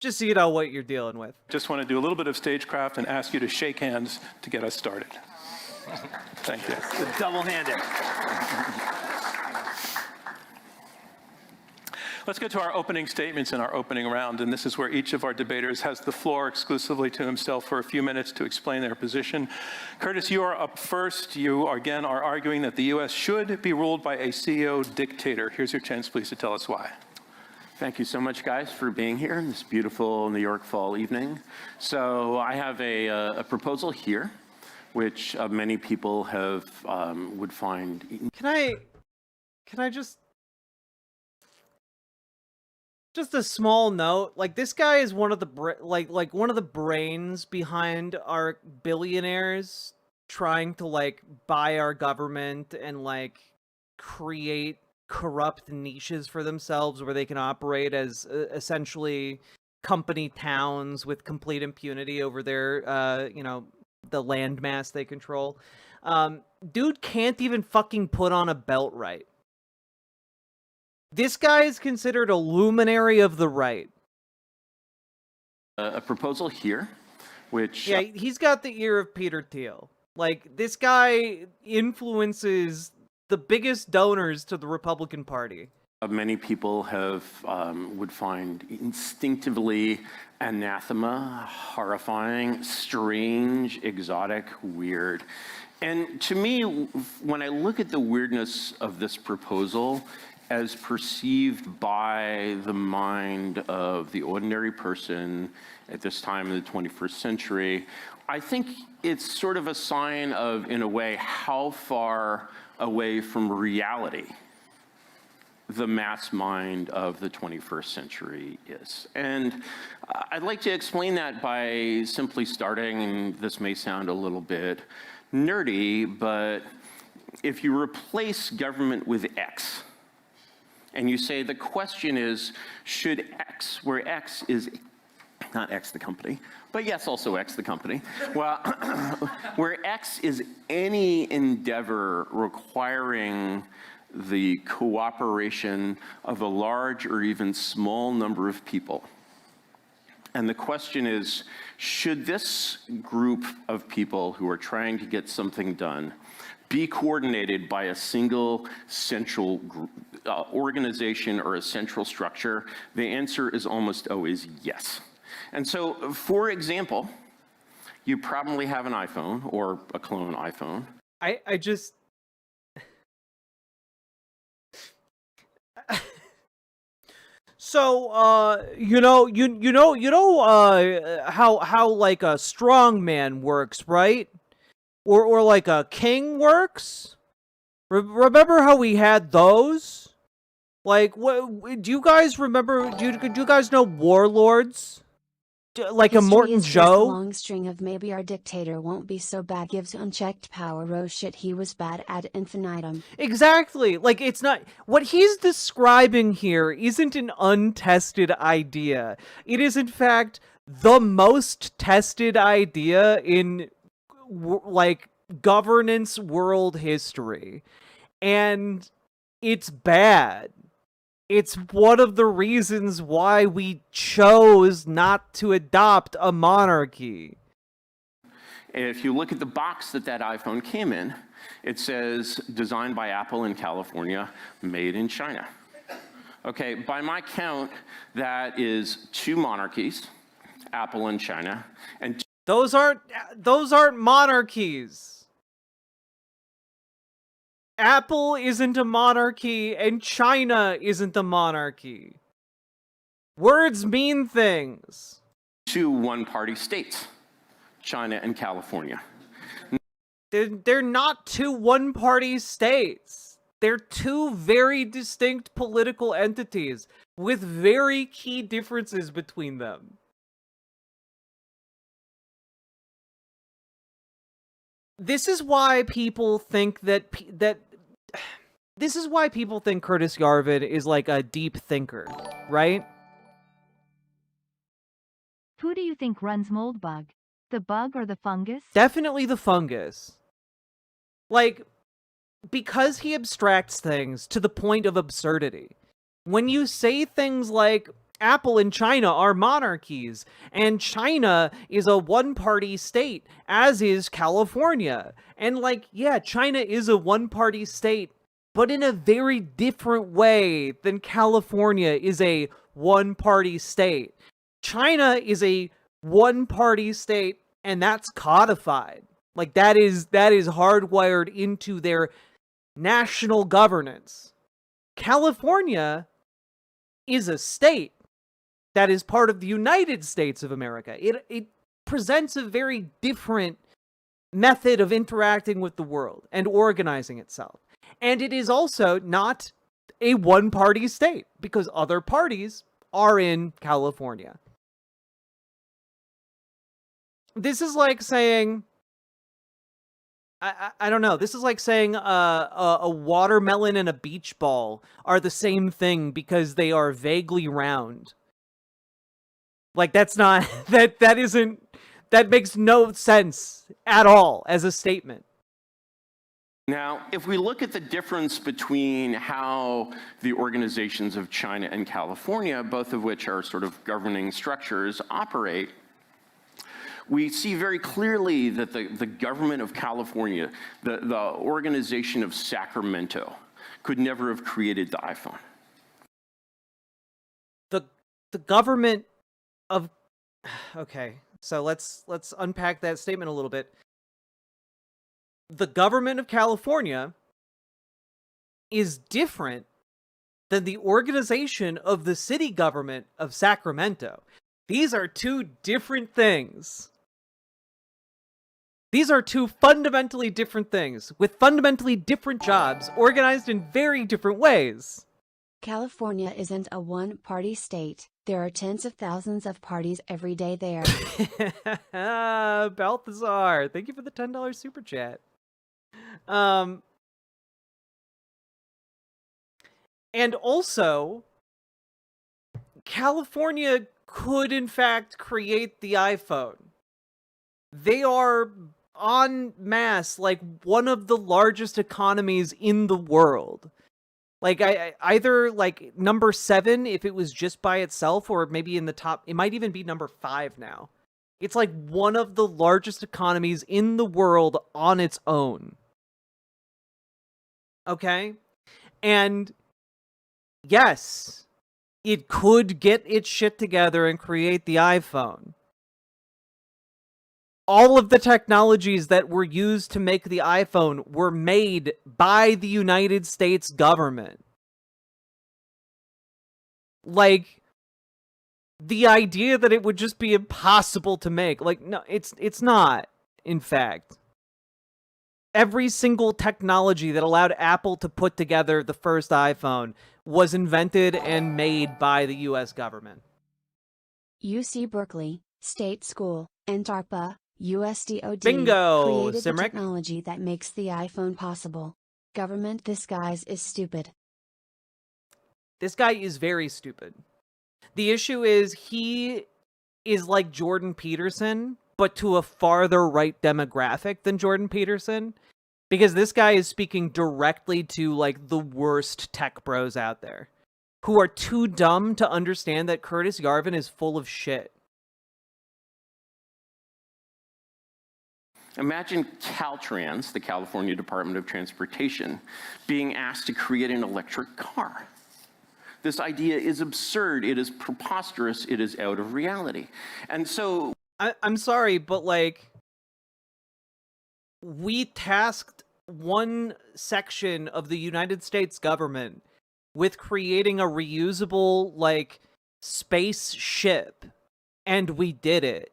so you know what you're dealing with. Just want to do a little bit of stagecraft and ask you to shake hands to get us started. Thank you. Double-handed. Let's get to our opening statements in our opening round, and this is where each of our debaters has the floor exclusively to himself for a few minutes to explain their position. Curtis, you are up first. You, again, are arguing that the U.S. should be ruled by a CEO dictator. Here's your chance, please, to tell us why. Thank you so much, guys, for being here in this beautiful New York fall evening. So I have a proposal here, which many people have would find. Can I just a small note? Like, this guy is one of the one of the brains behind our billionaires trying to like buy our government and like create corrupt niches for themselves where they can operate as essentially company towns with complete impunity over their you know, the landmass they control. Dude can't even fucking put on a belt right. This guy is considered a luminary of the right. A proposal here, which yeah, he's got the ear of Peter Thiel. Like, this guy influences the biggest donors to the Republican Party. Many people have would find instinctively anathema, horrifying, strange, exotic, weird. And to me, when I look at the weirdness of this proposal as perceived by the mind of the ordinary person at this time in the 21st century, I think it's sort of a sign of, in a way, how far away from reality the mass mind of the 21st century is. And I'd like to explain that by simply starting, and this may sound a little bit nerdy, but if you replace government with X, and you say the question is, should X, where X is not X the company, but yes, also X the company, well, where X is any endeavor requiring the cooperation of a large or even small number of people. And the question is, should this group of people who are trying to get something done be coordinated by a single central organization or a central structure? The answer is almost always yes. And so, for example, you probably have an iPhone or a clone iPhone. I just... So, how like a strong man works, right? Or like a king works? Remember how we had those? Like, what, do you guys remember, do you guys know warlords? Like a Morton Joe? Long string of maybe our dictator won't be so bad gives unchecked power. Oh shit, he was bad ad infinitum. Exactly. Like, it's not, what he's describing here isn't an untested idea. It is in fact the most tested idea in like governance world history. And it's bad. It's one of the reasons why we chose not to adopt a monarchy. If you look at the box that iPhone came in, it says designed by Apple in California, made in China. Okay, by my count, that is 2 monarchies Apple in China, and those aren't monarchies. Apple isn't a monarchy, and China isn't a monarchy. Words mean things. 2 one-party states, China and California. They're not 2 one-party states. They're 2 very distinct political entities with very key differences between them. This is why people think this is why people think Curtis Yarvin is like a deep thinker, right? Who do you think runs Moldbug? The bug or the fungus? Definitely the fungus. Like, because he abstracts things to the point of absurdity. When you say things like, Apple and China are monarchies, and China is a one-party state, as is California. And like, yeah, China is a one-party state, but in a very different way than California is a one-party state. China is a one-party state, and that's codified. Like, that is hardwired into their national governance. California is a state that is part of the United States of America. It presents a very different method of interacting with the world and organizing itself. And it is also not a one-party state, because other parties are in California. This is like saying, I don't know, this is like saying a watermelon and a beach ball are the same thing because they are vaguely round. Like, that's not, that makes no sense at all as a statement. Now, if we look at the difference between how the organizations of China and California, both of which are sort of governing structures, operate, we see very clearly that the government of California, the organization of Sacramento, could never have created the iPhone. The government of... Okay, so let's unpack that statement a little bit. The government of California is different than the organization of the city government of Sacramento. These are 2 different things. These are 2 fundamentally different things, with fundamentally different jobs, organized in very different ways. California isn't a one-party state. There are tens of thousands of parties every day there. Balthazar, thank you for the $10 super chat. And also, California could in fact create the iPhone. They are en masse like one of the largest economies in the world. Like, either like number 7 if it was just by itself, or maybe in the top, it might even be number 5 now. It's like one of the largest economies in the world on its own. Okay? And yes, it could get its shit together and create the iPhone. All of the technologies that were used to make the iPhone were made by the United States government. Like, the idea that it would just be impossible to make, like, no, it's not, in fact. Every single technology that allowed Apple to put together the first iPhone was invented and made by the US government. UC Berkeley, State School, and DARPA, USDOD Bingo, created the Simric. technology that makes the iPhone possible. Government disguise is stupid. This guy is very stupid. The issue is he is like Jordan Peterson, but to a farther right demographic than Jordan Peterson, because this guy is speaking directly to like the worst tech bros out there, who are too dumb to understand that Curtis Yarvin is full of shit. Imagine Caltrans, the California Department of Transportation, being asked to create an electric car. This idea is absurd, it is preposterous, it is out of reality. And so... I'm sorry, but like, we tasked one section of the United States government with creating a reusable, like, spaceship, and we did it.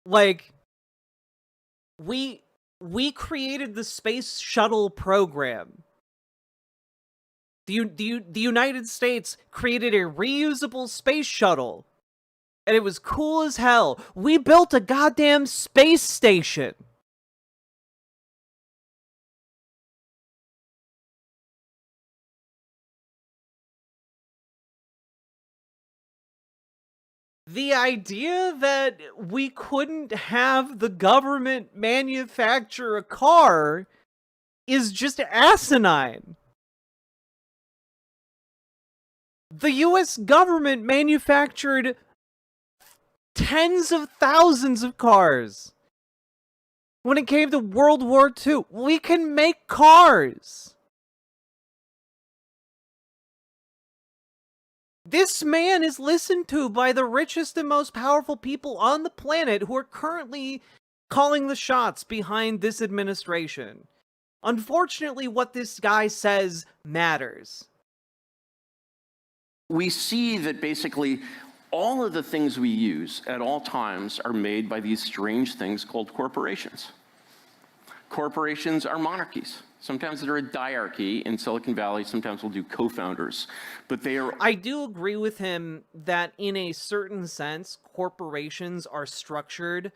Like, we created the space shuttle program. The United States created a reusable space shuttle, and it was cool as hell. We built a goddamn space station. The idea that we couldn't have the government manufacture a car is just asinine. The US government manufactured tens of thousands of cars. When it came to World War II, we can make cars. This man is listened to by the richest and most powerful people on the planet who are currently calling the shots behind this administration. Unfortunately, what this guy says matters. We see that basically all of the things we use at all times are made by these strange things called corporations. Corporations are monarchies. Sometimes they're a diarchy in Silicon Valley, sometimes we'll do co-founders, but they are... I do agree with him that in a certain sense, corporations are structured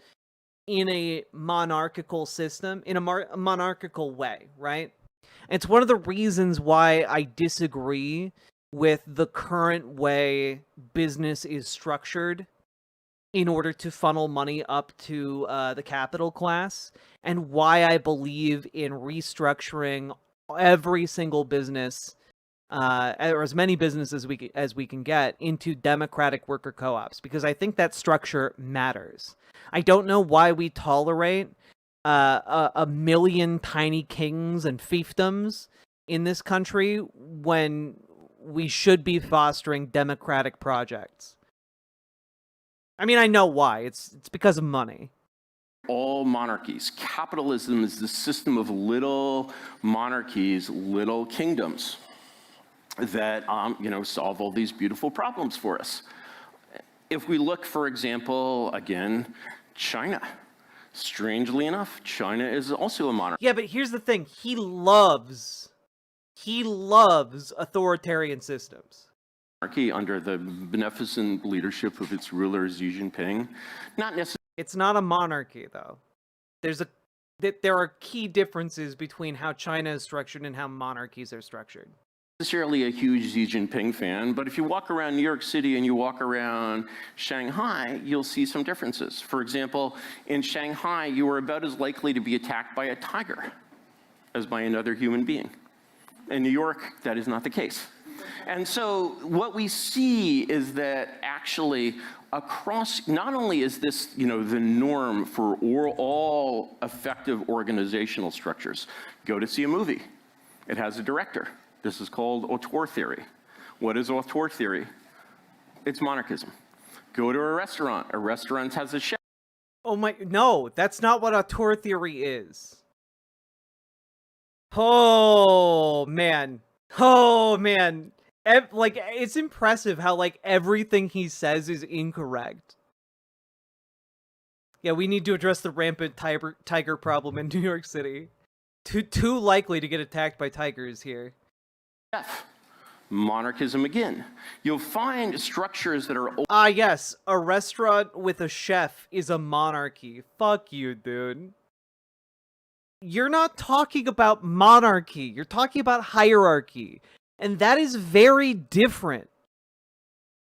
in a monarchical system, in a monarchical way, right? It's one of the reasons why I disagree with the current way business is structured in order to funnel money up to the capital class, and why I believe in restructuring every single business, or as many businesses as we can get, into democratic worker co-ops, because I think that structure matters. I don't know why we tolerate a million tiny kings and fiefdoms in this country when we should be fostering democratic projects. I mean, I know why. It's because of money. All monarchies. Capitalism is the system of little monarchies, little kingdoms that, solve all these beautiful problems for us. If we look, for example, again, China. Strangely enough, China is also a monarchy. Yeah, but here's the thing. He loves authoritarian systems. Under the beneficent leadership of its ruler Xi Jinping. Not necessarily. It's not a monarchy, though. There are key differences between how China is structured and how monarchies are structured. Necessarily a huge Xi Jinping fan, but if you walk around New York City and you walk around Shanghai, you'll see some differences. For example, in Shanghai, you are about as likely to be attacked by a tiger as by another human being. In New York, that is not the case. And so what we see is that actually across, not only is this, the norm for all effective organizational structures. Go to see a movie. It has a director. This is called auteur theory. What is auteur theory? It's monarchism. Go to a restaurant. A restaurant has a chef. Oh my, no, that's not what auteur theory is. Oh, man. Oh, man. Like, it's impressive how, like, everything he says is incorrect. Yeah, we need to address the rampant tiger problem in New York City. Too likely to get attacked by tigers here. Monarchism again. You'll find structures that are... Ah, yes. A restaurant with a chef is a monarchy. Fuck you, dude. You're not talking about monarchy. You're talking about hierarchy. And that is very different.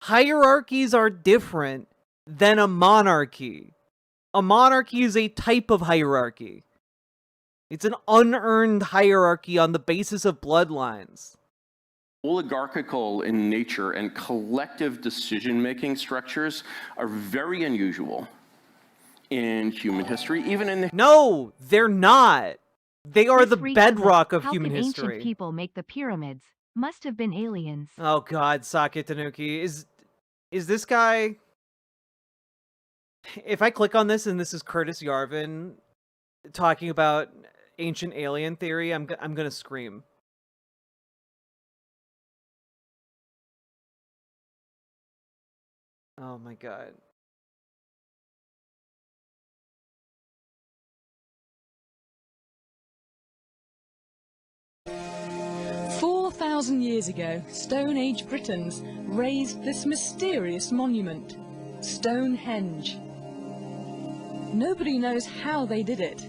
Hierarchies are different than a monarchy. A monarchy is a type of hierarchy. It's an unearned hierarchy on the basis of bloodlines. Oligarchical in nature and collective decision-making structures are very unusual in human history, even in the... No, they're not. They are the bedrock of human history. How can history. ancient people make the pyramids? Must have been aliens. Oh god, Sake Tanuki. Is this guy... If I click on this and this is Curtis Yarvin talking about ancient alien theory, I'm gonna scream. Oh my god. 4,000 years ago, Stone Age Britons raised this mysterious monument, Stonehenge. Nobody knows how they did it,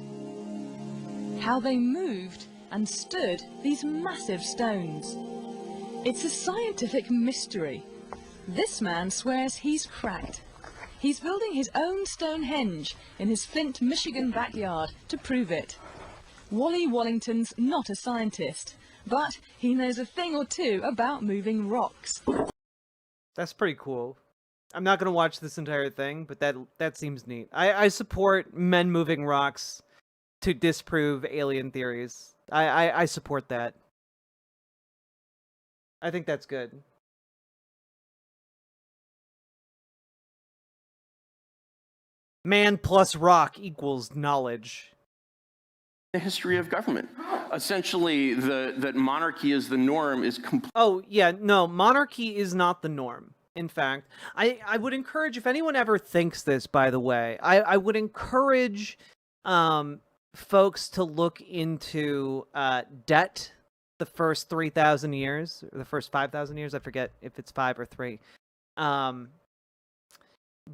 how they moved and stood these massive stones. It's a scientific mystery. This man swears he's cracked. He's building his own Stonehenge in his Flint, Michigan backyard to prove it. Wally Wallington's not a scientist, but he knows a thing or two about moving rocks. That's pretty cool. I'm not gonna watch this entire thing, but that seems neat. I support men moving rocks to disprove alien theories. I support that. I think that's good. Man plus rock equals knowledge. The history of government. Essentially, that monarchy is the norm is Oh, yeah, no, monarchy is not the norm. In fact, I would encourage, if anyone ever thinks this, by the way, I would encourage folks to look into debt the first 3,000 years, or the first 5,000 years, I forget if it's 5 or 3,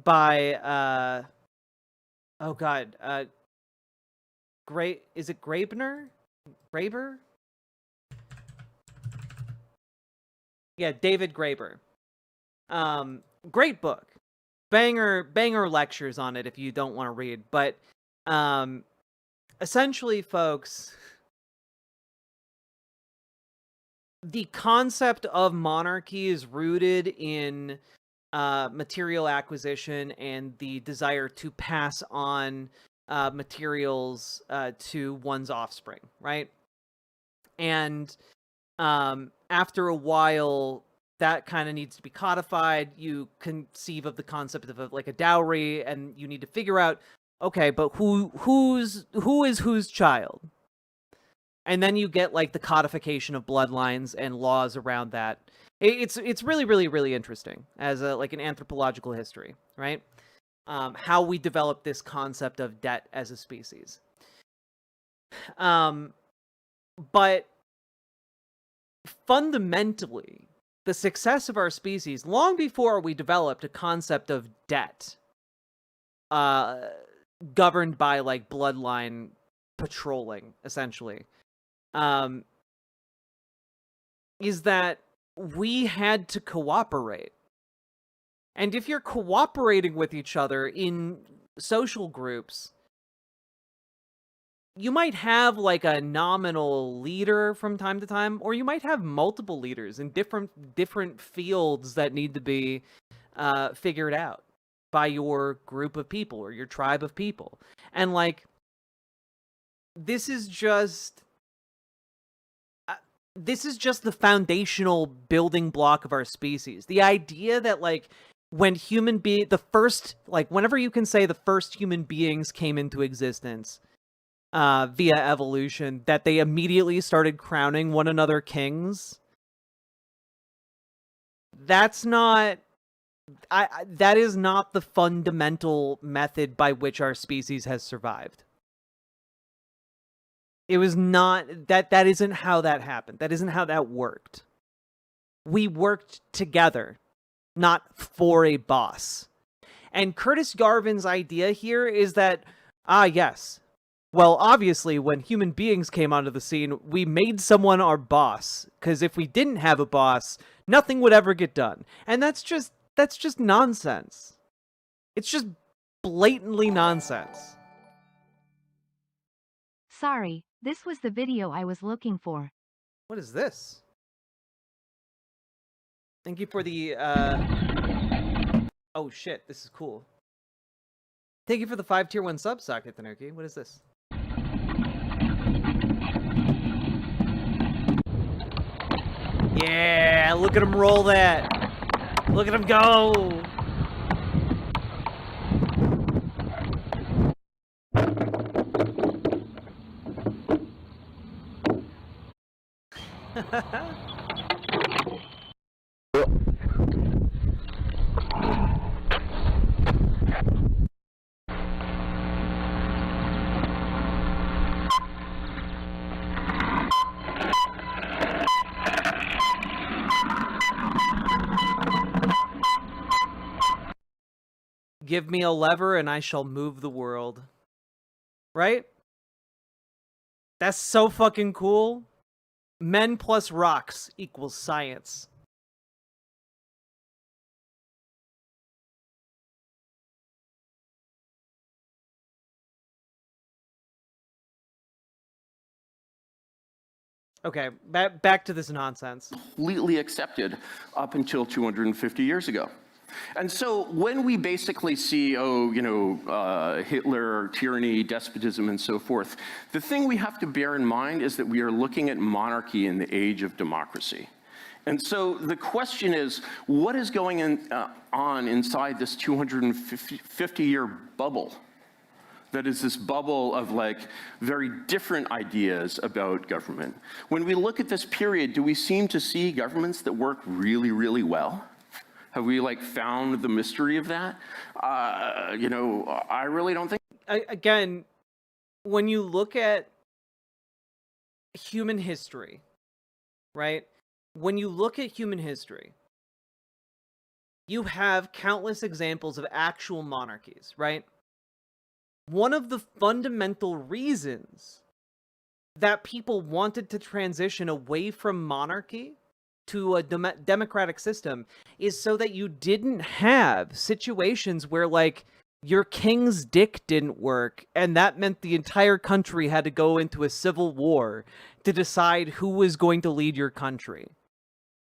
by, oh god, is it Graeber? Graeber? Yeah, David Graeber. Great book. Banger lectures on it if you don't want to read. But essentially, folks, the concept of monarchy is rooted in material acquisition and the desire to pass on materials to one's offspring, right? And after a while, that kind of needs to be codified. You conceive of the concept of like a dowry, and you need to figure out, okay, but who is whose child? And then you get like the codification of bloodlines and laws around that. It's really interesting as like an anthropological history, right? How we develop this concept of debt as a species. But fundamentally, the success of our species, long before we developed a concept of debt, governed by like bloodline patrolling, essentially, is that we had to cooperate. And if you're cooperating with each other in social groups, you might have like a nominal leader from time to time, or you might have multiple leaders in different fields that need to be figured out by your group of people or your tribe of people. And like, this is just the foundational building block of our species. The idea that like, when whenever you can say the first human beings came into existence via evolution, that they immediately started crowning one another kings. That is not the fundamental method by which our species has survived. It was not, that isn't how that happened. That isn't how that worked. We worked together, not for a boss. And Curtis Yarvin's idea here is that, yes, well, obviously, when human beings came onto the scene, we made someone our boss, because if we didn't have a boss, nothing would ever get done. And that's just nonsense. It's just blatantly nonsense. Sorry, this was the video I was looking for. What is this? Thank you for the, oh shit, this is cool. Thank you for the 5 tier 1 sub, Socket Tanuki. What is this? Yeah, look at him roll that. Look at him go. Give me a lever and I shall move the world. Right? That's so fucking cool. Men plus rocks equals science. Okay, back to this nonsense. Completely accepted up until 250 years ago. And so when we basically see, Hitler, tyranny, despotism, and so forth, the thing we have to bear in mind is that we are looking at monarchy in the age of democracy. And so the question is, what is going on inside this 250-year bubble? That is this bubble of very different ideas about government. When we look at this period, do we seem to see governments that work really, really well? Have we found the mystery of that? I really don't think. Again, when you look at human history, right? When you look at human history, you have countless examples of actual monarchies, right? One of the fundamental reasons that people wanted to transition away from monarchy to a democratic system is so that you didn't have situations where your king's dick didn't work and that meant the entire country had to go into a civil war to decide who was going to lead your country,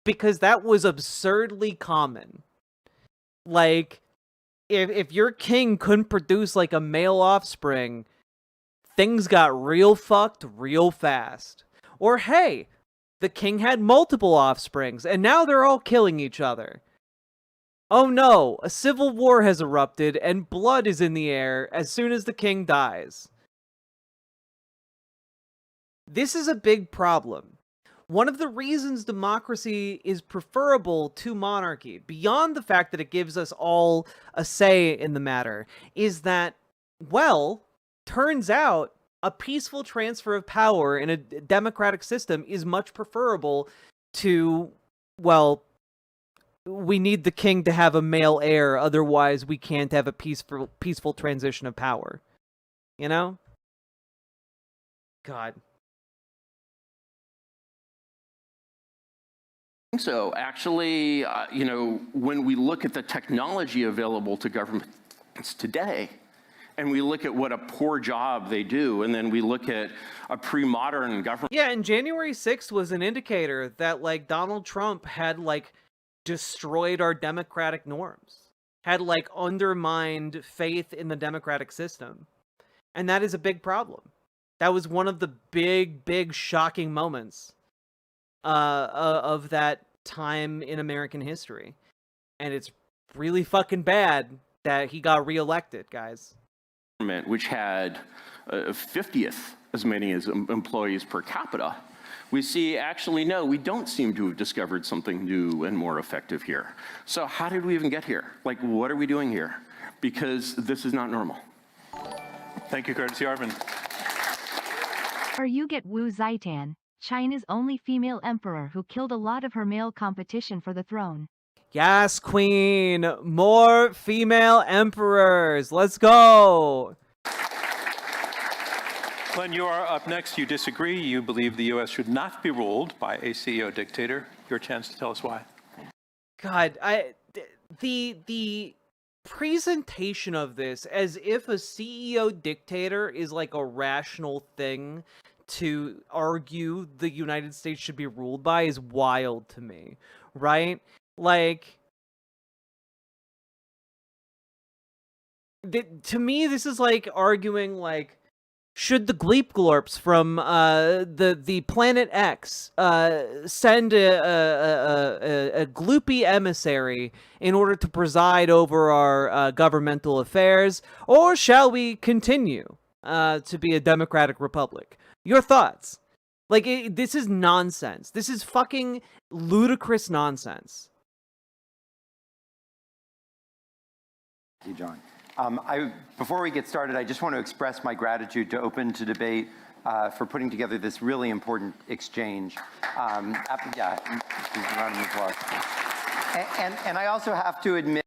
because that was absurdly common. If your king couldn't produce a male offspring, things got real fucked real fast. Or hey, the king had multiple offsprings, and now they're all killing each other. Oh no, a civil war has erupted, and blood is in the air as soon as the king dies. This is a big problem. One of the reasons democracy is preferable to monarchy, beyond the fact that it gives us all a say in the matter, is that, turns out a peaceful transfer of power in a democratic system is much preferable to, we need the king to have a male heir, otherwise we can't have a peaceful transition of power. You know? God. So actually, when we look at the technology available to governments today, and we look at what a poor job they do, and then we look at a pre-modern government. Yeah, and January 6th was an indicator that Donald Trump had destroyed our democratic norms, had undermined faith in the democratic system. And that is a big problem. That was one of the big shocking moments of that time in American history. And it's really fucking bad that he got reelected, guys. Which had 50th as many as employees per capita, we see actually, no, we don't seem to have discovered something new and more effective here. So how did we even get here? What are we doing here? Because this is not normal. Thank you, Curtis Yarvin. Or you get Wu Zetian, China's only female emperor who killed a lot of her male competition for the throne. Yes, queen! More female emperors! Let's go! Glenn, you are up next. You disagree. You believe the U.S. should not be ruled by a CEO dictator. Your chance to tell us why. God, the presentation of this as if a CEO dictator is a rational thing to argue the United States should be ruled by is wild to me, right? To me, this is arguing Should the Gleep Glorps from the Planet X send a gloopy emissary in order to preside over our governmental affairs, or shall we continue to be a democratic republic? Your thoughts? Like, this is nonsense. This is fucking ludicrous nonsense. Thank you, John. Before we get started, I just want to express my gratitude to Open to Debate for putting together this really important exchange. Yeah, a round of applause. And I also have to admit,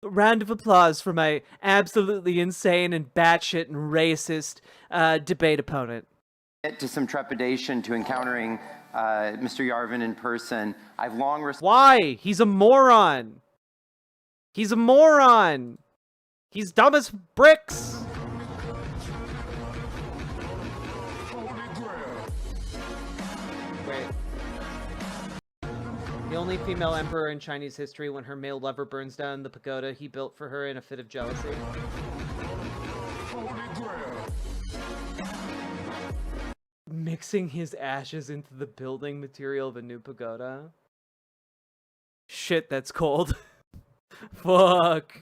Round of applause for my absolutely insane and batshit and racist debate opponent. To some trepidation to encountering Mr. Yarvin in person. I've long Why? He's a moron. He's a moron. He's dumb as bricks. Wait. The only female emperor in Chinese history when her male lover burns down the pagoda he built for her in a fit of jealousy. Mixing his ashes into the building material of a new pagoda. Shit, that's cold. Fuck.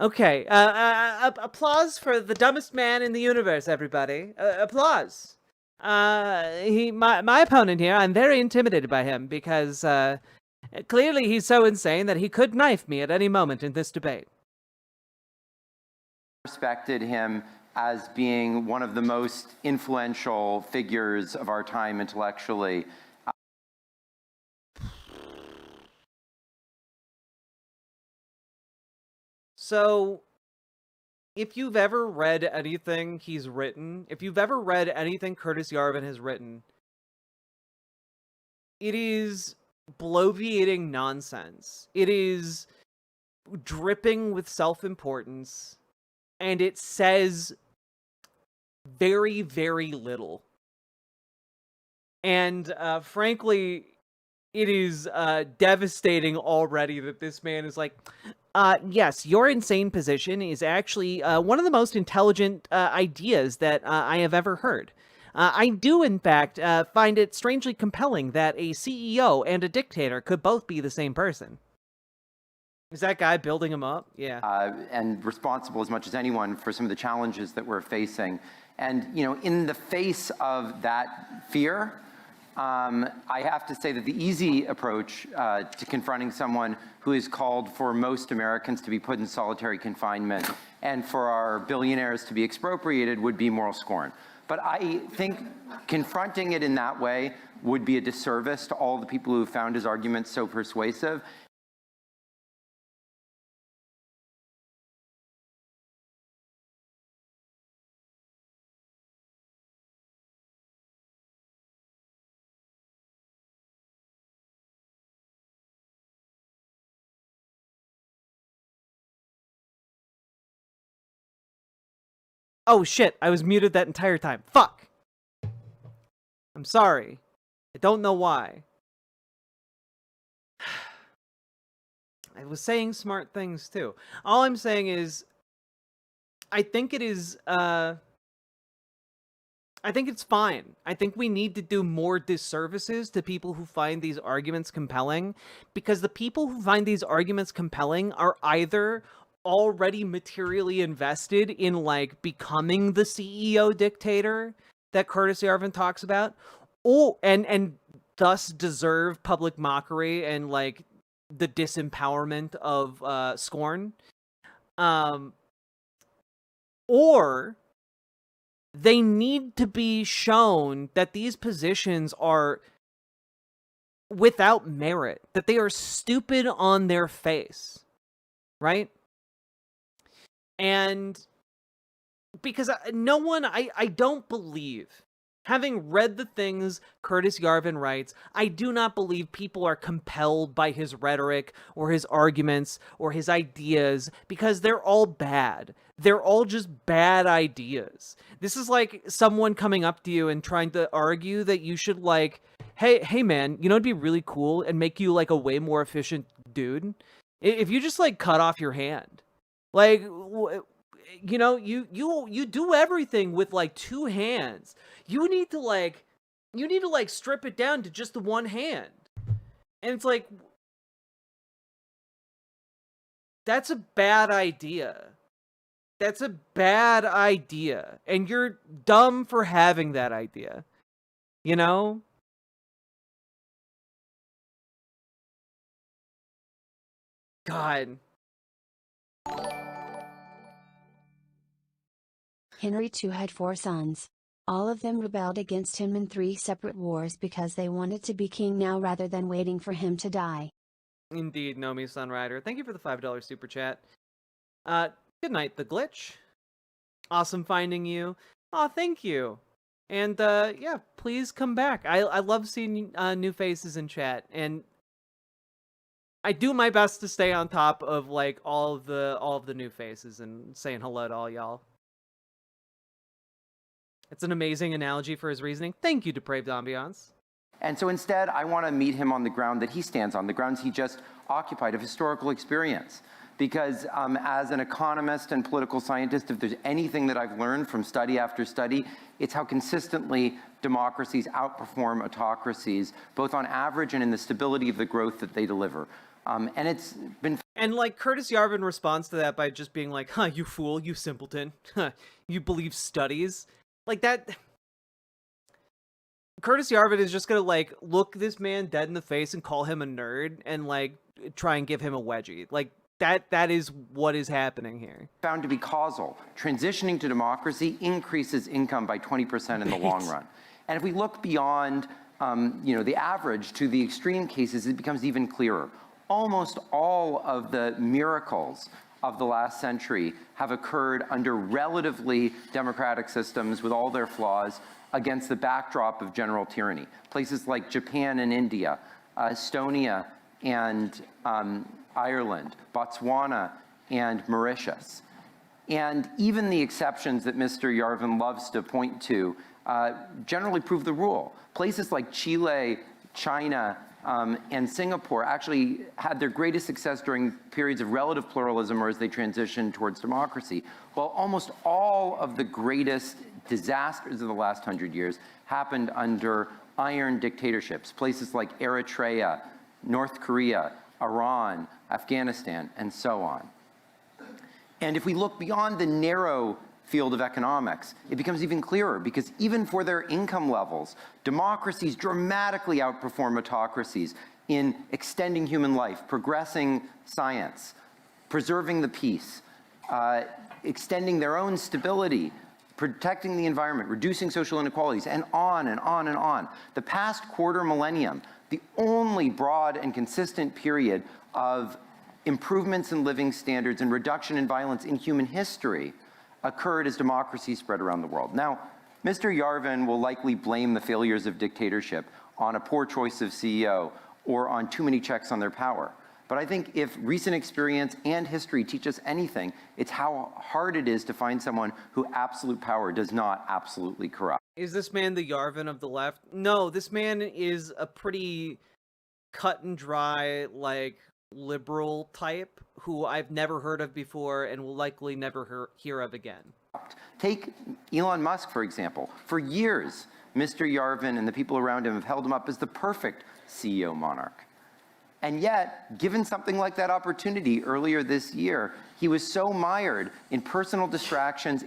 Okay, applause for the dumbest man in the universe, everybody. Applause. My opponent here, I'm very intimidated by him because clearly he's so insane that he could knife me at any moment in this debate. Respected him as being one of the most influential figures of our time intellectually. So, if you've ever read anything he's written, if you've ever read anything Curtis Yarvin has written, it is bloviating nonsense. It is dripping with self-importance, and it says very, very little. And frankly, it is devastating already that this man is like, yes, your insane position is actually one of the most intelligent ideas that I have ever heard. I do, in fact, find it strangely compelling that a CEO and a dictator could both be the same person. Is that guy building him up? Yeah. And responsible as much as anyone for some of the challenges that we're facing. And, you know, in the face of that fear, I have to say that the easy approach to confronting someone who has called for most Americans to be put in solitary confinement and for our billionaires to be expropriated would be moral scorn. But I think confronting it in that way would be a disservice to all the people who found his arguments so persuasive. Oh shit, I was muted that entire time. Fuck! I'm sorry. I don't know why. I was saying smart things too. All I'm saying is, I think it is, I think it's fine. I think we need to do more disservices to people who find these arguments compelling, because the people who find these arguments compelling are either already materially invested in, like, becoming the CEO dictator that Curtis Yarvin talks about, and thus deserve public mockery and, like, the disempowerment of scorn, or they need to be shown that these positions are without merit, that they are stupid on their face, right? And because no one, I don't believe, having read the things Curtis Yarvin writes, I do not believe people are compelled by his rhetoric or his arguments or his ideas, because they're all bad. They're all just bad ideas. This is like someone coming up to you and trying to argue that you should, like, hey man, you know, it'd be really cool and make you like a way more efficient dude If you just like cut off your hand, like you know, you do everything with like two hands. You need to like strip it down to just the one hand. And it's like, that's a bad idea. That's a bad idea. And you're dumb for having that idea. You know? God. Henry II had 4 sons. All of them rebelled against him in 3 separate wars because they wanted to be king now rather than waiting for him to die. Indeed, Nomi Sunrider. Thank you for the $5 super chat. Good night, The Glitch. Awesome finding you. Aw, thank you. And, yeah, please come back. I love seeing new faces in chat, and I do my best to stay on top of, like, all of the new faces and saying hello to all y'all. It's an amazing analogy for his reasoning. Thank you, Depraved Ambiance. And so instead, I want to meet him on the ground that he stands on, the grounds he just occupied of historical experience. Because as an economist and political scientist, if there's anything that I've learned from study after study, it's how consistently democracies outperform autocracies, both on average and in the stability of the growth that they deliver. And it's been... And, like, Curtis Yarvin responds to that by just being like, huh, you fool, you simpleton. Huh, you believe studies? Like, that... Curtis Yarvin is just gonna, like, look this man dead in the face and call him a nerd and, like, try and give him a wedgie. Like, that is what is happening here. Found to be causal. Transitioning to democracy increases income by 20% in the long run. And if we look beyond, you know, the average to the extreme cases, it becomes even clearer. Almost all of the miracles of the last century have occurred under relatively democratic systems with all their flaws against the backdrop of general tyranny. Places like Japan and India, Estonia and Ireland, Botswana and Mauritius. And even the exceptions that Mr. Yarvin loves to point to generally prove the rule. Places like Chile, China, and Singapore actually had their greatest success during periods of relative pluralism or as they transitioned towards democracy, while almost all of the greatest disasters of the last 100 years happened under iron dictatorships, places like Eritrea, North Korea, Iran, Afghanistan, and so on. And if we look beyond the narrow field of economics, it becomes even clearer because even for their income levels, democracies dramatically outperform autocracies in extending human life, progressing science, preserving the peace, extending their own stability, protecting the environment, reducing social inequalities, and on and on and on. The past quarter millennium, the only broad and consistent period of improvements in living standards and reduction in violence in human history occurred as democracy spread around the world. Now, Mr. Yarvin will likely blame the failures of dictatorship on a poor choice of CEO or on too many checks on their power. But I think if recent experience and history teach us anything, it's how hard it is to find someone who absolute power does not absolutely corrupt. Is this man the Yarvin of the left? No, this man is a pretty cut and dry, like, liberal type who I've never heard of before and will likely never hear of again. Take Elon Musk, for example. For years, Mr. Yarvin and the people around him have held him up as the perfect CEO monarch. And yet, given something like that opportunity earlier this year, he was so mired in personal distractions,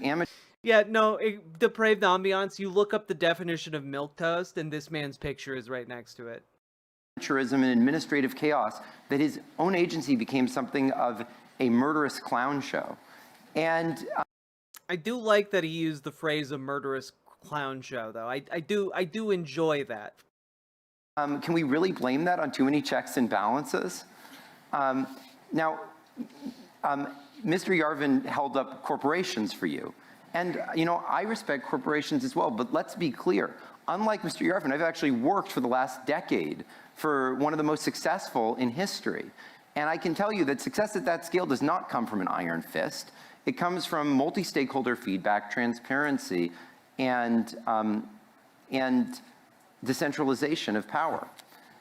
Yeah, no, depraved ambiance, you look up the definition of milquetoast and this man's picture is right next to it. and administrative chaos that his own agency became something of a murderous clown show. And I do like that he used the phrase "a murderous clown show," though. I do enjoy that. Can we really blame that on too many checks and balances? Now, Mr. Yarvin held up corporations for you. And, you know, I respect corporations as well, but let's be clear. Unlike Mr. Yarvin, I've actually worked for the last decade for one of the most successful in history. And I can tell you that success at that scale does not come from an iron fist. It comes from multi-stakeholder feedback, transparency, and decentralization of power.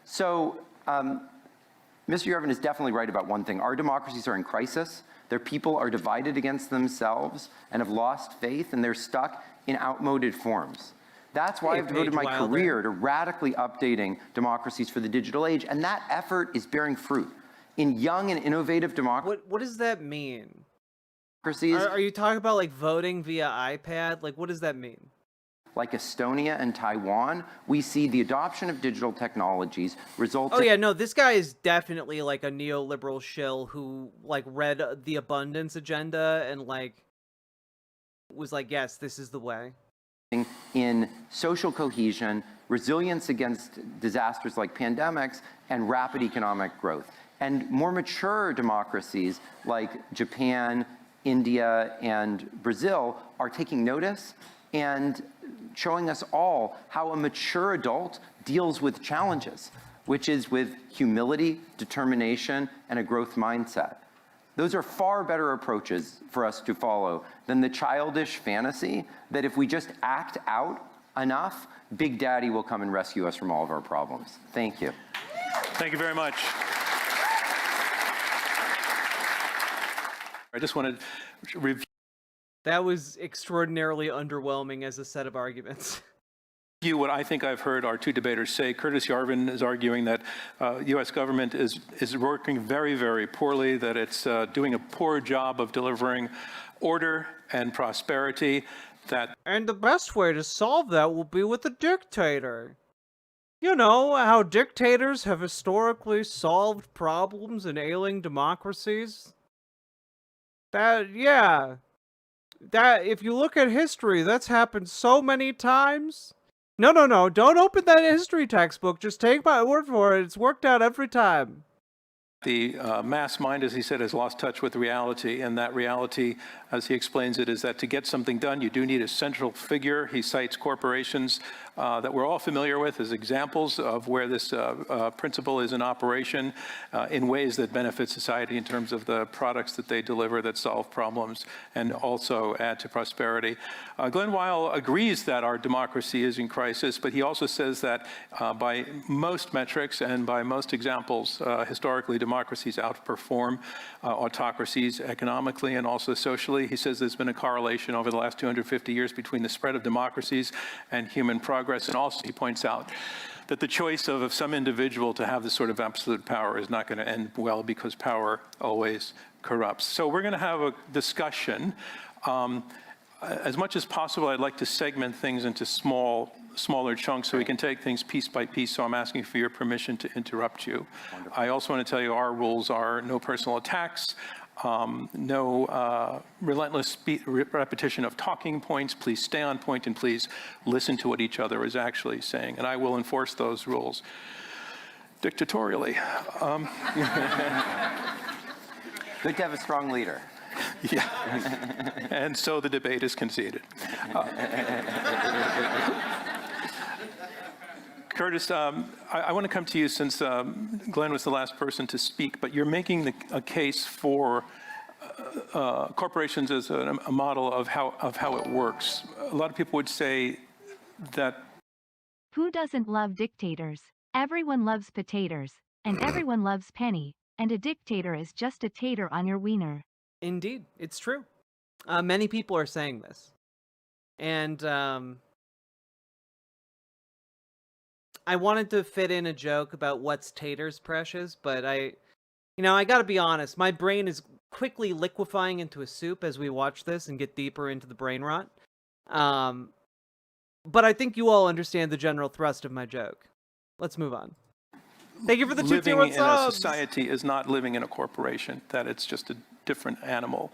So Mr. Yarvin is definitely right about one thing. Our democracies are in crisis. Their people are divided against themselves and have lost faith, and they're stuck in outmoded forms. That's why I've devoted my career to radically updating democracies for the digital age, and that effort is bearing fruit. In young and innovative democracies. What does that mean? Are you talking about like voting via iPad? Like, what does that mean? Like Estonia and Taiwan, we see the adoption of digital technologies result. Oh yeah, no, this guy is definitely like a neoliberal shill who like read the abundance agenda and like was like, yes, this is the way. In social cohesion, resilience against disasters like pandemics, and rapid economic growth. And more mature democracies like Japan, India, and Brazil are taking notice and showing us all how a mature adult deals with challenges, which is with humility, determination, and a growth mindset. Those are far better approaches for us to follow than the childish fantasy that if we just act out enough, Big Daddy will come and rescue us from all of our problems. Thank you. Thank you very much. I just wanted to review. That was extraordinarily underwhelming as a set of arguments. What I think I've heard our two debaters say. Curtis Yarvin is arguing that U.S. government is working very, very poorly, that it's doing a poor job of delivering order and prosperity. And the best way to solve that will be with a dictator. You know how dictators have historically solved problems in ailing democracies? That if you look at history, that's happened so many times. No, don't open that history textbook. Just take my word for it. It's worked out every time. The mass mind, as he said, has lost touch with reality, and that reality, as he explains it, is that to get something done, you do need a central figure. He cites corporations that we're all familiar with as examples of where this principle is in operation in ways that benefit society in terms of the products that they deliver that solve problems and also add to prosperity. Glenn Weil agrees that our democracy is in crisis, but he also says that by most metrics and by most examples, historically, democracies outperform autocracies economically and also socially. He says there's been a correlation over the last 250 years between the spread of democracies and human progress. And also he points out that the choice of some individual to have this sort of absolute power is not going to end well because power always corrupts. So we're going to have a discussion. As much as possible, I'd like to segment things into smaller chunks so we can take things piece by piece, so I'm asking for your permission to interrupt you. Wonderful. I also want to tell you our rules are no personal attacks, no relentless repetition of talking points. Please stay on point and please listen to what each other is actually saying, and I will enforce those rules dictatorially. Good to have a strong leader. Yeah, and so the debate is conceded. Curtis, I want to come to you since Glenn was the last person to speak, but you're making a case for corporations as a model of how it works. A lot of people would say that. Who doesn't love dictators? Everyone loves potatoes, and everyone loves penny, and a dictator is just a tater on your wiener. Indeed, it's true. Many people are saying this. And I wanted to fit in a joke about what's taters precious, but I gotta be honest, my brain is quickly liquefying into a soup as we watch this and get deeper into the brain rot. But I think you all understand the general thrust of my joke. Let's move on. Thank you for the 2 living T1 in subs. a society is not living in a corporation, that it's just a different animal.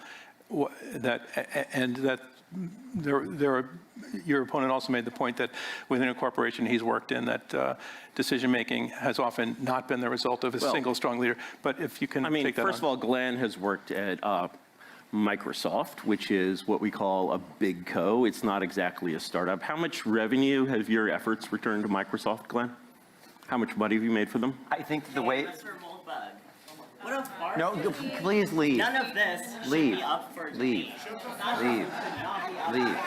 Your opponent also made the point that within a corporation he's worked in, that decision-making has often not been the result of a single strong leader. But if you can take that first of all, Glenn has worked at Microsoft, which is what we call a big co. It's not exactly a startup. How much revenue have your efforts returned to Microsoft, Glenn? How much money have you made for them? I think the way. What a fart. No, please leave. None of this leave. should be up for leave. debate. Leave.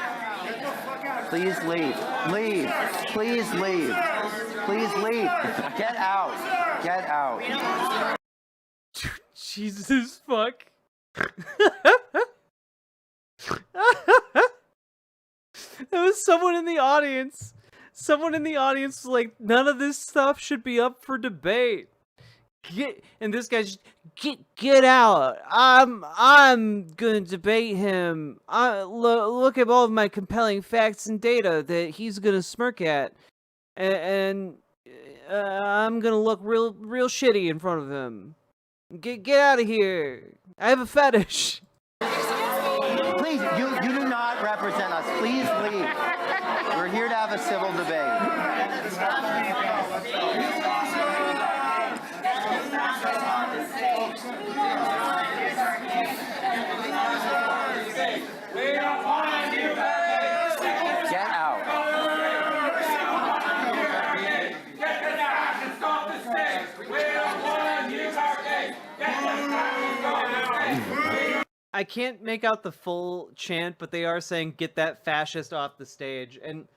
Please leave. Leave. Please leave. Please leave. Get out. Get out. Jesus fuck. There was someone in the audience. Someone in the audience was like, none of this stuff should be up for debate. And this guy's get out. I'm gonna debate him. Look at all of my compelling facts and data that he's gonna smirk at, and I'm gonna look real shitty in front of him. Get out of here. I have a fetish. Please, you do not represent us. Please leave. We're here to have a civil debate. Get out. I can't make out the full chant, but they are saying, get that fascist off the stage. And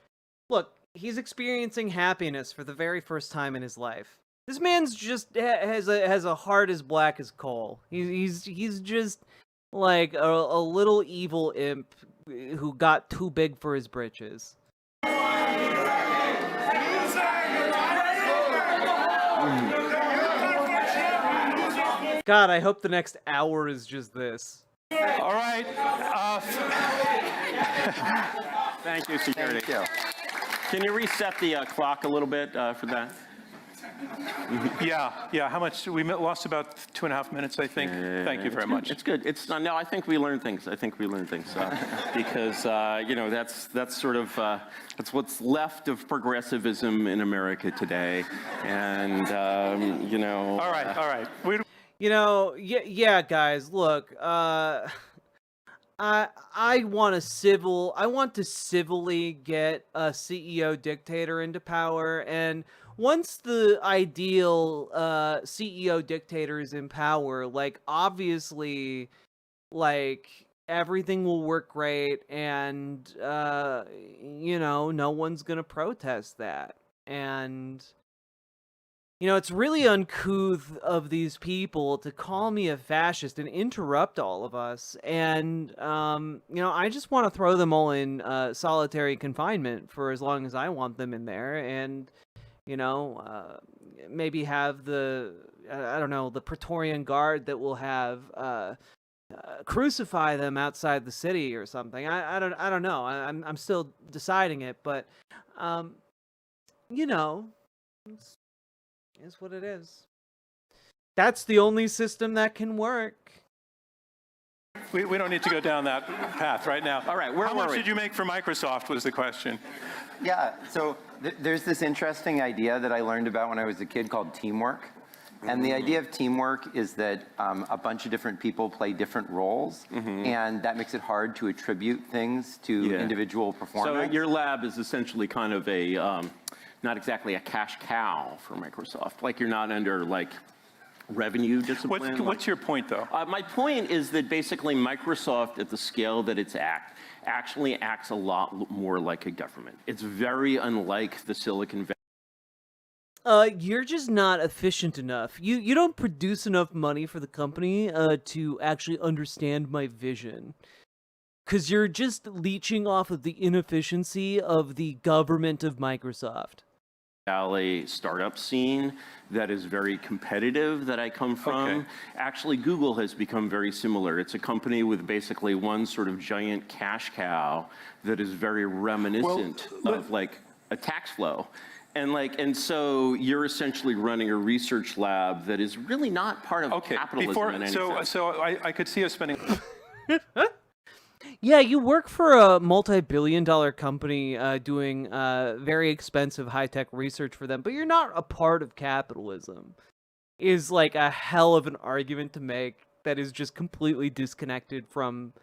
look, he's experiencing happiness for the very first time in his life. This man's just has a heart as black as coal. He's just like a little evil imp who got too big for his britches. God, I hope the next hour is just this. All right. Thank you, security. Thank you. Can you reset the clock a little bit for that? Yeah. How much? We lost about 2.5 minutes, I think. Thank you very much. It's good. It's no. I think we learned things. Because that's sort of that's what's left of progressivism in America today, and All right. Yeah, guys. Look, I want to civilly get a CEO dictator into power, and once the ideal CEO dictator is in power, like obviously, like everything will work great, and no one's gonna protest that, and. It's really uncouth of these people to call me a fascist and interrupt all of us. And, I just want to throw them all in solitary confinement for as long as I want them in there. And, maybe have the Praetorian Guard that will have crucify them outside the city or something. I don't know. I'm still deciding it, but, is what it is. That's the only system that can work. We don't need to go down that path right now. All right, how much did you make for Microsoft was the question. Yeah, so there's this interesting idea that I learned about when I was a kid called teamwork. And the idea of teamwork is that a bunch of different people play different roles, and that makes it hard to attribute things to individual performance. So your lab is essentially kind of a not exactly a cash cow for Microsoft. Like you're not under like revenue discipline. What's your point though? My point is that basically Microsoft at the scale that it's at actually acts a lot more like a government. It's very unlike the Silicon Valley. You're just not efficient enough. You don't produce enough money for the company to actually understand my vision. Because you're just leeching off of the inefficiency of the government of Microsoft. Valley startup scene that is very competitive that I come from. Actually, Google has become very similar. It's a company with basically one sort of giant cash cow that is very reminiscent of like a tax flow. And so you're essentially running a research lab that is really not part of capitalism in any sense. So I could see us spending... Yeah, you work for a multi-billion-dollar company doing very expensive high-tech research for them, but you're not a part of capitalism. Is like a hell of an argument to make that is just completely disconnected from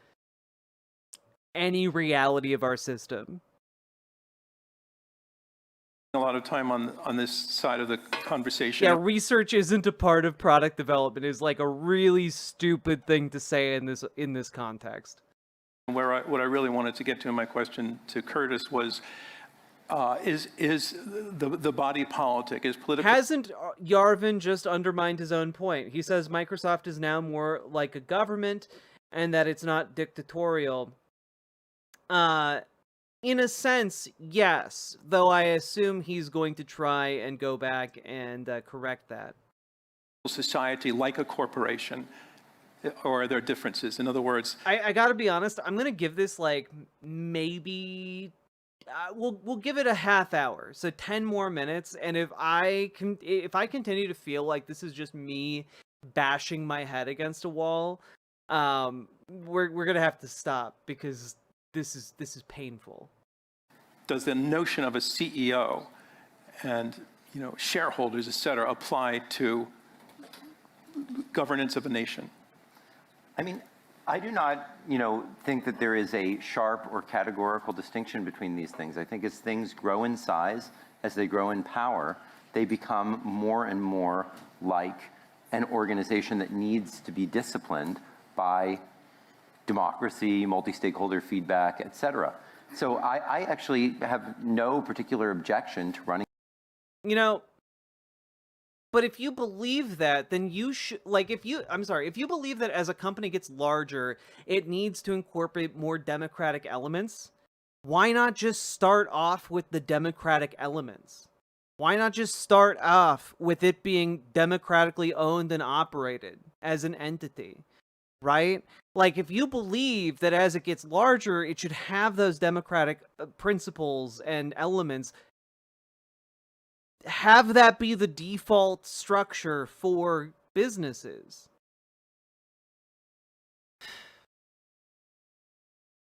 any reality of our system. A lot of time on this side of the conversation. Yeah, research isn't a part of product development is like a really stupid thing to say in this context. What I really wanted to get to in my question to Curtis was, is the body politic, is political. Hasn't Yarvin just undermined his own point? He says Microsoft is now more like a government and that it's not dictatorial. In a sense, yes, though I assume he's going to try and go back and correct that. Society like a corporation, or are there differences? In other words, I gotta be honest, I'm gonna give this like maybe we'll give it a half hour, so 10 more minutes, and if I continue to feel like this is just me bashing my head against a wall, we're gonna have to stop because this is painful. does the notion of a CEO and shareholders, et cetera, apply to governance of a nation? I mean, I do not, think that there is a sharp or categorical distinction between these things. I think as things grow in size, as they grow in power, they become more and more like an organization that needs to be disciplined by democracy, multi-stakeholder feedback, et cetera. So I actually have no particular objection to running. But if you believe that, then you should, if you believe that as a company gets larger, it needs to incorporate more democratic elements, why not just start off with the democratic elements? Why not just start off with it being democratically owned and operated as an entity, right? Like, if you believe that as it gets larger, it should have those democratic principles and elements, have that be the default structure for businesses.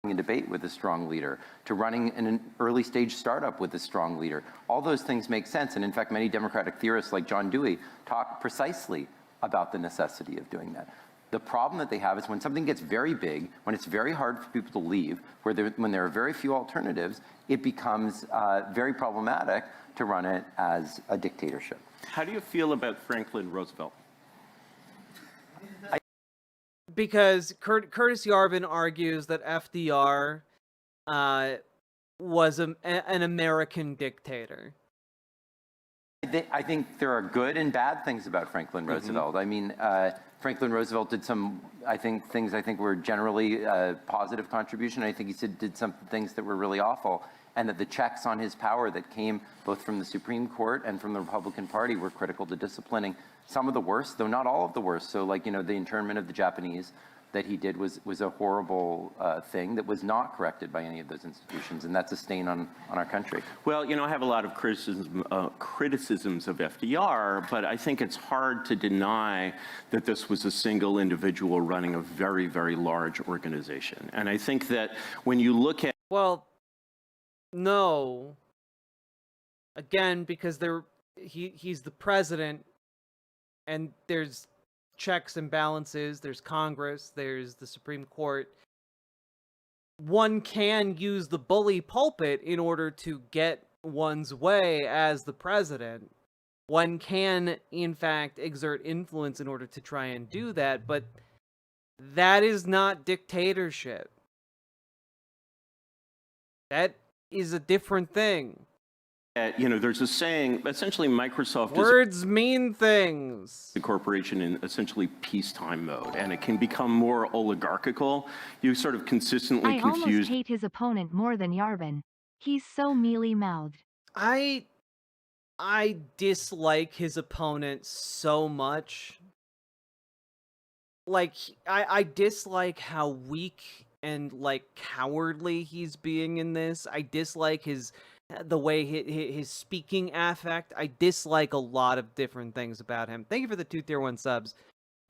A debate with a strong leader, to running an early stage startup with a strong leader. All those things make sense. And in fact, many democratic theorists like John Dewey talk precisely about the necessity of doing that. The problem that they have is when something gets very big, when it's very hard for people to leave, when there are very few alternatives, it becomes very problematic to run it as a dictatorship. How do you feel about Franklin Roosevelt? Because Curtis Yarvin argues that FDR was an American dictator. I think there are good and bad things about Franklin Roosevelt. I mean, Franklin Roosevelt did some, things were generally positive contribution. I think he did some things that were really awful, and that the checks on his power that came both from the Supreme Court and from the Republican Party were critical to disciplining some of the worst, though not all of the worst. So, the internment of the Japanese that he did was a horrible thing that was not corrected by any of those institutions, and that's a stain on our country. Well, I have a lot of criticisms of FDR, but I think it's hard to deny that this was a single individual running a very, very large organization. And I think that when you look at... Well, no. Again, because he's the president, and there's checks and balances, there's Congress, there's the Supreme Court. One can use the bully pulpit in order to get one's way as the president. One can, in fact, exert influence in order to try and do that, but that is not dictatorship. That is a different thing. There's a saying, essentially Microsoft Words mean things. The corporation in essentially peacetime mode, and it can become more oligarchical. You sort of consistently I almost hate his opponent more than Yarvin. He's so mealy-mouthed. I dislike his opponent so much. I dislike how weak and, cowardly he's being in this. I dislike the way his speaking affect. I dislike a lot of different things about him. Thank you for the 2 tier 1 subs.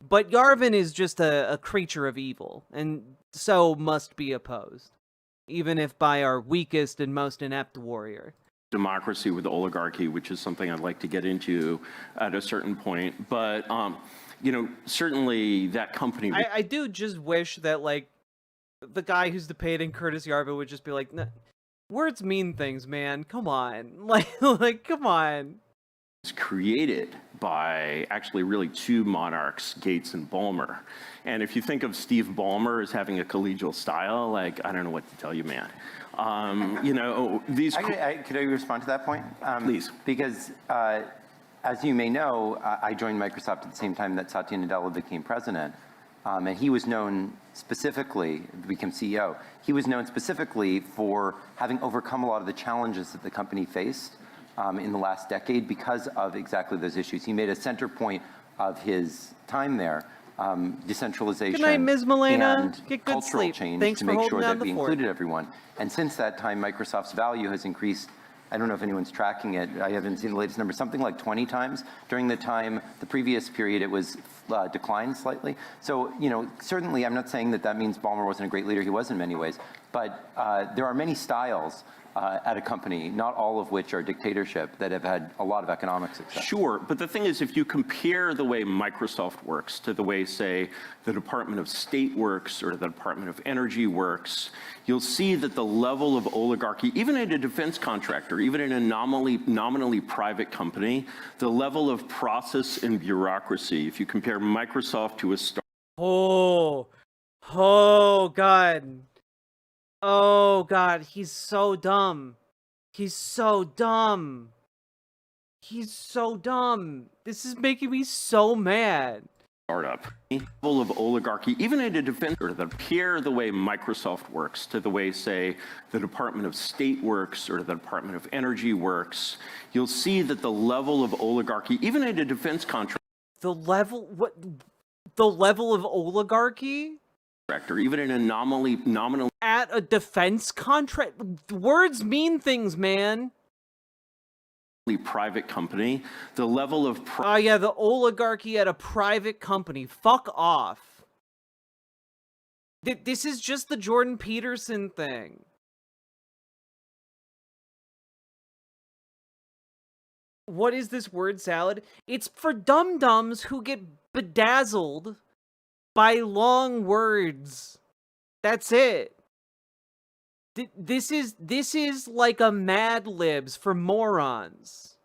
But Yarvin is just a creature of evil, and so must be opposed, even if by our weakest and most inept warrior. Democracy with oligarchy, which is something I'd like to get into at a certain point. But, certainly that company... I do just wish that, the guy who's debating Curtis Yarvin would just be like, nah, words mean things, man. Come on. Come on. It's created by actually really 2 monarchs, Gates and Ballmer. And if you think of Steve Ballmer as having a collegial style, I don't know what to tell you, man. You know, these. Could I respond to that point? Please. Because as you may know, I joined Microsoft at the same time that Satya Nadella became president. And he was known specifically, became CEO, he was known specifically for having overcome a lot of the challenges that the company faced in the last decade because of exactly those issues. He made a center point of his time there, decentralization Good night, Ms. Milena. and Get good cultural sleep. change Thanks to for make holding sure down that the we fort. included everyone. And since that time, Microsoft's value has increased. I don't know if anyone's tracking it. I haven't seen the latest number, something like 20 times. During the previous period, it was declined slightly. So, you know, certainly I'm not saying that that means Ballmer wasn't a great leader. He was in many ways. But there are many styles at a company, not all of which are dictatorship, that have had a lot of economic success. Sure, but the thing is, if you compare the way Microsoft works to the way, say, the Department of State works or the Department of Energy works, you'll see that the level of oligarchy, even in a defense contractor, even in a nominally private company, the level of process and bureaucracy, if you compare Microsoft to a startup. Oh, God. Oh, God, he's so dumb. He's so dumb. He's so dumb. This is making me so mad. Startup level of oligarchy, even in a defense, or compare the way Microsoft works to the way, say, the Department of State works or the Department of Energy works, you'll see that the level of oligarchy, even in a defense contract. The level of oligarchy? Even in a nominally at a defense contract. Words mean things, man. Private company, the level of oh yeah, the oligarchy at a private company. Fuck off. This is just the Jordan Peterson thing. What is this word salad? It's for dum-dums who get bedazzled by long words. That's it. This is like a Mad Libs for morons.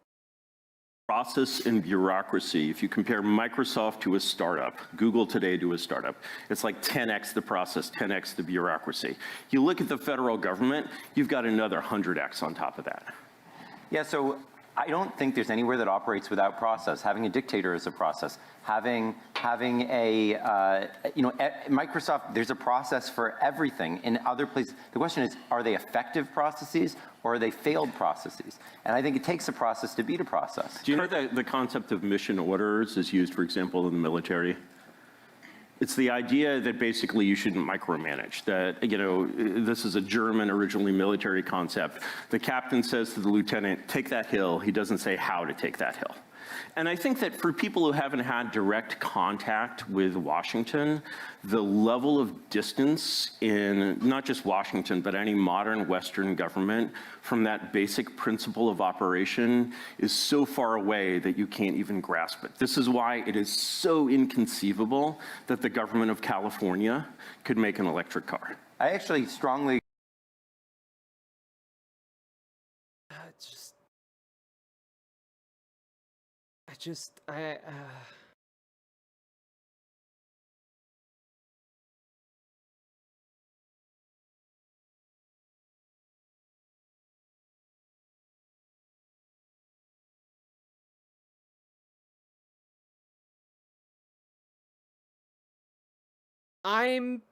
Process and bureaucracy. If you compare Microsoft to a startup, Google today to a startup, it's like 10x the process, 10x the bureaucracy. You look at the federal government, you've got another 100x on top of that. Yeah, so I don't think there's anywhere that operates without process. Having a dictator is a process. Having a, Microsoft, there's a process for everything. In other places, the question is, are they effective processes or are they failed processes? And I think it takes a process to beat a process. Do you know that the concept of mission orders is used, for example, in the military? It's the idea that basically you shouldn't micromanage, that, you know, this is a German, originally military concept. The captain says to the lieutenant, take that hill. He doesn't say how to take that hill. And I think that for people who haven't had direct contact with Washington, the level of distance in not just Washington, but any modern Western government from that basic principle of operation is so far away that you can't even grasp it. This is why it is so inconceivable that the government of California could make an electric car. I actually strongly I'm,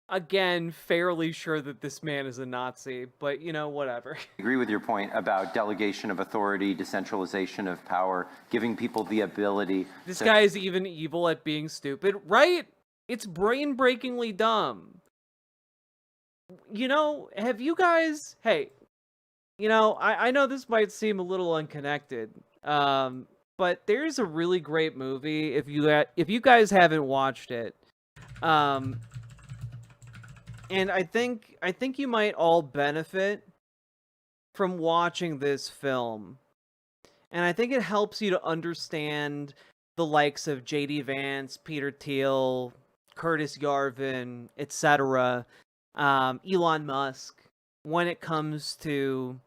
again, fairly sure that this man is a Nazi, but, you know, whatever. agree with your point about delegation of authority, decentralization of power, giving people the ability. This guy is even evil at being stupid, right? It's brain-breakingly dumb. You know, have you guys... Hey, you know, I know this might seem a little unconnected, but there's a really great movie, if you guys haven't watched it. And I think you might all benefit from watching this film. And I think it helps you to understand the likes of J.D. Vance, Peter Thiel, Curtis Yarvin, etc., Elon Musk, when it comes to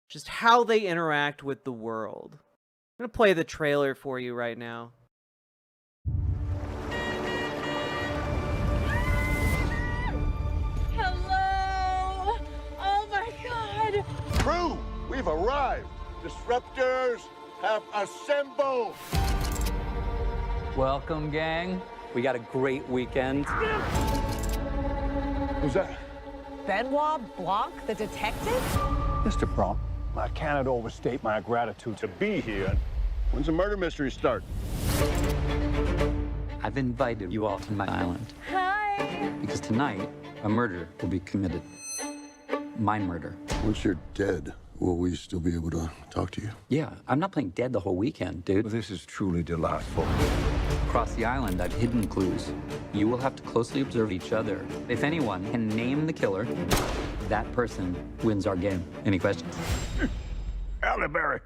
just how they interact with the world. I'm going to play the trailer for you right now. Hello! We've arrived. Disruptors have assembled. Welcome, gang. We got a great weekend. Who's that? Benoit Blanc, the detective? Mr. Prompt, I cannot overstate my gratitude to be here. When's the murder mystery start? I've invited you all to my island. Hi. Because tonight, a murder will be committed. My murder. Once you're dead, will we still be able to talk to you? Yeah, I'm not playing dead the whole weekend, dude. Well, this is truly delightful. Across the island, I've hidden clues. You will have to closely observe each other. If anyone can name the killer, that person wins our game. Any questions? Halle Berry,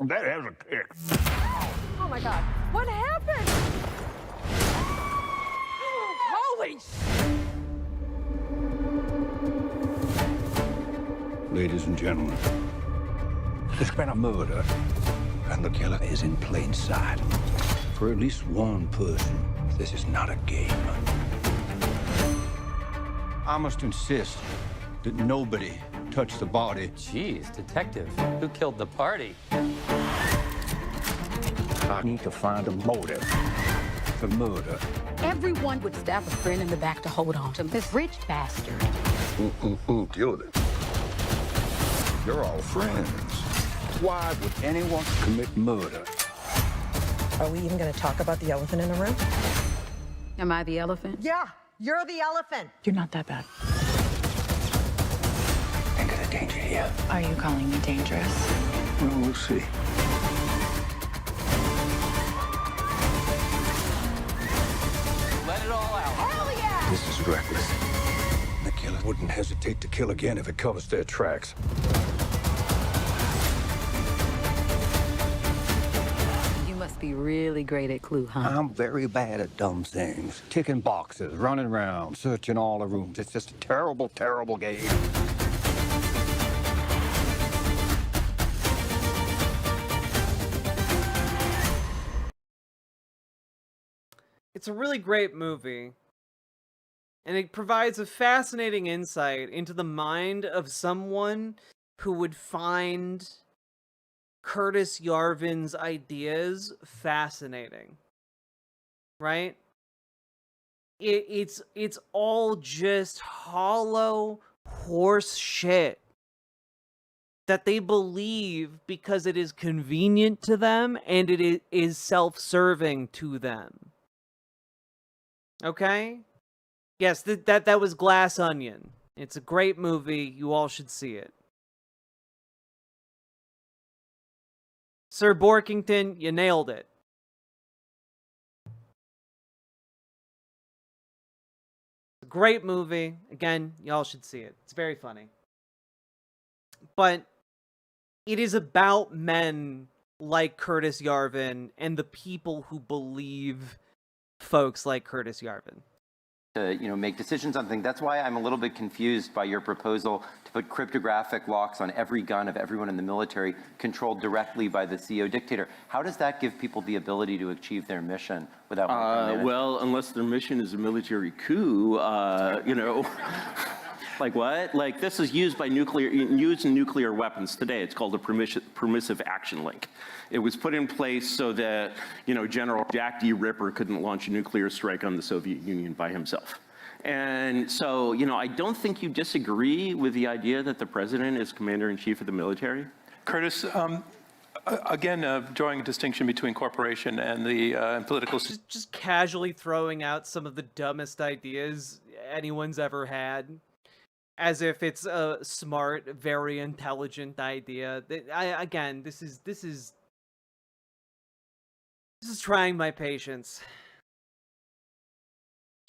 that has a kick. Oh my God. What happened? Holy Ladies and gentlemen, there's been a murder, and the killer is in plain sight. For at least one person, this is not a game. I must insist that nobody touch the body. Jeez, detective, who killed the party? I need to find a motive for murder. Everyone would stab a friend in the back to hold on to this rich bastard. Deal with it. You're all friends. Why would anyone commit murder? Are we even going to talk about the elephant in the room? Am I the elephant? Yeah, you're the elephant. You're not that bad. Think of the danger here. Are you calling me dangerous? Well, we'll see. Let it all out. Hell yeah! This is reckless. The killer wouldn't hesitate to kill again if it covers their tracks. You must be really great at Clue, huh? I'm very bad at dumb things. Ticking boxes, running around, searching all the rooms. It's just a terrible, terrible game. It's a really great movie. And it provides a fascinating insight into the mind of someone who would find Curtis Yarvin's ideas fascinating. Right? It's all just hollow horse shit that they believe because it is convenient to them and it is self-serving to them. Okay? Yes, that was Glass Onion. It's a great movie. You all should see it. Sir Borkington, you nailed it. It's a great movie. Again, y'all should see it. It's very funny. But it is about men like Curtis Yarvin and the people who believe folks like Curtis Yarvin. To make decisions on things. That's why I'm a little bit confused by your proposal to put cryptographic locks on every gun of everyone in the military controlled directly by the CEO dictator. How does that give people the ability to achieve their mission without well, unless their mission is a military coup, like what? Like this is used in nuclear weapons today. It's called a permissive action link. It was put in place so that, General Jack D. Ripper couldn't launch a nuclear strike on the Soviet Union by himself. And so, I don't think you disagree with the idea that the president is commander-in-chief of the military. Curtis, again, drawing a distinction between corporation and the political system. Just casually throwing out some of the dumbest ideas anyone's ever had, as if it's a smart, very intelligent idea. This is trying my patience.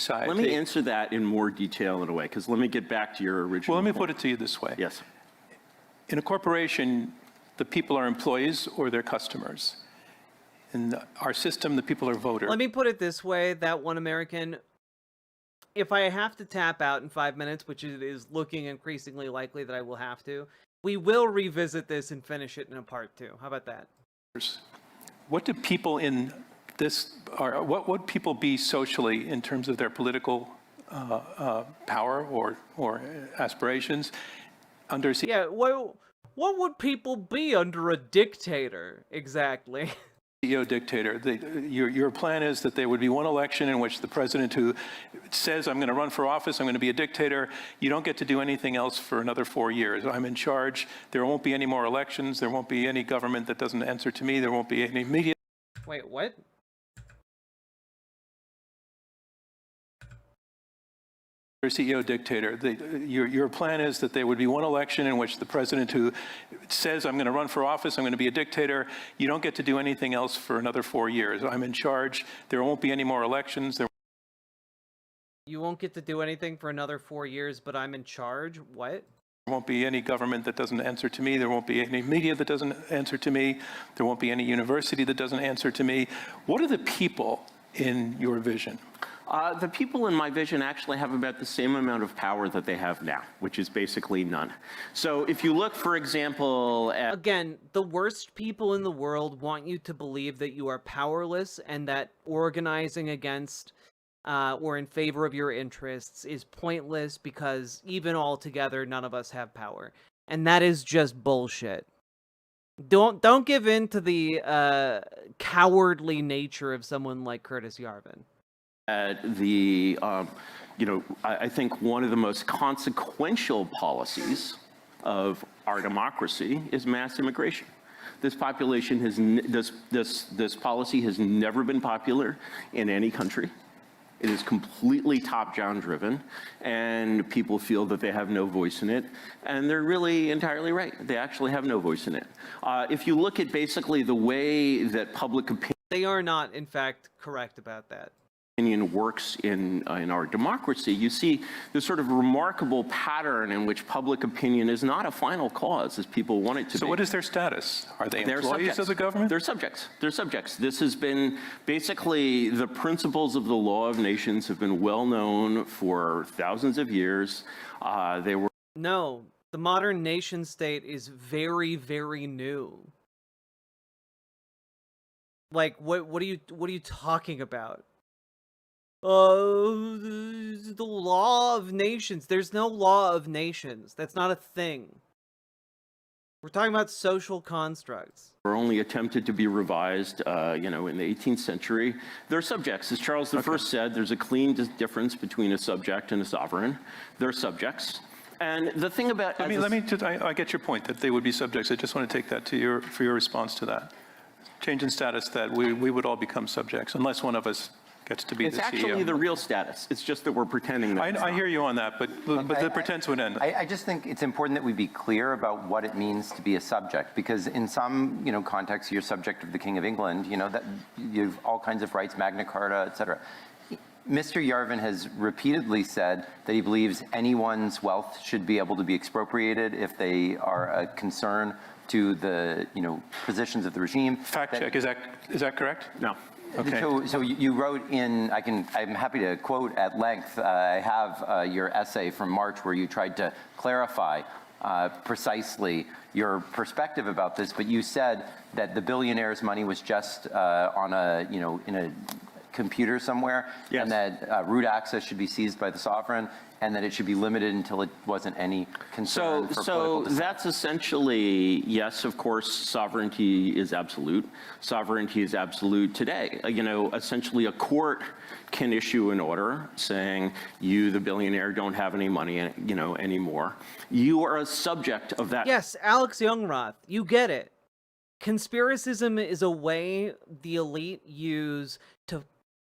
Let me answer that in more detail in a way, because let me get back to your original Well, let me point. put it to you this way. Yes. In a corporation, the people are employees or they're customers. In our system, the people are voters. Let me put it this way, that one American, if I have to tap out in 5 minutes, which it is looking increasingly likely that I will have to, we will revisit this and finish it in a part 2. How about that? What do people in this, or what would people be socially in terms of their political power or aspirations under? Yeah, What would people be under a dictator? Exactly. CEO dictator. Your plan is that there would be one election in which the president who says, I'm going to run for office, I'm going to be a dictator, you don't get to do anything else for another 4 years. I'm in charge. There won't be any more elections. There won't be any government that doesn't answer to me. There won't be any media. Wait, what? CEO dictator. Your plan is that there would be one election in which the president who says, I'm going to run for office, I'm going to be a dictator, you don't get to do anything else for another 4 years. I'm in charge. There won't be any more elections. You won't get to do anything for another 4 years, but I'm in charge? What? There won't be any government that doesn't answer to me. There won't be any media that doesn't answer to me. There won't be any university that doesn't answer to me. What are the people in your vision? The people in my vision actually have about the same amount of power that they have now, which is basically none. So if you look, for example, at... Again, the worst people in the world want you to believe that you are powerless and that organizing against or in favor of your interests is pointless because even all together, none of us have power. And that is just bullshit. Don't give in to the cowardly nature of someone like Curtis Yarvin. I think one of the most consequential policies of our democracy is mass immigration. This population has, this policy has never been popular in any country. It is completely top-down driven, and people feel that they have no voice in it, and they're really entirely right. They actually have no voice in it. If you look at basically the way that public opinion... They are not, in fact, correct about that. Works in our democracy, you see this sort of remarkable pattern in which public opinion is not a final cause as people want it to be. So what is their status? Are they employees of the government? They're subjects. They're subjects. This has been basically the principles of the law of nations have been well known for thousands of years. They were... No, the modern nation state is very, very new. Like, what are you talking about? The law of nations. There's no law of nations. That's not a thing. We're talking about social constructs. Were only attempted to be revised, in the 18th century. They're subjects. As Charles I said, there's a clean difference between a subject and a sovereign. They're subjects. And the thing about... I get your point that they would be subjects. I just want to take that for your response to that. Change in status that we would all become subjects, unless one of us gets to be the CEO. It's actually the real status. It's just that we're pretending that I hear you on that, but the pretense would end. I just think it's important that we be clear about what it means to be a subject, because in some, contexts, you're subject of the King of England, that you have all kinds of rights, Magna Carta, et cetera. Mr. Yarvin has repeatedly said that he believes anyone's wealth should be able to be expropriated if they are a concern to the, positions of the regime. Fact check, is that correct? No. Okay. So you wrote in, I'm happy to quote at length, I have your essay from March where you tried to clarify precisely your perspective about this, but you said that the billionaire's money was just on a, in a computer somewhere, yes. And that root access should be seized by the sovereign, and that it should be limited until it wasn't any concern for political dissent. That's essentially, yes, of course, sovereignty is absolute. Sovereignty is absolute today. Essentially a court can issue an order saying, you, the billionaire, don't have any money, anymore. You are a subject of that. Yes, Alex Youngroth, you get it. Conspiracism is a way the elite use to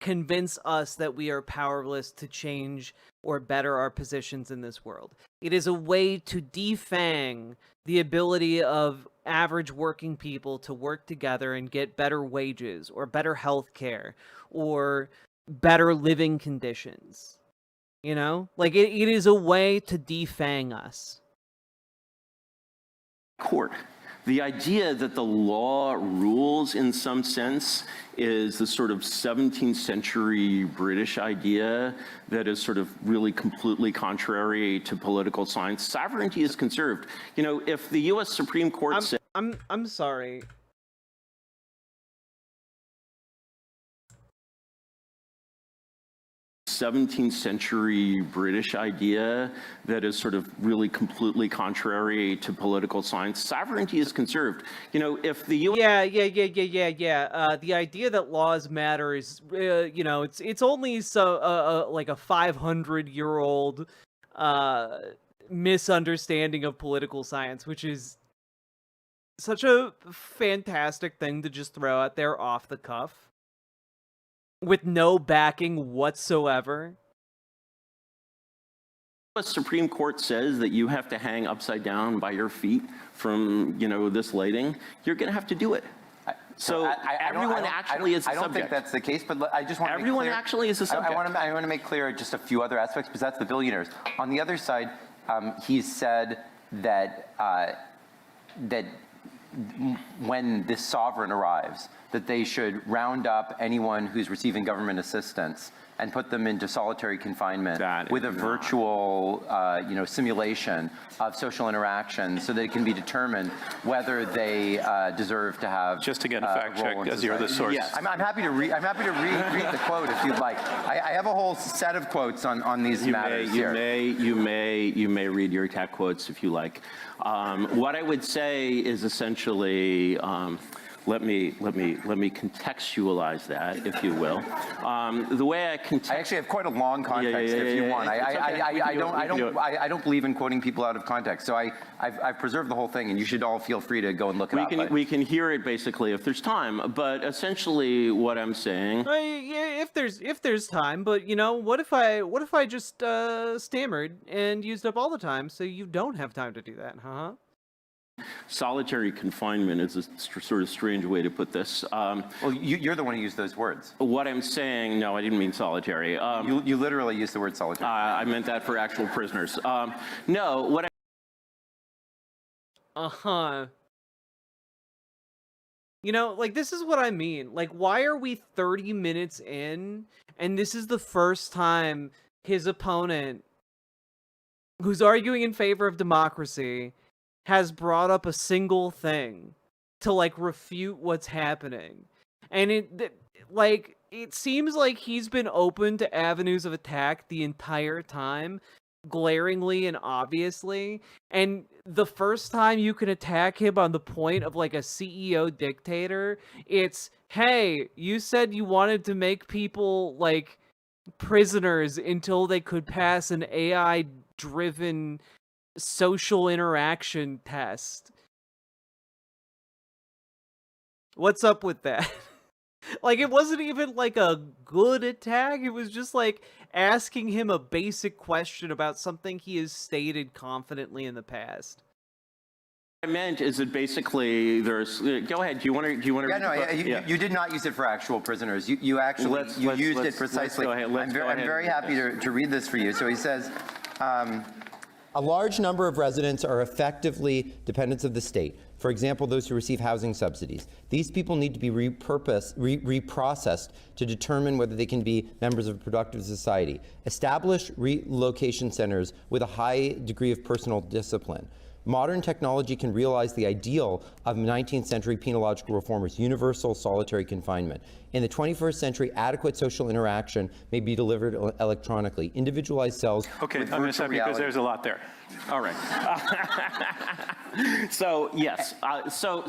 convince us that we are powerless to change or better our positions in this world. It is a way to defang the ability of average working people to work together and get better wages or better health care or better living conditions. Like it is a way to defang us. Court. The idea that the law rules in some sense is the sort of 17th century British idea that is sort of really completely contrary to political science. Sovereignty is conserved. If the U.S. Supreme Court said... I'm sorry. 17th century British idea that is sort of really completely contrary to political science. Sovereignty is conserved. You know, if the U.S. Yeah. The idea that laws matter is, you know, it's only like a 500-year-old misunderstanding of political science, which is such a fantastic thing to just throw out there off the cuff with no backing whatsoever. The Supreme Court says that you have to hang upside down by your feet from, you know, this lighting, you're going to have to do it. So everyone actually is a subject. I don't think that's the case, but I just want to make clear. Everyone actually is a subject. I want to make clear just a few other aspects, because that's the billionaires. On the other side, he's said that that when this sovereign arrives, that they should round up anyone who's receiving government assistance and put them into solitary confinement with a virtual, you know, simulation of social interaction, so that it can be determined whether they deserve to have. Just to get a fact check, as you're the source. Yes, I'm happy to read. I'm happy to read the quote if you'd like. I have a whole set of quotes on these matters here. You may read your attack quotes if you like. What I would say is essentially. Let me contextualize that, if you will. The way I actually have quite a long context, if you want. I don't believe in quoting people out of context, so I've preserved the whole thing, and you should all feel free to go and look it up. We can hear it basically if there's time, but essentially what I'm saying. Yeah, if there's time, but you know, what if I just stammered and used up all the time, so you don't have time to do that, huh? Solitary confinement is a sort of strange way to put this. Well, you're the one who used those words. What I'm saying, no, I didn't mean solitary. You literally used the word solitary. I meant that for actual prisoners. No, what I... You know, like, this is what I mean. Like, why are we 30 minutes in, and this is the first time his opponent, who's arguing in favor of democracy, has brought up a single thing to, like, refute what's happening. And it seems like he's been open to avenues of attack the entire time, glaringly and obviously. And the first time you can attack him on the point of, like, a CEO dictator, it's, hey, you said you wanted to make people, like, prisoners until they could pass an AI-driven social interaction test. What's up with that? Like, it wasn't even like a good attack. It was just like asking him a basic question about something he has stated confidently in the past. I meant is that basically there's. Go ahead. Do you want to? Yeah, no. You did not use it for actual prisoners. You actually used it precisely. I'm very happy to read this for you. So he says. A large number of residents are effectively dependents of the state. For example, those who receive housing subsidies. These people need to be reprocessed to determine whether they can be members of a productive society. Establish relocation centers with a high degree of personal discipline. Modern technology can realize the ideal of 19th century penological reformers, universal solitary confinement. In the 21st century, adequate social interaction may be delivered electronically. Individualized cells. Okay, I'm going to stop you because there's a lot there. All right. So, yes. So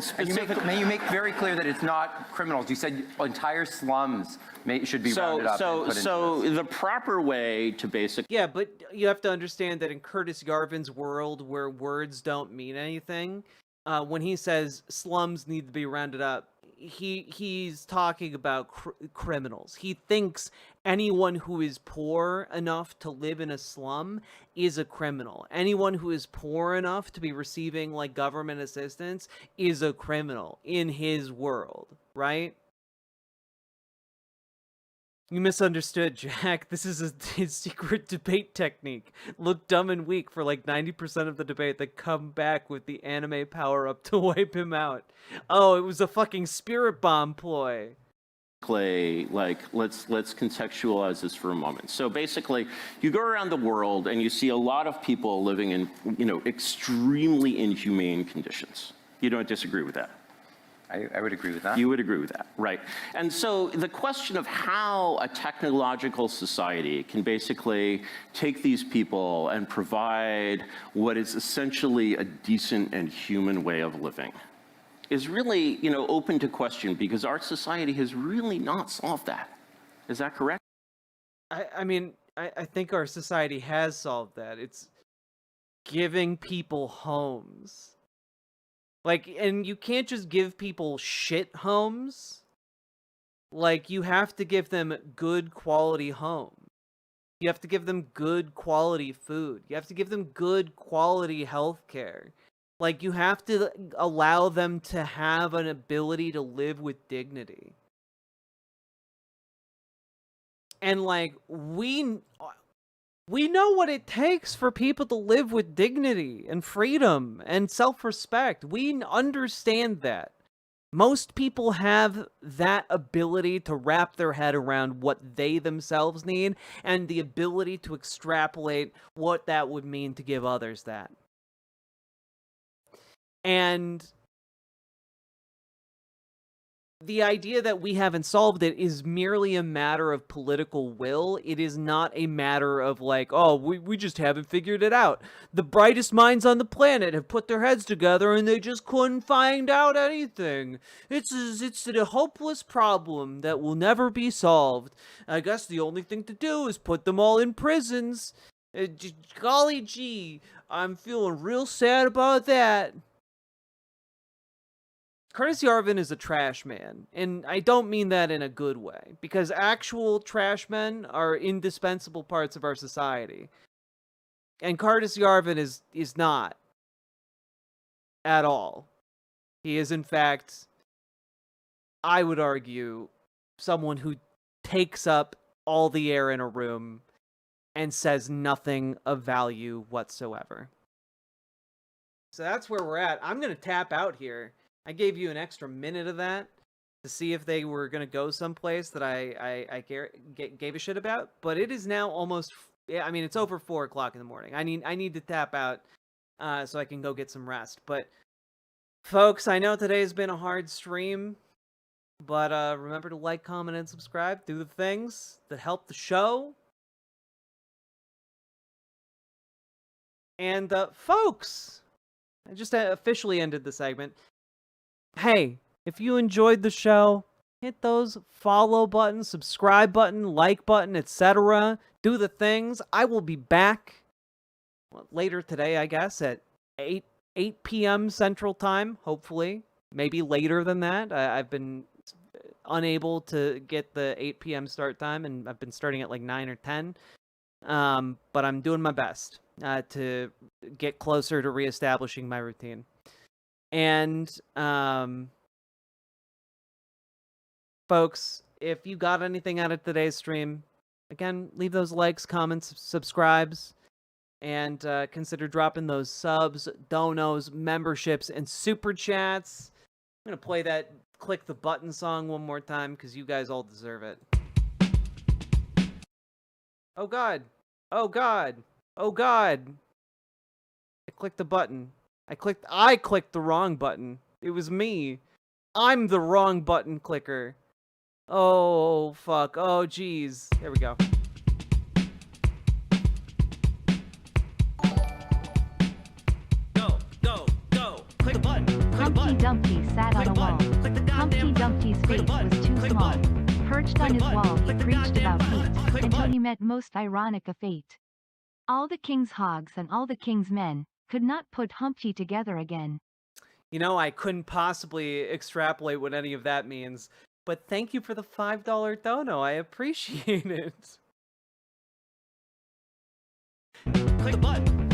specifically. May you make very clear that it's not criminals. You said entire slums should be rounded up and put into this. The proper way to basically. Yeah, but you have to understand that in Curtis Yarvin's world, where words don't mean anything, when he says slums need to be rounded up, he's talking about criminals. He thinks anyone who is poor enough to live in a slum is a criminal. Anyone who is poor enough to be receiving, like, government assistance is a criminal in his world, right? You misunderstood, Jack. This is his secret debate technique. Look dumb and weak for like 90% of the debate, then come back with the anime power-up to wipe him out. Oh, it was a fucking spirit bomb ploy. Clay, like, let's contextualize this for a moment. So basically, you go around the world and you see a lot of people living in, extremely inhumane conditions. You don't disagree with that? I would agree with that. You would agree with that, right. And so the question of how a technological society can basically take these people and provide what is essentially a decent and human way of living is really, open to question, because our society has really not solved that. Is that correct? I mean, I think our society has solved that. It's giving people homes. Like, and you can't just give people shit homes. Like, you have to give them good quality homes. You have to give them good quality food. You have to give them good quality health care. Like, you have to allow them to have an ability to live with dignity. And, like, we know what it takes for people to live with dignity and freedom and self-respect. We understand that. Most people have that ability to wrap their head around what they themselves need and the ability to extrapolate what that would mean to give others that. And the idea that we haven't solved it is merely a matter of political will. It is not a matter of like, oh, we just haven't figured it out. The brightest minds on the planet have put their heads together and they just couldn't find out anything. It's a hopeless problem that will never be solved. I guess the only thing to do is put them all in prisons. Golly gee, I'm feeling real sad about that. Curtis Yarvin is a trash man, and I don't mean that in a good way, because actual trash men are indispensable parts of our society. And Curtis Yarvin is not. At all. He is, in fact, I would argue, someone who takes up all the air in a room and says nothing of value whatsoever. So that's where we're at. I'm going to tap out here. I gave you an extra minute of that to see if they were going to go someplace that I gave a shit about. But it is now almost, I mean, it's over 4 o'clock in the morning. I need to tap out so I can go get some rest. But, folks, I know today's been a hard stream. But remember to like, comment, and subscribe. Do the things that help the show. And, folks, I just officially ended the segment. Hey, if you enjoyed the show, hit those follow button, subscribe button, like button, etc. Do the things. I will be back later today, I guess, at 8 p.m. Central Time, hopefully. Maybe later than that. I've been unable to get the 8 p.m. start time, and I've been starting at like 9 or 10. But I'm doing my best to get closer to reestablishing my routine. And, folks, if you got anything out of today's stream, again, leave those likes, comments, subscribes, and consider dropping those subs, donos, memberships, and super chats. I'm going to play that Click the Button song one more time because you guys all deserve it. Oh, God. Oh, God. Oh, God. I clicked the button. I clicked the wrong button. It was me. I'm the wrong button clicker. Oh, fuck. Oh, jeez. There we go. Go. Click the button. Humpty Dumpty sat on a wall. Humpty Dumpty's face was too small. Perched on his wall, he preached about hate, until he met most ironic of fate. All the king's hogs and all the king's men could not put Humpty together again. You know, I couldn't possibly extrapolate what any of that means, but thank you for the $5 dono. I appreciate it. Click the button.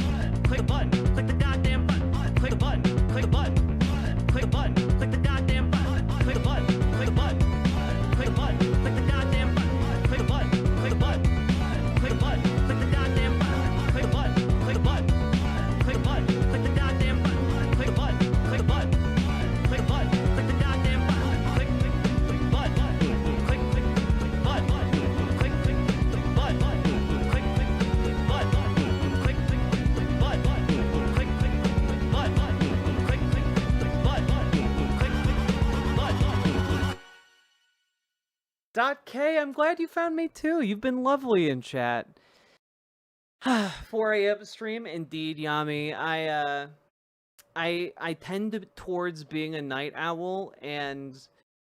Click the button. Click the goddamn button. Click the button. Click the button. Click the button. Click the goddamn button. Click the button. Click the button. Click the button. Click the goddamn button. Click the button. Click the button. Click the button. Click the goddamn button. Click the button. Click the button. Click the button. Click the goddamn button. Click the button. Click the button. Click the button. Click the goddamn button. Click the button. Click the button. Click the button. Click the button. Click the button. K, I'm glad you found me too. You've been lovely in chat. 4 a.m. stream, indeed, Yami. I tend towards being a night owl, and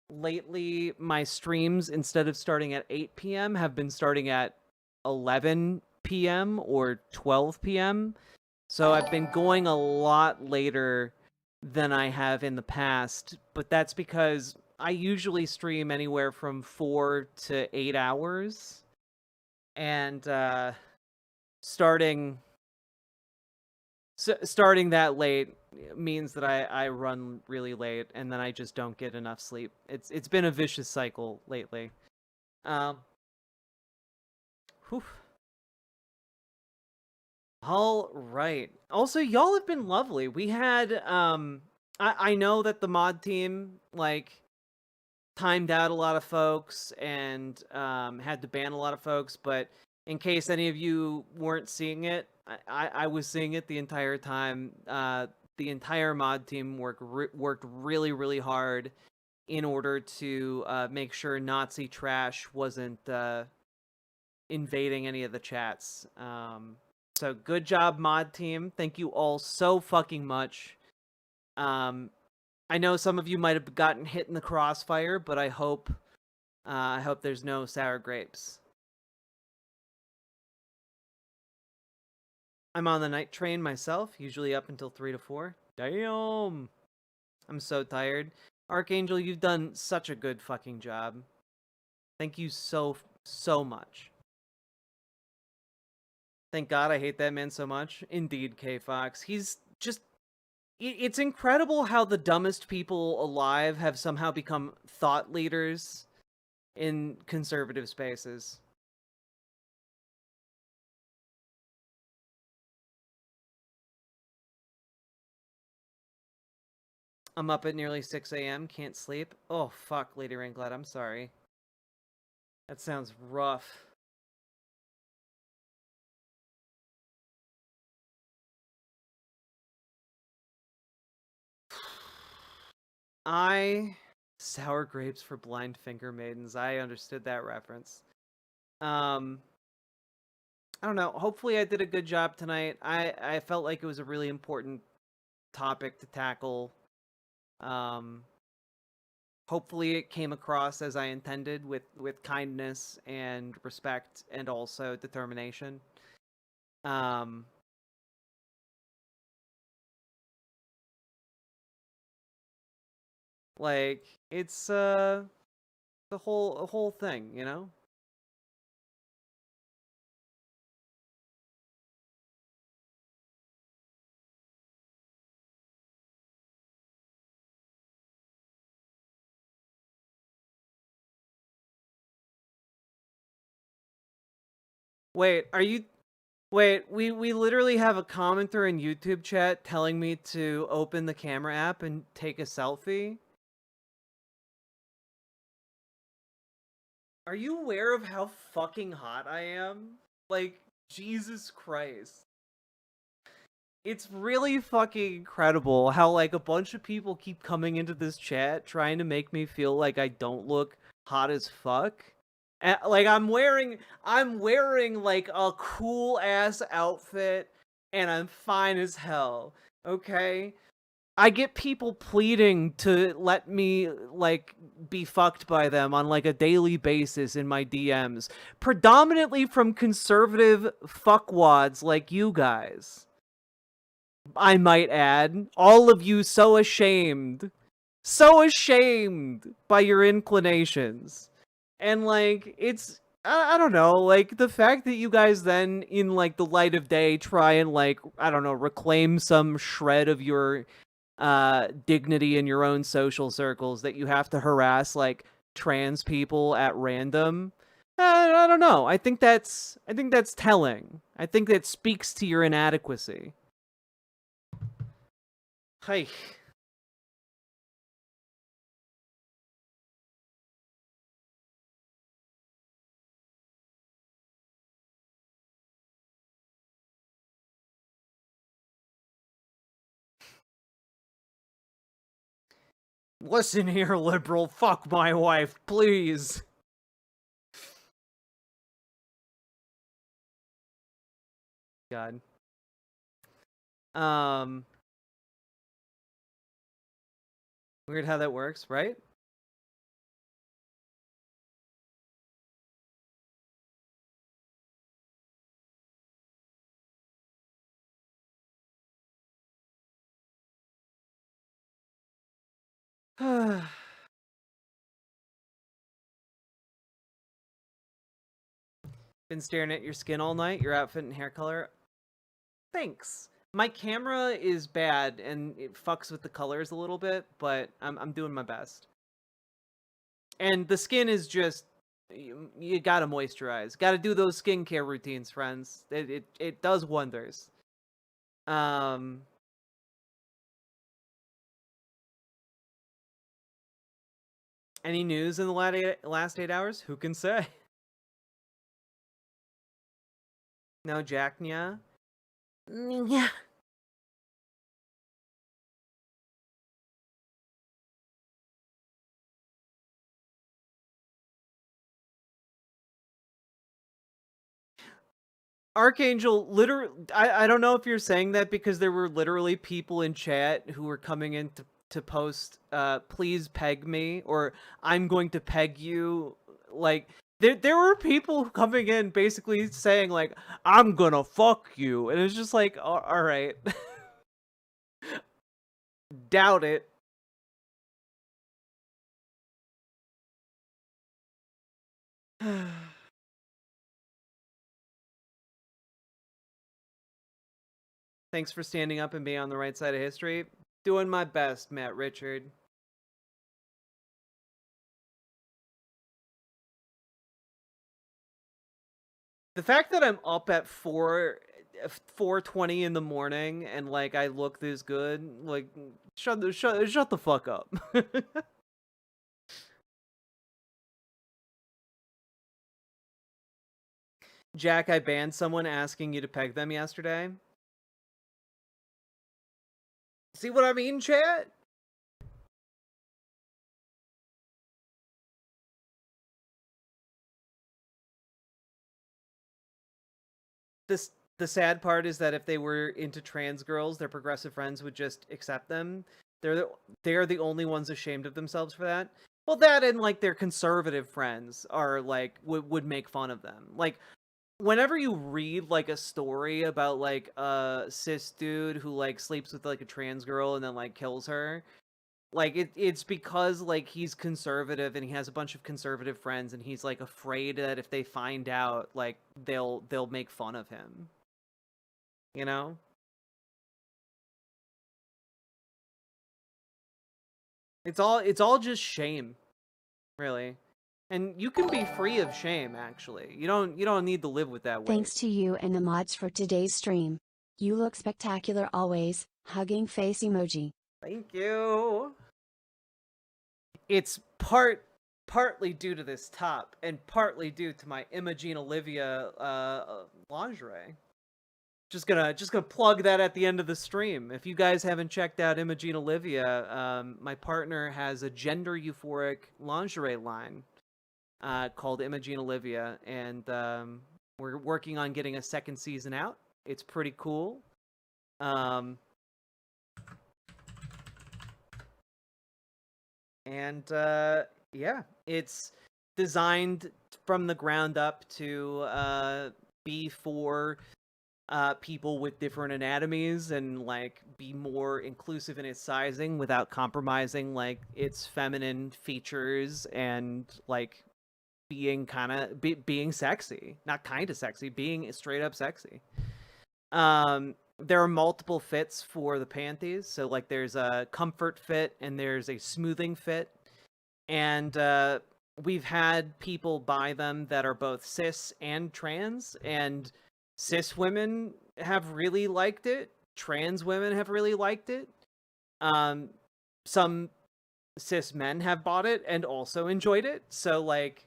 lately my streams, instead of starting at 8 p.m., have been starting at 11 p.m. or 12 p.m. So I've been going a lot later than I have in the past, but that's because I usually stream anywhere from 4 to 8 hours, and starting that late means that I run really late, and then I just don't get enough sleep. It's been a vicious cycle lately. Whew. All right. Also, y'all have been lovely. We had I know that the mod team like timed out a lot of folks and had to ban a lot of folks, but in case any of you weren't seeing it, I was seeing it the entire time. The entire mod team worked really, really hard in order to make sure Nazi trash wasn't invading any of the chats. So good job, mod team. Thank you all so fucking much. I know some of you might have gotten hit in the crossfire, but I hope there's no sour grapes. I'm on the night train myself, usually up until 3 to 4. Damn! I'm so tired. Archangel, you've done such a good fucking job. Thank you so much. Thank God I hate that man so much. Indeed, K-Fox. He's just... It's incredible how the dumbest people alive have somehow become thought leaders in conservative spaces. I'm up at nearly 6 a.m. Can't sleep. Oh, fuck, Lady Ringlet. I'm sorry. That sounds rough. Sour grapes for blind finger maidens. I understood that reference. I don't know. Hopefully I did a good job tonight. I felt like it was a really important topic to tackle. Hopefully it came across as I intended, with kindness and respect and also determination. Like, it's the whole thing, you know? Wait, we literally have a commenter in YouTube chat telling me to open the camera app and take a selfie? Are you aware of how fucking hot I am? Like, Jesus Christ. It's really fucking incredible how, like, a bunch of people keep coming into this chat trying to make me feel like I don't look hot as fuck. Like, I'm wearing like a cool ass outfit and I'm fine as hell. Okay? I get people pleading to let me, like, be fucked by them on, like, a daily basis in my DMs. Predominantly from conservative fuckwads like you guys. I might add. All of you so ashamed. So ashamed by your inclinations. And, like, it's... I don't know, like, the fact that you guys then, in, like, the light of day, try and, like, I don't know, reclaim some shred of your dignity in your own social circles, that you have to harass, like, trans people at random. I don't know. I think that's telling. I think that speaks to your inadequacy. Hi. Listen here, liberal. Fuck my wife, please. God. Weird how that works, right? Been staring at your skin all night, your outfit and hair color. Thanks. My camera is bad and it fucks with the colors a little bit, but I'm doing my best. And the skin is just you gotta moisturize. Gotta do those skincare routines, friends. It does wonders. Any news in the last 8 hours? Who can say? No, Jack, yeah. Yeah. Archangel, literally, I don't know if you're saying that because there were literally people in chat who were coming in to post, please peg me, or I'm going to peg you. Like, there were people coming in basically saying, like, I'm gonna fuck you. And it's just like, all right. Doubt it. Thanks for standing up and being on the right side of history. Doing my best, Matt Richard. The fact that I'm up at 4:20 in the morning and like I look this good, like shut the fuck up. Jack, I banned someone asking you to peg them yesterday. See what I mean, chat? The sad part is that if they were into trans girls, their progressive friends would just accept them. They're the only ones ashamed of themselves for that. Well, that and like their conservative friends are like would make fun of them. Like whenever you read like a story about like a cis dude who like sleeps with like a trans girl and then like kills her, like it's because like he's conservative and he has a bunch of conservative friends and he's like afraid that if they find out, like they'll make fun of him. You know? It's all just shame, really. And you can be free of shame, actually. You don't need to live with that weight. Thanks to you and the mods for today's stream. You look spectacular always, hugging face emoji. Thank you. It's partly due to this top, and partly due to my Imogene Olivia lingerie. Just gonna plug that at the end of the stream. If you guys haven't checked out Imogene Olivia, my partner has a gender euphoric lingerie line called Imogene Olivia, and we're working on getting a second season out. It's pretty cool. Yeah, it's designed from the ground up to be for people with different anatomies and like be more inclusive in its sizing without compromising like its feminine features and like being being sexy, not kind of sexy, being straight up sexy. There are multiple fits for the panties, so like there's a comfort fit and there's a smoothing fit, and we've had people buy them that are both cis and trans, and cis women have really liked it. Trans women have really liked it. Some cis men have bought it and also enjoyed it. So like,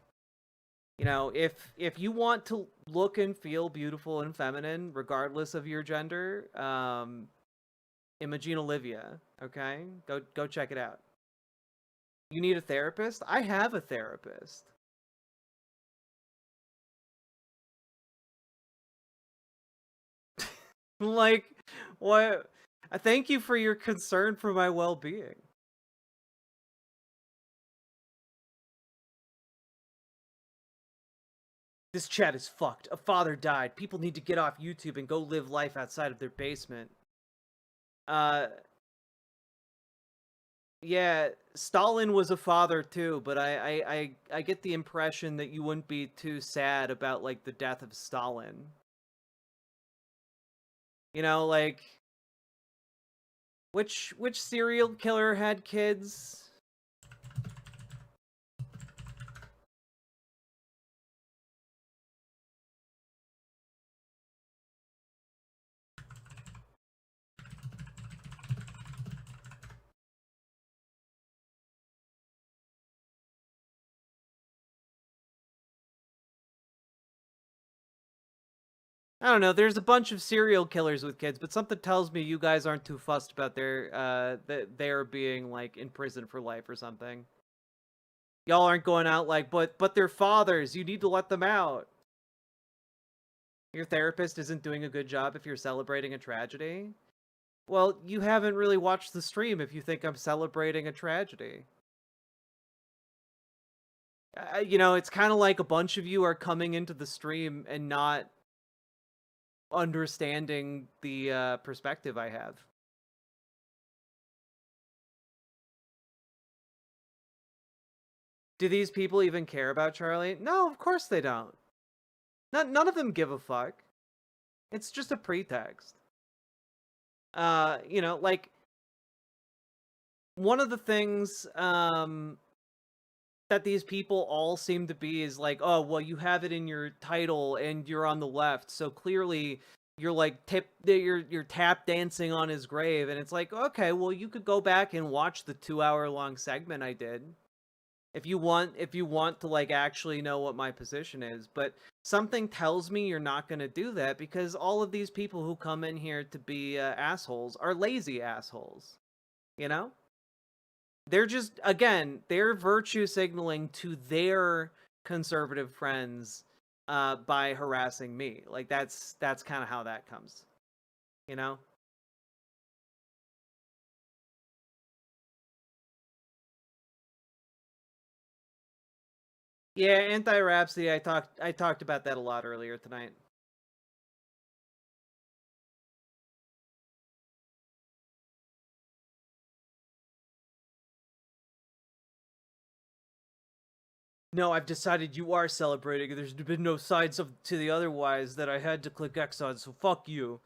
you know, if you want to look and feel beautiful and feminine, regardless of your gender, Imogene Olivia, okay? Go check it out. You need a therapist? I have a therapist. Like, what? I thank you for your concern for my well-being. This chat is fucked. A father died. People need to get off YouTube and go live life outside of their basement. Yeah, Stalin was a father too, but I get the impression that you wouldn't be too sad about, like, the death of Stalin. You know, like, which serial killer had kids? I don't know, there's a bunch of serial killers with kids, but something tells me you guys aren't too fussed about their being, like, in prison for life or something. Y'all aren't going out like, but they're fathers, you need to let them out. Your therapist isn't doing a good job if you're celebrating a tragedy? Well, you haven't really watched the stream if you think I'm celebrating a tragedy. You know, it's kind of like a bunch of you are coming into the stream and not understanding the perspective I have. Do these people even care about Charlie? No, of course they don't. None of them give a fuck. It's just a pretext. You know, like, one of the things that these people all seem to be is like, oh, well, you have it in your title and you're on the left, so clearly you're like you're tap dancing on his grave. And it's like, okay, well, you could go back and watch the 2-hour-long segment I did if you want to, like, actually know what my position is. But something tells me you're not going to do that, because all of these people who come in here to be assholes are lazy assholes, you know? They're just, again, they're virtue signaling to their conservative friends by harassing me. Like, that's kind of how that comes, you know? Yeah, Anti-Rhapsody, I talked about that a lot earlier tonight. No, I've decided you are celebrating. There's been no signs to the otherwise that I had to click X on, so fuck you.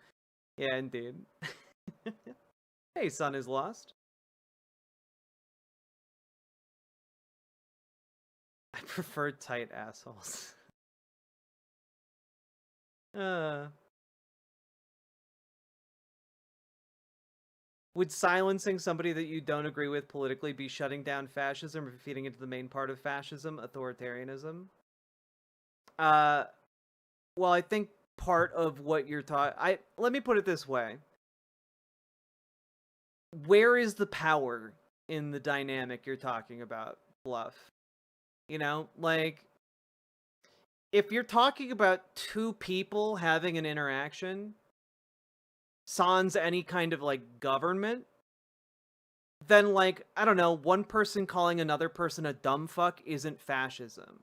Yeah, indeed. Hey, Son is Lost. I prefer tight assholes. Would silencing somebody that you don't agree with politically be shutting down fascism or feeding into the main part of fascism, authoritarianism? Well, I think part of what you're talking... Let me put it this way. Where is the power in the dynamic you're talking about, Bluff? You know, like, if you're talking about two people having an interaction, sans any kind of, like, government, then, like, I don't know, one person calling another person a dumb fuck isn't fascism.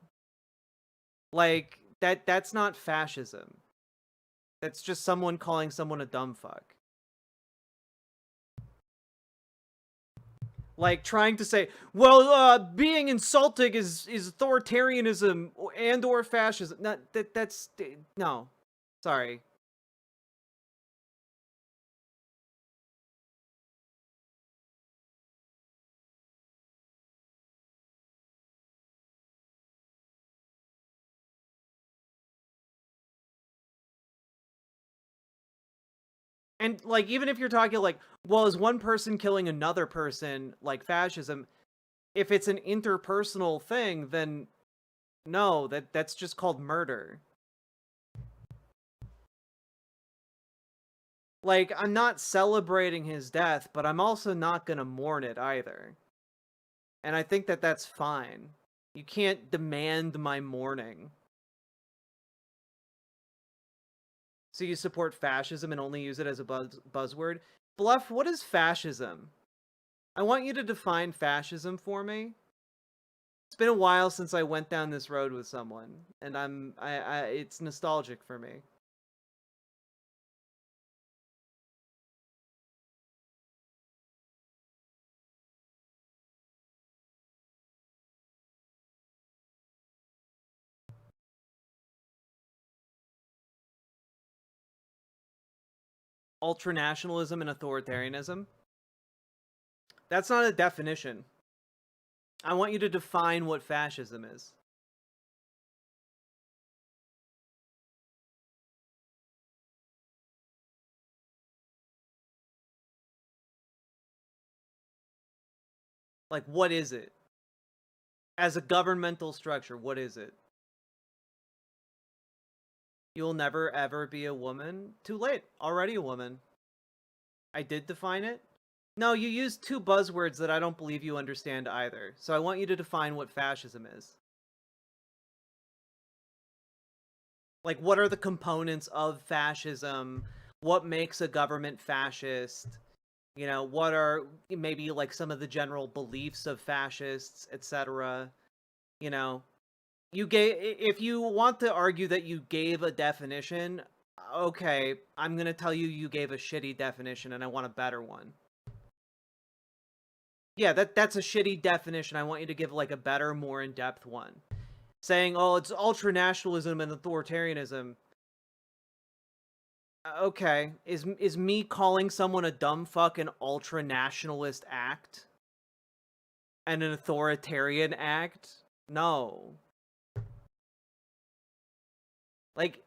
Like, that's not fascism. That's just someone calling someone a dumb fuck. Like, trying to say, well, being insulting is authoritarianism and or fascism. No. Sorry. And, like, even if you're talking, like, well, is one person killing another person, like, fascism? If it's an interpersonal thing, then no, that's just called murder. Like, I'm not celebrating his death, but I'm also not gonna mourn it either. And I think that that's fine. You can't demand my mourning. So you support fascism and only use it as a buzzword? Bluff, what is fascism? I want you to define fascism for me. It's been a while since I went down this road with someone, and it's nostalgic for me. Ultranationalism and authoritarianism? That's not a definition. I want you to define what fascism is. Like, what is it? As a governmental structure, what is it? You'll never ever be a woman? Too late. Already a woman. I did define it? No, you used two buzzwords that I don't believe you understand either. So I want you to define what fascism is. Like, what are the components of fascism? What makes a government fascist? You know, what are maybe like some of the general beliefs of fascists, etc. You know, if you want to argue that you gave a definition, okay, I'm going to tell you you gave a shitty definition and I want a better one. Yeah, that's a shitty definition. I want you to give like a better, more in-depth one. Saying, oh, it's ultranationalism and authoritarianism. Okay, is me calling someone a dumb fuck an ultranationalist act? And an authoritarian act? No. Like,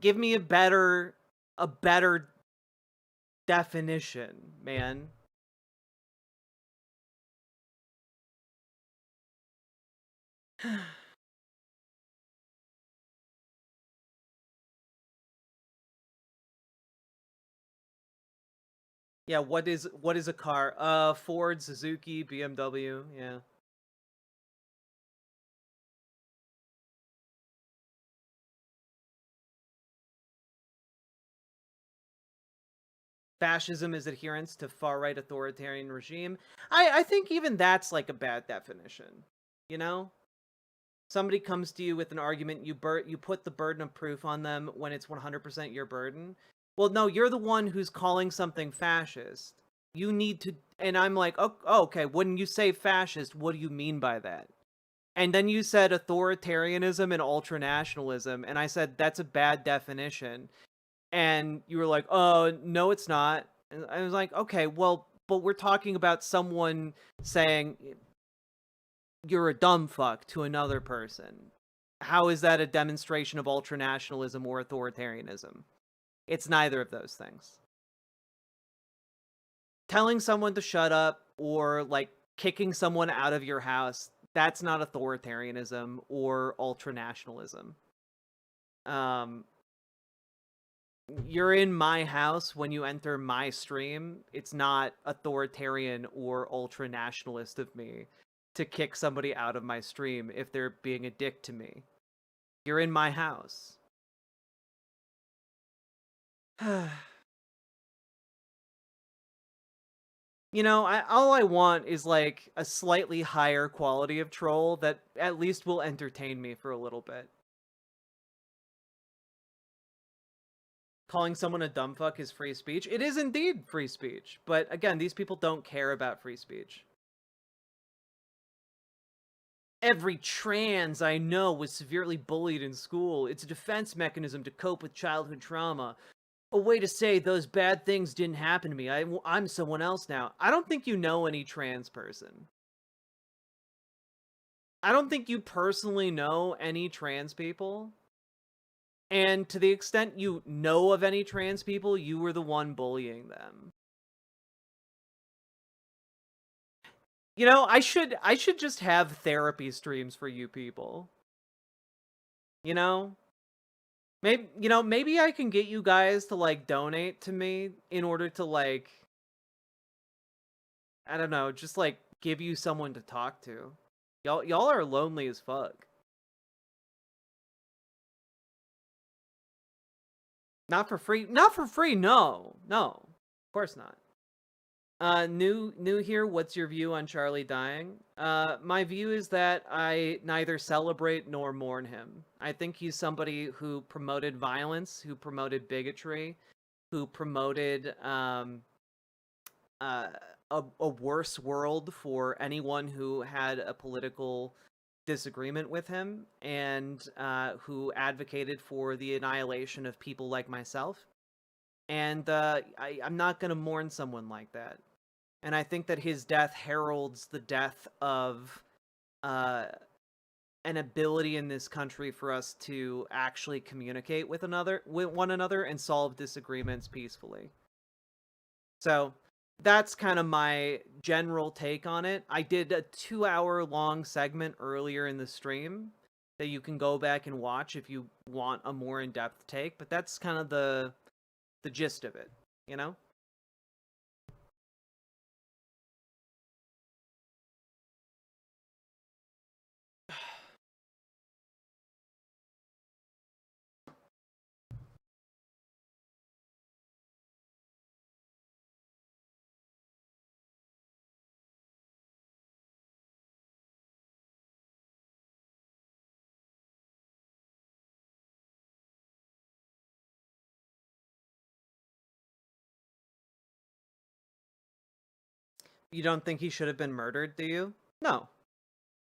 give me a better definition, man. Yeah, what is a car? Ford, Suzuki, BMW, yeah. Fascism is adherence to far-right authoritarian regime. I think even that's like a bad definition, you know? Somebody comes to you with an argument, you put the burden of proof on them when it's 100% your burden. Well, no, you're the one who's calling something fascist. You need to, and I'm like, oh, okay, when you say fascist, what do you mean by that? And then you said authoritarianism and ultranationalism, and I said, that's a bad definition. And you were like, oh, no, it's not. And I was like, okay, well, but we're talking about someone saying you're a dumb fuck to another person. How is that a demonstration of ultranationalism or authoritarianism? It's neither of those things. Telling someone to shut up or like kicking someone out of your house, that's not authoritarianism or ultranationalism. You're in my house when you enter my stream. It's not authoritarian or ultranationalist of me to kick somebody out of my stream if they're being a dick to me. You're in my house. You know, all I want is like a slightly higher quality of troll that at least will entertain me for a little bit. Calling someone a dumb fuck is free speech. It is indeed free speech. But again, these people don't care about free speech. Every trans I know was severely bullied in school. It's a defense mechanism to cope with childhood trauma. A way to say those bad things didn't happen to me. I'm someone else now. I don't think you know any trans person. I don't think you personally know any trans people. And to the extent you know of any trans people, you were the one bullying them. You know, I should just have therapy streams for you people. You know? Maybe I can get you guys to like donate to me in order to like, I don't know, just like give you someone to talk to. Y'all are lonely as fuck. Not for free. Not for free. No, of course not. New here. What's your view on Charlie dying? My view is that I neither celebrate nor mourn him. I think he's somebody who promoted violence, who promoted bigotry, who promoted a worse world for anyone who had a political disagreement with him, and who advocated for the annihilation of people like myself. And I'm not going to mourn someone like that. And I think that his death heralds the death of an ability in this country for us to actually communicate with one another and solve disagreements peacefully. So that's kind of my general take on it. I did a 2-hour-long segment earlier in the stream that you can go back and watch if you want a more in-depth take, but that's kind of the gist of it, you know? You don't think he should have been murdered, do you? No.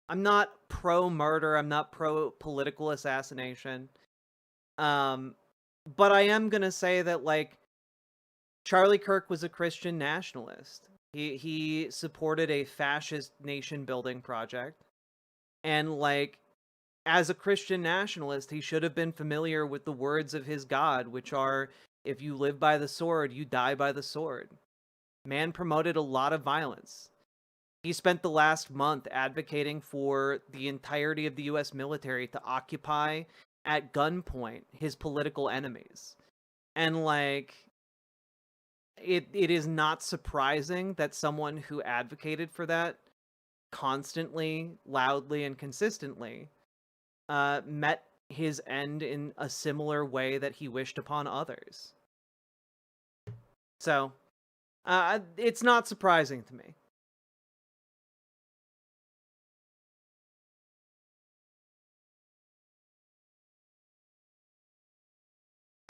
I'm not pro-murder, I'm not pro-political assassination. But I am gonna say that, like, Charlie Kirk was a Christian nationalist. He supported a fascist nation-building project. And, like, as a Christian nationalist, he should have been familiar with the words of his God, which are, if you live by the sword, you die by the sword. Man promoted a lot of violence. He spent the last month advocating for the entirety of the US military to occupy at gunpoint his political enemies. And, like, it is not surprising that someone who advocated for that constantly, loudly, and consistently met his end in a similar way that he wished upon others. So, it's not surprising to me.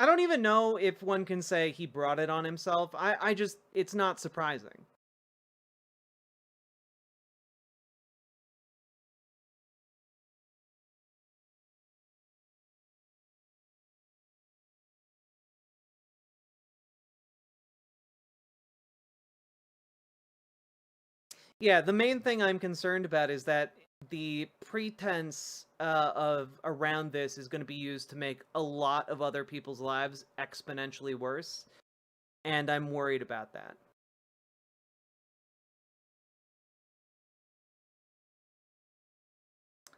I don't even know if one can say he brought it on himself. I just, it's not surprising. Yeah, the main thing I'm concerned about is that the pretense of around this is going to be used to make a lot of other people's lives exponentially worse, and I'm worried about that.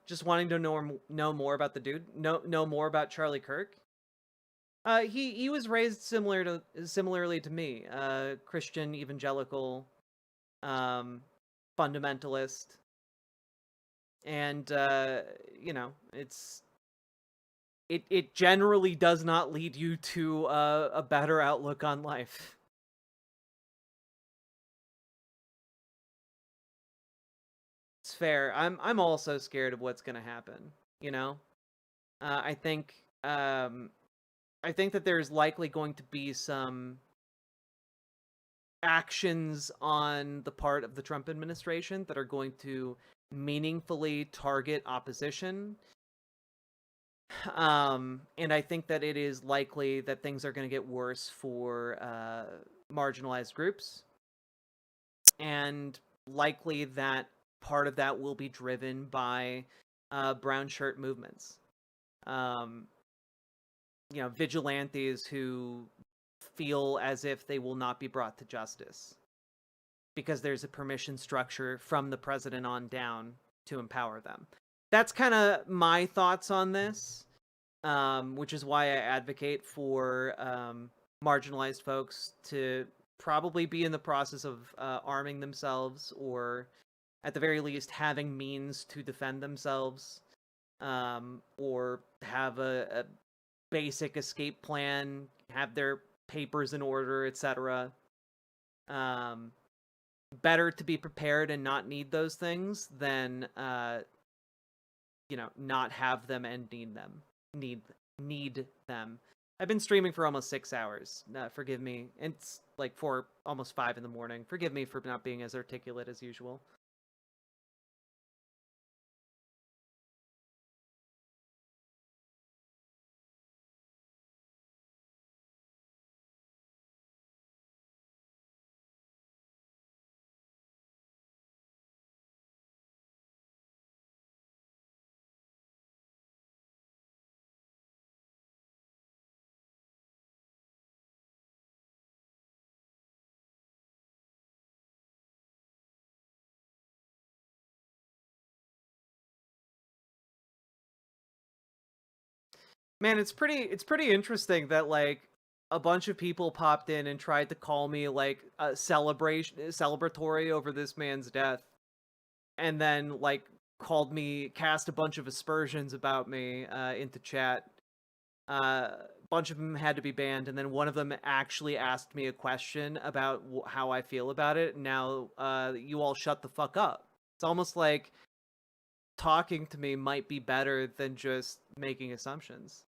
Just wanting to know more about the dude, know more about Charlie Kirk. He was raised similarly to me, Christian evangelical, fundamentalist. And, you know, it generally does not lead you to a better outlook on life. It's fair. I'm also scared of what's gonna happen, you know? I think that there's likely going to be some actions on the part of the Trump administration that are going to meaningfully target opposition. And I think that it is likely that things are going to get worse for marginalized groups. And likely that part of that will be driven by brown shirt movements. You know, vigilantes who feel as if they will not be brought to justice because there's a permission structure from the president on down to empower them. That's kind of my thoughts on this, which is why I advocate for marginalized folks to probably be in the process of arming themselves, or at the very least having means to defend themselves, or have a basic escape plan, have their papers in order, etc. Better to be prepared and not need those things than not have them and need them. I've been streaming for almost 6 hours. Forgive me. It's like almost 5 in the morning. Forgive me for not being as articulate as usual. Man, it's pretty interesting that like a bunch of people popped in and tried to call me like a celebratory over this man's death, and then like cast a bunch of aspersions about me into chat. A bunch of them had to be banned, and then one of them actually asked me a question about how I feel about it. And now you all shut the fuck up. It's almost like talking to me might be better than just making assumptions.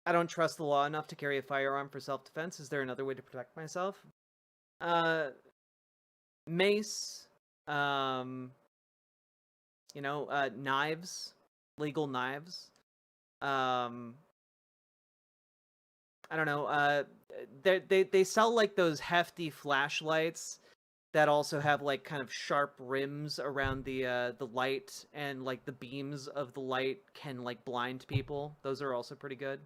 I don't trust the law enough to carry a firearm for self-defense. Is there another way to protect myself? Mace, knives, legal knives. I don't know. They sell like those hefty flashlights that also have like kind of sharp rims around the light, and like the beams of the light can like blind people. Those are also pretty good.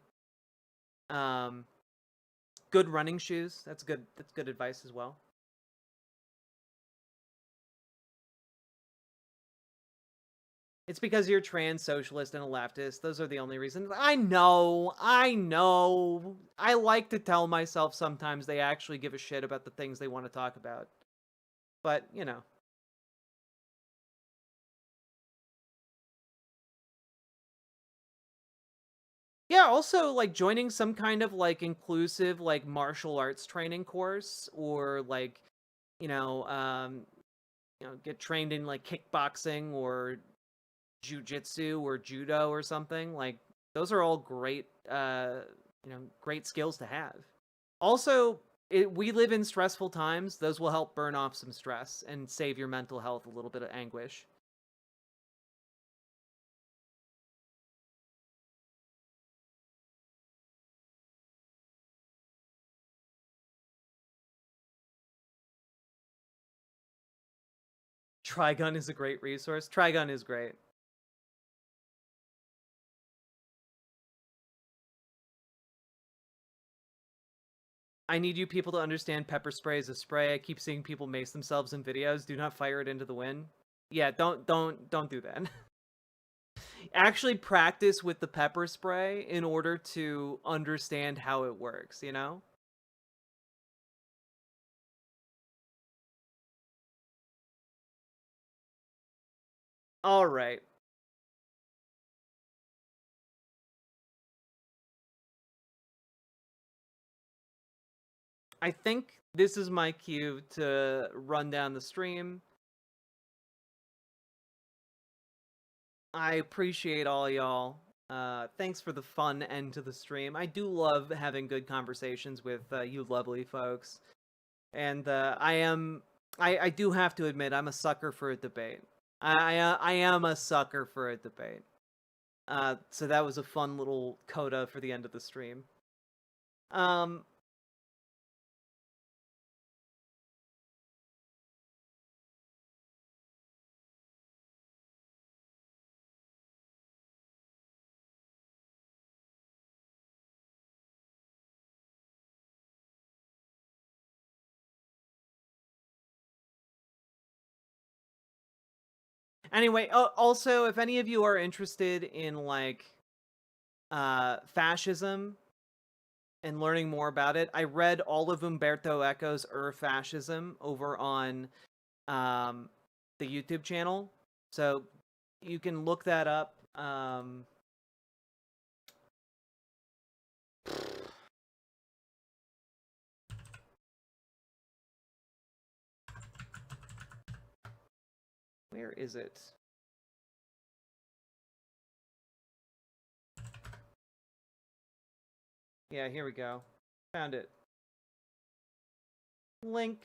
Good running shoes. That's good advice as well. It's because you're trans, socialist, and a leftist. Those are the only reasons. I know. I like to tell myself sometimes they actually give a shit about the things they want to talk about. But, Yeah, also, like, joining some kind of, like, inclusive, like, martial arts training course, or, like, get trained in, like, kickboxing, or jujitsu, or judo, or something. Like, those are all great, great skills to have. Also, we live in stressful times. Those will help burn off some stress and save your mental health a little bit of anguish. Trigun is a great resource. Trigun is great. I need you people to understand pepper spray is a spray. I keep seeing people mace themselves in videos. Do not fire it into the wind. Yeah, don't do that. Actually practice with the pepper spray in order to understand how it works, All right. I think this is my cue to run down the stream. I appreciate all y'all. Thanks for the fun end to the stream. I do love having good conversations with you lovely folks. And I do have to admit, I'm a sucker for a debate. I am a sucker for a debate. So that was a fun little coda for the end of the stream. Anyway, also, if any of you are interested in, like, fascism and learning more about it, I read all of Umberto Eco's Fascism over on the YouTube channel. So you can look that up. Where is it? Yeah, here we go. Found it. Link.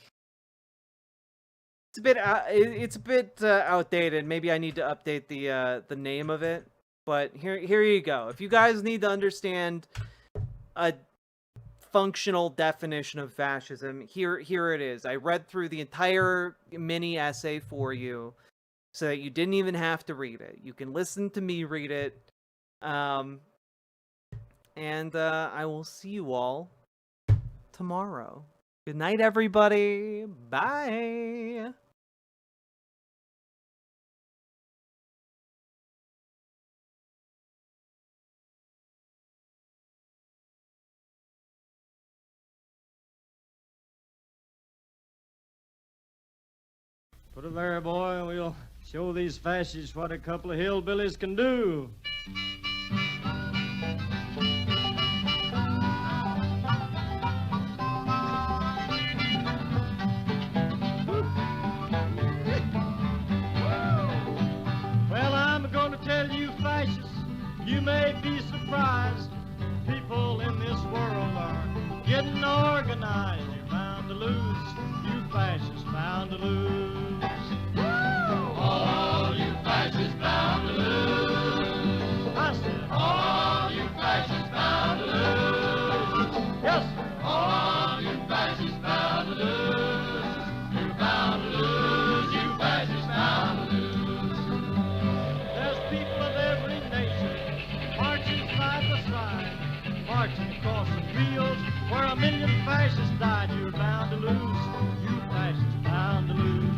It's a bit outdated. Maybe I need to update the name of it. But here you go. If you guys need to understand a functional definition of fascism, here it is. I read through the entire mini essay for you, so that you didn't even have to read it. You can listen to me read it. And I will see you all tomorrow. Good night, everybody. Bye. Put it there, boy, and we'll show these fascists what a couple of hillbillies can do. Well, I'm going to tell you, fascists, you may be surprised. People in this world are getting organized. You're bound to lose. You fascists bound to lose. All you fascists bound to lose. I said, all you fascists bound to lose. Yes, sir. All you fascists bound to lose. You're bound to lose. You fascists bound to lose. There's people of every nation marching side by side, marching across the fields where 1 million fascists died. You're bound to lose. You fascists bound to lose.